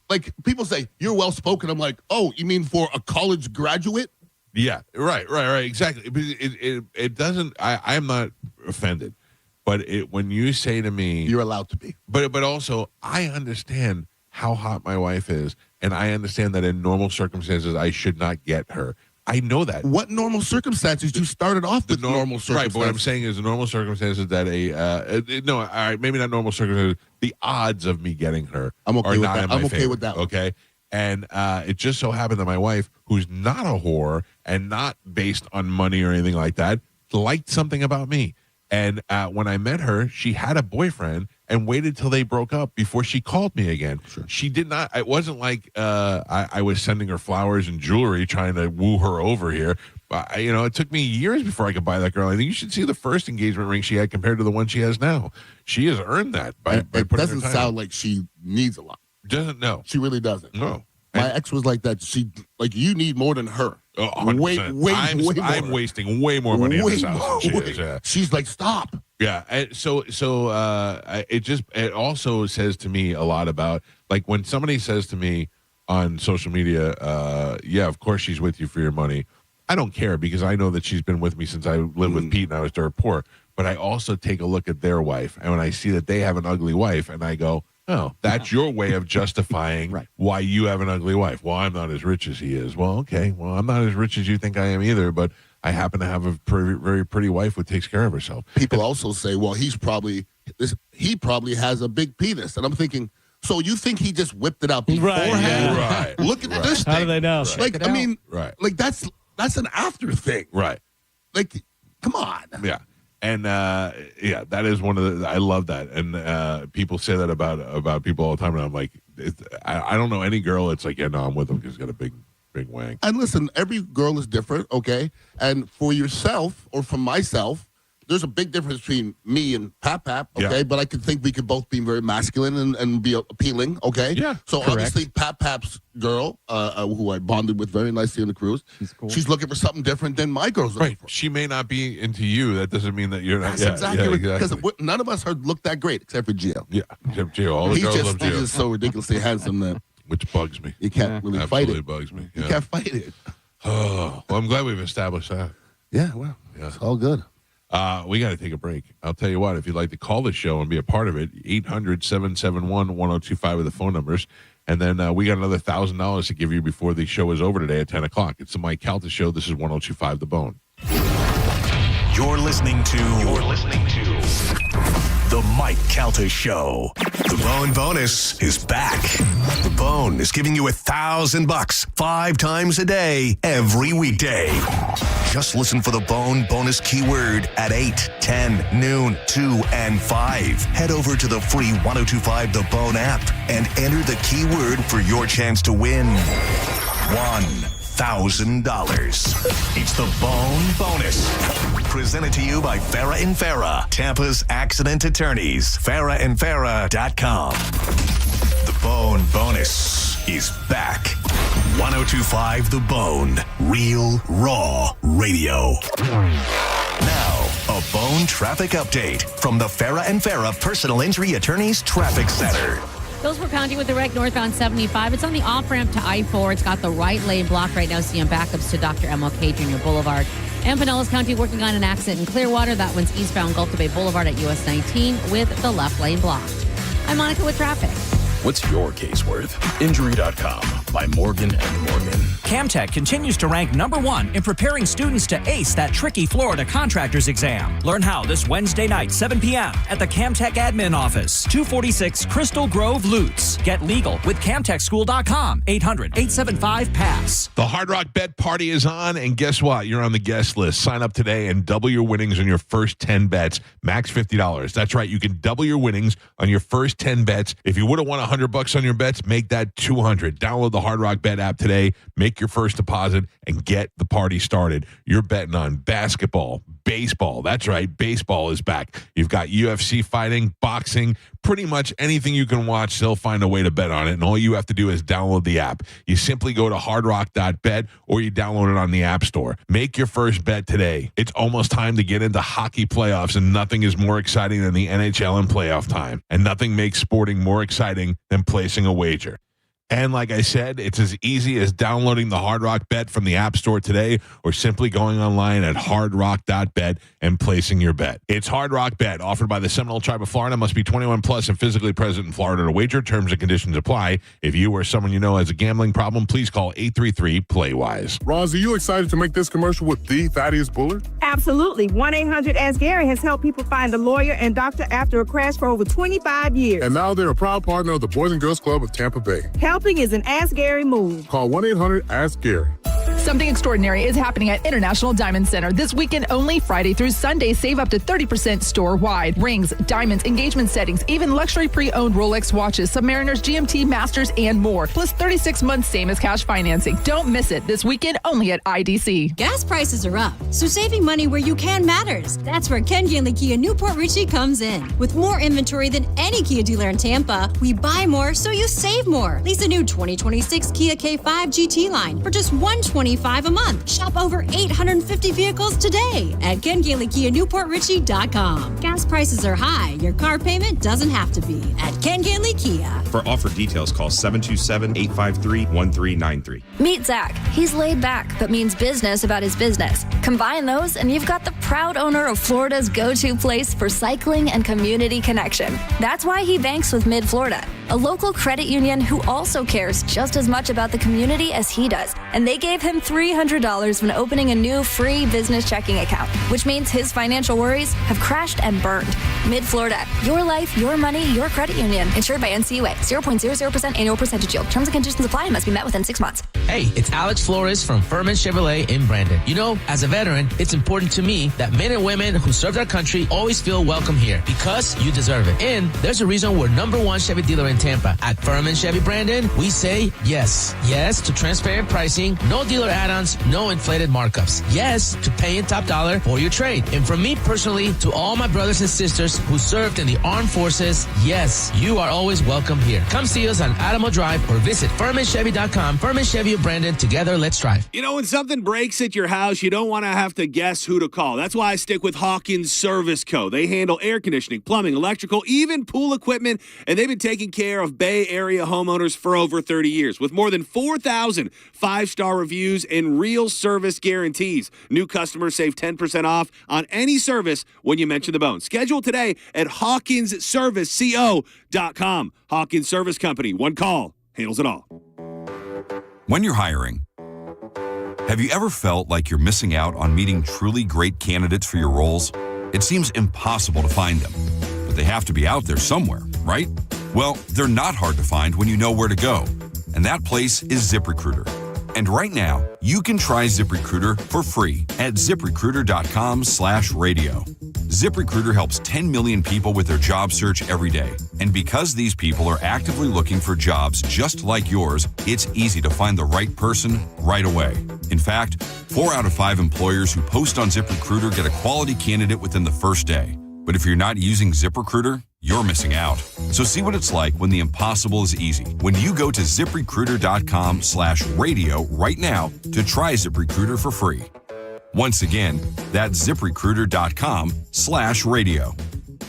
like people say, you're well-spoken. I'm like, oh, you mean for a college graduate? Yeah. Right. Exactly. It doesn't, I am not offended. But when you say to me, you're allowed to be. But also, I understand how hot my wife is, and I understand that in normal circumstances, I should not get her. I know that. What normal circumstances? You started off with normal circumstances. Right, but what I'm saying is the normal circumstances that no, all right, maybe not normal circumstances. The odds of me getting her are not in my favor. With that. Okay, and it just so happened that my wife, who's not a whore and not based on money or anything like that, liked something about me. And when I met her, she had a boyfriend and waited till they broke up before she called me again. Sure. She did not. It wasn't like I was sending her flowers and jewelry trying to woo her over here. It took me years before I could buy that girl. I think you should see the first engagement ring she had compared to the one she has now. She has earned that by it putting doesn't her time sound like she needs a lot. Doesn't know. She really doesn't. No. My ex was like that. You need more than her. Oh, 100%. I'm wasting way more money on this house than she is. Yeah. She's like, stop. Yeah. And so it also says to me a lot about, like, when somebody says to me on social media, yeah, of course she's with you for your money. I don't care, because I know that she's been with me since I lived with Pete and I was dirt poor. But I also take a look at their wife, and when I see that they have an ugly wife, and I go, Oh, that's your way of justifying why you have an ugly wife. Well, I'm not as rich as he is. Well, okay. Well, I'm not as rich as you think I am either, but I happen to have a very pretty wife who takes care of herself. People also say, well, he probably has a big penis. And I'm thinking, so you think he just whipped it out beforehand? Right. Look at this thing. How do they know? Like, I mean, like that's an after thing. Right. Like, come on. Yeah. And that is one of the. I love that, and people say that about people all the time, and I'm like, I don't know any girl. It's like, yeah, no, I'm with him because he's got a big wank. And listen, every girl is different, okay? And for yourself or for myself, there's a big difference between me and Pap, okay? Yeah. But I could think we could both be very masculine and be appealing, okay? Yeah, so correct. obviously Pap's girl, who I bonded with very nicely on the cruise, she's looking for something different than my girl's looking for. She may not be into you. That doesn't mean that you're not. That's exactly because none of us look that great except for Gio. Yeah, except Gio. All the girls love Gio. He's just so ridiculously handsome that which bugs me. You can't really fight it. Absolutely bugs me. You can't fight it. Oh, well, I'm glad we've established that. Yeah, well, it's all good. We got to take a break. I'll tell you what, if you'd like to call the show and be a part of it, 800-771-1025 are the phone numbers. And then we got another $1,000 to give you before the show is over today at 10 o'clock. It's the Mike Calta Show. This is 1025 The Bone. You're listening to The Mike Calta Show. The Bone Bonus is back. The Bone is giving you $1,000 5 times a day, every weekday. Just listen for the Bone Bonus keyword at 8, 10, noon, 2, and 5. Head over to the free 1025 The Bone app and enter the keyword for your chance to win $1,000. It's the Bone Bonus. Presented to you by Farah & Farah, Tampa's accident attorneys. FarahandFarah.com. The Bone Bonus is back. 1025 The Bone. Real, raw radio. Now, a Bone traffic update from the Farah & Farah Personal Injury Attorneys Traffic Center. Hillsborough County with the wreck northbound 75. It's on the off-ramp to I-4. It's got the right lane blocked right now. Seeing backups to Dr. MLK Jr. Boulevard. And Pinellas County working on an accident in Clearwater. That one's eastbound Gulf Bay Boulevard at US 19 with the left lane blocked. I'm Monica with traffic. What's your case worth? Injury.com by Morgan & Morgan. Camtech continues to rank #1 in preparing students to ace that tricky Florida contractor's exam. Learn how this Wednesday night, 7 p.m. at the Camtech Admin Office, 246 Crystal Grove, Lutz. Get legal with CamTechSchool.com, 800-875-PASS. The Hard Rock Bet Party is on, and guess what? You're on the guest list. Sign up today and double your winnings on your first 10 bets, max $50. That's right. You can double your winnings on your first 10 bets. If you would have won $100 on your bets, make that $200. Download the Hard Rock Bet app today, make your first deposit, and get the party started. You're betting on basketball, baseball. That's right, baseball is back. You've got UFC fighting, boxing, pretty much anything you can watch, they'll find a way to bet on it, and all you have to do is download the app. You simply go to hardrock.bet or you download it on the App Store. Make your first bet today. It's almost time to get into hockey playoffs, and nothing is more exciting than the NHL in playoff time, and nothing makes sporting more exciting than placing a wager. And like I said, it's as easy as downloading the Hard Rock Bet from the App Store today or simply going online at hardrock.bet and placing your bet. It's Hard Rock Bet, offered by the Seminole Tribe of Florida. Must be 21 plus and physically present in Florida to wager. Terms and conditions apply. If you or someone you know has a gambling problem, please call 833-PLAY-WISE. Roz, are you excited to make this commercial with the Thaddeus Bullard? Absolutely. 1-800-ASK-GARY has helped people find a lawyer and doctor after a crash for over 25 years. And now they're a proud partner of the Boys and Girls Club of Tampa Bay. Helping is an Ask Gary move. Call 1-800-ASK-GARY. Something extraordinary is happening at International Diamond Center this weekend only, Friday through Sunday. Save up to 30% store-wide. Rings, diamonds, engagement settings, even luxury pre-owned Rolex watches, Submariners, GMT, Masters, and more. Plus 36 months same as cash financing. Don't miss it this weekend only at IDC. Gas prices are up, so saving money where you can matters. That's where Ken Ganley Kia Newport Richey comes in. With more inventory than any Kia dealer in Tampa, we buy more so you save more. Lease a new 2026 Kia K5 GT line for just $125 a month. Shop over 850 vehicles today at KenGanleyKiaNewportRichey.com. Gas prices are high. Your car payment doesn't have to be at Ken Ganley Kia. For offer details, call 727-853-1393. Meet Zach. He's laid back, but means business about his business. Combine those, and you've got the proud owner of Florida's go-to place for cycling and community connection. That's why he banks with Mid-Florida, a local credit union who also cares just as much about the community as he does. And they gave him $300 when opening a new free business checking account, which means his financial worries have crashed and burned. Mid-Florida, your life, your money, your credit union. Insured by NCUA. 0.00% annual percentage yield. Terms and conditions apply and must be met within 6 months. Hey, it's Alex Flores from Furman Chevrolet in Brandon. You know, as a veteran, it's important to me that men and women who served our country always feel welcome here because you deserve it. And there's a reason we're #1 Chevy dealer in Tampa. At Furman Chevy Brandon, we say yes. Yes to transparent pricing, no dealer add-ons, no inflated markups. Yes to paying top dollar for your trade. And from me personally to all my brothers and sisters who served in the armed forces, yes, you are always welcome here. Come see us on Adamo Drive or visit FurmanChevy.com. Furman Chevy of Brandon. Together, let's drive. You know, when something breaks at your house, you don't want to have to guess who to call. That's why I stick with Hawkins Service Co. They handle air conditioning, plumbing, electrical, even pool equipment, and they've been taking care of Bay Area homeowners for over 30 years with more than 4,000 five-star reviews and real service guarantees. New customers save 10% off on any service when you mention the bone. Schedule today at HawkinsServiceCO.com. Hawkins Service Company. One call handles it all. When you're hiring, have you ever felt like you're missing out on meeting truly great candidates for your roles? It seems impossible to find them, but they have to be out there somewhere, right? Well, they're not hard to find when you know where to go, and that place is ZipRecruiter. And right now, you can try ZipRecruiter for free at ZipRecruiter.com/radio. ZipRecruiter helps 10 million people with their job search every day. And because these people are actively looking for jobs just like yours, it's easy to find the right person right away. In fact, 4 out of 5 employers who post on ZipRecruiter get a quality candidate within the first day. But if you're not using ZipRecruiter, you're missing out. So see what it's like when the impossible is easy. When you go to ZipRecruiter.com/radio right now to try ZipRecruiter for free. Once again, that's ZipRecruiter.com/radio.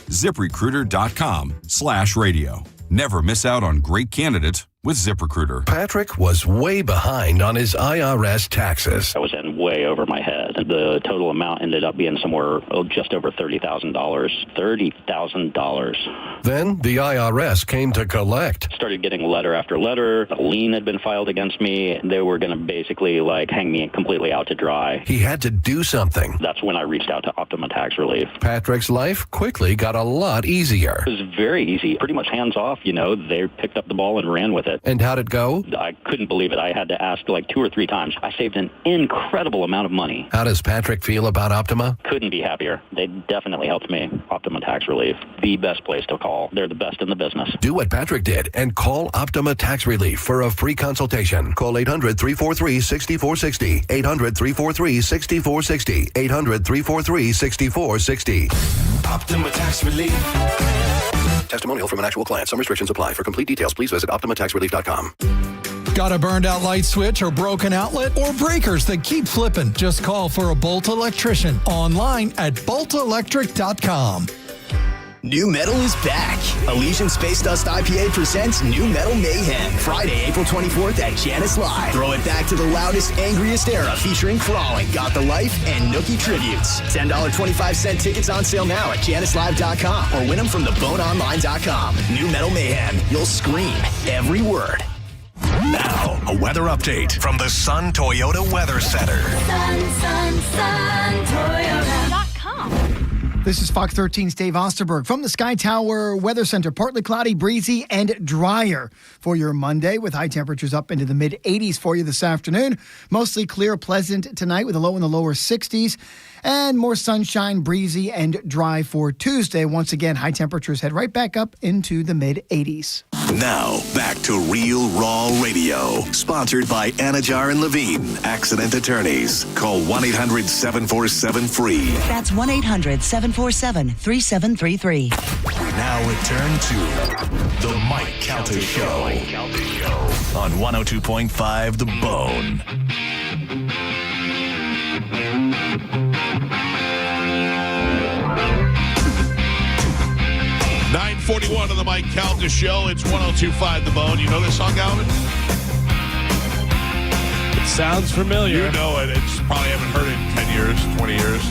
ZipRecruiter.com/radio. Never miss out on great candidates with ZipRecruiter. Patrick was way behind on his IRS taxes. I was in way over my head. The total amount ended up being somewhere just over $30,000. $30,000. Then the IRS came to collect. Started getting letter after letter. A lien had been filed against me. They were going to basically hang me completely out to dry. He had to do something. That's when I reached out to Optima Tax Relief. Patrick's life quickly got a lot easier. It was very easy. Pretty much hands off, They picked up the ball and ran with it. And how'd it go? I couldn't believe it. I had to ask 2 or 3 times. I saved an incredible amount of money. How does Patrick feel about Optima? Couldn't be happier. They definitely helped me. Optima Tax Relief, the best place to call. They're the best in the business. Do what Patrick did and call Optima Tax Relief for a free consultation. Call 800-343-6460. 800-343-6460. 800-343-6460. Optima Tax Relief. Testimonial from an actual client. Some restrictions apply. For complete details, please visit OptimaTaxRelief.com. Got a burned out light switch or broken outlet or breakers that keep flipping? Just call for a Bolt electrician online at boltelectric.com. New Metal is back. Elysian Space Dust IPA presents New Metal Mayhem. Friday, April 24th at Janice Live. Throw it back to the loudest, angriest era featuring Crawling, Got the Life, and Nookie tributes. $10.25 tickets on sale now at JaniceLive.com or win them from theboneonline.com. New Metal Mayhem. You'll scream every word. Now, a weather update from the Sun Toyota Weather Center. Sun, Toyota.com. This is Fox 13's Dave Osterberg from the Sky Tower Weather Center. Partly cloudy, breezy, and drier for your Monday with high temperatures up into the mid-80s for you this afternoon. Mostly clear, pleasant tonight with a low in the lower 60s. And more sunshine, breezy, and dry for Tuesday. Once again, high temperatures head right back up into the mid-80s. Now, back to Real Raw Radio. Sponsored by Anajar and Levine, Accident Attorneys. Call 1-800-747-FREE. That's 1-800-747-3733. We now return to The Mike Calta Show on 102.5 The Bone. 9:41 on the Mike Calta Show. It's 102.5 The Bone. You know this song, Alvin? It sounds familiar. You know it. It's probably haven't heard it in 10 years, 20 years.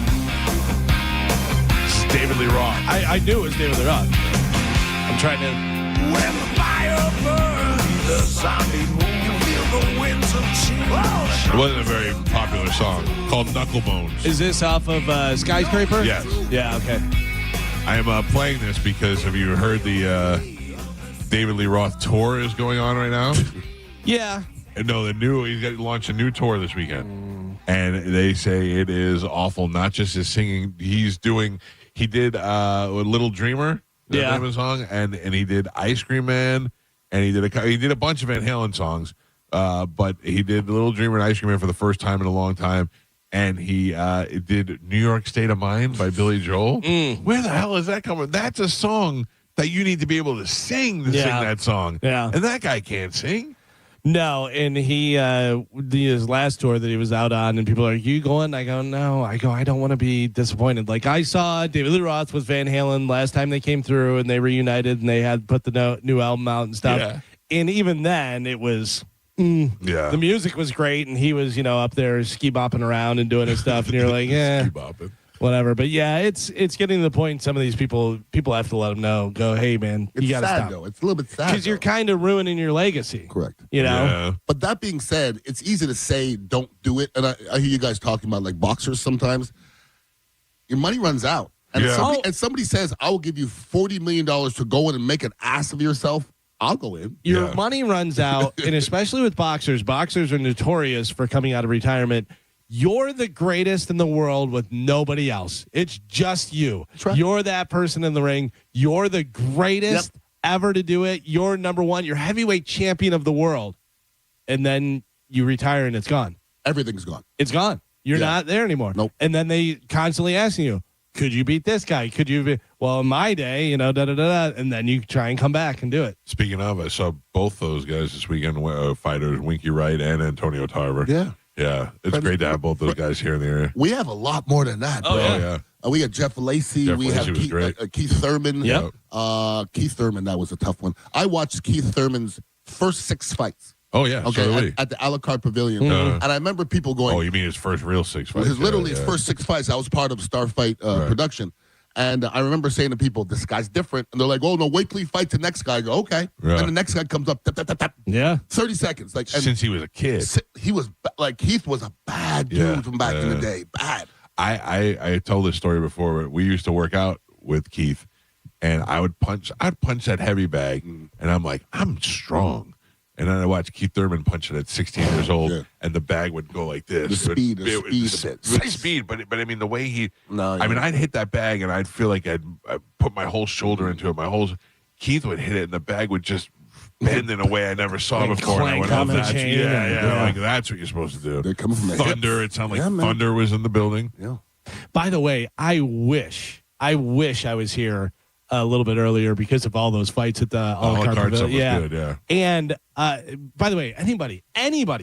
Roth. I knew it was David Lee Roth. I'm trying to. When the fire burns, the zombie moon, you feel the winds of change. It wasn't a very popular song called Knucklebones. Is this off of Skyscraper? Yes. Yeah, okay. I am playing this because have you heard the David Lee Roth tour is going on right now? Yeah. And no, he's got to launch a new tour this weekend. And they say it is awful, not just his singing. He did Little Dreamer, the name of the song, and he did Ice Cream Man, and he did a bunch of Van Halen songs, but he did Little Dreamer and Ice Cream Man for the first time in a long time. And he did New York State of Mind by Billy Joel. Where the hell is that coming? That's a song that you need to be able to sing sing that song. Yeah. And that guy can't sing. No, and his last tour that he was out on, and people are like, you going? I go, no. I don't want to be disappointed. Like, I saw David Lee Roth with Van Halen last time they came through, and they reunited, and they had put the new album out and stuff. Yeah. And even then, it was... The music was great, and he was, up there ski bopping around and doing his stuff, and you're like, yeah, whatever. But yeah, it's getting to the point. Some of these people have to let them know. Go, hey man, you got to stop. Though. It's a little bit sad because you're kind of ruining your legacy. Correct. Yeah. But that being said, it's easy to say don't do it, and I hear you guys talking about like boxers sometimes. Your money runs out, and somebody says, "I will give you $40 million to go in and make an ass of yourself." I'll go in. Your money runs out, and especially with boxers. Boxers are notorious for coming out of retirement. You're the greatest in the world with nobody else. It's just you. Right. You're that person in the ring. You're the greatest ever to do it. You're number one. You're heavyweight champion of the world. And then you retire, and it's gone. Everything's gone. It's gone. You're not there anymore. Nope. And then they constantly asking you, could you beat this guy? Could you be, well, in my day, and then you try and come back and do it. Speaking of, I saw both those guys this weekend, fighters, Winky Wright and Antonio Tarver. Yeah. Yeah. It's great to have both those guys here in the area. We have a lot more than that, bro. Oh, yeah. We got Jeff Lacey. We have Keith Thurman. Yep. Keith Thurman, that was a tough one. I watched Keith Thurman's first 6 fights. Oh, yeah. Okay, at the a la carte pavilion. And I remember people going... Oh, you mean his first real 6 fights? His first 6 fights. I was part of Starfight production. And I remember saying to people, this guy's different. And they're like, oh, no, wait till he fights the next guy. I go, okay. Yeah. And the next guy comes up. Tap, tap, tap, tap. Yeah. 30 seconds. Like since he was a kid. He was like, Keith was a bad dude from back in the day. Bad. I told this story before. But we used to work out with Keith. And I'd punch that heavy bag. And I'm like, I'm strong. And then I watched Keith Thurman punch it at 16 years old, and the bag would go like this. The speed. But I mean, the way he... I mean, I'd hit that bag, and I'd feel like I'd put my whole shoulder into it. Keith would hit it, and the bag would just bend in a way I never saw before. And I went, oh, like that's what you're supposed to do. They're coming from the thunder. hips. It sounded like thunder was in the building. Yeah. By the way, I wish I was here a little bit earlier because of all those fights at the a la carte stuff was good, yeah. And by the way, anybody,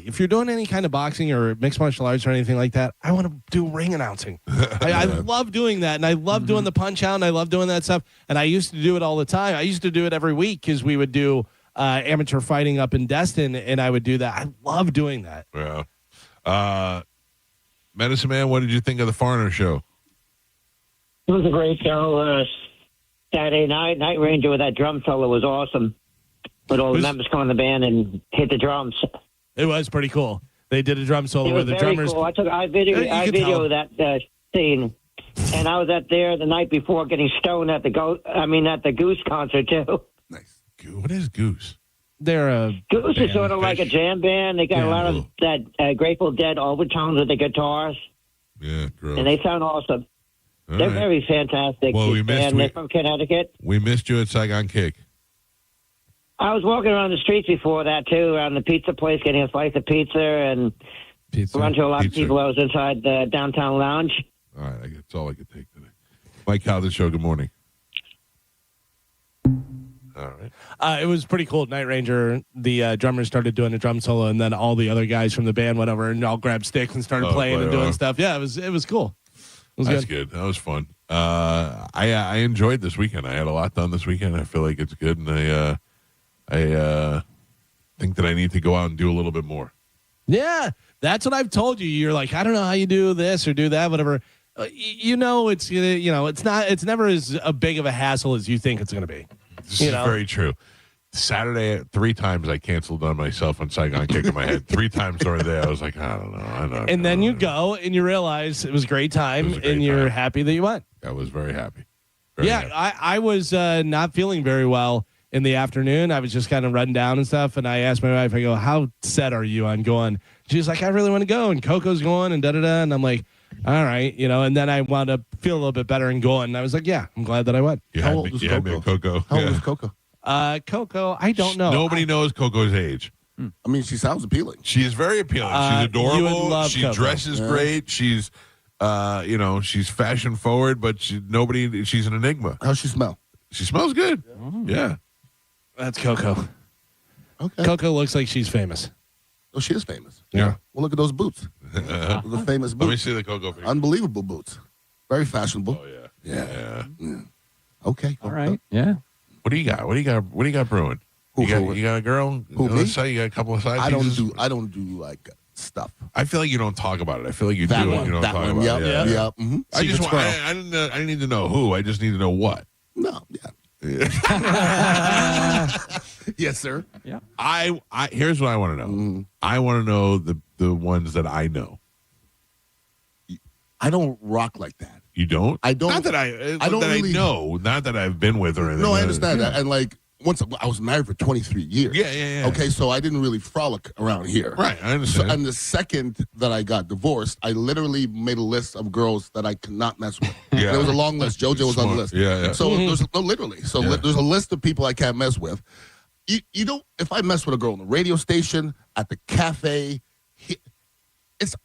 if you're doing any kind of boxing or mixed martial arts or anything like that, I want to do ring announcing. I love doing that, and I love doing the punch out, and I love doing that stuff. And I used to do it all the time. I used to do it every week because we would do amateur fighting up in Destin, and I would do that. I love doing that. Yeah. Medicine Man, what did you think of the Foreigner show? It was a great show. Saturday night, Night Ranger with that drum solo was awesome. With all the members come in the band and hit the drums. It was pretty cool. They did a drum solo where the drummers. Cool. I videoed that scene, and I was there the night before getting stoned at the Goose concert too. Nice. What is Goose? They're Goose is sort of like a jam band. They got a lot of that Grateful Dead overtones with the guitars. Yeah, gross. And they sound awesome. They're very fantastic. Well, They're from Connecticut. We missed you at Saigon Kick. I was walking around the streets before that, too, around the pizza place, getting a slice of pizza, and run to a lot of people. I was inside the downtown lounge. All right, that's all I could take today. Mike Calta Show, good morning. All right. It was pretty cool. Night Ranger, the drummer started doing a drum solo, and then all the other guys from the band went over and all grabbed sticks and started playing and doing stuff. Yeah, it was cool. That's good. That was fun. I enjoyed this weekend. I had a lot done this weekend. I feel like it's good, and I think that I need to go out and do a little bit more. Yeah, that's what I've told you. You're like, I don't know how you do this or do that, whatever. it's never as big of a hassle as you think it's going to be. This is very true. Saturday, 3 times I canceled on myself on Saigon Kick in my head. 3 times during the day, I was like, I don't know. And then you go and you realize it was a great time, and you're happy that you went. I was very happy. I was not feeling very well in the afternoon. I was just kind of running down and stuff, and I asked my wife, I go, how set are you on going? She's like, I really want to go, and Coco's going, and da-da-da, and I'm like, all right, and then I wound up feeling a little bit better and going, and I was like, yeah, I'm glad that I went. How old was Coco? How old was Coco? Coco, I don't know. Nobody knows Coco's age. I mean, she sounds appealing. She is very appealing. She's adorable. You would love She Coco. dresses great. She's, she's fashion forward, but she's an enigma. How's she smell? She smells good. Yeah. That's Coco. Okay. Coco looks like she's famous. Oh, she is famous. Yeah. Well, look at those boots. The famous boots. Let me see the Coco. Unbelievable boots. Very fashionable. Oh, yeah. Yeah. Okay. All right. Yeah. What do you got? What do you got brewing? You got a girl? Who, me? Let's say you got a couple of side I pieces? don't do like stuff. I feel like you don't talk about it. I feel like you That do one, and you don't that talk one, about it. yep, Yeah. yep. Mm-hmm. I didn't need to know who. I just need to know what. No, yeah. Yes, sir. Yeah. I here's what I want to know. Mm-hmm. I want to know the ones that I know. I don't rock like that. You don't? I don't. Not that I don't really, I know. Not that I've been with or anything. No, I understand that. And like once I was married for 23 years. Yeah. Okay, so I didn't really frolic around here. Right, I understand. So, and the second that I got divorced, I literally made a list of girls that I could not mess with. Yeah. There was a long list. JoJo was on the list. Yeah. So there's literally. So there's a list of people I can't mess with. You don't. If I mess with a girl on the radio station, at the cafe, it's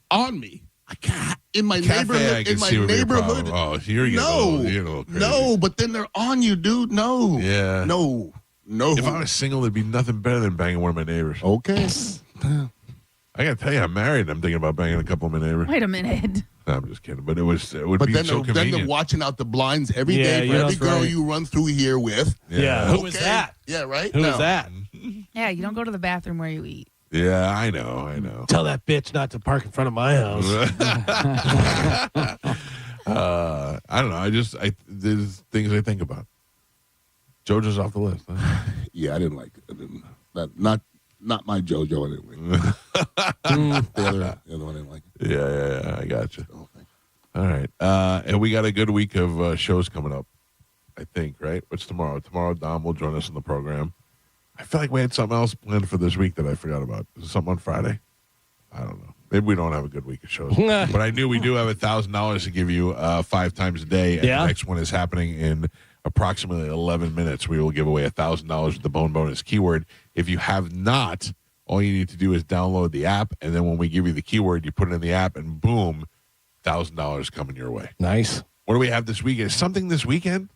on me. I can't. In my neighborhood. In my neighborhood. Oh, here you go. No, but then they're on you, dude. No. Yeah. No. If I was single, there'd be nothing better than banging one of my neighbors. Okay. I gotta tell you, I'm married. I'm thinking about banging a couple of my neighbors. Wait a minute. No, I'm just kidding. But it would But be then, so then convenient. they're watching out the blinds every day for every girl you run through here with. Yeah. Who was that? Yeah, right? Who was that? Yeah, you don't go to the bathroom where you eat. Yeah, I know. Tell that bitch not to park in front of my house. I don't know. There's things I think about. JoJo's off the list. Huh? Yeah, I didn't like it. Not my JoJo anyway. the other one I didn't like it. Yeah. I got you. All right. And we got a good week of shows coming up, I think, right? What's tomorrow? Tomorrow, Dom will join us in the program. I feel like we had something else planned for this week that I forgot about. Is it something on Friday? I don't know. Maybe we don't have a good week of shows. But I knew we do have $1,000 to give you 5 times a day. And the next one is happening in approximately 11 minutes. We will give away $1,000 with the Bone Bonus keyword. If you have not, all you need to do is download the app. And then when we give you the keyword, you put it in the app and boom, $1,000 coming your way. Nice. What do we have this weekend? Is something this weekend?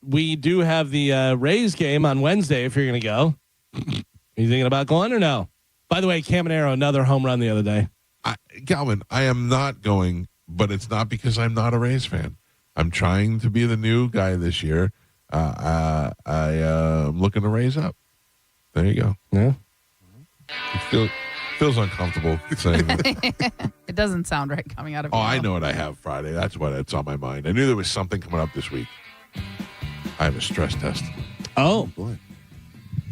We do have the Rays game on Wednesday if you're going to go. Are you thinking about going or no? By the way, Caminero, another home run the other day. Calvin, I am not going, but it's not because I'm not a Rays fan. I'm trying to be the new guy this year. I am looking to raise up. There you go. Yeah. It feels uncomfortable saying that. It doesn't sound right coming out of Oh, your I mouth. know what I have Friday. That's what it's on my mind. I knew there was something coming up this week. I have a stress test. Oh, boy.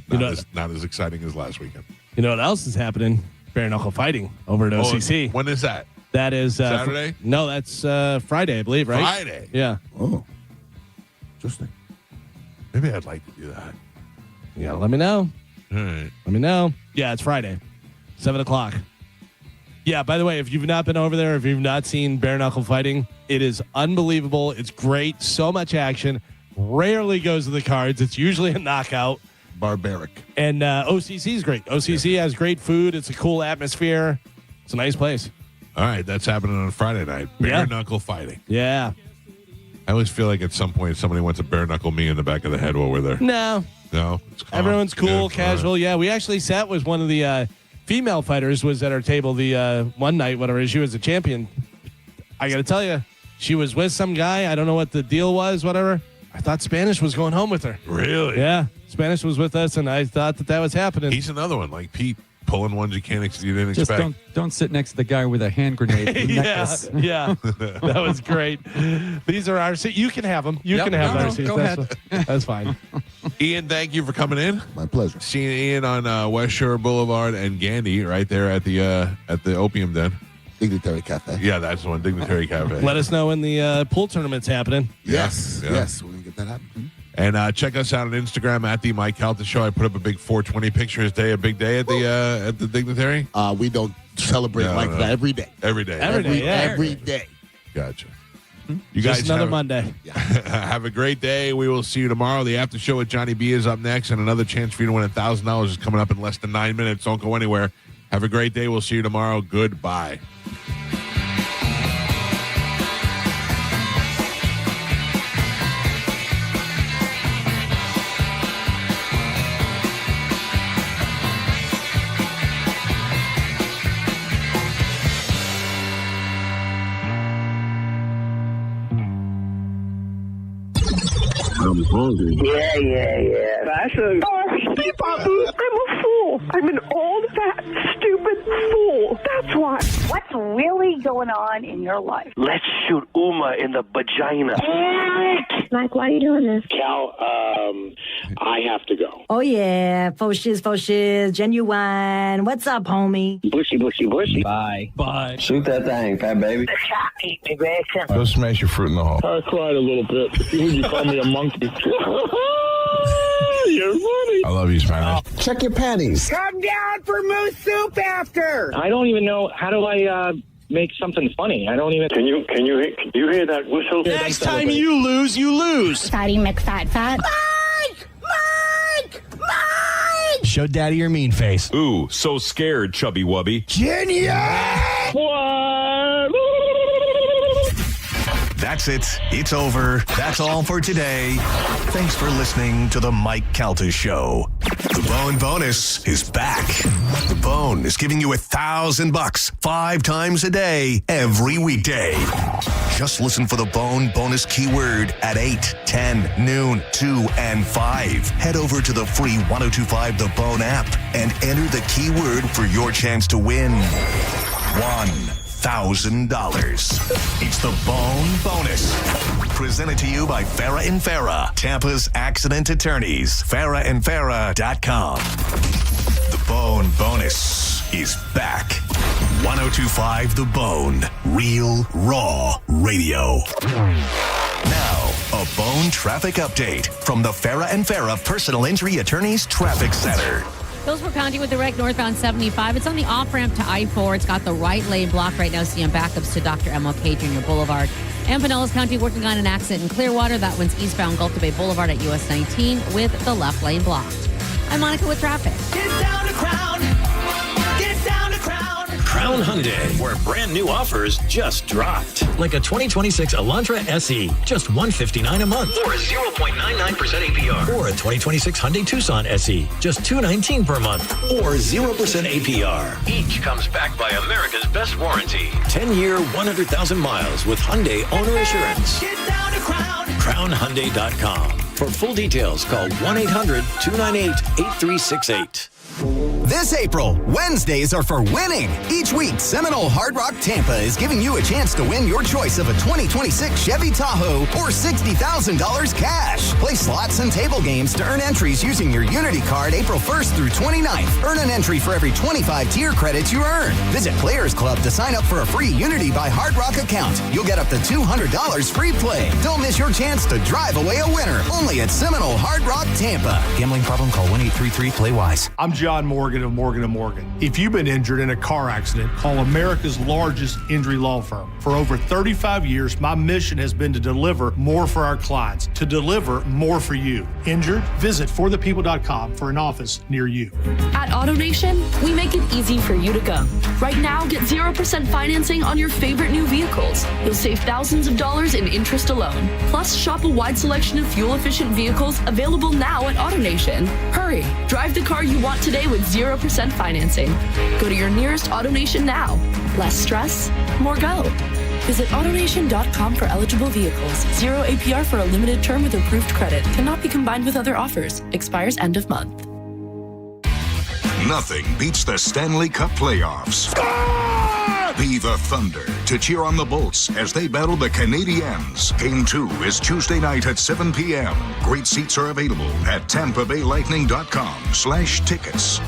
Not as exciting as last weekend. You know what else is happening? Bare knuckle fighting over at OCC. When is that? That is Saturday? No, that's Friday, I believe, right? Friday? Yeah. Oh. Interesting. Maybe I'd like to do that. Yeah, let me know. All right. Let me know. Yeah, it's Friday, 7:00. Yeah, by the way, if you've not been over there, if you've not seen bare knuckle fighting, it is unbelievable. It's great. So much action. Rarely goes to the cards. It's usually a knockout. Barbaric. And OCC is great. OCC has great food. It's a cool atmosphere. It's a nice place. All right, that's happening on Friday night. Bare knuckle fighting. Yeah. I always feel like at some point somebody wants to bare knuckle me in the back of the head while we're there. No. It's calm. Everyone's cool, Good. casual. Yeah, we actually sat with one of the female fighters was at our table the one night, whatever. She was a champion. I got to tell you, she was with some guy. I don't know what the deal was, whatever. I thought Spanish was going home with her. Really? Yeah. Spanish was with us, and I thought that was happening. He's another one, like Pete pulling ones you didn't Just expect. don't sit next to the guy with a hand grenade necklace. Yeah, that was great. These are our seats. You can have them. You can have our seats. Go ahead. That's fine. Ian, thank you for coming in. My pleasure. Seeing Ian on West Shore Boulevard and Gandy right there at the Opium Den. Dignitary Cafe. Yeah, that's the one. Dignitary Cafe. Let us know when the pool tournament's happening. Yes. Yeah. Yes. We're going to get that happening. And check us out on Instagram at the Mike Calta Show. I put up a big 420 pictures day, a big day at the Dignitary. We don't celebrate that every day. Every day. Every day. Gotcha. You guys, another Monday. Have a great day. We will see you tomorrow. The after show with Johnny B is up next, and another chance for you to win $1,000 is coming up in less than 9 minutes. Don't go anywhere. Have a great day. We'll see you tomorrow. Goodbye. I'm hungry. Yeah. Actually, Steve, I'm a fool. I'm an old, fat, stupid fool. That's why. What's really going on in your life? Let's shoot Uma in the vagina. Mike, why are you doing this? Cal, I have to go. Oh, yeah. Faux shiz, genuine. What's up, homie? Bushy. bye. Shoot that thing, fat baby. Eat me, Grayson. Go smash your fruit in the hole. I cried a little bit. You call me a monkey. You're funny. I love you, Spanish. Check your panties. Come down for moose soup after. I don't even know. How do I make something funny? I don't even. Can you hear that whistle? Next time you lose. Fatty McFat. Mike! Show daddy your mean face. Ooh, so scared, chubby wubby. Genius! What? That's it. It's over. That's all for today. Thanks for listening to the Mike Calta Show. The Bone Bonus is back. The Bone is giving you $1,000 5 times a day, every weekday. Just listen for the Bone Bonus keyword at 8, 10, noon, 2, and 5. Head over to the free 1025 The Bone app and enter the keyword for your chance to win $1,000. It's the Bone Bonus. Presented to you by Farah and Farah, Tampa's accident attorneys. FarahandFarah.com. The Bone Bonus is back. 1025 The Bone. Real, raw radio. Now, a Bone traffic update from the Farah and Farah Personal Injury Attorneys Traffic Center. Hillsborough County with the wreck northbound 75. It's on the off-ramp to I-4. It's got the right lane blocked right now. CM backups to Dr. MLK Jr. Boulevard. And Pinellas County working on an accident in Clearwater. That one's eastbound Gulf Bay Boulevard at US 19 with the left lane blocked. I'm Monica with traffic. Get down to Crown. Get down to Crown. Crown Hyundai, where brand new offers just dropped. Like a 2026 Elantra SE, just $159 a month. Or a 0.99% APR. Or a 2026 Hyundai Tucson SE, just $219 per month. Or 0% APR. Each comes backed by America's best warranty. 10-year, 100,000 miles with Hyundai Owner Assurance. Get down to Crown. CrownHyundai.com. For full details, call 1-800-298-8368. This April, Wednesdays are for winning. Each week, Seminole Hard Rock Tampa is giving you a chance to win your choice of a 2026 Chevy Tahoe or $60,000 cash. Play slots and table games to earn entries using your Unity card April 1st through 29th. Earn an entry for every 25 tier credits you earn. Visit Players Club to sign up for a free Unity by Hard Rock account. You'll get up to $200 free play. Don't miss your chance to drive away a winner. Only at Seminole Hard Rock Tampa. Gambling problem? Call 1-833-PLAY-WISE. I'm John Morgan of Morgan & Morgan. If you've been injured in a car accident, call America's largest injury law firm. For over 35 years, my mission has been to deliver more for our clients, to deliver more for you. Injured? Visit forthepeople.com for an office near you. At AutoNation, we make it easy for you to go. Right now, get 0% financing on your favorite new vehicles. You'll save thousands of dollars in interest alone. Plus, shop a wide selection of fuel-efficient vehicles available now at AutoNation. Hurry, drive the car you want today with 0% financing. Go to your nearest AutoNation now. Less stress, more go. Visit AutoNation.com for eligible vehicles. 0 APR for a limited term with approved credit. Cannot be combined with other offers. Expires end of month. Nothing beats the Stanley Cup playoffs. Be the Thunder to cheer on the Bolts as they battle the Canadiens. Game 2 is Tuesday night at 7 p.m. Great seats are available at TampaBayLightning.com/tickets.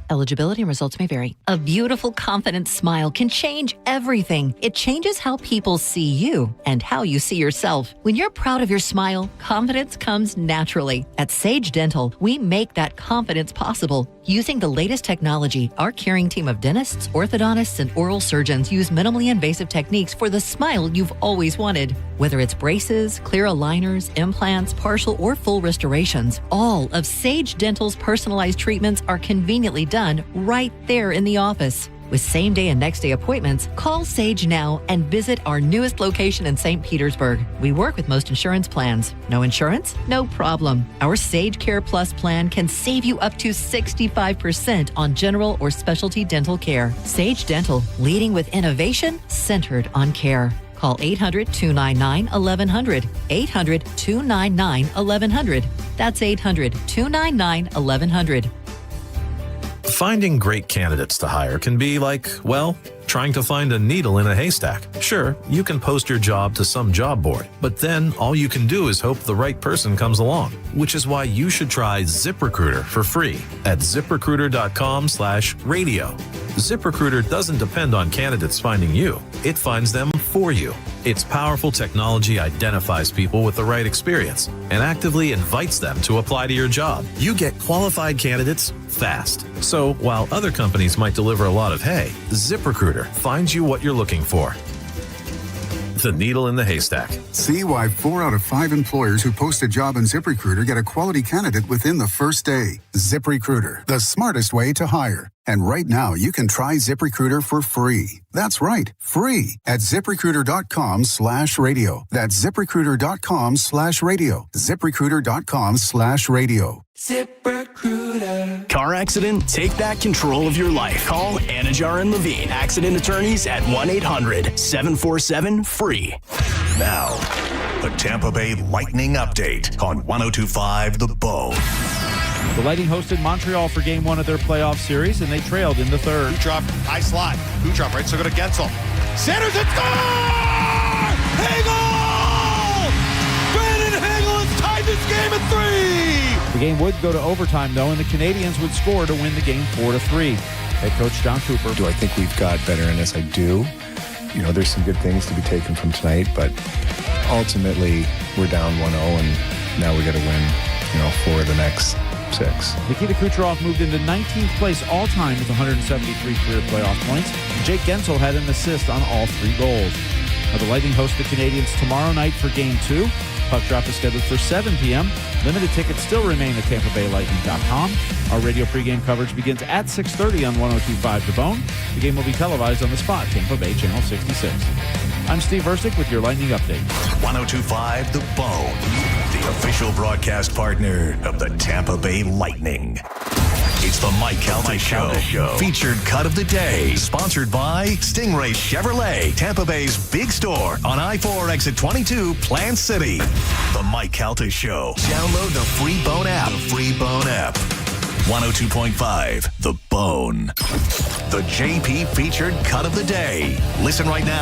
Eligibility and results may vary. A beautiful, confident smile can change everything. It changes how people see you and how you see yourself. When you're proud of your smile, confidence comes naturally. At Sage Dental, we make that confidence possible. Using the latest technology, our caring team of dentists, orthodontists, and oral surgeons use minimally invasive techniques for the smile you've always wanted. Whether it's braces, clear aligners, implants, partial or full restorations, all of Sage Dental's personalized treatments are conveniently done right there in the office. With same-day and next-day appointments, call Sage now and visit our newest location in St. Petersburg. We work with most insurance plans. No insurance? No problem. Our Sage Care Plus plan can save you up to 65% on general or specialty dental care. Sage Dental, leading with innovation centered on care. Call 800-299-1100. 800-299-1100. That's 800-299-1100. Finding great candidates to hire can be like, well, trying to find a needle in a haystack. Sure, you can post your job to some job board, but then all you can do is hope the right person comes along, which is why you should try ZipRecruiter for free at ZipRecruiter.com/radio. ZipRecruiter doesn't depend on candidates finding you. It finds them for you. Its powerful technology identifies people with the right experience and actively invites them to apply to your job. You get qualified candidates fast. So while other companies might deliver a lot of hay, ZipRecruiter finds you what you're looking for. The needle in the haystack. See why 4 out of 5 employers who post a job in ZipRecruiter get a quality candidate within the first day. ZipRecruiter, the smartest way to hire. And right now, you can try ZipRecruiter for free. That's right, free at ZipRecruiter.com/radio. That's ZipRecruiter.com/radio. ZipRecruiter.com/radio. ZipRecruiter. Car accident? Take back control of your life. Call Anajar and Levine, accident attorneys at 1-800-747-FREE. Now, the Tampa Bay Lightning update on 102.5 The Bone. The Lightning hosted Montreal for Game 1 of their playoff series, and they trailed in the third. Kucherov, high slot. Kucherov, right circle to Gensel. Centers and score! Hagel! Brandon Hagel has tied this game at 3! The game would go to overtime, though, and the Canadiens would score to win the game 4-3. Head coach John Cooper. Do I think we've got better in us? I do. You know, there's some good things to be taken from tonight, but ultimately we're down 1-0, and now we got to win, 4 of the next 6. Nikita Kucherov moved into 19th place all-time with 173 career playoff points. Jake Gensel had an assist on all 3 goals. Now, the Lightning host the Canadiens tomorrow night for Game 2. Puck drop is scheduled for 7 p.m. Limited tickets still remain at TampaBayLightning.com. Our radio pregame coverage begins at 6:30 on 102.5 The Bone. The game will be televised on the spot, Tampa Bay Channel 66. I'm Steve Versick with your Lightning Update. 102.5 The Bone, the official broadcast partner of the Tampa Bay Lightning. It's the Mike Calta Show. Featured cut of the day. Sponsored by Stingray Chevrolet, Tampa Bay's big store on I-4 exit 22, Plant City. The Mike Calta Show. Download the free Bone app. 102.5 The Bone. The JP featured cut of the day. Listen right now